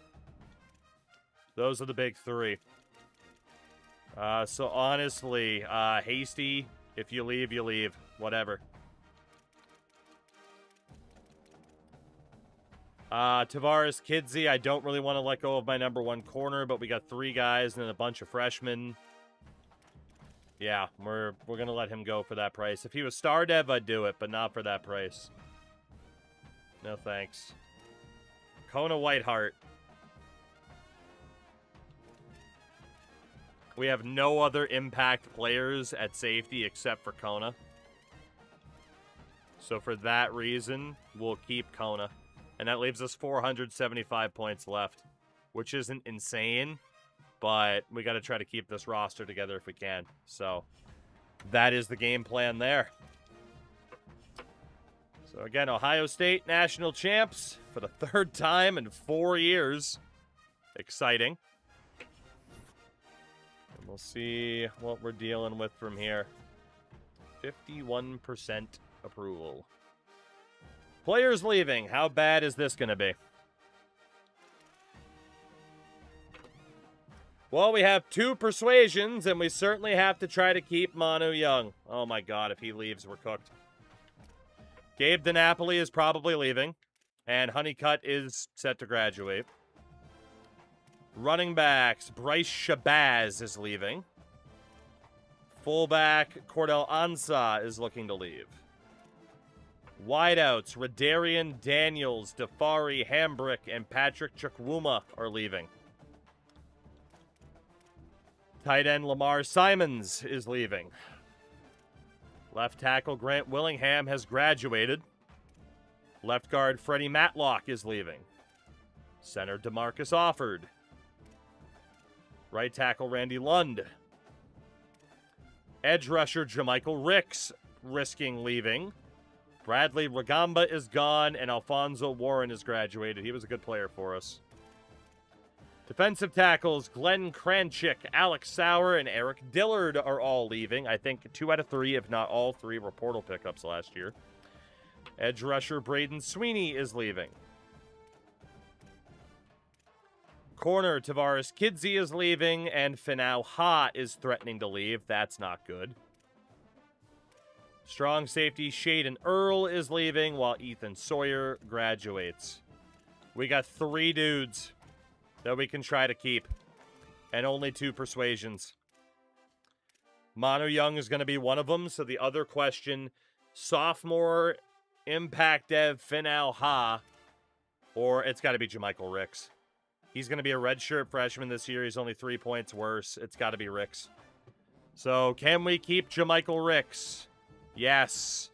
Those are the big three. So honestly, Hasty, if you leave, you leave. Whatever. Tavares Kidsey, I don't really want to let go of my #1 corner, but we got 3 guys and then a bunch of freshmen. Yeah, we're going to let him go for that price. If he was star dev, I'd do it, but not for that price. No thanks. Kona Whiteheart. We have no other impact players at safety except for Kona. So for that reason, we'll keep Kona. And that leaves us 475 points left, which isn't insane, but we got to try to keep this roster together if we can. So that is the game plan there. So again, Ohio State national champs for the third time in 4 years. Exciting. And we'll see what we're dealing with from here. 51% approval. Players leaving. How bad is this going to be? Well, we have 2 persuasions, and we certainly have to try to keep Manu Young. Oh my god, if he leaves, we're cooked. Gabe DiNapoli is probably leaving, and Honeycutt is set to graduate. Running backs, Bryce Shabazz is leaving. Fullback, Cordell Ansah is looking to leave. Wideouts, Radarian Daniels, Dafari Hambrick, and Patrick Chukwuma are leaving. Tight end Lamar Simons is leaving. Left tackle Grant Willingham has graduated. Left guard Freddie Matlock is leaving. Center DeMarcus Offord. Right tackle Randy Lund. Edge rusher Jamichael Ricks risking leaving. Bradley Ragamba is gone, and Alfonso Warren is graduated. He was a good player for us. Defensive tackles, Glenn Kranchik, Alex Sauer, and Eric Dillard are all leaving. I think 2 out of 3, if not all 3, were portal pickups last year. Edge rusher Braden Sweeney is leaving. Corner Tavares Kidsey is leaving, and Finau Ha is threatening to leave. That's not good. Strong safety Shaden Earl is leaving, while Ethan Sawyer graduates. We got 3 dudes that we can try to keep, and only 2 persuasions. Manu Young is going to be one of them, so the other question, sophomore impact dev Finau Ha, or it's got to be Jamichael Ricks. He's going to be a redshirt freshman this year. He's only 3 points worse. It's got to be Ricks. So can we keep Jamichael Ricks? Yes.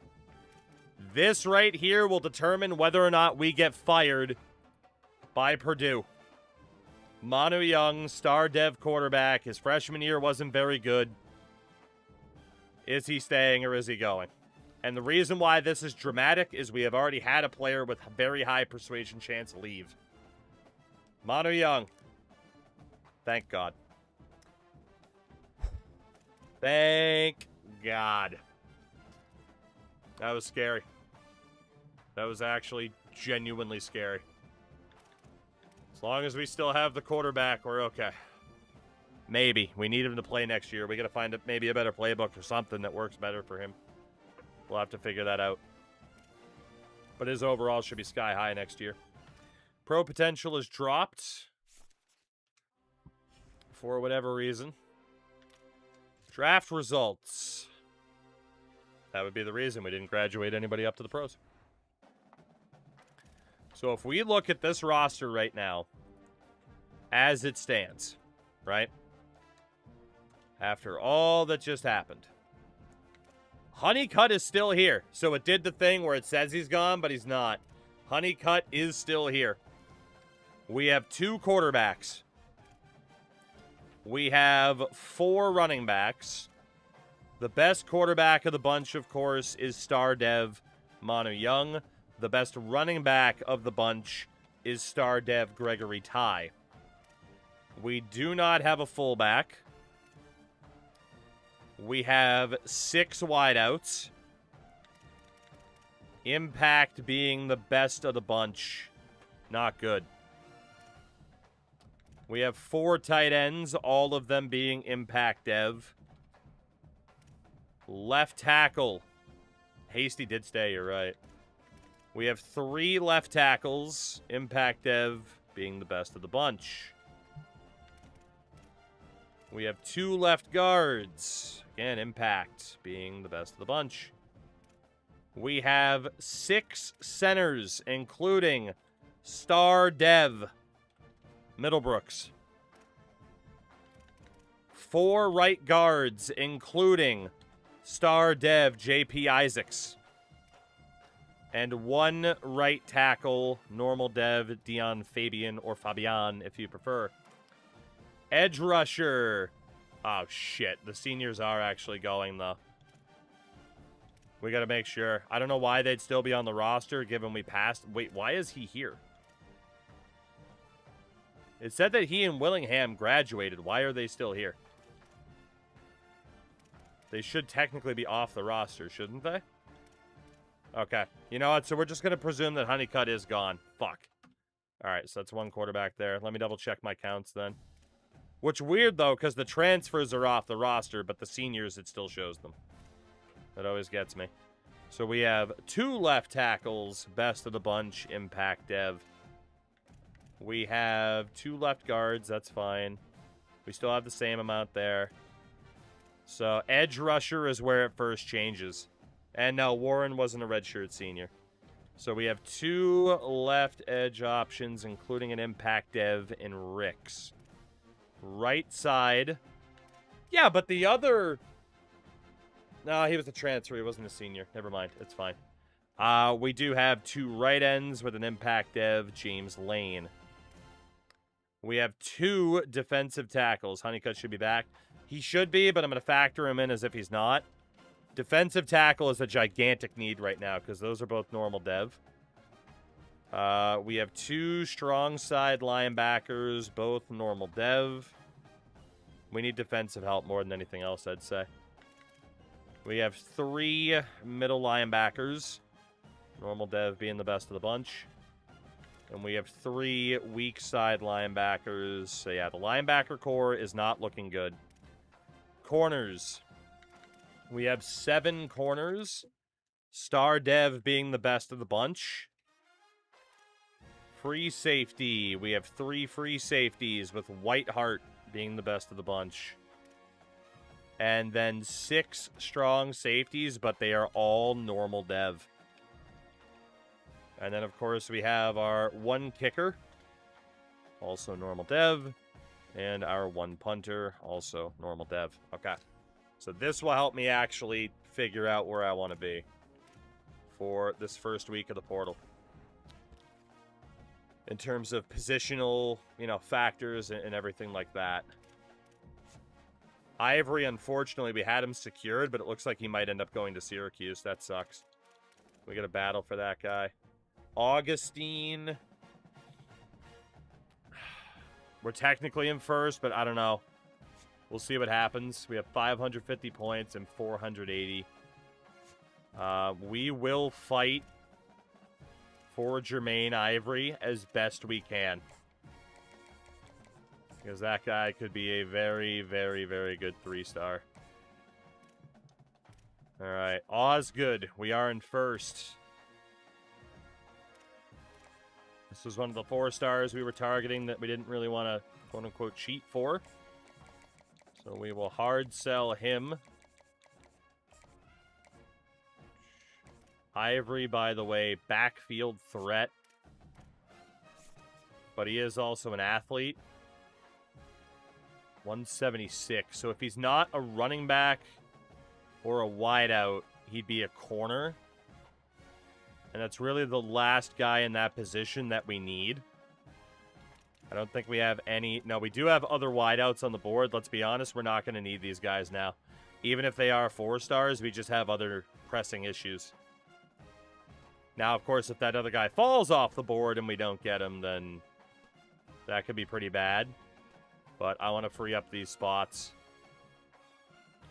This right here will determine whether or not we get fired by Purdue. Manu Young, star dev quarterback. His freshman year wasn't very good. Is he staying or is he going? And the reason why this is dramatic is we have already had a player with very high persuasion chance leave. Manu Young. Thank God. Thank God. That was scary. That was actually genuinely scary. As long as we still have the quarterback, we're okay. Maybe. We need him to play next year. We got to find maybe a better playbook or something that works better for him. We'll have to figure that out. But his overall should be sky high next year. Pro potential is dropped. For whatever reason. Draft results. That would be the reason we didn't graduate anybody up to the pros. So if we look at this roster right now, as it stands, right? After all that just happened. Honeycutt is still here. So it did the thing where it says he's gone, but he's not. Honeycutt is still here. We have 2 quarterbacks. We have 4 running backs. The best quarterback of the bunch, of course, is star dev Manu Young. The best running back of the bunch is star dev Gregory Ty. We do not have a fullback. We have 6 wideouts. Impact being the best of the bunch. Not good. We have 4 tight ends, all of them being impact dev. Left tackle. Hasty did stay, you're right. We have 3 left tackles, impact dev being the best of the bunch. We have 2 left guards. Again, Impact being the best of the bunch. We have 6 centers, including Star Dev Middlebrooks. 4 right guards, including Star Dev JP Isaacs. And 1 right tackle, normal dev, Dion Fabian, or Fabian, if you prefer. Edge rusher. Oh, shit. The seniors are actually going, though. We got to make sure. I don't know why they'd still be on the roster, given we passed. Wait, why is he here? It said that he and Willingham graduated. Why are they still here? They should technically be off the roster, shouldn't they? Okay. You know what? So we're just going to presume that Honeycutt is gone. Fuck. All right, so that's 1 quarterback there. Let me double check my counts then. Which weird, though, because the transfers are off the roster, but the seniors, it still shows them. That always gets me. So we have 2 left tackles, best of the bunch, Impact Dev. We have 2 left guards, that's fine. We still have the same amount there. So edge rusher is where it first changes. And no, Warren wasn't a redshirt senior. So we have 2 left edge options, including an Impact Dev in Ricks. Right side. Yeah, but the other... No, he was a transfer. He wasn't a senior. Never mind. It's fine. We do have 2 right ends with an Impact Dev, James Lane. We have 2 defensive tackles. Honeycutt should be back. He should be, but I'm going to factor him in as if he's not. Defensive tackle is a gigantic need right now because those are both normal dev. We have 2 strong side linebackers, both normal dev. We need defensive help more than anything else, I'd say. We have 3 middle linebackers, normal dev being the best of the bunch. And we have 3 weak side linebackers. So yeah, the linebacker core is not looking good. Corners. We have 7 corners. Star Dev being the best of the bunch. Free safety. We have 3 free safeties with Whiteheart being the best of the bunch. And then 6 strong safeties, but they are all normal dev. And then, of course, we have our 1 kicker, also normal dev. And our 1 punter, also normal dev. Okay. So this will help me actually figure out where I want to be for this first week of the portal. In terms of positional, factors and everything like that. Ivory, unfortunately, we had him secured, but it looks like he might end up going to Syracuse. That sucks. We got to battle for that guy. Augustine. We're technically in first, but I don't know. We'll see what happens. We have 550 points and 480. We will fight for Jermaine Ivory as best we can. Because that guy could be a very, very, very good 3-star. Alright, Osgood. We are in first. This was one of the 4-stars we were targeting that we didn't really want to, quote-unquote, cheat for. So we will hard sell him. Ivory, by the way, backfield threat. But he is also an athlete. 176. So if he's not a running back or a wideout, he'd be a corner. And that's really the last guy in that position that we need. I don't think we have any... No, we do have other wideouts on the board. Let's be honest, we're not going to need these guys now. Even if they are 4-stars, we just have other pressing issues. Now, of course, if that other guy falls off the board and we don't get him, then that could be pretty bad. But I want to free up these spots.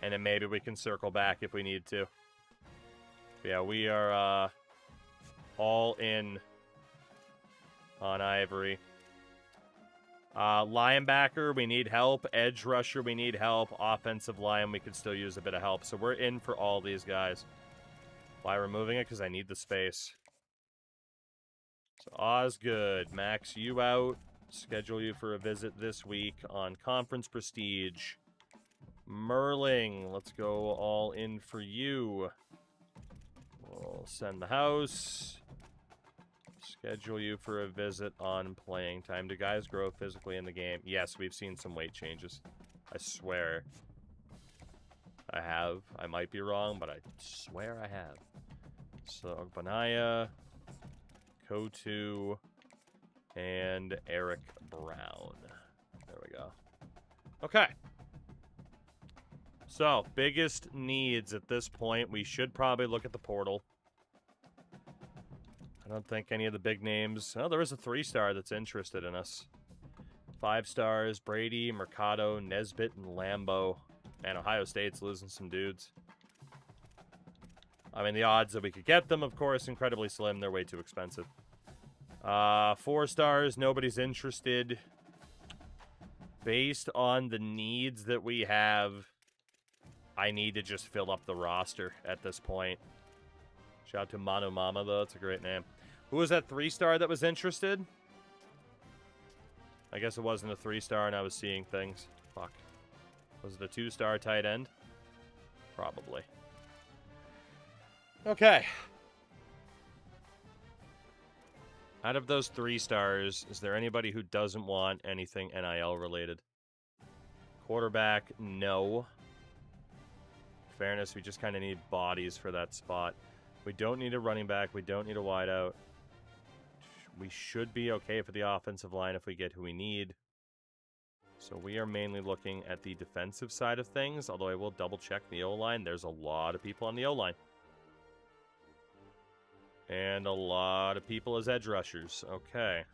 And then maybe we can circle back if we need to. But yeah, we are all in on Ivory. Linebacker, we need help. Edge rusher, we need help. Offensive line, we could still use a bit of help. So we're in for all these guys. Why removing it? Because I need the space. So Osgood, max you out. Schedule you for a visit this week on Conference Prestige. Merling, let's go all in for you. We'll send the house. Schedule you for a visit on playing time. Do guys grow physically in the game? Yes, we've seen some weight changes. I swear. I have. I might be wrong, but I swear I have. So, Benaya, Kotu, and Eric Brown. There we go. Okay. So, biggest needs at this point. We should probably look at the portal. I don't think any of the big names... Oh, there is a 3-star that's interested in us. 5 stars, Brady, Mercado, Nesbitt, and Lambeau. And Ohio State's losing some dudes. I mean, the odds that we could get them, of course, incredibly slim. They're way too expensive. 4 stars, nobody's interested. Based on the needs that we have, I need to just fill up the roster at this point. Shout out to Manu Mama, though. That's a great name. Who was that 3-star that was interested? I guess it wasn't a 3-star and I was seeing things. Fuck. Was it a 2-star tight end? Probably. Okay. Out of those 3 stars, is there anybody who doesn't want anything NIL related? Quarterback, no. Fairness, we just kind of need bodies for that spot. We don't need a running back. We don't need a wideout. We should be okay for the offensive line if we get who we need. So we are mainly looking at the defensive side of things, although I will double-check the O-line. There's a lot of people on the O-line. And a lot of people as edge rushers. Okay.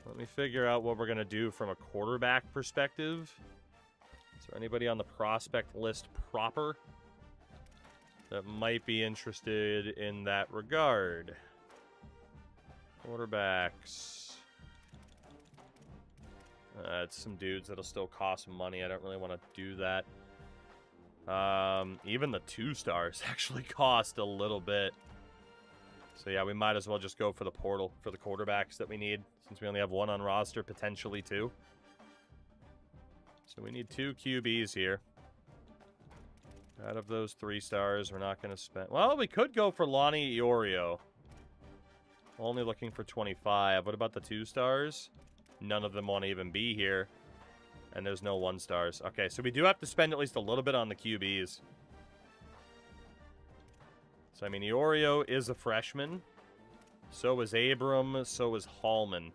Let me figure out what we're going to do from a quarterback perspective. Is there anybody on the prospect list proper that might be interested in that regard? Quarterbacks. It's some dudes that'll still cost money. I don't really want to do that. Even the 2 stars actually cost a little bit. So yeah, we might as well just go for the portal for the quarterbacks that we need, since we only have 1 on roster, potentially 2. So we need 2 QBs here. Out of those 3 stars, we're not going to spend... Well, we could go for Lonnie Iorio. Only looking for 25. What about the 2 stars? None of them want to even be here. And there's no 1 stars. Okay, so we do have to spend at least a little bit on the QBs. So, I mean, Iorio is a freshman. So is Abram. So is Hallman.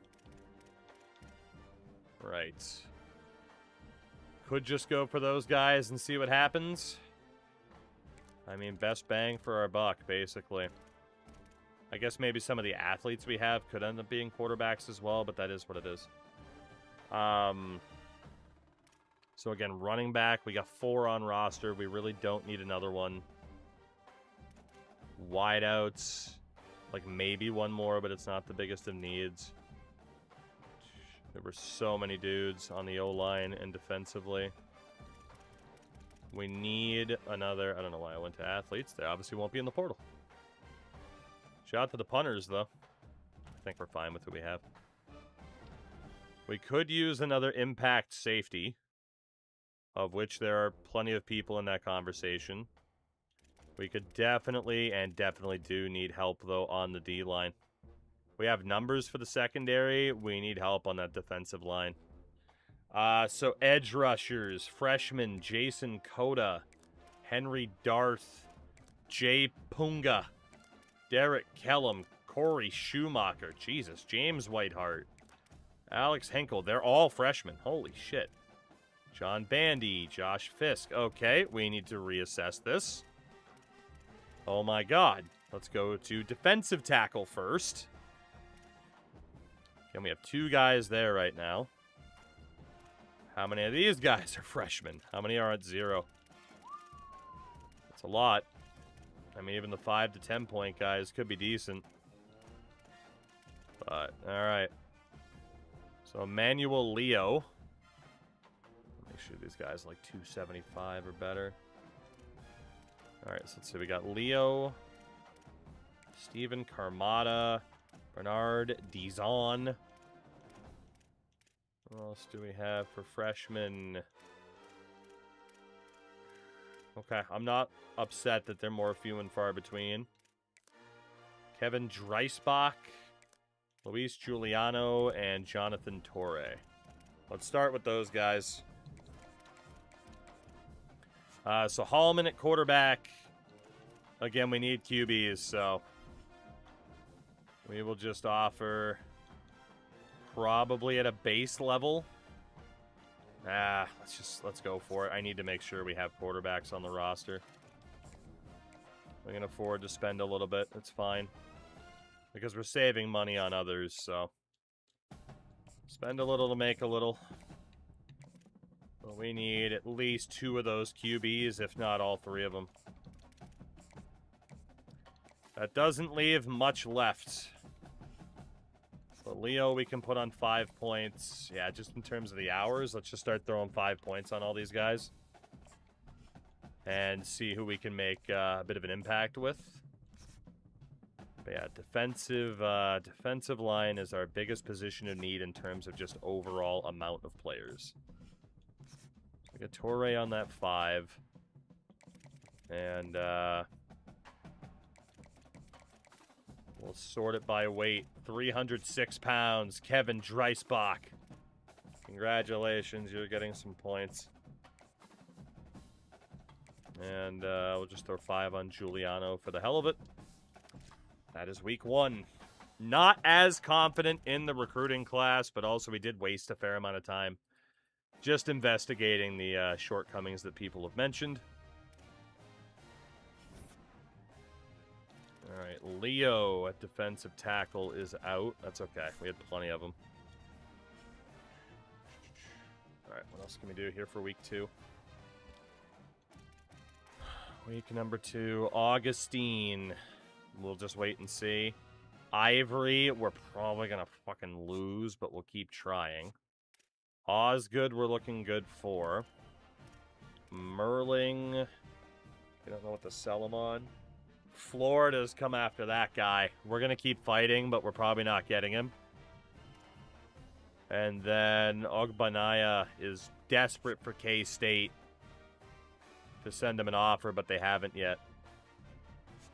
Right. Could just go for those guys and see what happens. I mean, best bang for our buck, basically. I guess maybe some of the athletes we have could end up being quarterbacks as well, but that is what it is. So again, running back, we got 4 on roster. We really don't need another one. Wideouts, like maybe 1 more, but it's not the biggest of needs. There were so many dudes on the O-line and defensively. We need another... I don't know why I went to athletes. They obviously won't be in the portal. Shout out to the punters, though. I think we're fine with who we have. We could use another impact safety, of which there are plenty of people in that conversation. We could definitely do need help, though, on the D-line. We have numbers for the secondary. We need help on that defensive line. So edge rushers, freshman Jason Cota, Henry Darth, Jay Punga, Derek Kellum, Corey Schumacher, Jesus, James Whiteheart, Alex Henkel. They're all freshmen. Holy shit. John Bandy, Josh Fisk. Okay, we need to reassess this. Oh my god. Let's go to defensive tackle first. And we have 2 guys there right now. How many of these guys are freshmen? How many are at 0? That's a lot. I mean, even the 5 to 10 point guys could be decent. But, alright. So, Emmanuel Leo. Make sure these guys are like 275 or better. Alright, so let's see. We got Leo, Steven Carmada, Bernard Dizon, What else do we have for freshmen? Okay, I'm not upset that they're more few and far between. Kevin Dreisbach, Luis Giuliano, and Jonathan Torre. Let's start with those guys. So Hallman at quarterback. Again, we need QBs, so we will just offer probably at a base level. Let's go for it. I need to make sure we have quarterbacks on the roster. We can afford to spend a little bit. It's fine. Because we're saving money on others, so spend a little to make a little. But we need at least 2 of those QBs, if not all 3 of them. That doesn't leave much left. But Leo, we can put on 5 points. Yeah, just in terms of the hours, let's just start throwing 5 points on all these guys. And see who we can make a bit of an impact with. But yeah, defensive line is our biggest position of need in terms of just overall amount of players. We got Torre on that 5. And we'll sort it by weight. 306 pounds, Kevin Dreisbach. Congratulations, you're getting some points. And we'll just throw 5 on Giuliano for the hell of it. That is week 1. Not as confident in the recruiting class, but also we did waste a fair amount of time just investigating the shortcomings that people have mentioned. All right, Leo at defensive tackle is out. That's okay. We had plenty of them. All right, what else can we do here for week 2? Week number 2, Augustine. We'll just wait and see. Ivory, we're probably going to fucking lose, but we'll keep trying. Osgood, we're looking good for. Merling, we don't know what to sell him on. Florida's come after that guy. We're going to keep fighting, but we're probably not getting him. And then Ogbanaya is desperate for K-State to send him an offer, but they haven't yet.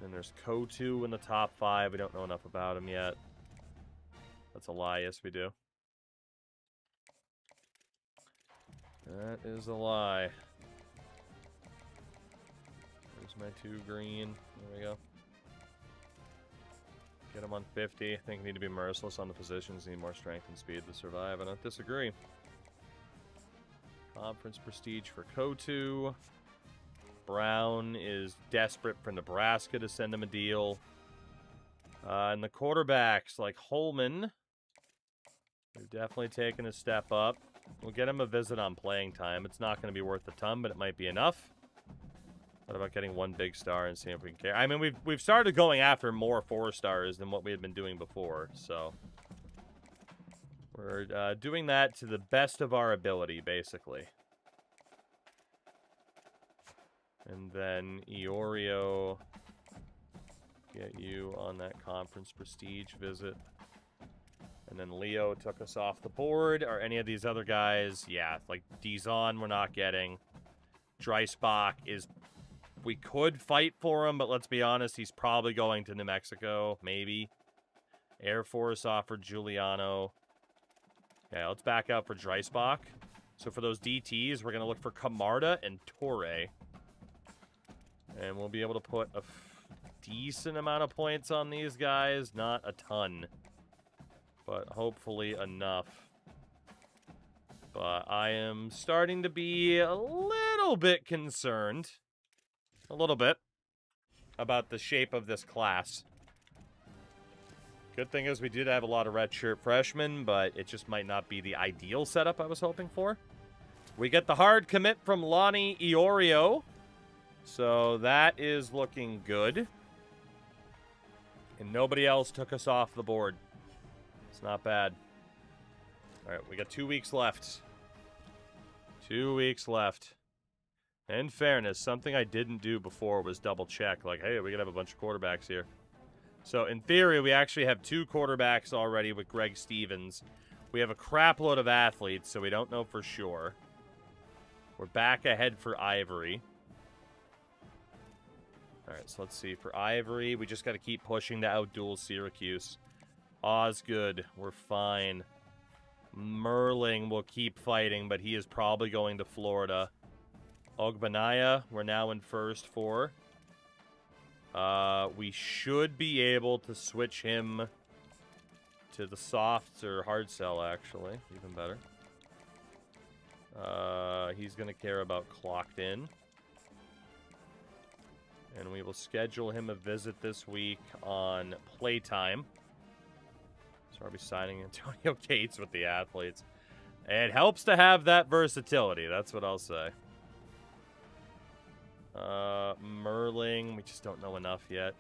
And there's Kotu in the top 5. We don't know enough about him yet. That's a lie. Yes, we do. That is a lie. There's my 2 green. There we go. Get him on 50. I think we need to be merciless on the positions. Need more strength and speed to survive. I don't disagree. Conference prestige for Kotu. Brown is desperate for Nebraska to send him a deal. And the quarterbacks, like Holman, they've definitely taken a step up. We'll get him a visit on playing time. It's not going to be worth a ton, but it might be enough. What about getting 1 big star and seeing if we can care? I mean, we've started going after more 4 stars than what we had been doing before, so we're doing that to the best of our ability, basically. And then Iorio, get you on that conference prestige visit. And then Leo took us off the board. Are any of these other guys? Yeah, like Dizon we're not getting. Dreisbach is... We could fight for him, but let's be honest, he's probably going to New Mexico, maybe. Air Force offered Giuliano. Yeah, let's back out for Dreisbach. So for those DTs, we're going to look for Camarda and Torre. And we'll be able to put a decent amount of points on these guys. Not a ton, but hopefully enough. But I am starting to be a little bit concerned. A little bit. About the shape of this class. Good thing is we did have a lot of redshirt freshmen, but it just might not be the ideal setup I was hoping for. We get the hard commit from Lonnie Iorio. So that is looking good. And nobody else took us off the board. It's not bad. All right, we got 2 weeks left. 2 weeks left. In fairness, something I didn't do before was double check. Like, hey, we could have a bunch of quarterbacks here. So in theory, we actually have 2 quarterbacks already with Greg Stevens. We have a crap load of athletes, so we don't know for sure. We're back ahead for Ivory. Alright, so let's see. For Ivory, we just got to keep pushing to outduel Syracuse. Osgood, we're fine. Merling will keep fighting, but he is probably going to Florida. Ogbanaya, we're now in first for. We should be able to switch him to the soft or hard sell, actually. Even better. He's going to care about clocked in. And we will schedule him a visit this week on playtime. So I'll be signing Antonio Gates with the athletes. It helps to have that versatility, that's what I'll say. Merling, we just don't know enough yet.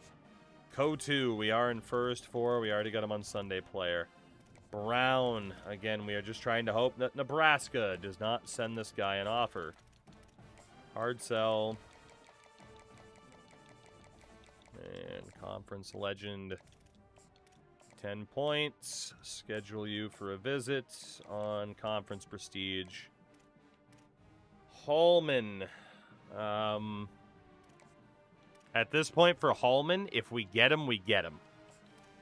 Kotu, we are in first for. We already got him on Sunday player. Brown, again, we are just trying to hope that Nebraska does not send this guy an offer. Hard sell. And conference legend. 10 points. Schedule you for a visit on conference prestige. Hallman. At this point for Hallman, if we get him, we get him.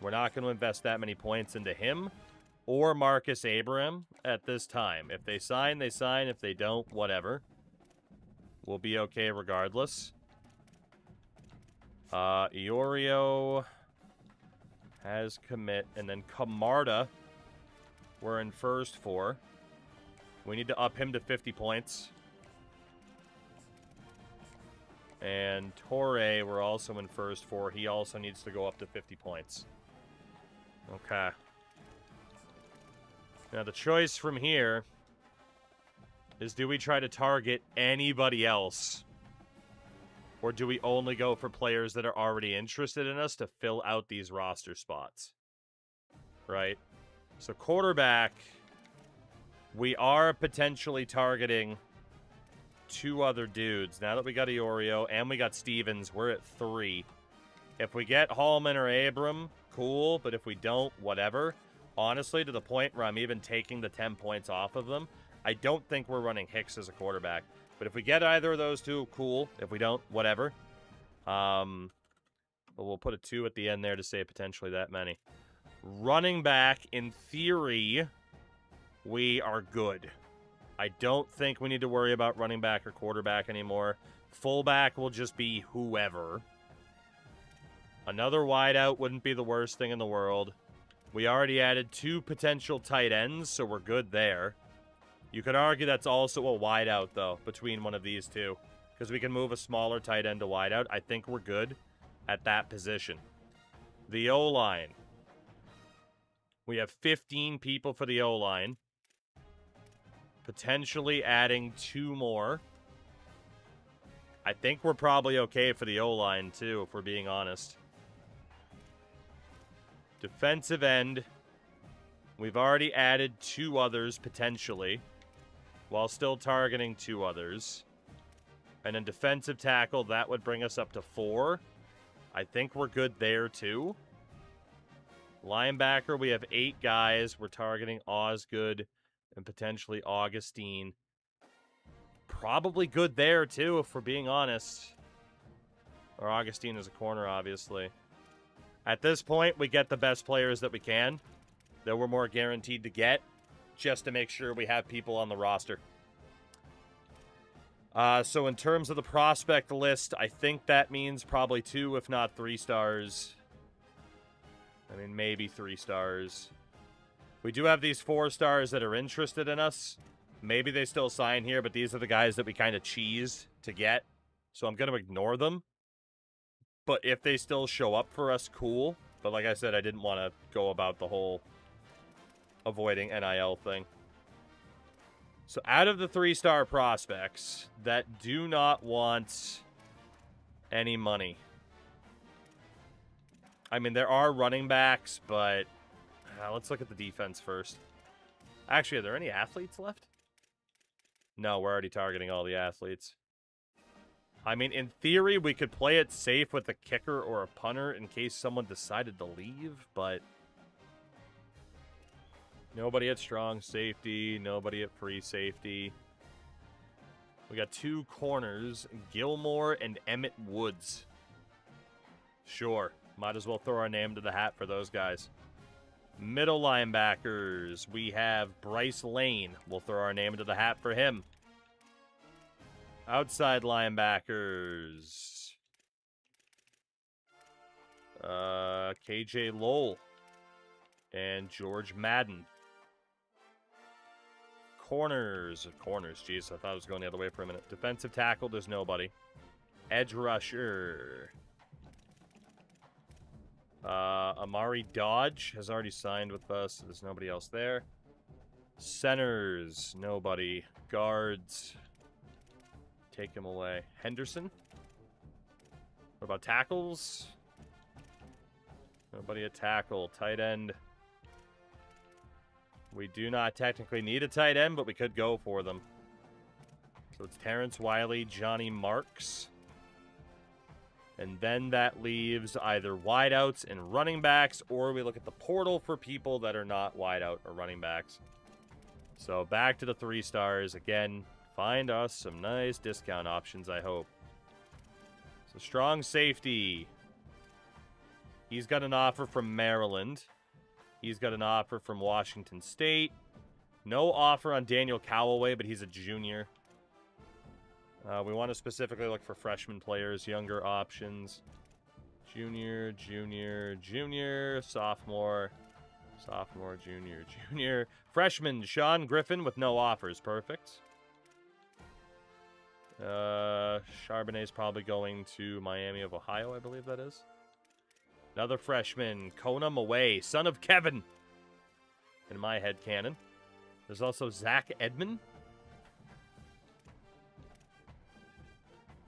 We're not going to invest that many points into him or Marcus Abraham at this time. If they sign, they sign. If they don't, whatever. We'll be okay regardless. Iorio has commit. And then Camarda, we're in first for. We need to up him to 50 points. And Torre, we're also in first for. He also needs to go up to 50 points. Okay. Now, the choice from here is, do we try to target anybody else? Or do we only go for players that are already interested in us to fill out these roster spots? Right? So, quarterback, we are potentially targeting 2 other dudes. Now that we got Iorio and we got Stevens, we're at 3. If we get Hallman or Abram, cool. But if we don't, whatever. Honestly, to the point where I'm even taking the 10 points off of them, I don't think we're running Hicks as a quarterback. But if we get either of those two, cool. If we don't, whatever. But we'll put a 2 at the end there to say potentially that many. Running back, in theory, we are good. I don't think we need to worry about running back or quarterback anymore. Fullback will just be whoever. Another wideout wouldn't be the worst thing in the world. We already added 2 potential tight ends, so we're good there. You could argue that's also a wideout, though, between one of these two. Because we can move a smaller tight end to wideout. I think we're good at that position. The O-line. We have 15 people for the O-line. Potentially adding 2 more. I think we're probably okay for the O-line, too, if we're being honest. Defensive end. We've already added 2 others, potentially. While still targeting 2 others. And then defensive tackle, that would bring us up to 4. I think we're good there, too. Linebacker, we have 8 guys. We're targeting Osgood and potentially Augustine. Probably good there, too, if we're being honest. Or Augustine is a corner, obviously. At this point, we get the best players that we can. That we're more guaranteed to get. Just to make sure we have people on the roster. So in terms of the prospect list, I think that means probably 2, if not 3 stars. I mean, maybe 3 stars. We do have these 4 stars that are interested in us. Maybe they still sign here, but these are the guys that we kind of cheesed to get. So I'm going to ignore them. But if they still show up for us, cool. But like I said, I didn't want to go about the whole avoiding NIL thing. So out of the 3-star prospects that do not want any money. I mean, there are running backs, but let's look at the defense first. Actually, are there any athletes left? No, we're already targeting all the athletes. I mean, in theory, we could play it safe with a kicker or a punter in case someone decided to leave, but Nobody at strong safety. Nobody at free safety. We got 2 corners, Gilmore and Emmett Woods. Sure, might as well throw our name to the hat for those guys. Middle linebackers, we have Bryce Lane. We'll throw our name into the hat for him. Outside linebackers, KJ Lowell and George Madden. Corners, jeez, I thought I was going the other way for a minute. Defensive tackle, there's nobody. Edge rusher. Amari Dodge has already signed with us, so there's nobody else there. Centers, nobody. Guards, take him away. Henderson. What about tackles? Nobody at tackle. Tight end. We do not technically need a tight end, but we could go for them. So it's Terrence Wiley, Johnny Marks. And then that leaves either wideouts and running backs, or we look at the portal for people that are not wideout or running backs. So back to the 3 stars. Again, find us some nice discount options, I hope. So strong safety. He's got an offer from Maryland. He's got an offer from Washington State. No offer on Daniel Callaway, but he's a junior. We want to specifically look for freshman players, younger options. Junior, sophomore, junior. Freshman, Sean Griffin with no offers. Perfect. Charbonnet's probably going to Miami of Ohio, I believe that is. Another freshman, Kona Maway, son of Kevin. In my head canon. There's also Zach Edmond.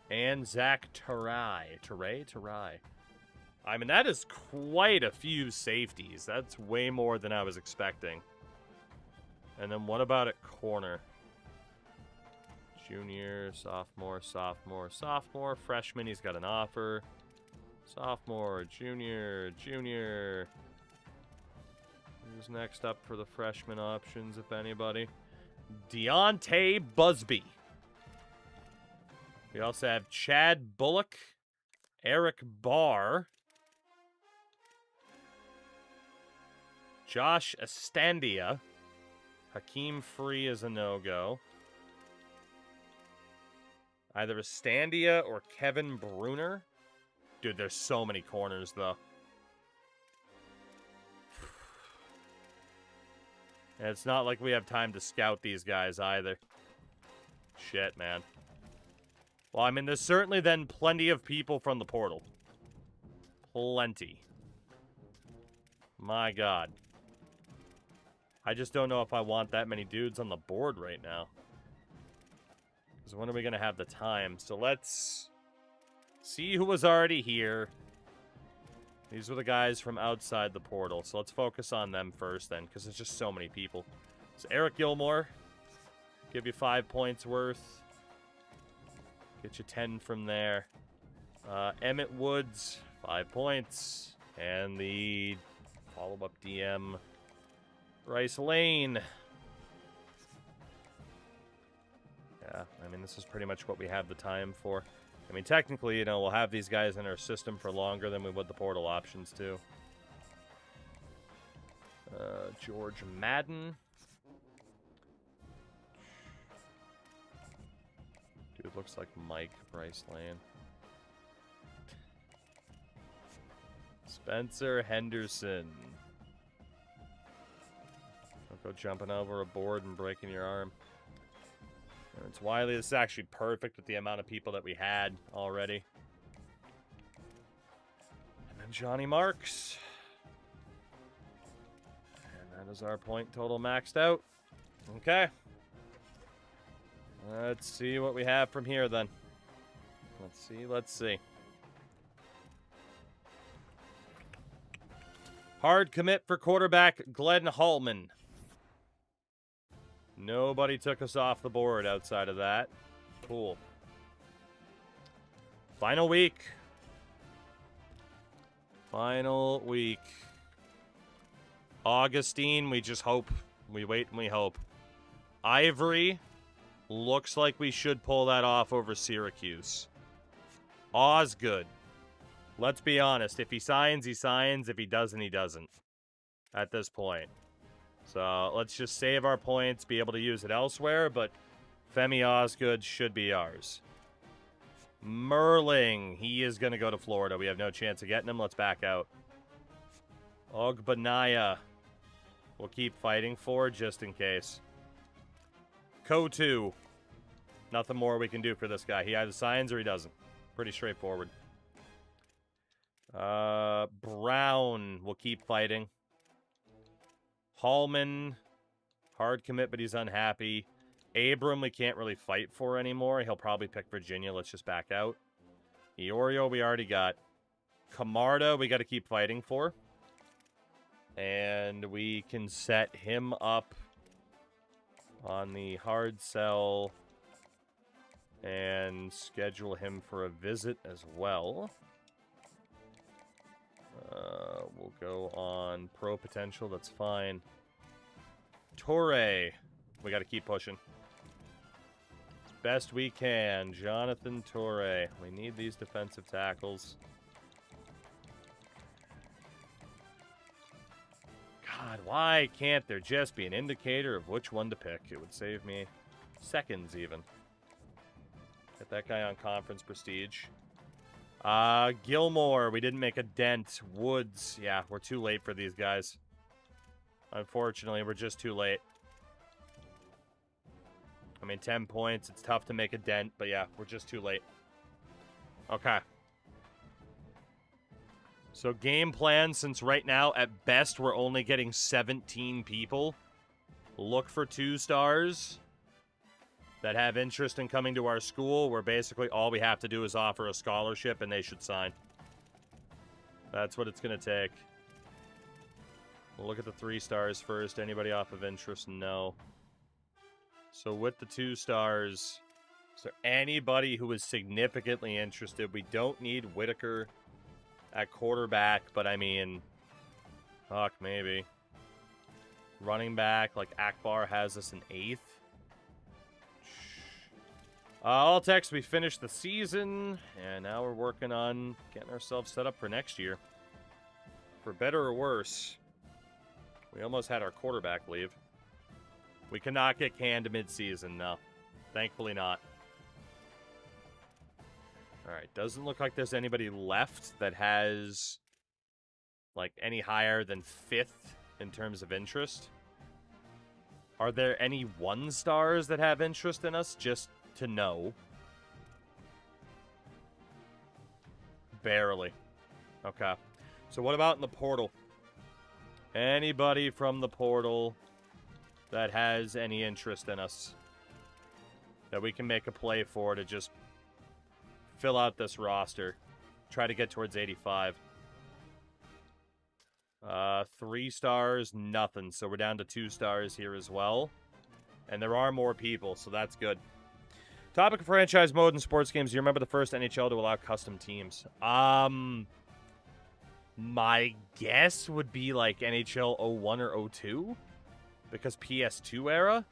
And Zach Tarai. I mean, that is quite a few safeties. That's way more than I was expecting. And then what about at corner? Junior, sophomore. Freshman, he's got an offer. Sophomore, junior. Who's next up for the freshman options, if anybody? Deontay Busby. We also have Chad Bullock, Eric Barr, Josh Estandia. Hakeem Free is a no-go. Either Estandia or Kevin Bruner. Dude, there's so many corners, though. And it's not like we have time to scout these guys, either. Shit, man. Well, I mean, there's certainly then plenty of people from the portal. Plenty. My God. I just don't know if I want that many dudes on the board right now. Because when are we going to have the time? So let's see who was already here. These were the guys from outside the portal. So let's focus on them first then, because there's just so many people. So Eric Gilmore. Give you 5 points worth. Get you 10 from there. Emmett Woods, 5 points. And the follow-up DM, Bryce Lane. Yeah, I mean, this is pretty much what we have the time for. I mean, technically, you know, we'll have these guys in our system for longer than we would the portal options, too. George Madden. Dude, looks like Mike Bryce Lane. Spencer Henderson. Don't go jumping over a board and breaking your arm. And it's Wiley. This is actually perfect with the amount of people that we had already. And then Johnny Marks. And that is our point total maxed out. Okay. Let's see what we have from here, then. Let's see. Hard commit for quarterback Glenn Hallman. Nobody took us off the board outside of that. Cool. Final week. Augustine, we just hope We wait and we hope. Ivory looks like we should pull that off over Syracuse. Osgood. Let's be honest. If he signs, he signs. If he doesn't, he doesn't. At this point. So let's just save our points, be able to use it elsewhere, but Femi Osgood should be ours. Merling. He is going to go to Florida. We have no chance of getting him. Let's back out. Ogbanaya. We'll keep fighting for just in case. Kotu. Nothing more we can do for this guy. He either signs or he doesn't. Pretty straightforward. Brown. We'll keep fighting. Hallman. Hard commit, but he's unhappy. Abram, we can't really fight for anymore. He'll probably pick Virginia. Let's just back out. Iorio, we already got. Camarda, we got to keep fighting for. And we can set him up on the hard sell and schedule him for a visit as well. We'll go on pro potential. That's fine. Torre, we got to keep pushing. Best we can. Jonathan Torre. We need these defensive tackles. God, why can't there just be an indicator of which one to pick? It would save me seconds even. Get that guy on conference prestige. Gilmore, we didn't make a dent. Woods, yeah, we're too late for these guys. Unfortunately, we're just too late. I mean, 10 points, it's tough to make a dent, but yeah, we're just too late. Okay. So game plan, since right now, at best, we're only getting 17 people. Look for 2 stars that have interest in coming to our school, where basically all we have to do is offer a scholarship and they should sign. That's what it's going to take. We'll look at the 3 stars first. Anybody off of interest? No. So with the 2 stars, is there anybody who is significantly interested? We don't need Whitaker at quarterback, but I mean, fuck, maybe. Running back, like Akbar has us in 8th. All text, we finished the season, and now we're working on getting ourselves set up for next year. For better or worse, we almost had our quarterback leave. We cannot get canned mid-season, no. Thankfully not. Alright, doesn't look like there's anybody left that has, like, any higher than 5th in terms of interest. Are there any 1 stars that have interest in us? Just to know. Barely. Okay. So what about in the portal? Anybody from the portal that has any interest in us that we can make a play for to just fill out this roster? Try to get towards 85. 3 stars, nothing. So we're down to 2 stars here as well. And there are more people, so that's good. Topic of franchise mode in sports games. Do you remember the first NHL to allow custom teams? My guess would be like NHL 01 or 02. Because PS2 era.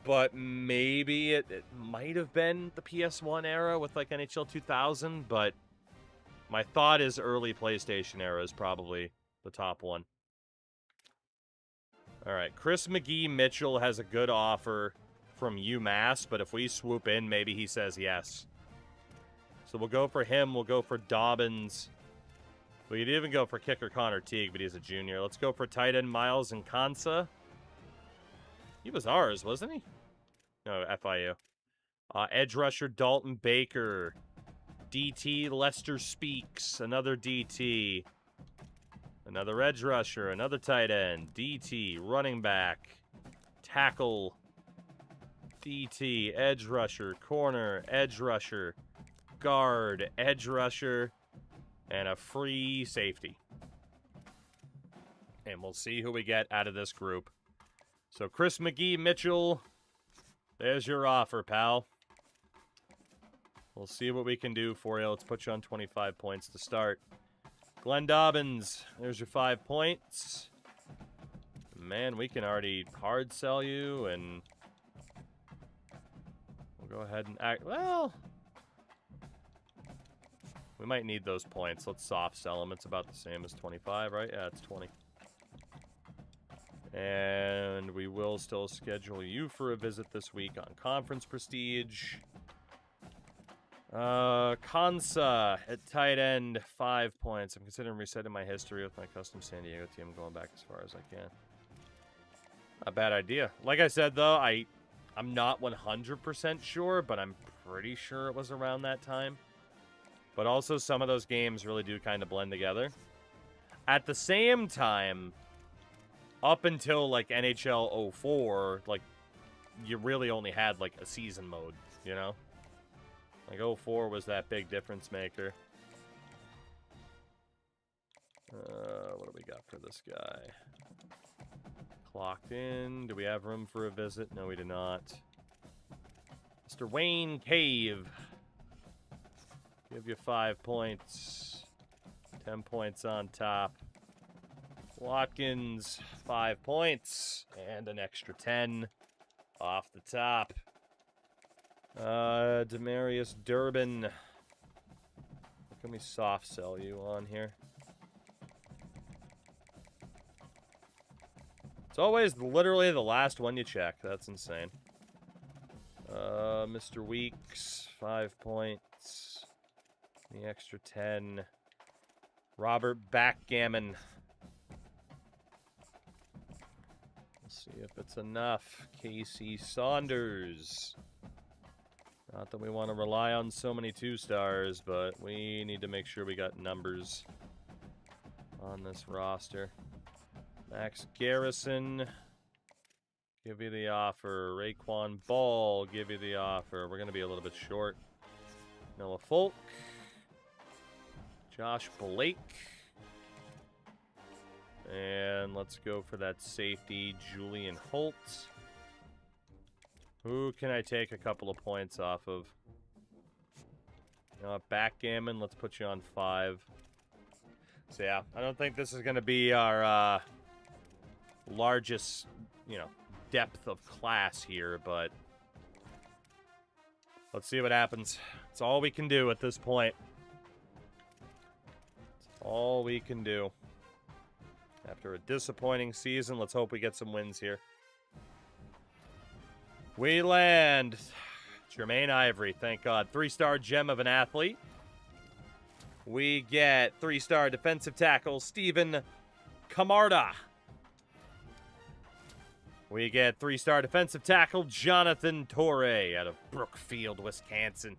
But maybe it might have been the PS1 era with like NHL 2000. But my thought is early PlayStation era is probably the top one. Alright, Chris McGee-Mitchell has a good offer from UMass, but if we swoop in, maybe he says yes. So we'll go for him. We'll go for Dobbins. We could even go for kicker Connor Teague, but he's a junior. Let's go for tight end Miles Nkansa. He was ours, wasn't he? No, FIU. Edge rusher Dalton Baker. DT Lester Speaks. Another DT. Another edge rusher. Another tight end. DT. Running back. Tackle. DT, edge rusher, corner, edge rusher, guard, edge rusher, and a free safety. And we'll see who we get out of this group. So Chris McGee-Mitchell, there's your offer, pal. We'll see what we can do for you. Let's put you on 25 points to start. Glenn Dobbins, there's your 5 points. Man, we can already hard sell you, and we'll go ahead and act. Well, we might need those points. Let's soft sell them. It's about the same as 25, right? Yeah, it's 20. And we will still schedule you for a visit this week on Conference Prestige. Kansa at tight end, 5 points. I'm considering resetting my history with my custom San Diego team, going back as far as I can. A bad idea. Like I said, though, I'm not 100% sure, but I'm pretty sure it was around that time. But also, some of those games really do kind of blend together. At the same time, up until, like, NHL 04, like, you really only had, like, a season mode, you know? Like, 04 was that big difference maker. What do we got for this guy? Clocked in. Do we have room for a visit? No, we do not. Mr. Wayne Cave. Give you 5 points. 10 points on top. Watkins, 5 points. And an extra 10 off the top. Demarius Durbin. What can we soft sell you on here? It's always literally the last one you check. That's insane. Mr. Weeks, 5 points. The extra 10. Robert Backgammon. Let's see if it's enough. Casey Saunders. Not that we want to rely on so many 2-stars, but we need to make sure we got numbers on this roster. Max Garrison, give you the offer. Raekwon Ball, give you the offer. We're going to be a little bit short. Noah Folk. Josh Blake. And let's go for that safety, Julian Holt. Who can I take a couple of points off of? You know, Backgammon, let's put you on 5. So yeah, I don't think this is going to be our largest, you know, depth of class here, but let's see what happens. It's all we can do at this point. It's all we can do. After a disappointing season, let's hope we get some wins here. We land Jermaine Ivory, thank God. 3-star gem of an athlete. We get 3-star defensive tackle Steven Camarda. We get 3-star defensive tackle Jonathan Torre out of Brookfield, Wisconsin.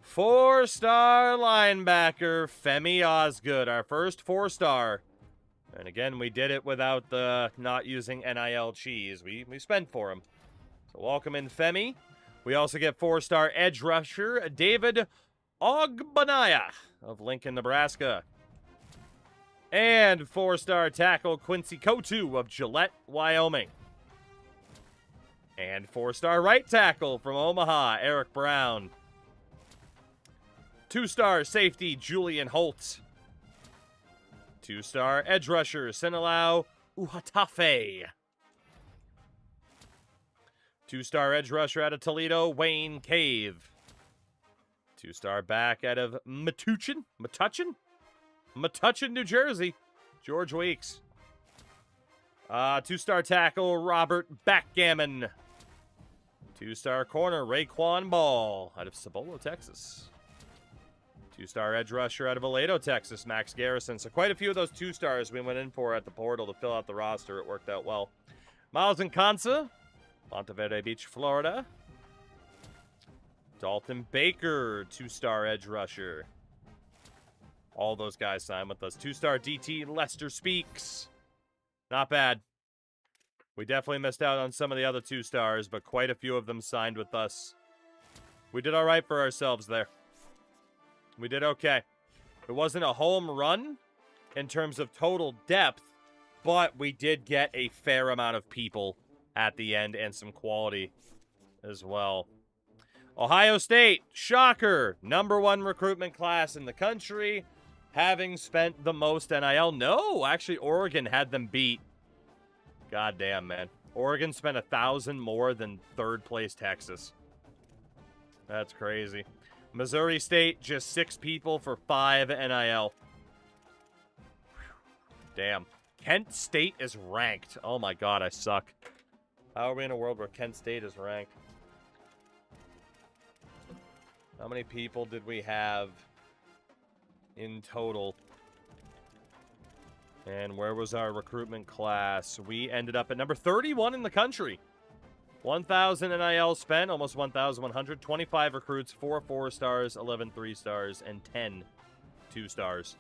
4-star linebacker Femi Osgood, our first 4-star. And again, we did it without the not using NIL cheese. We spent for him. So welcome in Femi. We also get 4-star edge rusher David Ogbanaya of Lincoln, Nebraska. And 4-star tackle Quincy Kotu of Gillette, Wyoming. And 4-star right tackle from Omaha, Eric Brown. 2-star safety Julian Holt. 2-star edge rusher Sinilau Uhatafe. 2-star edge rusher out of Toledo, Wayne Cave. 2-star back out of Metuchen, New Jersey, George Weeks. 2-star tackle Robert Backgammon. 2-star corner Raekwon Ball out of Cibolo, Texas. 2-star edge rusher out of Aledo, Texas, Max Garrison. So quite a few of those 2-stars we went in for at the portal to fill out the roster. It worked out well. Miles Nkansa, Monteverde Beach, Florida. Dalton Baker, 2-star edge rusher. All those guys signed with us. 2-star DT Lester Speaks. Not bad. We definitely missed out on some of the other 2-stars, but quite a few of them signed with us. We did all right for ourselves there. We did okay. It wasn't a home run in terms of total depth, but we did get a fair amount of people at the end and some quality as well. Ohio State, shocker, #1 recruitment class in the country, having spent the most NIL. No, actually, Oregon had them beat God damn, man. Oregon spent 1,000 more than third place Texas. That's crazy. Missouri State, just 6 people for 5 NIL. Damn. Kent State is ranked. Oh my god, I suck. How are we in a world where Kent State is ranked? How many people did we have in total? And where was our recruitment class? We ended up at number 31 in the country. 1,000 NIL spent, almost 1,100. 25 recruits, 4 4-stars, 11 3-stars, and 10 2-stars.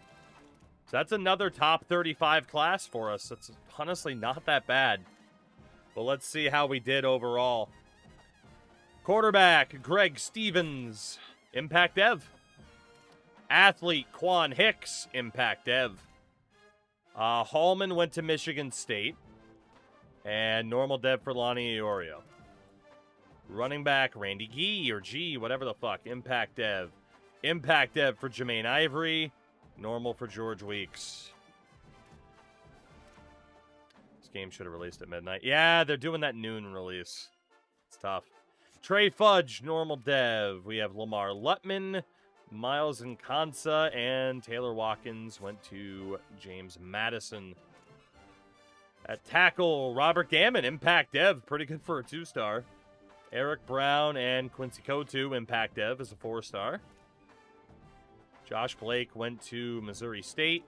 So that's another top 35 class for us. That's honestly not that bad. But let's see how we did overall. Quarterback, Greg Stevens, Impact Dev. Athlete, Quan Hicks, Impact Dev. Hallman went to Michigan State. And normal dev for Lonnie Iorio. Running back, Randy Gee, or G, whatever the fuck, Impact Dev. Impact Dev for Jermaine Ivory. Normal for George Weeks. This game should have released at midnight. Yeah, they're doing that noon release. It's tough. Trey Fudge, normal dev. We have Lamar Lutman, Miles Nkansa, and Taylor Watkins went to James Madison. At tackle, Robert Gammon, Impact Dev. Pretty good for a 2-star. Eric Brown and Quincy Kotu, Impact Dev, as a 4-star. Josh Blake went to Missouri State.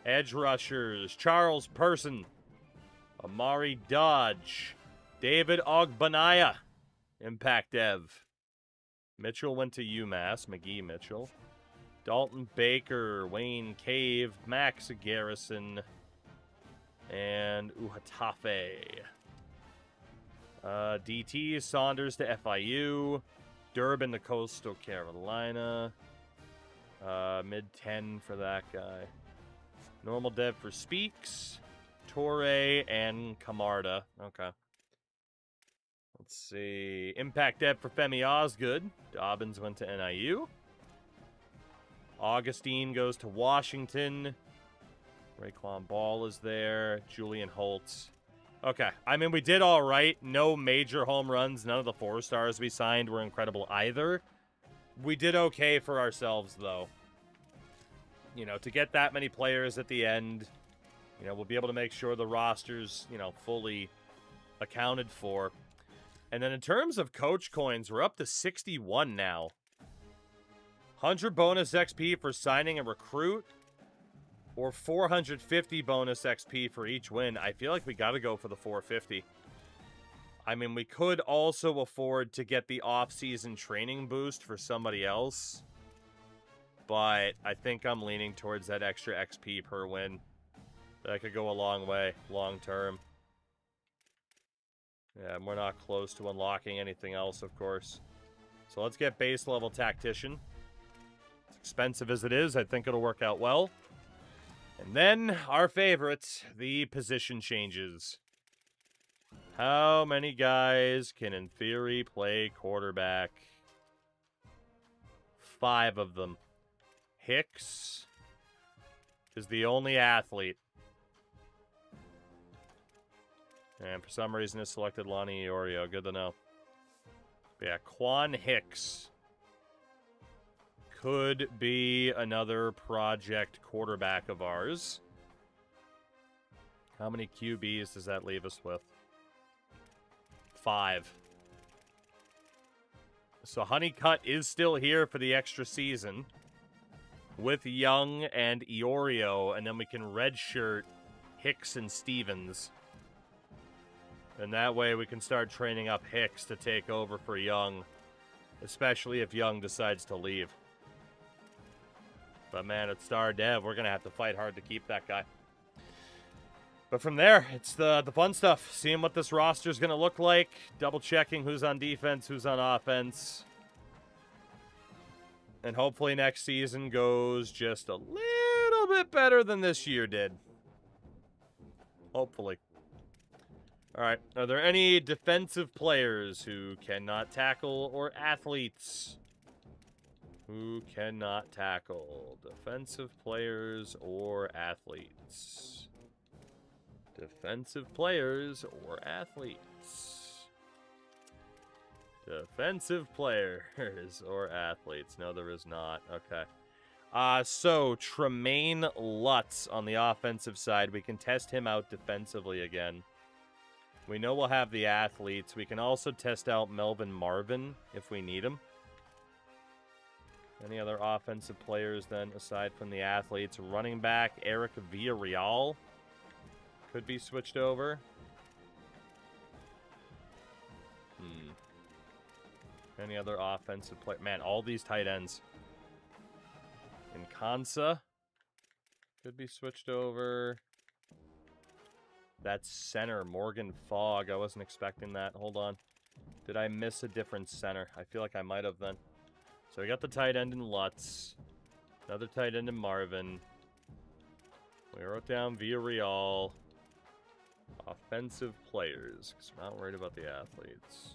Edge rushers, Charles Person, Amari Dodge, David Ogbanaya, Impact Dev. Mitchell went to UMass, McGee Mitchell. Dalton Baker, Wayne Cave, Max Garrison, and Uhatafe. DT, Saunders to FIU. Durbin to Coastal Carolina. Mid-10 for that guy. Normal dev for Speaks, Torre, and Camarda. Okay. Let's see. Impact dev for Femi Osgood. Dobbins went to NIU. Augustine goes to Washington. Raekwon Ball is there. Julian Holtz. Okay. I mean, we did all right. No major home runs. None of the 4-stars we signed were incredible either. We did okay for ourselves, though. You know, to get that many players at the end, you know, we'll be able to make sure the roster's, you know, fully accounted for. And then in terms of coach coins, we're up to 61 now. 100 bonus XP for signing a recruit, or 450 bonus XP for each win. I feel like we got to go for the 450. I mean, we could also afford to get the off-season training boost for somebody else, but I think I'm leaning towards that extra XP per win. That could go a long way, long term. Yeah, and we're not close to unlocking anything else, of course. So let's get base level tactician. As expensive as it is, I think it'll work out well. And then, our favorite, the position changes. How many guys can, in theory, play quarterback? 5 of them. Hicks is the only athlete. And for some reason, has selected Lonnie Iorio. Good to know. But yeah, Quan Hicks could be another project quarterback of ours. How many QBs does that leave us with? 5. So Honeycutt is still here for the extra season with Young and Iorio, and then we can redshirt Hicks and Stevens. And that way we can start training up Hicks to take over for Young, especially if Young decides to leave. But man, at Star Dev, we're going to have to fight hard to keep that guy. But from there, it's the fun stuff. Seeing what this roster is going to look like. Double-checking who's on defense, who's on offense. And hopefully next season goes just a little bit better than this year did. Hopefully. All right. Are there any defensive players who cannot tackle, or athletes who cannot tackle? Defensive players or athletes? Defensive players or athletes? Defensive players or athletes. No, there is not. Okay. So Tremaine Lutz on the offensive side. We can test him out defensively again. We know we'll have the athletes. We can also test out Melvin Marvin if we need him. Any other offensive players then aside from the athletes? Running back Eric Villarreal could be switched over. Any other offensive player? Man, all these tight ends. Incansa could be switched over. That's center, Morgan Fogg. I wasn't expecting that. Hold on. Did I miss a different center? I feel like I might have then. So we got the tight end in Lutz. Another tight end in Marvin. We wrote down Villarreal. Offensive players, because we're not worried about the athletes.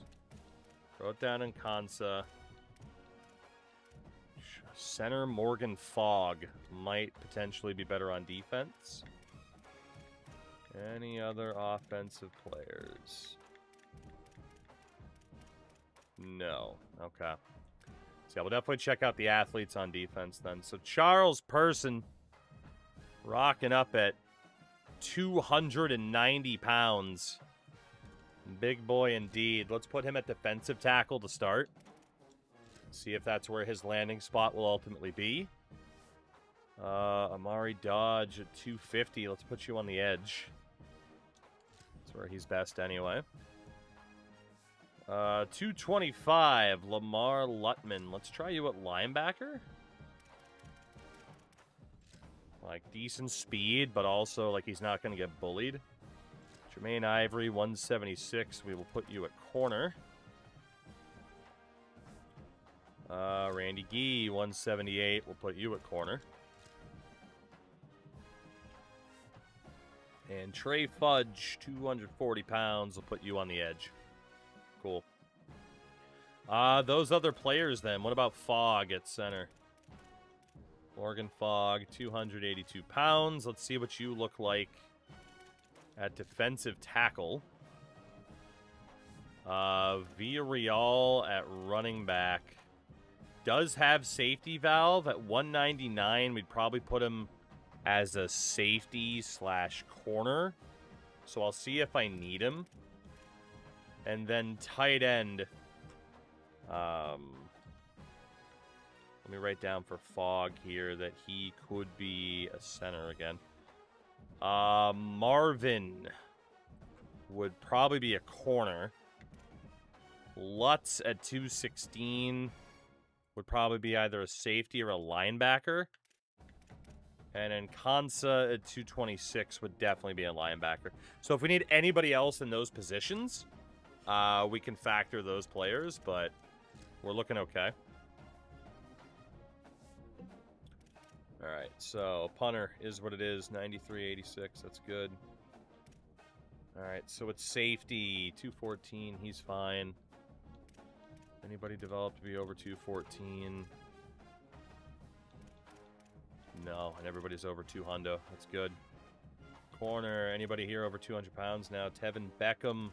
Wrote down Incansa. Center Morgan Fogg might potentially be better on defense. Any other offensive players? No. Okay. So yeah, we'll definitely check out the athletes on defense then. So Charles Person rocking up at 290 pounds. Big boy indeed. Let's put him at defensive tackle to start. See if that's where his landing spot will ultimately be. Amari Dodge at 250. Let's put you on the edge. That's where he's best anyway. 225. Lamar Lutman. Let's try you at linebacker. Like, decent speed, but also, like, he's not going to get bullied. Jermaine Ivory, 176. We will put you at corner. Randy Gee, 178. We'll put you at corner. And Trey Fudge, 240 pounds. We'll put you on the edge. Cool. Those other players, then. What about Fogg at center? Morgan Fogg, 282 pounds. Let's see what you look like at defensive tackle. Villarreal at running back. Does have safety valve at 199. We'd probably put him as a safety / corner. So I'll see if I need him. And then tight end. Let me write down for Fogg here that he could be a center again. Marvin would probably be a corner. Lutz at 216 would probably be either a safety or a linebacker. And then Kansa at 226 would definitely be a linebacker. So if we need anybody else in those positions, we can factor those players, but we're looking okay. All right, so punter is what it is, 93.86. That's good. All right, so it's safety, 214. He's fine. Anybody developed to be over 214? No, and everybody's over 200. That's good. Corner, anybody here over 200 pounds now? Tevin Beckham.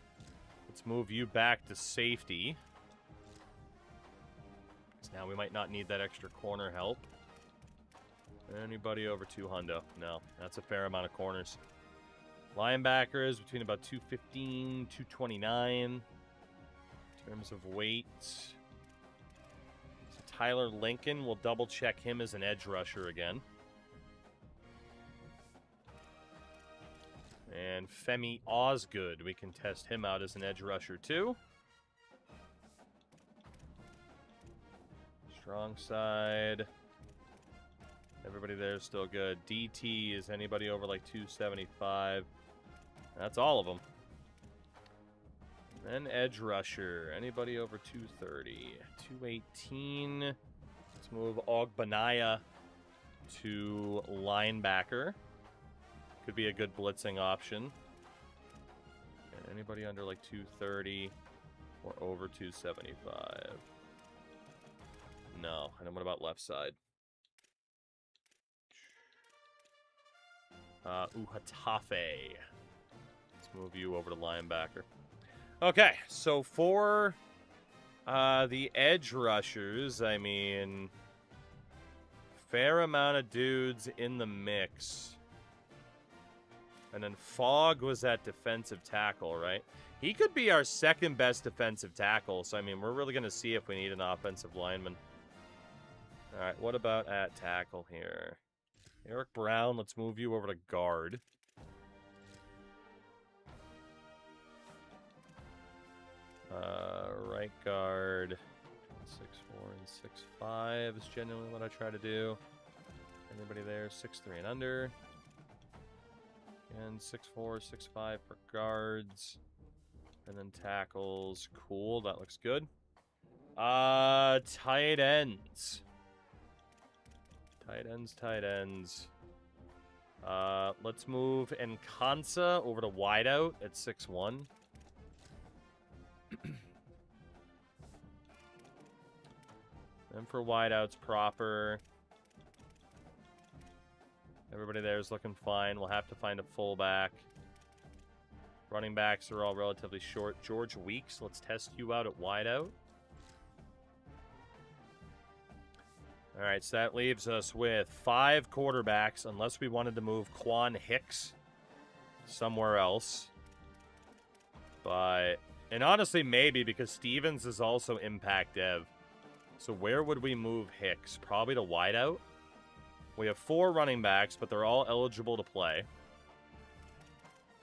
Let's move you back to safety. So now we might not need that extra corner help. Anybody over 200? No, that's a fair amount of corners. Linebackers between about 215, 229 in terms of weight. So Tyler Lincoln, we'll double check him as an edge rusher again. And Femi Osgood, we can test him out as an edge rusher too. Strong side. Everybody there is still good. DT, is anybody over like 275? That's all of them. Then edge rusher. Anybody over 230? 218. Let's move Ogbanaya to linebacker. Could be a good blitzing option. And anybody under like 230 or over 275? No. And then what about left side? Uhatafe. move you over to linebacker. Okay, so for the edge rushers, I mean, fair amount of dudes in the mix. And then Fogg was at defensive tackle, right? He could be our second best defensive tackle. So, I mean, we're really going to see if we need an offensive lineman. All right, what about at tackle here? Eric Brown, let's move you over to guard. Right guard. 6'4" and 6'5" is generally what I try to do. Anybody there? 6'3" and under. And 6'4", 6'5" for guards. And then tackles. Cool, that looks good. Tight ends. Tight ends. Let's move Nkansa over to wideout at 6'1". Then for wideouts proper. Everybody there is looking fine. We'll have to find a fullback. Running backs are all relatively short. George Weeks, let's test you out at wideout. All right, so that leaves us with 5 quarterbacks, unless we wanted to move Quan Hicks somewhere else. But, and honestly, maybe, because Stevens is also impact dev. So where would we move Hicks? Probably to wideout. We have 4 running backs, but they're all eligible to play.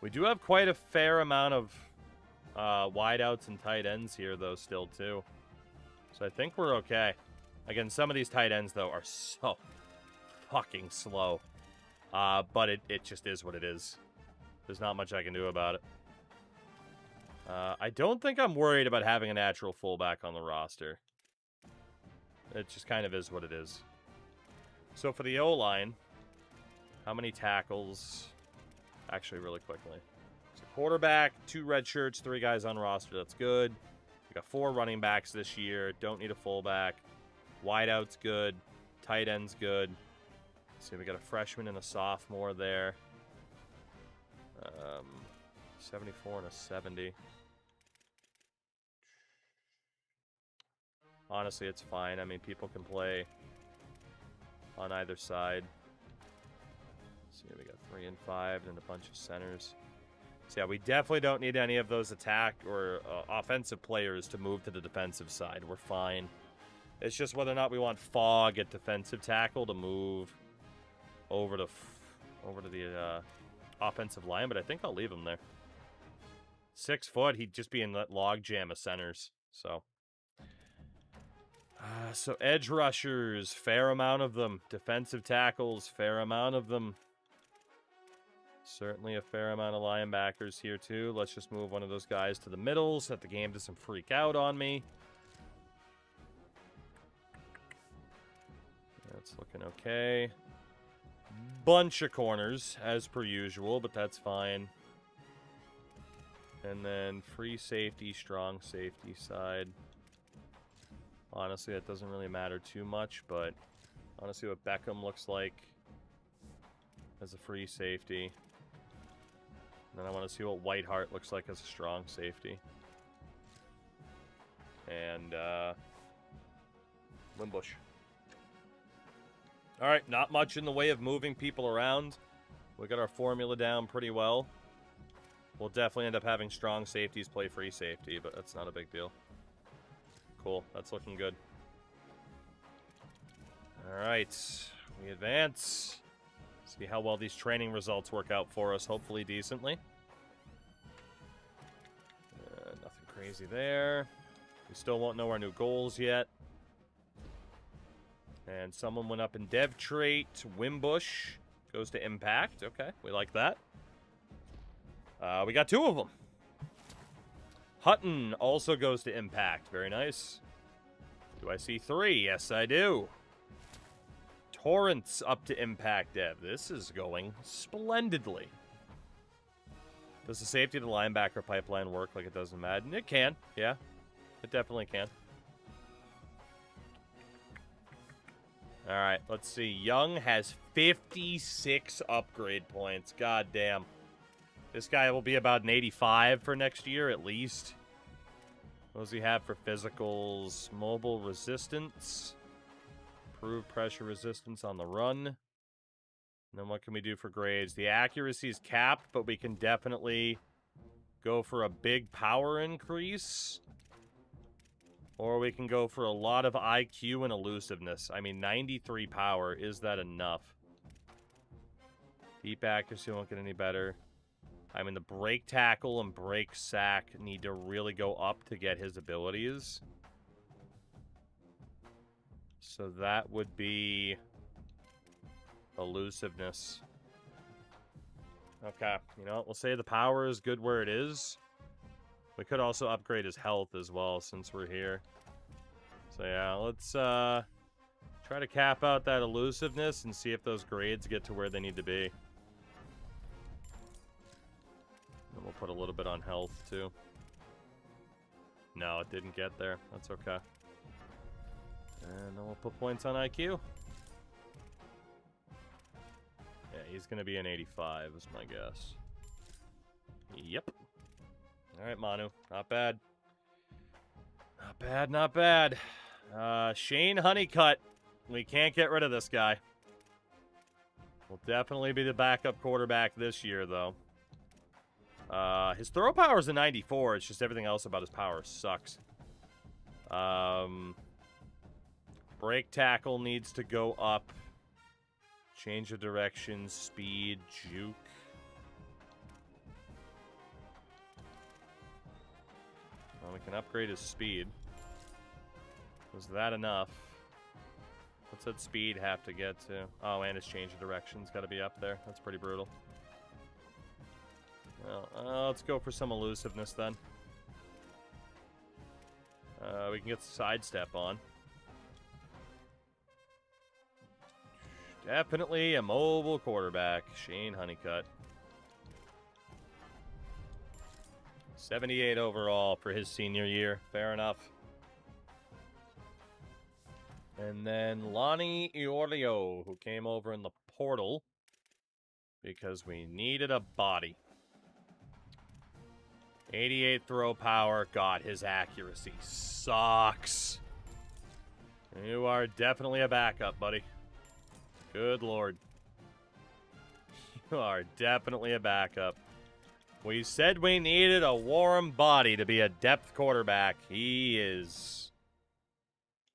We do have quite a fair amount of wideouts and tight ends here, though, still, too. So I think we're okay. Again, some of these tight ends, though, are so fucking slow. But it just is what it is. There's not much I can do about it. I don't think I'm worried about having a natural fullback on the roster. It just kind of is what it is. So for the O-line, how many tackles? Actually, really quickly. So quarterback, 2 red shirts, 3 guys on roster. That's good. We got 4 running backs this year. Don't need a fullback. Wideout's good. Tight end's good. See, we got a freshman and a sophomore there. 74 and a 70. Honestly, it's fine. I mean, people can play on either side. See, we got 3 and 5 and a bunch of centers. So yeah, we definitely don't need any of those attack or offensive players to move to the defensive side. We're fine. It's just whether or not we want Fogg at defensive tackle to move over to the offensive line, but I think I'll leave him there. 6 foot, he'd just be in that log jam of centers. So edge rushers, fair amount of them. Defensive tackles, fair amount of them. Certainly a fair amount of linebackers here too. Let's just move one of those guys to the middle so that the game doesn't freak out on me. That's looking okay. Bunch of corners, as per usual, but that's fine. And then free safety, strong safety side. Honestly, that doesn't really matter too much, but I want to see what Beckham looks like as a free safety. And then I want to see what Whitehart looks like as a strong safety. And Wimbush. All right, not much in the way of moving people around. We got our formula down pretty well. We'll definitely end up having strong safeties play free safety, but that's not a big deal. Cool, that's looking good. All right, we advance. See how well these training results work out for us, hopefully decently. Nothing crazy there. We still won't know our new goals yet. And someone went up in dev trait. Wimbush goes to impact. Okay, we like that. We got 2 of them. Hutton also goes to impact. Very nice. Do I see 3? Yes, I do. Torrance up to impact dev. This is going splendidly. Does the safety of the linebacker pipeline work like it does in Madden? It can. Yeah, it definitely can. All right, let's see. Young has 56 upgrade points. God damn. This guy will be about an 85 for next year, at least. What does he have for physicals? Mobile resistance. Improved pressure resistance on the run. And then what can we do for grades? The accuracy is capped, but we can definitely go for a big power increase. Or we can go for a lot of IQ and elusiveness. I mean, 93 power. Is that enough? Deep accuracy won't get any better. I mean, the break tackle and break sack need to really go up to get his abilities. So that would be elusiveness. Okay, you know, we'll say the power is good where it is. We could also upgrade his health as well since we're here. So yeah, let's try to cap out that elusiveness and see if those grades get to where they need to be. And we'll put a little bit on health too. No, it didn't get there. That's okay. And then we'll put points on IQ. Yeah, he's going to be an 85 is my guess. Yep. Alright, Manu. Not bad. Not bad, not bad. Shane Honeycutt. We can't get rid of this guy. Will definitely be the backup quarterback this year, though. His throw power is a 94. It's just everything else about his power sucks. Break tackle needs to go up. Change of direction, speed, juke. Well, we can upgrade his speed. Was that enough? What's that speed have to get to? Oh, and his change of direction's got to be up there. That's pretty brutal. Well, let's go for some elusiveness then. We can get sidestep on. Definitely a mobile quarterback, Shane Honeycutt. 78 overall for his senior year. Fair enough. And then Lonnie Iorlio, who came over in the portal because we needed a body. 88 throw power. God, his accuracy sucks. You are definitely a backup, buddy. Good lord. You are definitely a backup. We said we needed a warm body to be a depth quarterback. He is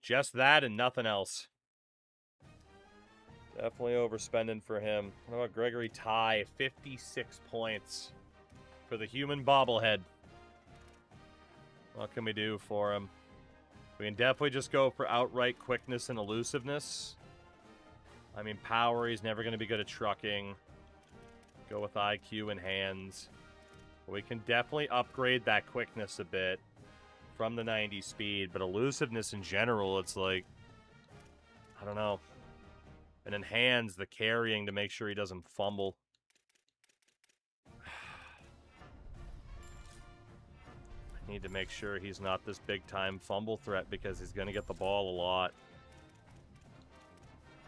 just that and nothing else. Definitely overspending for him. What about Gregory Ty? 56 points for the human bobblehead. What can we do for him? We can definitely just go for outright quickness and elusiveness. I mean, power, he's never going to be good at trucking. Go with IQ and hands. We can definitely upgrade that quickness a bit from the 90 speed, but elusiveness in general, it's like, I don't know. And then hands, the carrying to make sure he doesn't fumble. I need to make sure he's not this big-time fumble threat because he's going to get the ball a lot.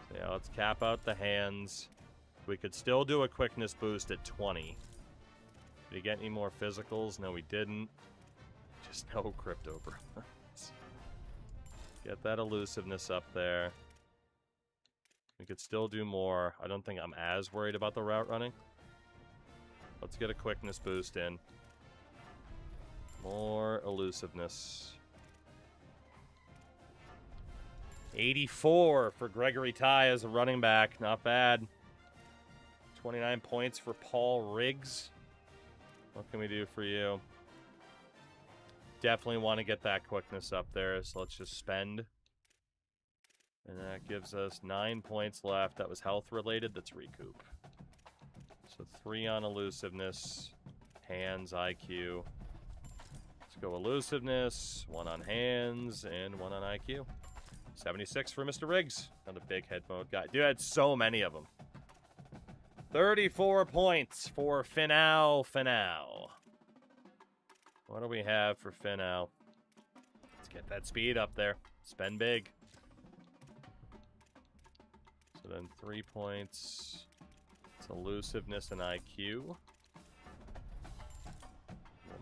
So yeah, let's cap out the hands. We could still do a quickness boost at 20. Did he get any more physicals? No, we didn't. Just no crypto bronze. Get that elusiveness up there. We could still do more. I don't think I'm as worried about the route running. Let's get a quickness boost in. More elusiveness. 84 for Gregory Ty as a running back. Not bad. 29 points for Paul Riggs. What can we do for you? Definitely want to get that quickness up there, so let's just spend. And that gives us 9 points left. That was health related. That's recoup. So 3 on elusiveness, hands, IQ. Let's go elusiveness, 1 on hands, and 1 on IQ. 76 for Mr. Riggs. Another big head mode guy. Dude, I had so many of them. 34 points for Finau. What do we have for Finau? Let's get that speed up there. Spend big. So then 3 points. It's elusiveness and IQ.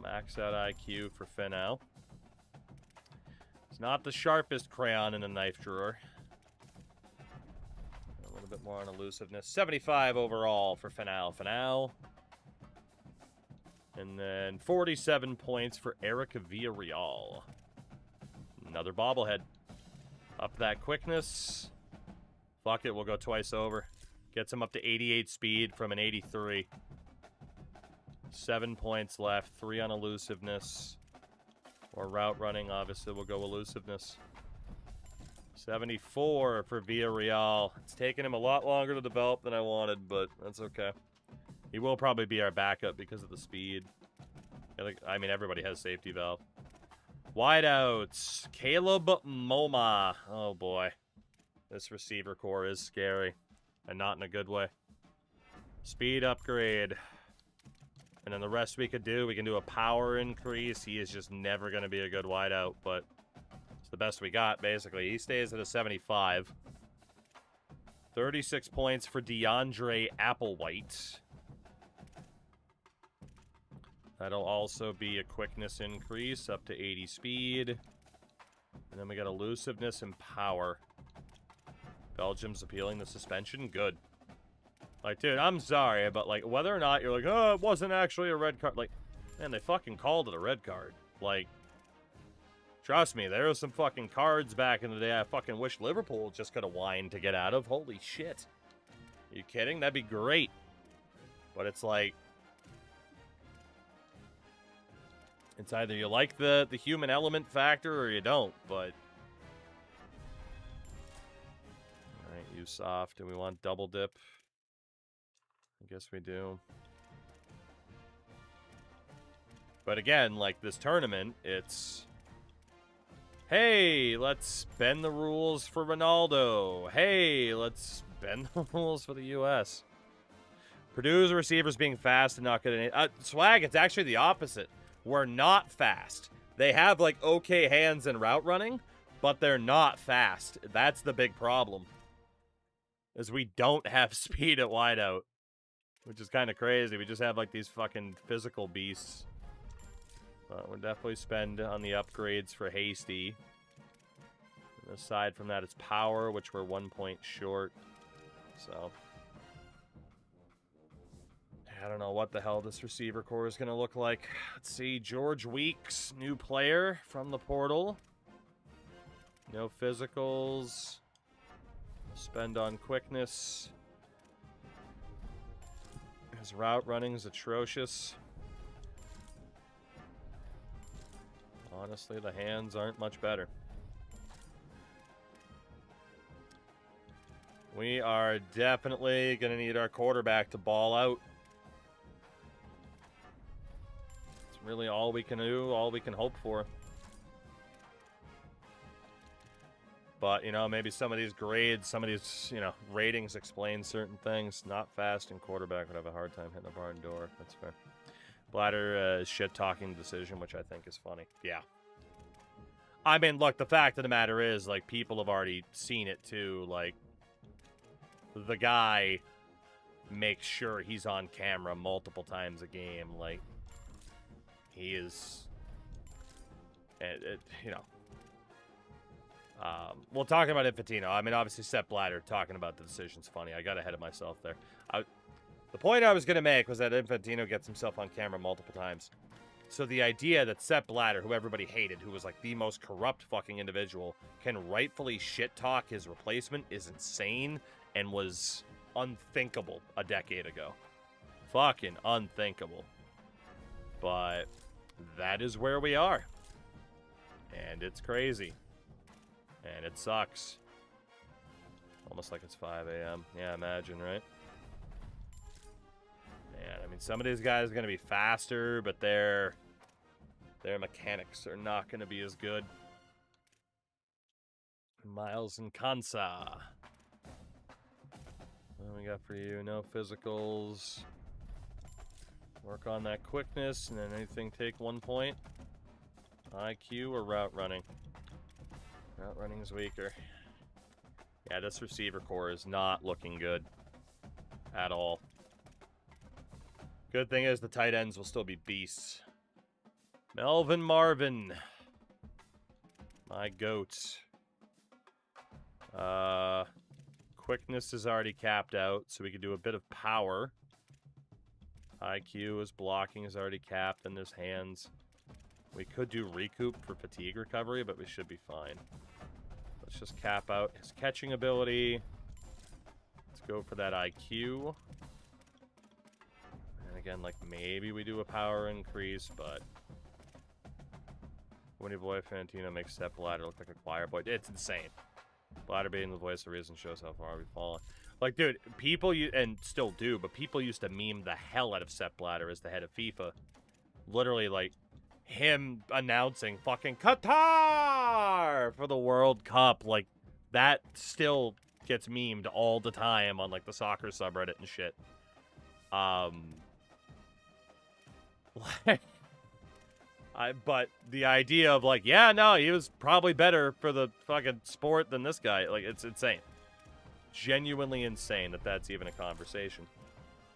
Max out IQ for Finau. It's not the sharpest crayon in a knife drawer. A little bit more on elusiveness. 75 overall for Finau. And then 47 points for Eric Villarreal. Another bobblehead. Up that quickness. Fuck it, we'll go twice over. Gets him up to 88 speed from an 83. 7 points left. 3 on elusiveness. Or route running, obviously, we'll go elusiveness. 74 for Villarreal. It's taken him a lot longer to develop than I wanted, but that's okay. He will probably be our backup because of the speed. I mean, everybody has safety valve. Wideouts. Caleb Moma. Oh, boy. This receiver core is scary. And not in a good way. Speed upgrade. And then the rest we could do, we can do a power increase. He is just never going to be a good wideout, but it's the best we got, basically. He stays at a 75. 36 points for DeAndre Applewhite. That'll also be a quickness increase up to 80 speed. And then we got elusiveness and power. Belgium's appealing the suspension. Good. Like, dude, I'm sorry, but, like, whether or not you're like, oh, it wasn't actually a red card. Like, man, they fucking called it a red card. Like, trust me, there were some fucking cards back in the day I fucking wish Liverpool just could have whined to get out of. Holy shit. Are you kidding? That'd be great. But it's like, it's either you like the human element factor or you don't, but... Alright, Usoft. Do we want double dip? I guess we do. But again, like this tournament, it's... Hey, let's bend the rules for Ronaldo. Hey, let's bend the rules for the U.S. Purdue's receivers being fast and not good at Swag, it's actually the opposite. We're not fast. They have, like, okay hands and route running, but they're not fast. That's the big problem. Is we don't have speed at wideout. Which is kind of crazy. We just have, like, these fucking physical beasts. But we'll definitely spend on the upgrades for Hasty. And aside from that, it's power, which we're 1 point short. So... I don't know what the hell this receiver core is going to look like. Let's see. George Weeks, new player from the portal. No physicals. Spend on quickness. His route running is atrocious. Honestly, the hands aren't much better. We are definitely going to need our quarterback to ball out. Really all we can do, all we can hope for. But, you know, maybe some of these grades, some of these, you know, ratings explain certain things. Not fast and quarterback would have a hard time hitting a barn door. That's fair. Bladder shit-talking decision, which I think is funny. Yeah. I mean, look, the fact of the matter is, like, people have already seen it, too. Like, the guy makes sure he's on camera multiple times a game. Like, he is, you know, well, talking about Infantino, I mean, obviously, Sepp Blatter talking about the decision's funny. I got ahead of myself there. The point I was going to make was that Infantino gets himself on camera multiple times. So the idea that Sepp Blatter, who everybody hated, who was like the most corrupt fucking individual, can rightfully shit-talk his replacement is insane and was unthinkable a decade ago. Fucking unthinkable. But... that is where we are. And it's crazy. And it sucks. Almost like it's 5 a.m. Yeah, imagine, right? And I mean, some of these guys are going to be faster, but their mechanics are not going to be as good. Miles and Kansa. What do we got for you? No physicals. Work on that quickness, and then anything take 1 point. IQ or route running? Route running is weaker. Yeah, this receiver core is not looking good at all. Good thing is the tight ends will still be beasts. Melvin Marvin. My goat. Quickness is already capped out, so we could do a bit of power. IQ is blocking is already capped in his hands. We could do recoup for fatigue recovery, but we should be fine. Let's just cap out his catching ability. Let's go for that IQ. And again, like, maybe we do a power increase, but... Winnie Boy Fantino makes Step Bladder look like a choir boy. It's insane. Bladder being the voice of reason shows how far we've fallen. Like, dude, people, and still do, but people used to meme the hell out of Sepp Blatter as the head of FIFA. Literally, like, him announcing fucking Qatar for the World Cup. Like, that still gets memed all the time on, like, the soccer subreddit and shit. But the idea of, like, yeah, no, he was probably better for the fucking sport than this guy. Like, it's insane. Genuinely insane that that's even a conversation.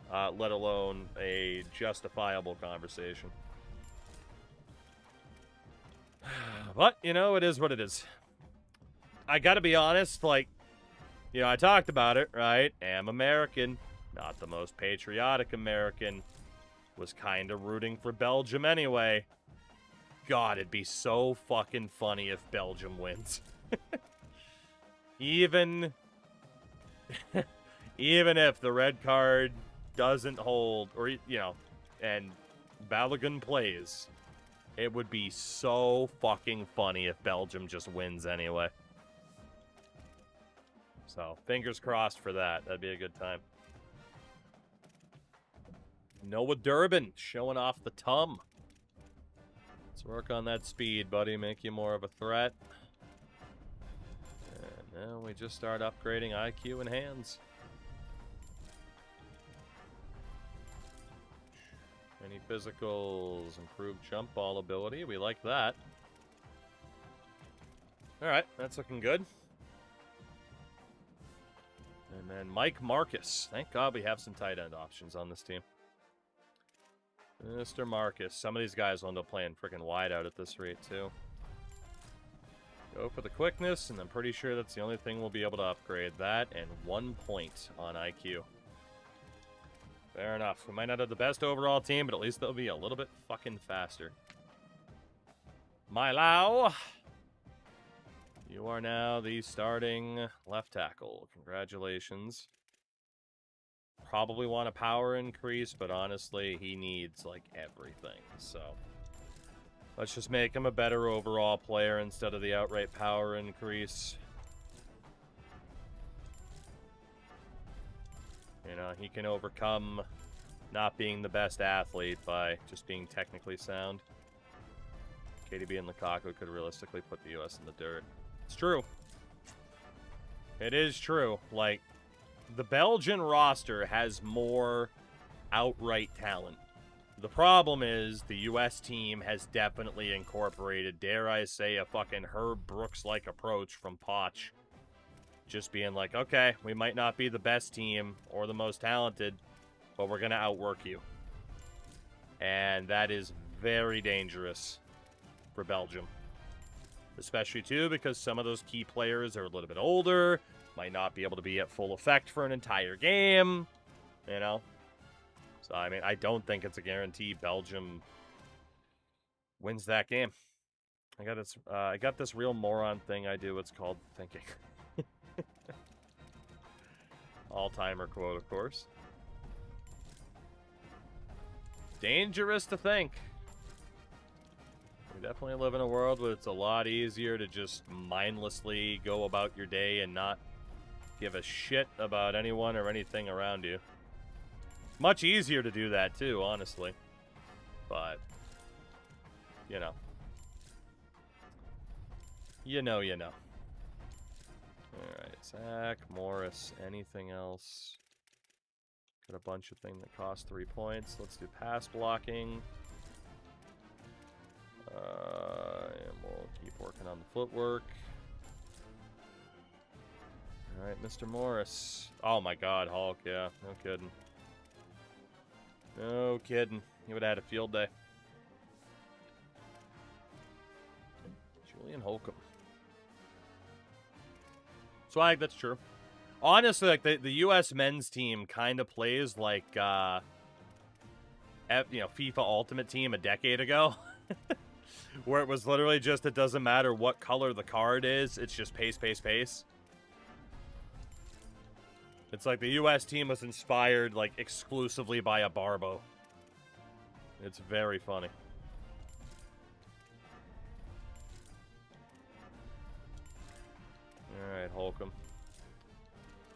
Let alone a justifiable conversation. But, you know, it is what it is. I gotta be honest, like, you know, I talked about it, right? Am American. Not the most patriotic American. Was kind of rooting for Belgium anyway. God, it'd be so fucking funny if Belgium wins. Even if the red card doesn't hold, or, you know, and Balogun plays, it would be so fucking funny if Belgium just wins anyway. So, fingers crossed for that. That'd be a good time. Noah Durbin showing off the tum. Let's work on that speed, buddy. Make you more of a threat. And now we just start upgrading IQ and hands. Any physicals, improved jump ball ability. We like that. Alright, that's looking good. And then Mike Marcus. Thank God we have some tight end options on this team. Mr. Marcus. Some of these guys will end up playing freaking wide out at this rate, too. Go for the quickness, and I'm pretty sure that's the only thing we'll be able to upgrade. That and 1 point on IQ. Fair enough. We might not have the best overall team, but at least they'll be a little bit fucking faster. Mylau, you are now the starting left tackle. Congratulations. Probably want a power increase, but honestly, he needs, like, everything. So, let's just make him a better overall player instead of the outright power increase. You know, he can overcome not being the best athlete by just being technically sound. KDB and Lukaku could realistically put the U.S. in the dirt. It's true. It is true. Like, the Belgian roster has more outright talent. The problem is the U.S. team has definitely incorporated, dare I say, a fucking Herb Brooks-like approach from Poch. Just being like, okay, we might not be the best team or the most talented, but we're going to outwork you. And that is very dangerous for Belgium. Especially, too, because some of those key players are a little bit older, might not be able to be at full effect for an entire game, you know? So, I mean, I don't think it's a guarantee Belgium wins that game. I got this real moron thing I do. It's called thinking. All-timer quote, of course. Dangerous to think. We definitely live in a world where it's a lot easier to just mindlessly go about your day and not give a shit about anyone or anything around you. Much easier to do that, too, honestly. But, you know. You know. Alright, Zach, Morris, anything else? Got a bunch of things that cost 3 points. Let's do pass blocking. And we'll keep working on the footwork. Alright, Mr. Morris. Oh my god, Hulk, yeah. No kidding. No kidding. He would have had a field day. Julian Holcomb. Swag, that's true. Honestly, like the U.S. men's team kind of plays like, FIFA Ultimate Team a decade ago. Where it was literally just, it doesn't matter what color the card is, it's just pace, pace, pace. It's like the U.S. team was inspired, like, exclusively by a Barbo. It's very funny. Alright, Holcomb.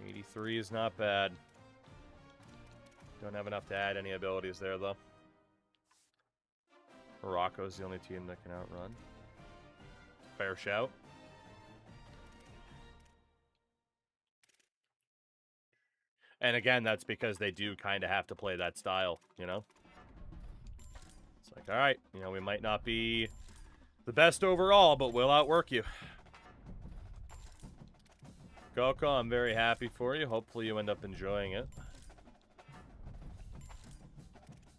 83 is not bad. Don't have enough to add any abilities there, though. Morocco's the only team that can outrun. Fair shout. And again, that's because they do kind of have to play that style, you know? It's like, all right, we might not be the best overall, but we'll outwork you. Coco, I'm very happy for you. Hopefully you end up enjoying it.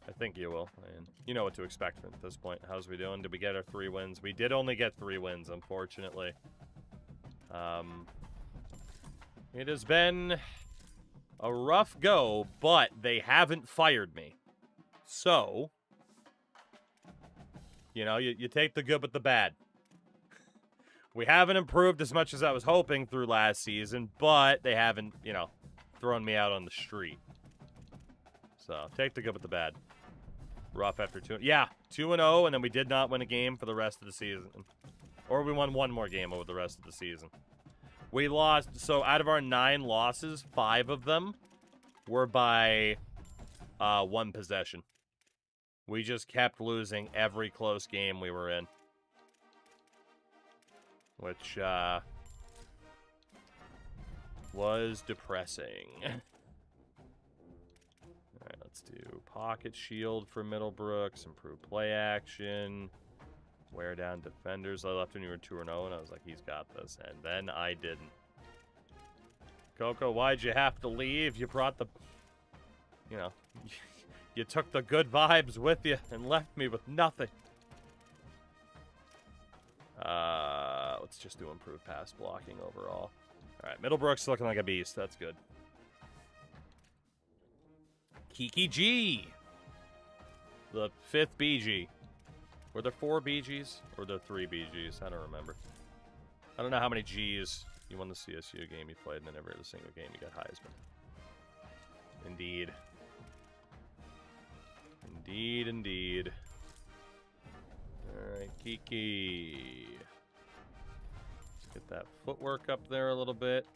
I think you will. And you know what to expect at this point. How's we doing? Did we get our 3 wins? We did only get 3 wins, unfortunately. It has been a rough go, but they haven't fired me. So, you take the good with the bad. We haven't improved as much as I was hoping through last season, but they haven't, thrown me out on the street. So, take the good with the bad. Rough after 2. Yeah, 2-0, and then we did not win a game for the rest of the season. Or we won 1 more game over the rest of the season. We lost, so out of our 9 losses, 5 of them were by 1 possession. We just kept losing every close game we were in. Which was depressing. Alright, let's do Pocket Shield for Middlebrooks, improve play action, wear down defenders. I left when you were 2-0, and I was like, he's got this. And then I didn't. Coco, why'd you have to leave? You brought the... you took the good vibes with you and left me with nothing. Let's just do improved pass blocking overall. Alright, Middlebrooks looking like a beast. That's good. Kiki G. The 5th BG. Were there 4 BGs? Or there 3 BGs? I don't remember. I don't know how many Gs you won the CSU game you played, and then every other single game you got Heisman. Indeed. Indeed, indeed. Alright, Kiki. Let's get that footwork up there a little bit.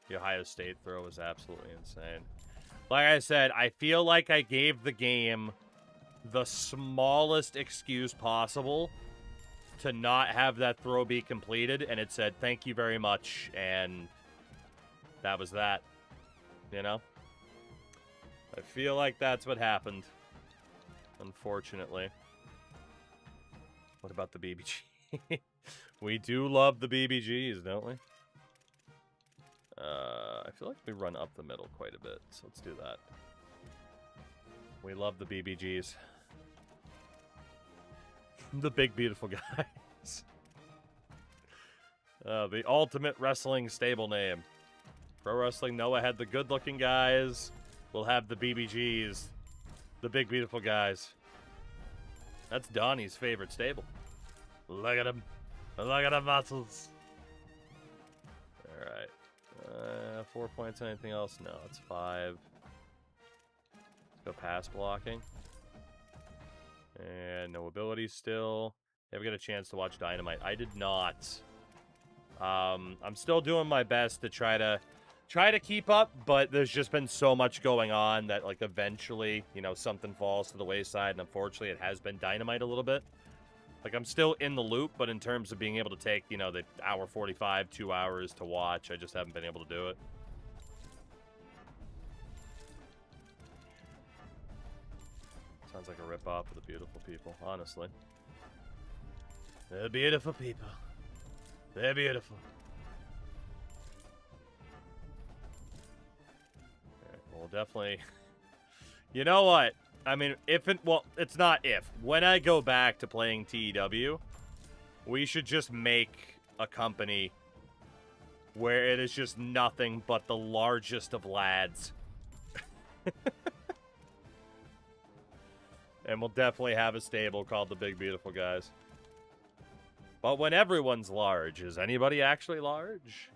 The Ohio State throw was absolutely insane. Like I said, I feel like I gave the game the smallest excuse possible to not have that throw be completed, and it said, thank you very much, and that was that. I feel like that's what happened, unfortunately. What about the BBG? We do love the BBGs, don't we? I feel like we run up the middle quite a bit, so let's do that. We love the BBGs. The big, beautiful guys. The ultimate wrestling stable name. Pro Wrestling Noah had the good-looking guys. We'll have the BBGs. The big, beautiful guys. That's Donnie's favorite stable. Look at him. Look at the muscles. Alright. 4 points. Anything else? No, it's 5. Let's go pass blocking. And no abilities still. Never get a chance to watch Dynamite. I did not. I'm still doing my best to try to keep up, but there's just been so much going on that, like, eventually, something falls to the wayside, and unfortunately it has been Dynamite a little bit. Like, I'm still in the loop, but in terms of being able to take, the hour 45, 2 hours to watch, I just haven't been able to do it. Sounds like a rip-off of the beautiful people, honestly. The beautiful people. They're beautiful. Alright, well, definitely... You know what? I mean, it's not if. When I go back to playing TEW, We should just make a company where it is just nothing but the largest of lads. And we'll definitely have a stable called the Big Beautiful Guys. But when everyone's large, is anybody actually large?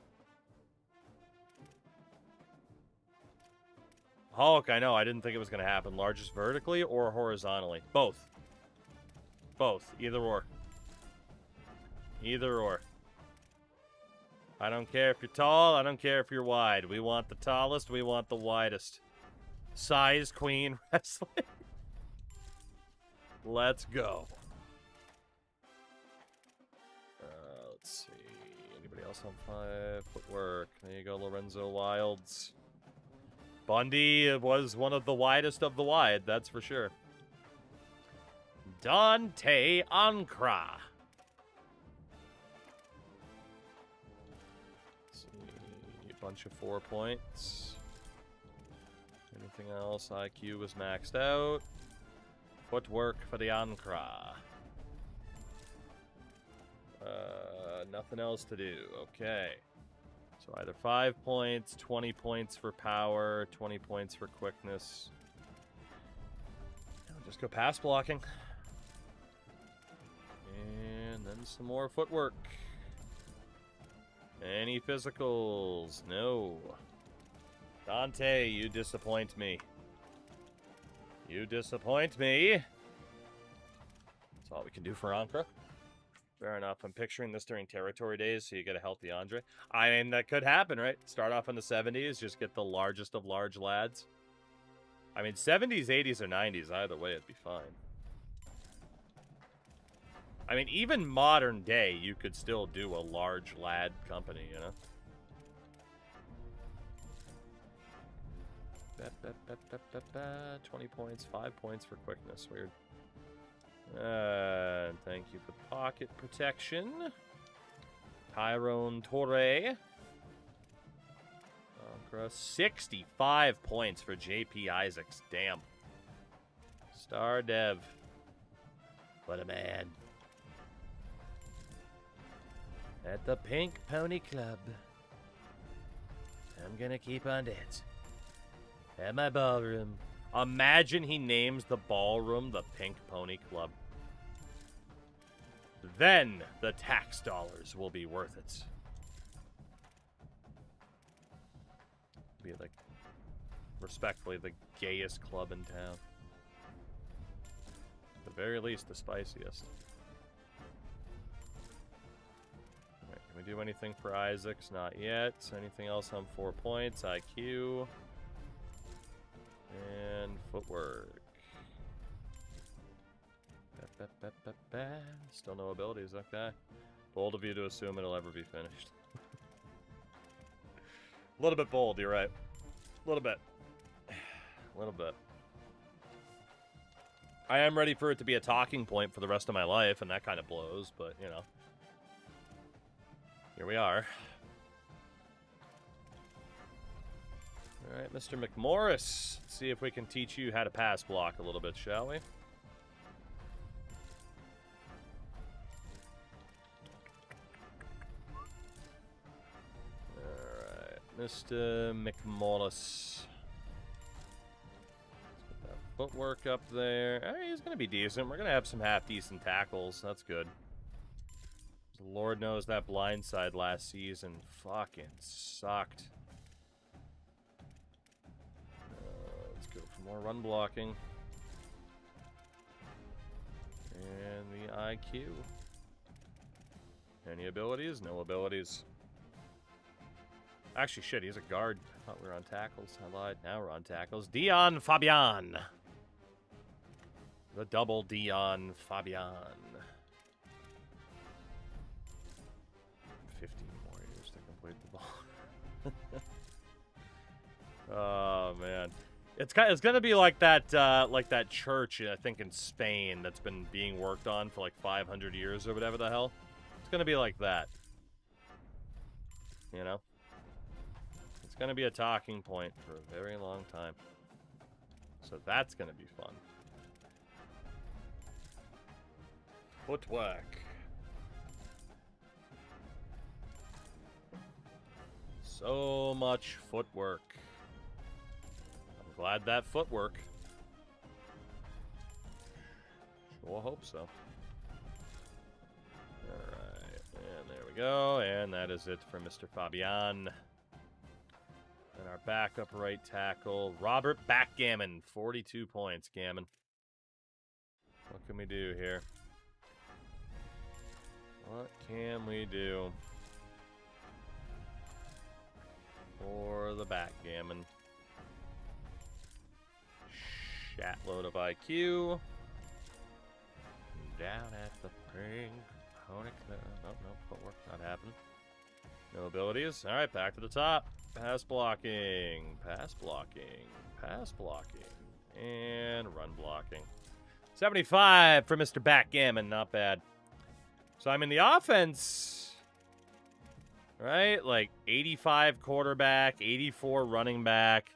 Hulk, I know, I didn't think it was going to happen. Largest vertically or horizontally? Both. Both. Either or. Either or. I don't care if you're tall, I don't care if you're wide. We want the tallest, we want the widest. Size Queen Wrestling. Let's go. Let's see. Anybody else on 5? Footwork. There you go, Lorenzo Wilds. Bundy was one of the widest of the wide, that's for sure. Dante Ankra. Let's see. A bunch of 4 points. Anything else? IQ was maxed out. Footwork for the Ankra. Nothing else to do. Okay. So either 5 points, 20 points for power, 20 points for quickness. I'll just go pass blocking. And then some more footwork. Any physicals? No. Dante, you disappoint me. You disappoint me. That's all we can do for Ankra. Fair enough. I'm picturing this during territory days, so you get a healthy Andre. I mean, that could happen, right? Start off in the 70s, just get the largest of large lads. I mean, 70s, 80s, or 90s, either way, it'd be fine. I mean, even modern day, you could still do a large lad company, you know? 20 points, 5 points for quickness. Weird. Thank you for the pocket protection. Tyrone Torre. 65 points for JP Isaacs. Damn. Star Dev. What a man. At the Pink Pony Club. I'm gonna keep on dancing. At my ballroom. Imagine he names the ballroom the Pink Pony Club. Then the tax dollars will be worth it. Be like, respectfully, the gayest club in town. At the very least, the spiciest. Alright, can we do anything for Isaacs? Not yet. Anything else on 4 points? IQ. And footwork. Still no abilities, okay. Bold of you to assume it'll ever be finished. A little bit bold, you're right. A little bit. A little bit. I am ready for it to be a talking point for the rest of my life, and that kind of blows, but, you know. Here we are. Alright, Mr. McMorris. Let's see if we can teach you how to pass block a little bit, shall we? Alright, Mr. McMorris. Let's put that footwork up there. Alright, he's going to be decent. We're going to have some half-decent tackles. That's good. Lord knows that blindside last season fucking sucked. Go for more run blocking. And the IQ. Any abilities? No abilities. Actually, shit, he's a guard. I thought we were on tackles. I lied. Now we're on tackles. Dion Fabian. The double Dion Fabian. 15 more years to complete the ball. Oh, man. It's gonna be like that church, I think, in Spain that's been being worked on for like 500 years or whatever the hell. It's gonna be like that. You know? It's gonna be a talking point for a very long time. So that's gonna be fun. Footwork. So much footwork. I'm glad that footwork. Sure hope so. Alright, and there we go. And that is it for Mr. Fabian. And our backup right tackle, Robert Backgammon. 42 points, Gammon. What can we do here? What can we do for the backgammon? Shatload of IQ. Down at the pink pony club. Nope, footwork not happening. No abilities. All right, back to the top. Pass blocking, pass blocking, pass blocking, and run blocking. 75 for Mr. Backgammon. Not bad. So, I mean, the offense, right? Like 85 quarterback, 84 running back.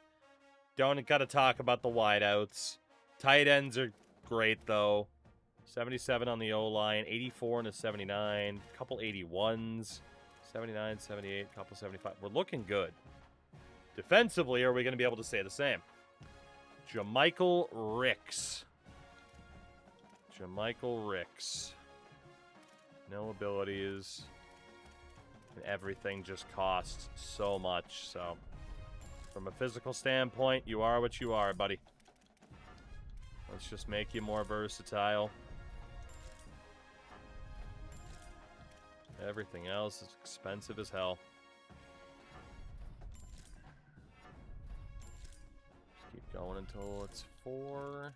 Don't got to talk about the wideouts. Tight ends are great, though. 77 on the O-line, 84 and a 79. Couple 81s. 79, 78, couple 75. We're looking good. Defensively, are we going to be able to say the same? Jamichael Ricks. Jamichael Ricks. No abilities. And everything just costs so much. So, from a physical standpoint, you are what you are, buddy. Let's just make you more versatile. Everything else is expensive as hell. Just keep going until it's 4.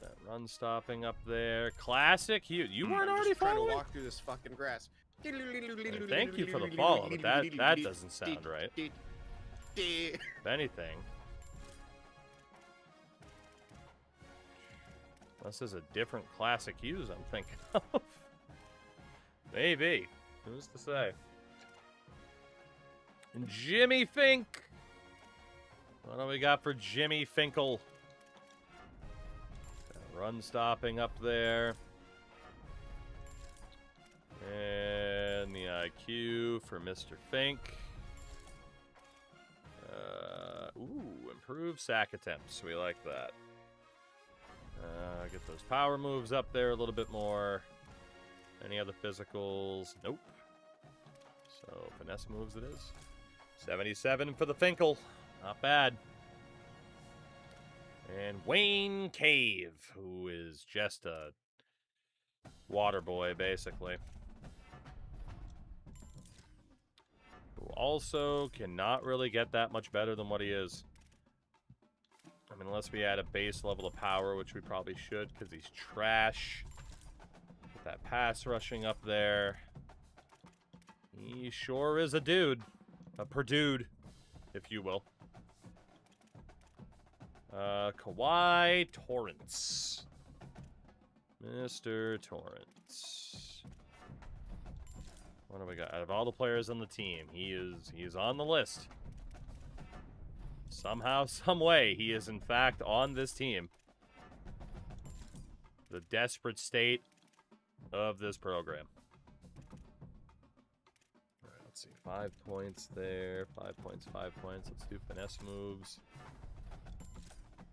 Get that run stopping up there. Classic. You weren't already trying following? to walk through this fucking grass. Thank you for the follow, but that doesn't sound right. If anything. Unless there's a different classic use I'm thinking of. Maybe. Who's to say? And Jimmy Fink. What do we got for Jimmy Finkel? Run stopping up there. And the IQ for Mr. Fink. Improve sack attempts. We like that. Get those power moves up there a little bit more. Any other physicals? Nope. So, finesse moves it is. 77 for the Finkel. Not bad. And Wayne Cave, who is just a water boy, basically. Who also cannot really get that much better than what he is. I mean, unless we add a base level of power, which we probably should, because he's trash. Get that pass rushing up there. He sure is a dude. A Purdue, if you will. Kawhi Torrance. Mr. Torrance. What do we got? Out of all the players on the team, he is on the list. Somehow, some way, he is in fact on this team. The desperate state of this program. All right, let's see. 5 points there. 5 points, 5 points. Let's do finesse moves.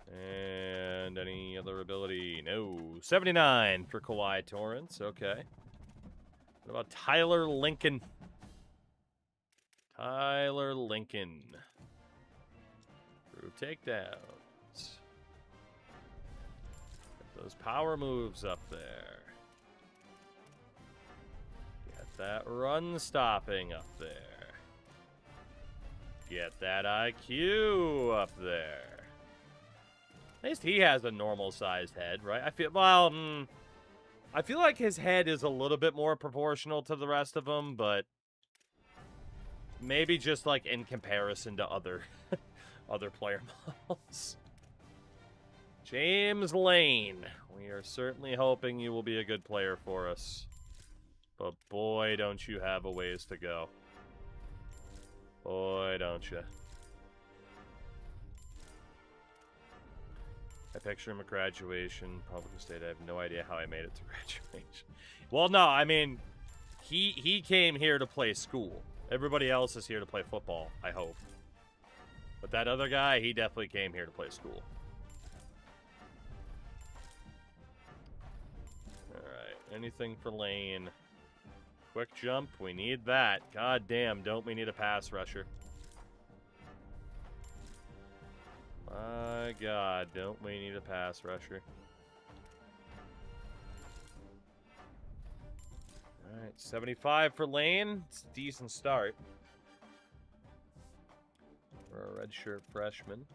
And any other ability? No. 79 for Kawhi Torrance. Okay. What about Tyler Lincoln? Tyler Lincoln. Through takedowns. Get those power moves up there. Get that run stopping up there. Get that IQ up there. At least he has a normal-sized head, right? I feel like his head is a little bit more proportional to the rest of them, but maybe just like in comparison to other other player models. James Lane, we are certainly hoping you will be a good player for us, but boy, don't you have a ways to go. Boy, don't you. I picture him at graduation, public state. I have no idea how I made it to graduation. Well, no, I mean, he came here to play school. Everybody else is here to play football, I hope. But that other guy, he definitely came here to play school. Alright, anything for Lane. Quick jump, we need that. God damn, don't we need a pass rusher? My God, don't we need a pass rusher? Alright, 75 for Lane. It's a decent start for a redshirt freshman.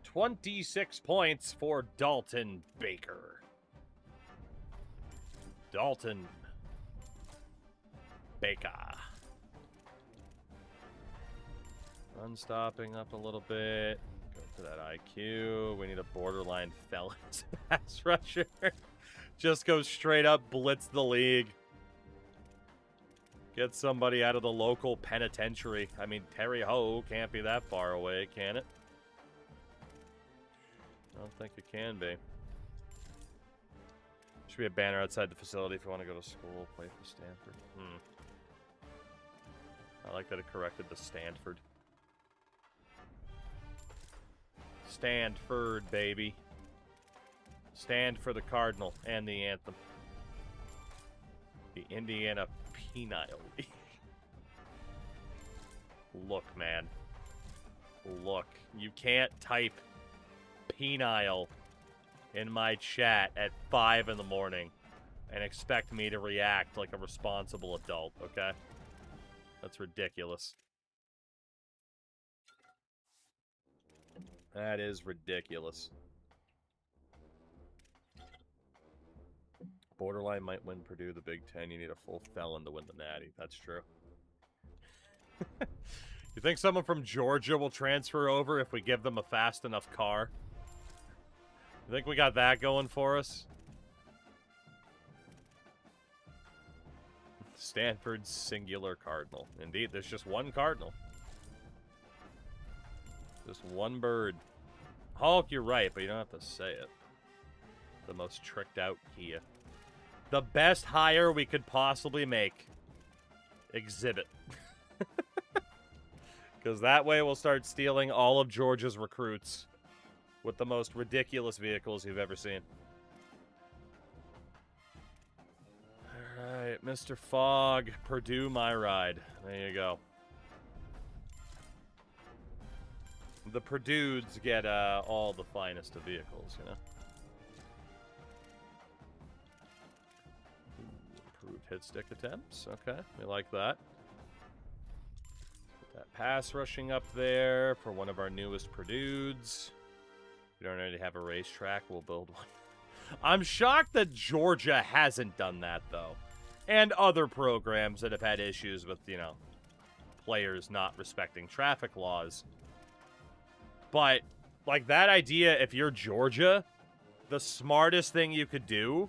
26 points for Dalton Baker. Dalton Baker. Run stopping up a little bit. Go for that IQ. We need a borderline felon pass rusher. Just go straight up blitz the league. Get somebody out of the local penitentiary. I mean, Terry Ho can't be that far away, can it? I don't think it can be. Should be a banner outside the facility if you want to go to school, play for Stanford. I like that it corrected the Stanford. Stanford, baby. Stand for the Cardinal and the anthem. The Indiana Penile League. Look, man. Look. You can't type penile in my chat at 5 in the morning and expect me to react like a responsible adult, okay? That's ridiculous. That is ridiculous. Borderline might win Purdue the Big Ten. You need a full felon to win the Natty. That's true. You think someone from Georgia will transfer over if we give them a fast enough car? You think we got that going for us? Stanford's singular cardinal. Indeed, there's just one cardinal. Just one bird. Hulk, you're right, but you don't have to say it. The most tricked out Kia. The best hire we could possibly make. Exhibit. Because that way we'll start stealing all of Georgia's recruits with the most ridiculous vehicles you've ever seen. Alright, Mr. Fogg, Purdue my ride. There you go. The Purdues get all the finest of vehicles, you know? Improved hit stick attempts. Okay, we like that. Put that pass rushing up there for one of our newest Purdues. We don't already have a racetrack, we'll build one. I'm shocked that Georgia hasn't done that, though. And other programs that have had issues with, you know, players not respecting traffic laws. But, like, that idea, if you're Georgia, the smartest thing you could do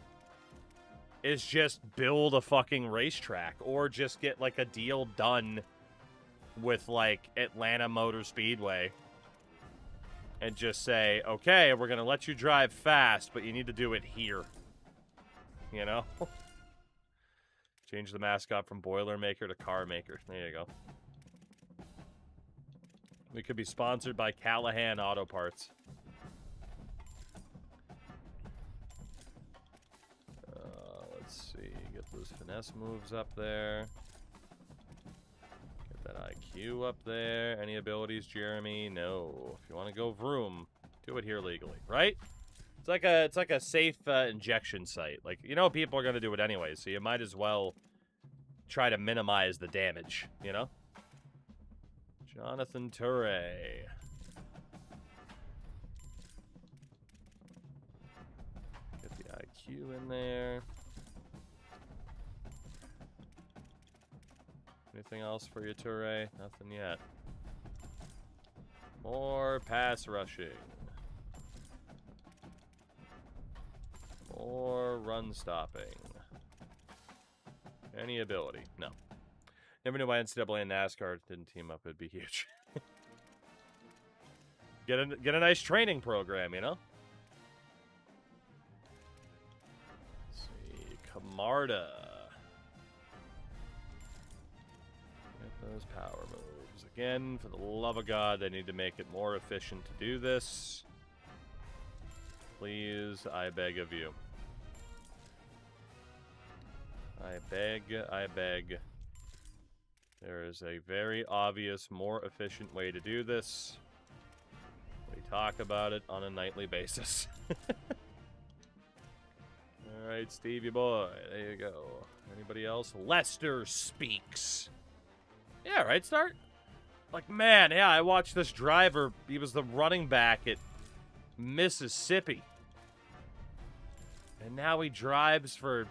is just build a fucking racetrack. Or just get, like, a deal done with, like, Atlanta Motor Speedway. And just say, okay, we're going to let you drive fast, but you need to do it here. You know? Change the mascot from Boilermaker to Car Maker. There you go. We could be sponsored by Callahan Auto Parts. Let's see. Get those finesse moves up there. Get that IQ up there. Any abilities, Jeremy? No. If you want to go vroom, do it here legally, right? It's like a safe injection site. Like, you know, people are going to do it anyway, so you might as well try to minimize the damage, you know? Jonathan Toure. Get the IQ in there. Anything else for you, Toure? Nothing yet. More pass rushing. More run stopping. Any ability? No. Never knew why NCAA and NASCAR didn't team up. It'd be huge. Get a nice training program, you know? Let's see. Camarda. Get There's power moves. Again, for the love of God, they need to make it more efficient to do this. Please, I beg of you. I beg, I beg. There is a very obvious, more efficient way to do this. We talk about it on a nightly basis. Alright, Stevie boy. There you go. Anybody else? Lester speaks. Yeah, right, Start? Like, man, yeah, I watched this driver. He was the running back at Mississippi. And now he drives for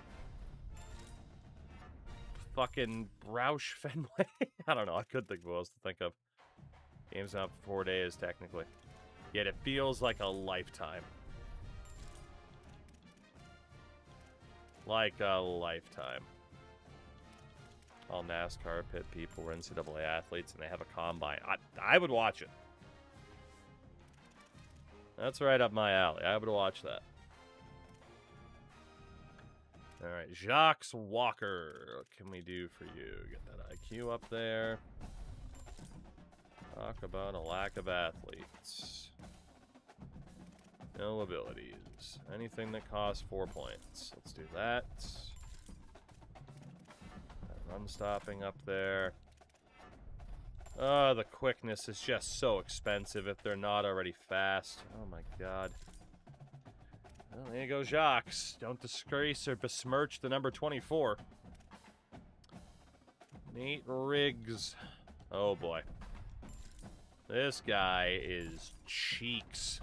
fucking Roush Fenway. I don't know. I couldn't think of what else to think of. Game's out for 4 days, technically. Yet it feels like a lifetime. Like a lifetime. All NASCAR pit people were NCAA athletes and they have a combine. I would watch it. That's right up my alley. I would watch that. Alright, Jacques Walker. What can we do for you? Get that IQ up there. Talk about a lack of athletes. No abilities. Anything that costs 4 points. Let's do that. Run stopping up there. Oh, the quickness is just so expensive if they're not already fast. Oh my god. Well, there you go, Jacques. Don't disgrace or besmirch the number 24. Nate Riggs. Oh boy. This guy is cheeks.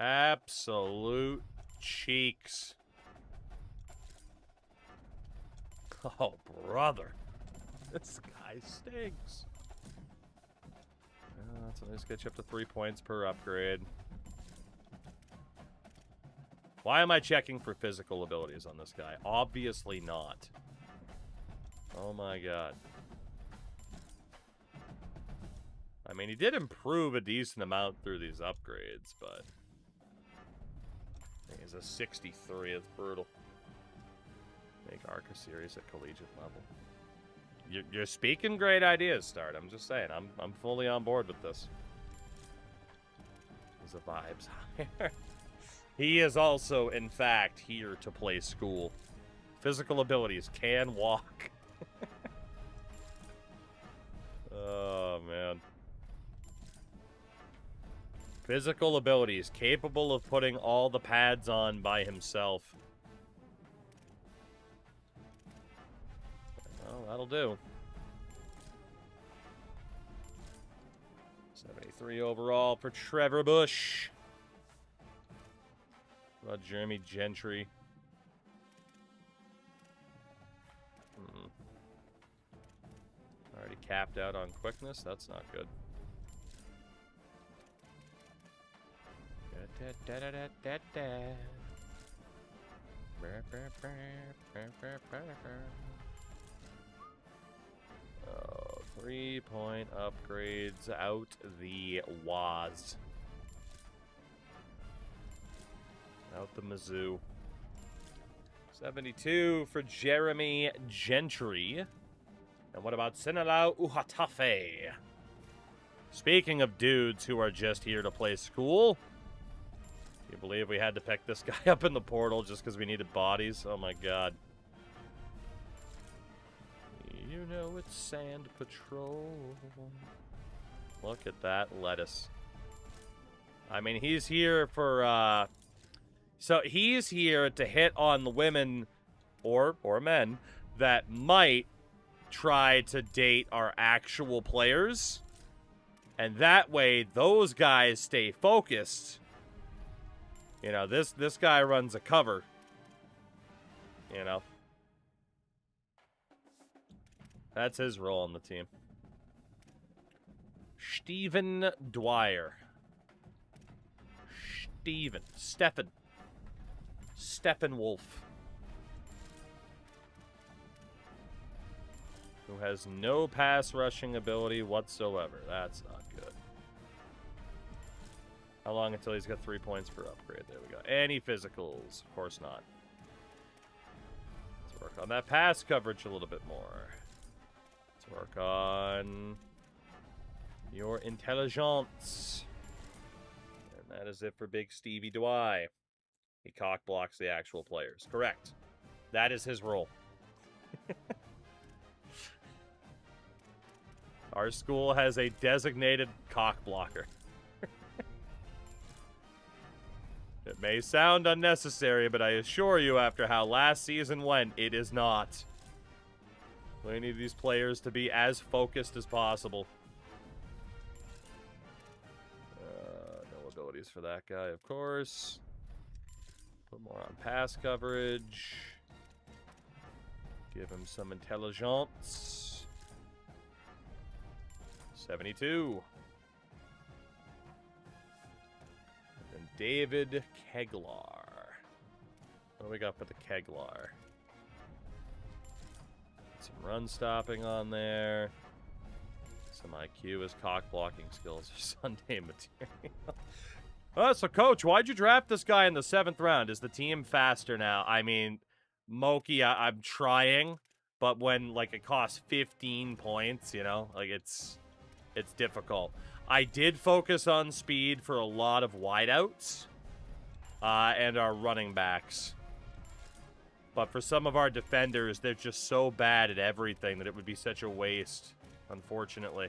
Absolute cheeks. Oh, brother. This guy stinks. So let's get you up to 3 points per upgrade. Why am I checking for physical abilities on this guy? Obviously not. Oh my god. I mean, he did improve a decent amount through these upgrades, but he's a 63. It's brutal. Make Arca series at collegiate level. You're speaking great ideas, Start. I'm just saying. I'm fully on board with this. There's the vibes higher. He is also, in fact, here to play school. Physical abilities, can walk. Oh, man. Physical abilities, capable of putting all the pads on by himself. Well, that'll do. 73 overall for Trevor Bush. What about Jeremy Gentry? Already capped out on quickness. That's not good. Oh, 3-point upgrades out the waz. Out the Mizzou. 72 for Jeremy Gentry. And what about Sinalau Uhatafe? Speaking of dudes who are just here to play school, can you believe we had to pick this guy up in the portal just because we needed bodies? Oh my god. You know it's Sand Patrol. Look at that lettuce. I mean, he's here for, so he's here to hit on the women or men that might try to date our actual players. And that way, those guys stay focused. You know, this guy runs a cover. You know. That's his role on the team. Stephen Dwyer. Stephen Wolf. Who has no pass rushing ability whatsoever. That's not good. How long until he's got 3 points per upgrade? There we go. Any physicals? Of course not. Let's work work on that pass coverage a little bit more. Let's work on your intelligence. And that is it for Big Stevie Dwy. He cock blocks the actual players. Correct. That is his role. Our school has a designated cock blocker. It may sound unnecessary, but I assure you, after how last season went, it is not. We need these players to be as focused as possible. No abilities for that guy, of course. Put more on pass coverage. Give him some intelligence. 72. And then David Keglar. What do we got for the Keglar? Some run stopping on there. Some IQ. His cock blocking skills are Sunday material. So coach, why'd you draft this guy in the 7th round? Is the team faster now? I mean, Moki, I'm trying, but when like it costs 15 points, you know, like it's difficult. I did focus on speed for a lot of wideouts and our running backs. But for some of our defenders, they're just so bad at everything that it would be such a waste, unfortunately.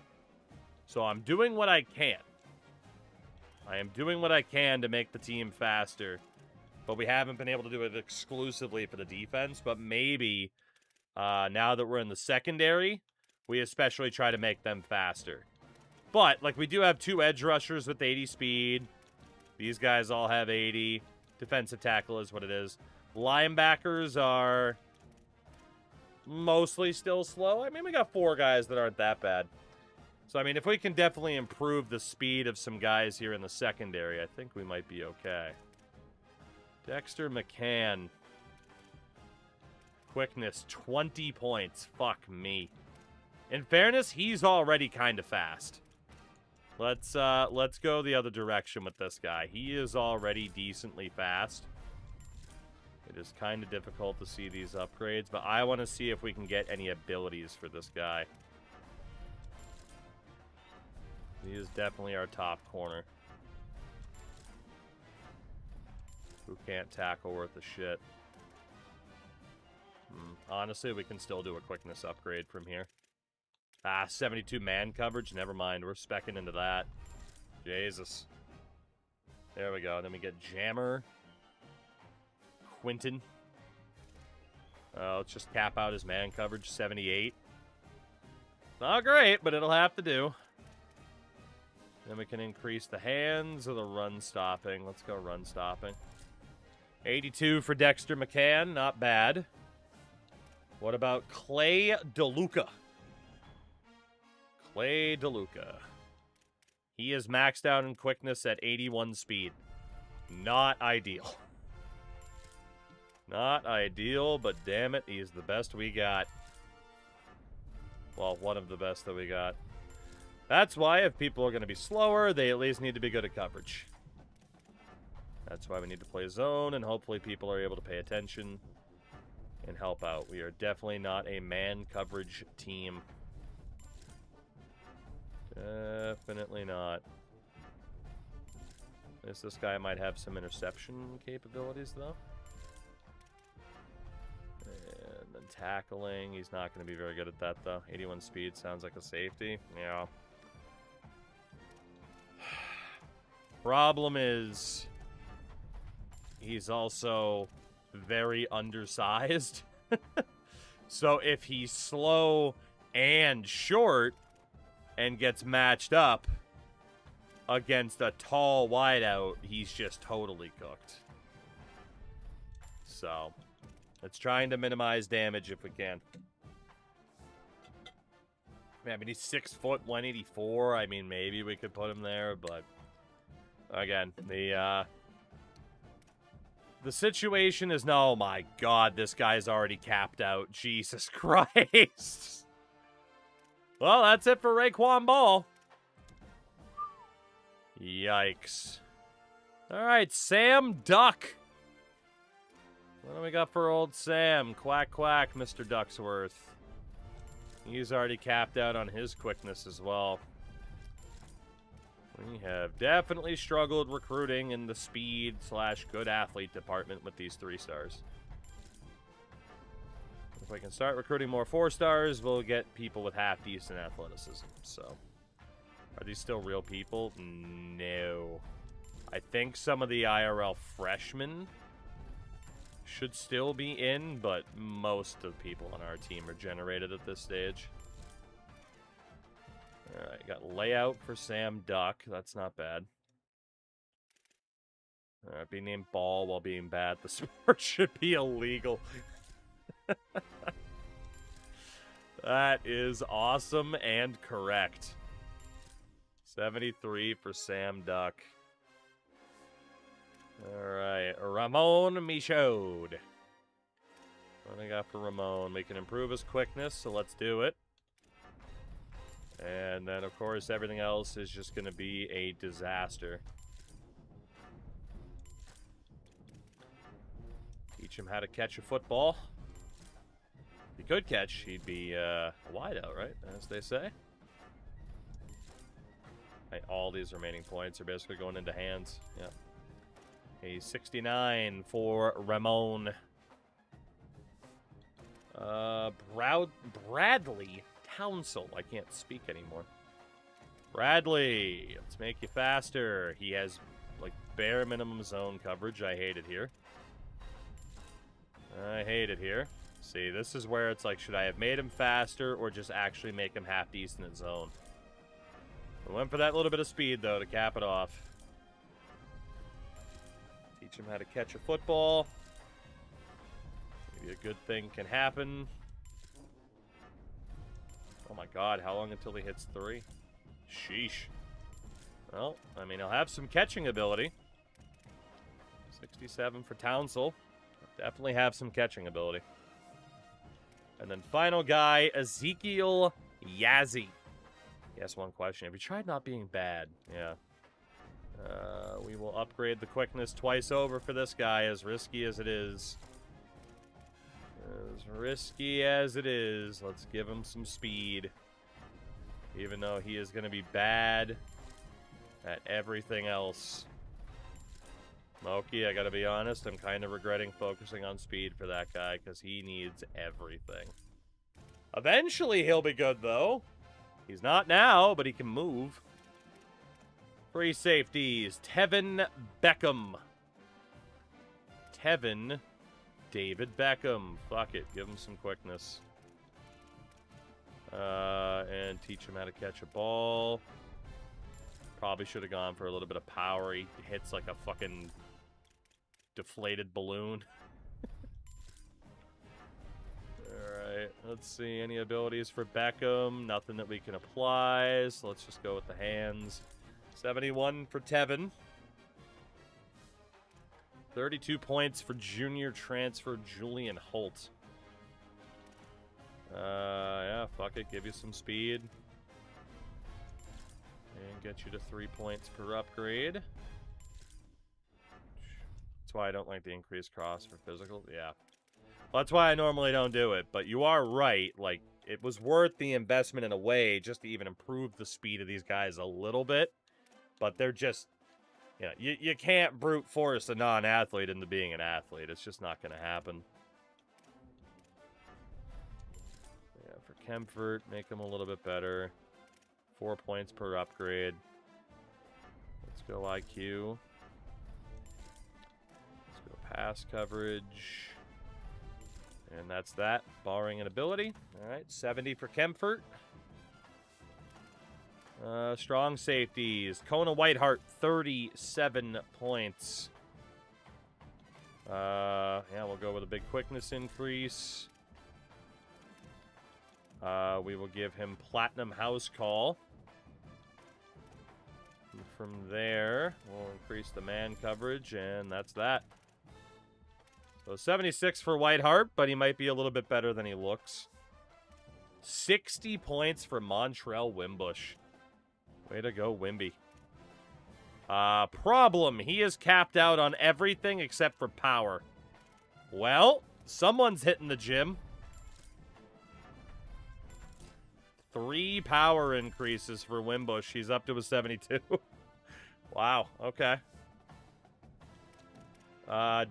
So I'm doing what I can. I am doing what I can to make the team faster. But we haven't been able to do it exclusively for the defense. But maybe now that we're in the secondary, we especially try to make them faster. But, like, we do have 2 edge rushers with 80 speed. These guys all have 80. Defensive tackle is what it is. Linebackers are mostly still slow. I mean, we got 4 guys that aren't that bad. So, I mean, if we can definitely improve the speed of some guys here in the secondary, I think we might be okay. Dexter McCann. Quickness, 20 points. Fuck me. In fairness, he's already kind of fast. Let's go the other direction with this guy. He is already decently fast. It is kind of difficult to see these upgrades, but I want to see if we can get any abilities for this guy. He is definitely our top corner. Who can't tackle worth a shit. Honestly, we can still do a quickness upgrade from here. 72 man coverage. Never mind. We're speccing into that. Jesus. There we go. Then we get Jammer. Quinton. Let's just cap out his man coverage. 78. Not great, but it'll have to do. Then we can increase the hands or the run stopping. Let's go run stopping. 82 for Dexter McCann. Not bad. What about Clay DeLuca? Clay DeLuca. He is maxed out in quickness at 81 speed. Not ideal. Not ideal, but damn it, he's the best we got. Well, one of the best that we got. That's why if people are going to be slower, they at least need to be good at coverage. That's why we need to play zone, and hopefully people are able to pay attention and help out. We are definitely not a man coverage team. Definitely not. This guy might have some interception capabilities, though. And then tackling. He's not going to be very good at that, though. 81 speed sounds like a safety. Yeah. Problem is, he's also very undersized. So if he's slow and short and gets matched up against a tall wideout, he's just totally cooked. So, it's trying to minimize damage if we can. I mean, he's 6 foot, 184. I mean, maybe we could put him there, but again, the situation is no. Oh my God, this guy's already capped out. Jesus Christ. Well, that's it for Raekwon Ball. Yikes. All right, Sam Duck. What do we got for old Sam? Quack, quack, Mr. Ducksworth. He's already capped out on his quickness as well. We have definitely struggled recruiting in the speed / good athlete department with these 3 stars. If we can start recruiting more 4 stars, we'll get people with half-decent athleticism. So, are these still real people? No. I think some of the IRL freshmen should still be in, but most of the people on our team are generated at this stage. Alright, got layout for Sam Duck. That's not bad. Alright, be named Ball while being bad. The sport should be illegal. That is awesome and correct. 73 for Sam Duck. Alright, Ramon Michaud. What do I got for Ramon? We can improve his quickness, so let's do it. And then, of course, everything else is just going to be a disaster. Teach him how to catch a football. If he could catch, he'd be a wideout, right? As they say. Right, all these remaining points are basically going into hands. Yeah. A 69 for Ramon. Bradley Townsell. I can't speak anymore. Bradley, let's make you faster. He has, like, bare minimum zone coverage. I hate it here. I hate it here. See, this is where it's like, should I have made him faster or just actually make him half decent in zone? I went for that little bit of speed, though, to cap it off. Teach him how to catch a football. Maybe a good thing can happen. Oh my god, how long until he hits 3? Sheesh. Well, I mean, he'll have some catching ability. 67 for Townsell. Definitely have some catching ability. And then final guy, Ezekiel Yazzie. He has one question. Have you tried not being bad? Yeah. We will upgrade the quickness twice over for this guy, as risky as it is. As risky as it is. Let's give him some speed. Even though he is going to be bad at everything else. Moki, I gotta be honest, I'm kind of regretting focusing on speed for that guy, because he needs everything. Eventually he'll be good, though. He's not now, but he can move. Free safeties. Tevin Beckham. Tevin David Beckham. Fuck it. Give him some quickness. And teach him how to catch a ball. Probably should have gone for a little bit of power. He hits like a fucking deflated balloon. Alright, let's see. Any abilities for Beckham? Nothing that we can apply, so let's just go with the hands. 71 for Tevin. 32 points for junior transfer Julian Holt. Yeah, fuck it. Give you some speed. And get you to 3 points per upgrade. That's why I don't like the increased cost for physical. Yeah. Well, that's why I normally don't do it. But you are right. Like, it was worth the investment in a way just to even improve the speed of these guys a little bit. But they're just... You know, you can't brute force a non-athlete into being an athlete. It's just not going to happen. Yeah, for Kempfert, make him a little bit better. 4 points per upgrade. Let's go IQ. Let's go pass coverage. And that's that, barring an ability. All right, 70 for Kempfert. Strong safeties. Kona Whiteheart, 37 points. Yeah, we'll go with a big quickness increase. We will give him Platinum House Call. And from there, we'll increase the man coverage, and that's that. So 76 for Whiteheart, but he might be a little bit better than he looks. 60 points for Montrell Wimbush. Way to go, Wimby. Problem. He is capped out on everything except for power. Well, someone's hitting the gym. 3 power increases for Wimbush. He's up to a 72. Wow, okay.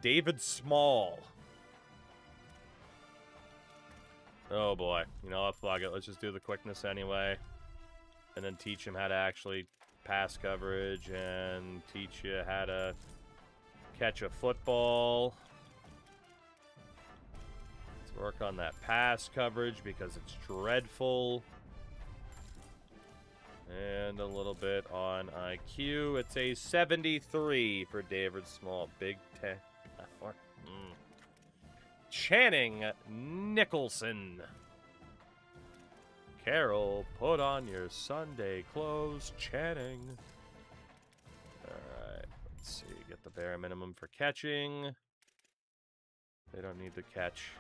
David Small. Oh boy. You know what? Fuck it. Let's just do the quickness anyway. And then teach him how to actually pass coverage and teach you how to catch a football. Let's work on that pass coverage because it's dreadful. And a little bit on IQ. It's a 73 for David Small. Big 10. Channing Nicholson. Carol, put on your Sunday clothes. Channing. Alright, let's see. Get the bare minimum for catching. They don't need to catch.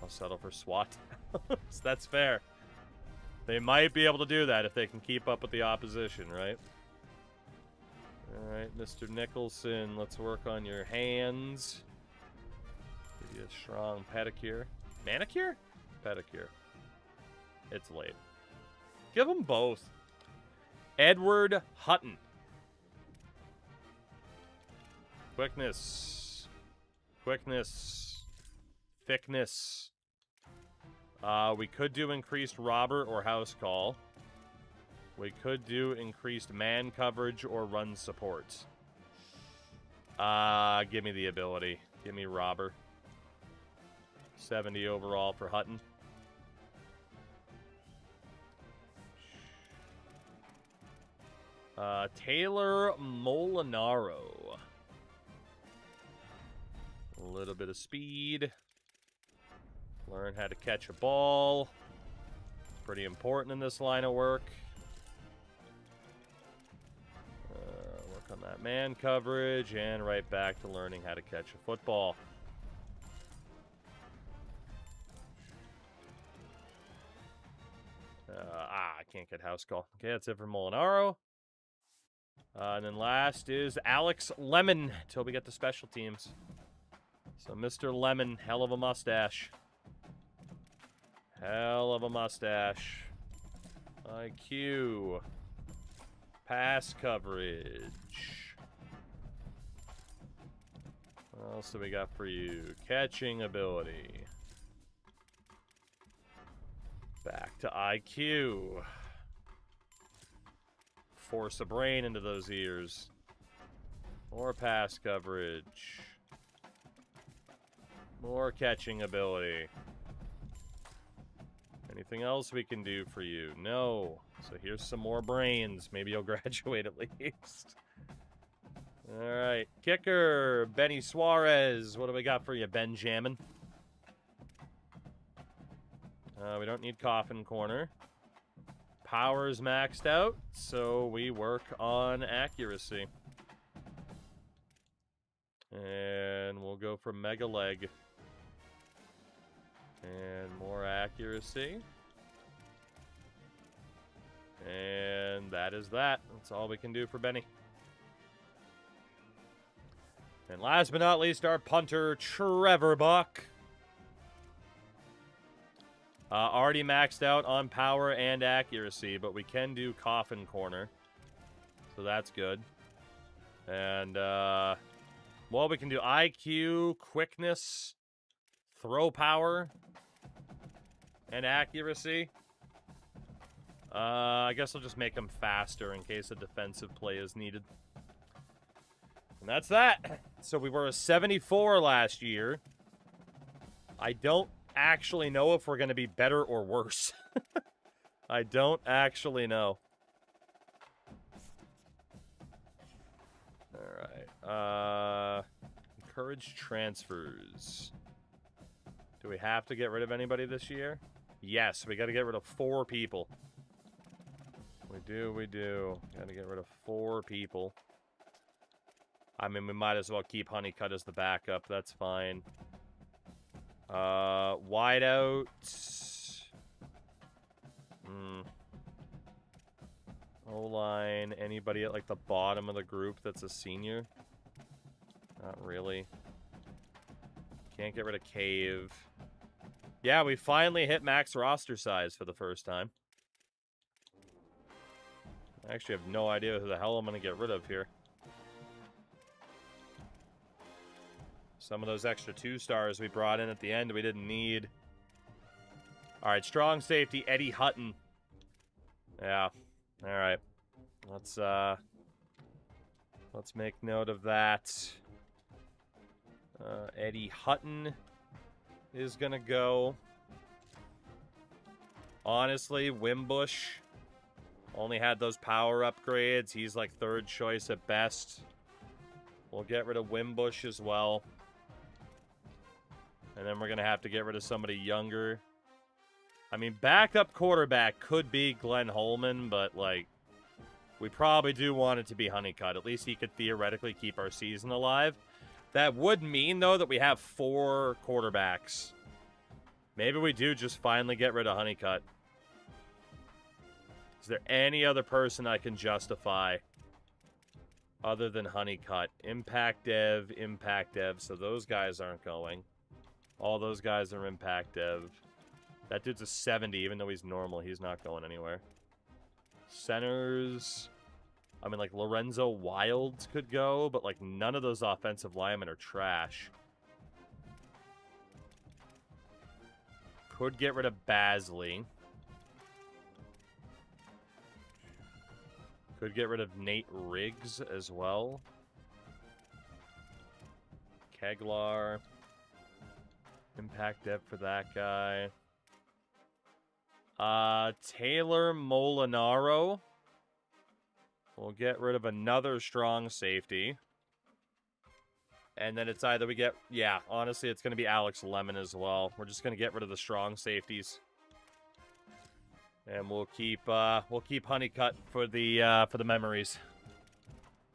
I'll settle for SWAT. That's fair. They might be able to do that if they can keep up with the opposition, right? Alright, Mr. Nicholson, let's work on your hands. Give you a strong pedicure. Manicure? Pedicure. It's late. Give them both. Edward Hutton. Quickness. Quickness. Thickness. We could do increased robber or house call. We could do increased man coverage or run support. Give me the ability. Give me robber. 70 overall for Hutton. Taylor Molinaro. A little bit of speed. Learn how to catch a ball. Pretty important in this line of work. Work on that man coverage and right back to learning how to catch a football. I can't get house call. Okay, that's it for Molinaro. And then last is Alex Lemon until we get to special teams. So Mr. Lemon, hell of a mustache. Hell of a mustache. IQ. Pass coverage. What else do we got for you? Catching ability. Back to IQ. Force a brain into those ears. More pass coverage. More catching ability. Anything else we can do for you? No. So here's some more brains. Maybe you'll graduate at least. Alright. Kicker. Benny Suarez. What do we got for you, Benjamin? We don't need coffin corner. Power's maxed out, so we work on accuracy. And we'll go for mega leg. And more accuracy. And that is that. That's all we can do for Benny. And last but not least, our punter, Trevor Buck. Already maxed out on power and accuracy, but we can do coffin corner. So that's good. And, well, we can do IQ, quickness, throw power, and accuracy. I guess I'll just make them faster in case a defensive play is needed. And that's that. So we were a 74 last year. I don't actually know if we're going to be better or worse. I don't actually know. Alright. Encourage transfers. Do we have to get rid of anybody this year? Yes, we got to get rid of 4 people. We do. Got to get rid of 4 people. I mean, we might as well keep Honeycutt as the backup. That's fine. Wideout. O-line. Anybody at, like, the bottom of the group that's a senior? Not really. Can't get rid of Cave. Yeah, we finally hit max roster size for the first time. I actually have no idea who the hell I'm going to get rid of here. Some of those extra 2-stars we brought in at the end we didn't need. All right, strong safety, Eddie Hutton. Yeah, all right. Let's make note of that. Eddie Hutton is going to go. Honestly, Wimbush only had those power upgrades. He's like 3rd choice at best. We'll get rid of Wimbush as well. And then we're going to have to get rid of somebody younger. I mean, backup quarterback could be Glenn Holman, but, like, we probably do want it to be Honeycutt. At least he could theoretically keep our season alive. That would mean, though, that we have 4 quarterbacks. Maybe we do just finally get rid of Honeycutt. Is there any other person I can justify other than Honeycutt? Impact Dev, so those guys aren't going. All those guys are Impact Dev. That dude's a 70, even though he's normal. He's not going anywhere. Centers. I mean, like, Lorenzo Wilds could go, but, like, none of those offensive linemen are trash. Could get rid of Basley. Could get rid of Nate Riggs as well. Keglar. Impact Dev for that guy. Taylor Molinaro. We'll get rid of another strong safety. And then it's either we get... Yeah, honestly, it's going to be Alex Lemon as well. We're just going to get rid of the strong safeties. And we'll keep Honeycutt for the memories.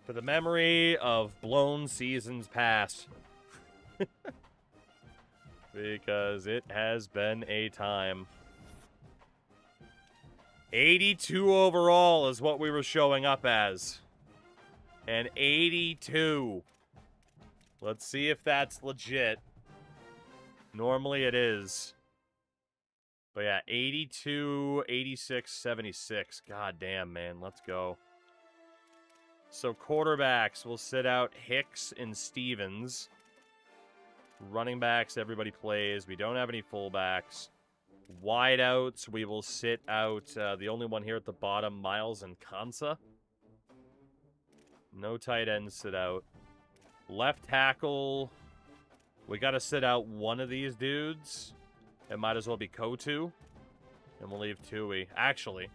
For the memory of blown seasons past. Because it has been a time. 82 overall is what we were showing up as. And 82. Let's see if that's legit. Normally it is. But yeah, 82, 86, 76. God damn, man. Let's go. So quarterbacks, we'll sit out Hicks and Stevens. Running backs, everybody plays. We don't have any fullbacks. Wideouts, we will sit out the only one here at the bottom, Miles and Kansa. No tight ends sit out. Left tackle, we got to sit out one of these dudes. It might as well be Kotu. And we'll leave Tui. Actually.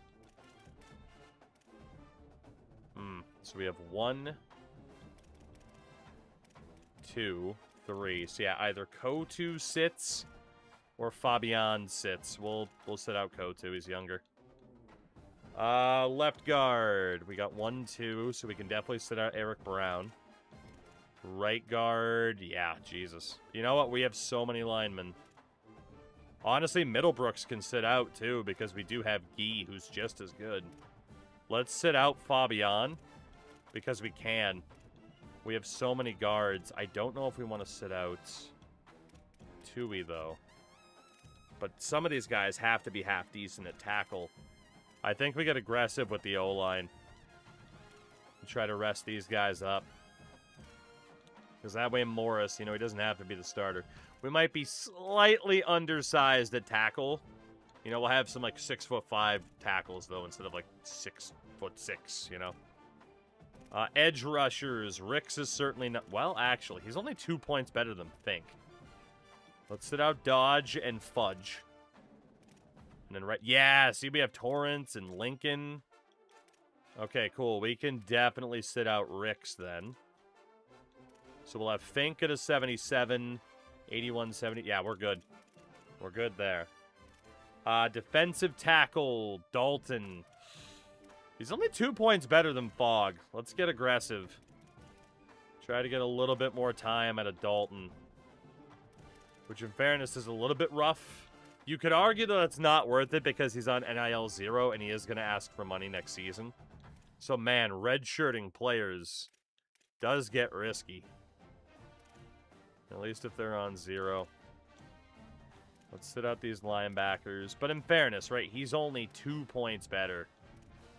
So we have 1, 2, 3. So yeah, either Kotu sits or Fabian sits. We'll sit out Kotu. He's younger. Left guard. We got 1, 2. So we can definitely sit out Eric Brown. Right guard. Yeah, Jesus. You know what? We have so many linemen. Honestly, Middlebrooks can sit out, too, because we do have Guy, who's just as good. Let's sit out Fabian, because we can. We have so many guards. I don't know if we want to sit out Tui, though. But some of these guys have to be half decent at tackle. I think we get aggressive with the O-line. And try to rest these guys up. Because that way Morris, you know, he doesn't have to be the starter. We might be slightly undersized at tackle. You know, we'll have some, like, 6'5" tackles, though, instead of, like, 6'6", you know. Edge rushers. Ricks is certainly not... Well, actually, he's only 2 points better than Fink. Let's sit out Dodge and Fudge. And then right... Yeah, see, we have Torrance and Lincoln. Okay, cool. We can definitely sit out Ricks, then. So we'll have Fink at a 77, 81, 70. Yeah, we're good. We're good there. Defensive tackle, Dalton. He's only 2 points better than Fogg. Let's get aggressive. Try to get a little bit more time out of Dalton. Which, in fairness, is a little bit rough. You could argue that it's not worth it because he's on NIL 0 and he is going to ask for money next season. So, man, redshirting players does get risky. At least if they're on 0. Let's sit out these linebackers. But in fairness, right, he's only 2 points better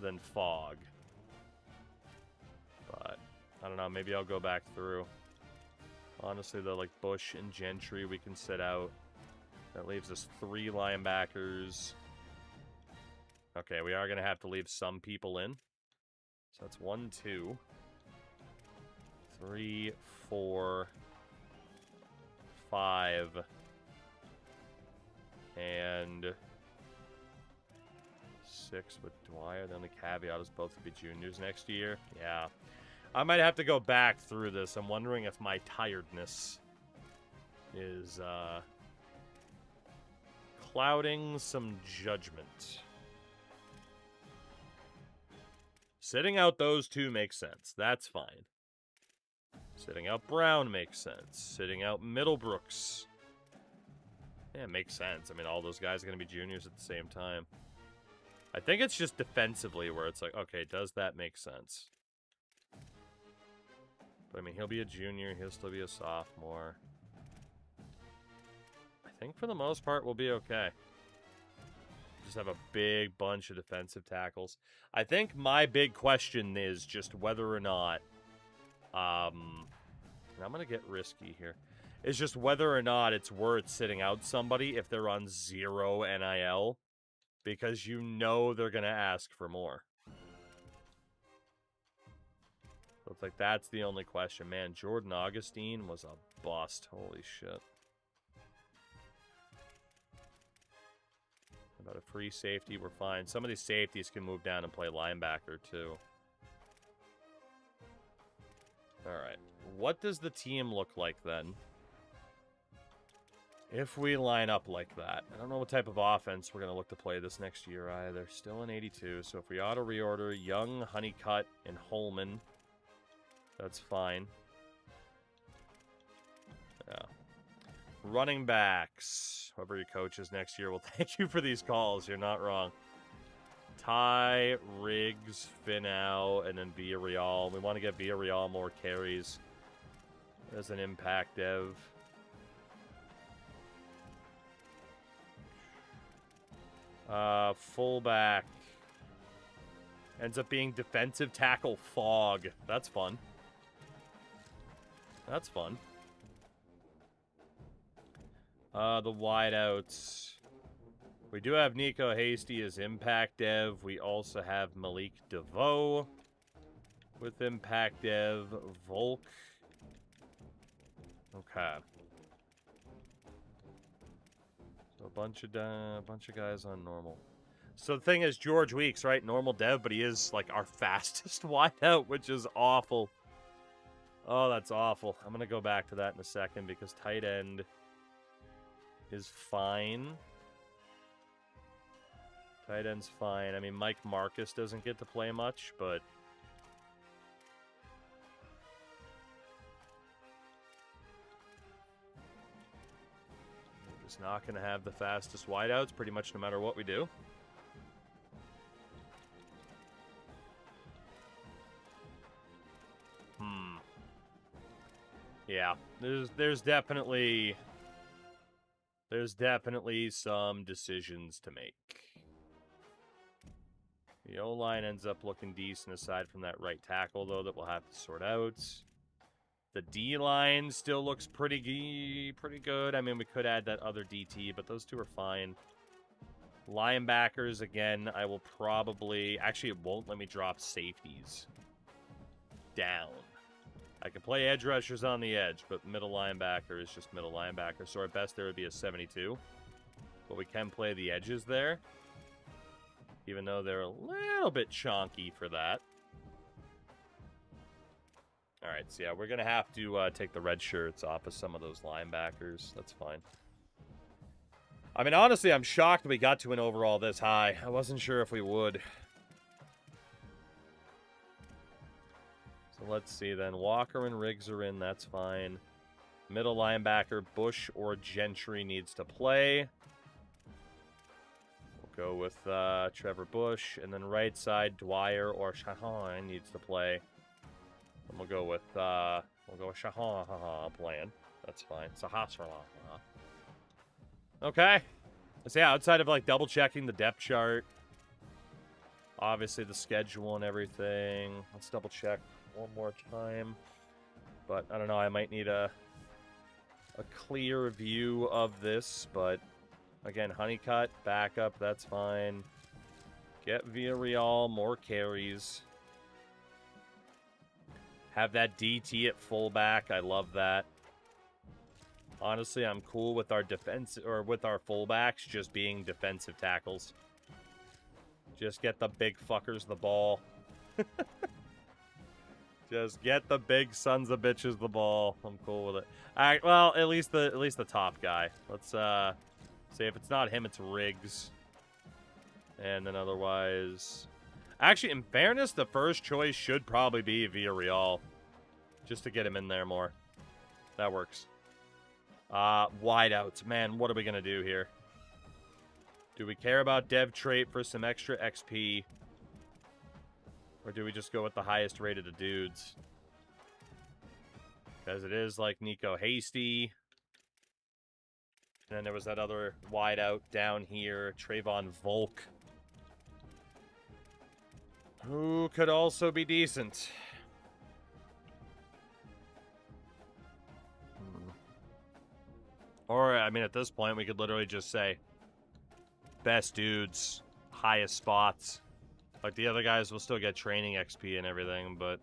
than Fogg. But, I don't know, maybe I'll go back through. Honestly, though, like Bush and Gentry we can sit out. That leaves us 3 linebackers. Okay, we are going to have to leave some people in. So that's 1, 2, 3, 4, 5, and 6 with Dwyer. The only caveat is both will be juniors next year. Yeah. I might have to go back through this. I'm wondering if my tiredness is clouding some judgment. Sitting out those 2 makes sense. That's fine. Sitting out Brown makes sense. Sitting out Middlebrooks. Yeah, it makes sense. I mean, all those guys are going to be juniors at the same time. I think it's just defensively where it's like, okay, does that make sense? But, I mean, he'll be a junior. He'll still be a sophomore. I think for the most part, we'll be okay. Just have a big bunch of defensive tackles. I think my big question is just whether or not, and I'm going to get risky here, is just whether or not it's worth sitting out somebody if they're on 0 NIL, because you know they're going to ask for more. So it's like, that's the only question. Man, Jordan Augustine was a bust. Holy shit. About a free safety, we're fine. Some of these safeties can move down and play linebacker, too. Alright. What does the team look like, then? If we line up like that. I don't know what type of offense we're going to look to play this next year, either. Still in 82, so if we auto-reorder Young, Honeycutt, and Holman, that's fine. Yeah. Running backs. Whoever your coach is next year will thank you for these calls. You're not wrong. Ty, Riggs, Finau, and then Villarreal. We want to get Villarreal more carries as an impact dev. Fullback. Ends up being defensive tackle Fogg. That's fun. That's fun. The wideouts. We do have Nico Hasty as impact dev. We also have Malik DeVoe with impact dev. Volk. Okay. So a bunch of guys on normal. So the thing is, George Weeks, right? Normal dev, but he is like our fastest wideout, which is awful. Oh, that's awful. I'm gonna go back to that in a second because tight end is fine. Tight end's fine. I mean, Mike Marcus doesn't get to play much, but we're just not going to have the fastest wideouts pretty much no matter what we do. Yeah, there's definitely some decisions to make. The O-line ends up looking decent aside from that right tackle, though, that we'll have to sort out. The D-line still looks pretty good. I mean, we could add that other DT, but those two are fine. Linebackers, again, I will probably... Actually, it won't let me drop safeties down. I can play edge rushers on the edge, but middle linebacker is just middle linebacker. So at best, there would be a 72. But we can play the edges there, even though they're a little bit chonky for that. All right, so yeah, we're going to have to take the red shirts off of some of those linebackers. That's fine. I mean, honestly, I'm shocked that we got to an overall this high. I wasn't sure if we would. So let's see then. Walker and Riggs are in. That's fine. Middle linebacker, Bush or Gentry needs to play. We'll go with Trevor Bush. And then right side, Dwyer or Shahan needs to play. And we'll go with We'll go with Shaha plan. That's fine. Sahasrara. Okay. So yeah, outside of like double checking the depth chart, obviously the schedule and everything. Let's double check one more time. But I don't know, I might need a clear view of this, but again, Honeycutt, backup, that's fine. Get Villarreal, more carries. Have that DT at fullback, I love that. Honestly, I'm cool with our defense or with our fullbacks just being defensive tackles. Just get the big fuckers the ball. Just get the big sons of bitches the ball. I'm cool with it. All right, well, at least the top guy. Let's say if it's not him, it's Riggs. And then otherwise, actually, in fairness, the first choice should probably be Villarreal, just to get him in there more. That works. Wideouts, man, what are we gonna do here? Do we care about dev trait for some extra XP? Or do we just go with the highest rated of dudes? Because it is like Nico Hasty. And then there was that other wideout down here, Trayvon Volk, who could also be decent. Or, I mean, at this point, we could literally just say best dudes, highest spots. Like, the other guys will still get training XP and everything, but,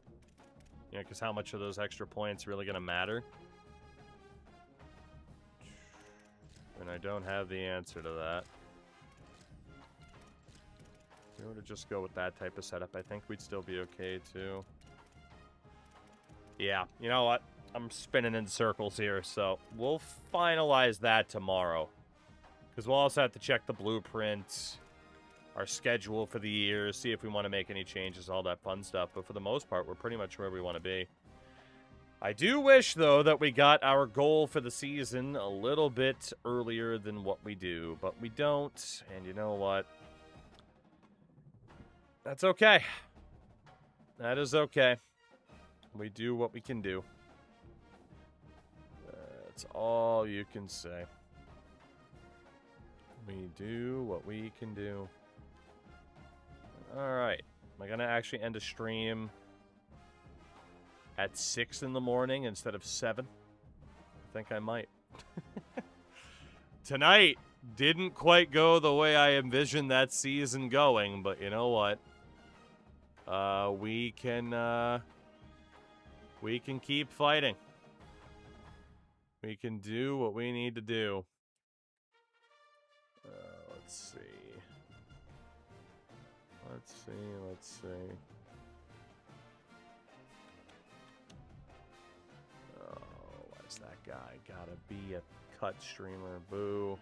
you know, because how much are those extra points really going to matter? And I don't have the answer to that. If we were to just go with that type of setup, I think we'd still be okay, too. Yeah, you know what? I'm spinning in circles here, so we'll finalize that tomorrow. Because we'll also have to check the blueprints, our schedule for the year, see if we want to make any changes, all that fun stuff. But for the most part, we're pretty much where we want to be. I do wish, though, that we got our goal for the season a little bit earlier than what we do. But we don't, and you know what? That's okay. That is okay. We do what we can do. That's all you can say. We do what we can do. Alright. Am I going to actually end a stream at 6 in the morning instead of 7? I think I might. Tonight didn't quite go the way I envisioned that season going, but you know what? We can keep fighting. We can do what we need to do. Let's see. Let's see. Oh, why's that guy gotta be a cut streamer? Boo.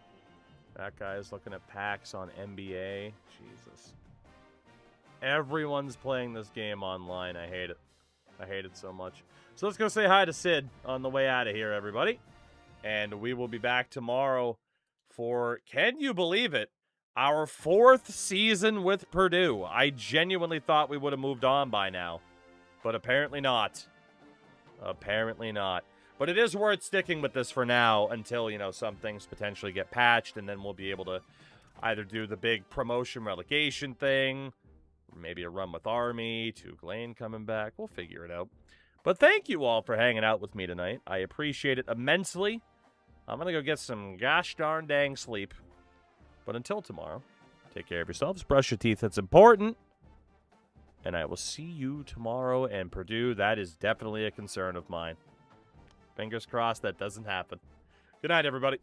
That guy is looking at packs on NBA. Jesus. Everyone's playing this game online. I hate it. I hate it so much. So let's go say hi to Sid on the way out of here, everybody. And we will be back tomorrow for, can you believe it, our 4th season with Purdue. I genuinely thought we would have moved on by now. But apparently not. Apparently not. But it is worth sticking with this for now until, you know, some things potentially get patched. And then we'll be able to either do the big promotion relegation thing. Maybe a run with Army. Tulane coming back. We'll figure it out. But thank you all for hanging out with me tonight. I appreciate it immensely. I'm going to go get some gosh darn dang sleep. But until tomorrow, take care of yourselves. Brush your teeth. That's important. And I will see you tomorrow. And Purdue, that is definitely a concern of mine. Fingers crossed that doesn't happen. Good night, everybody.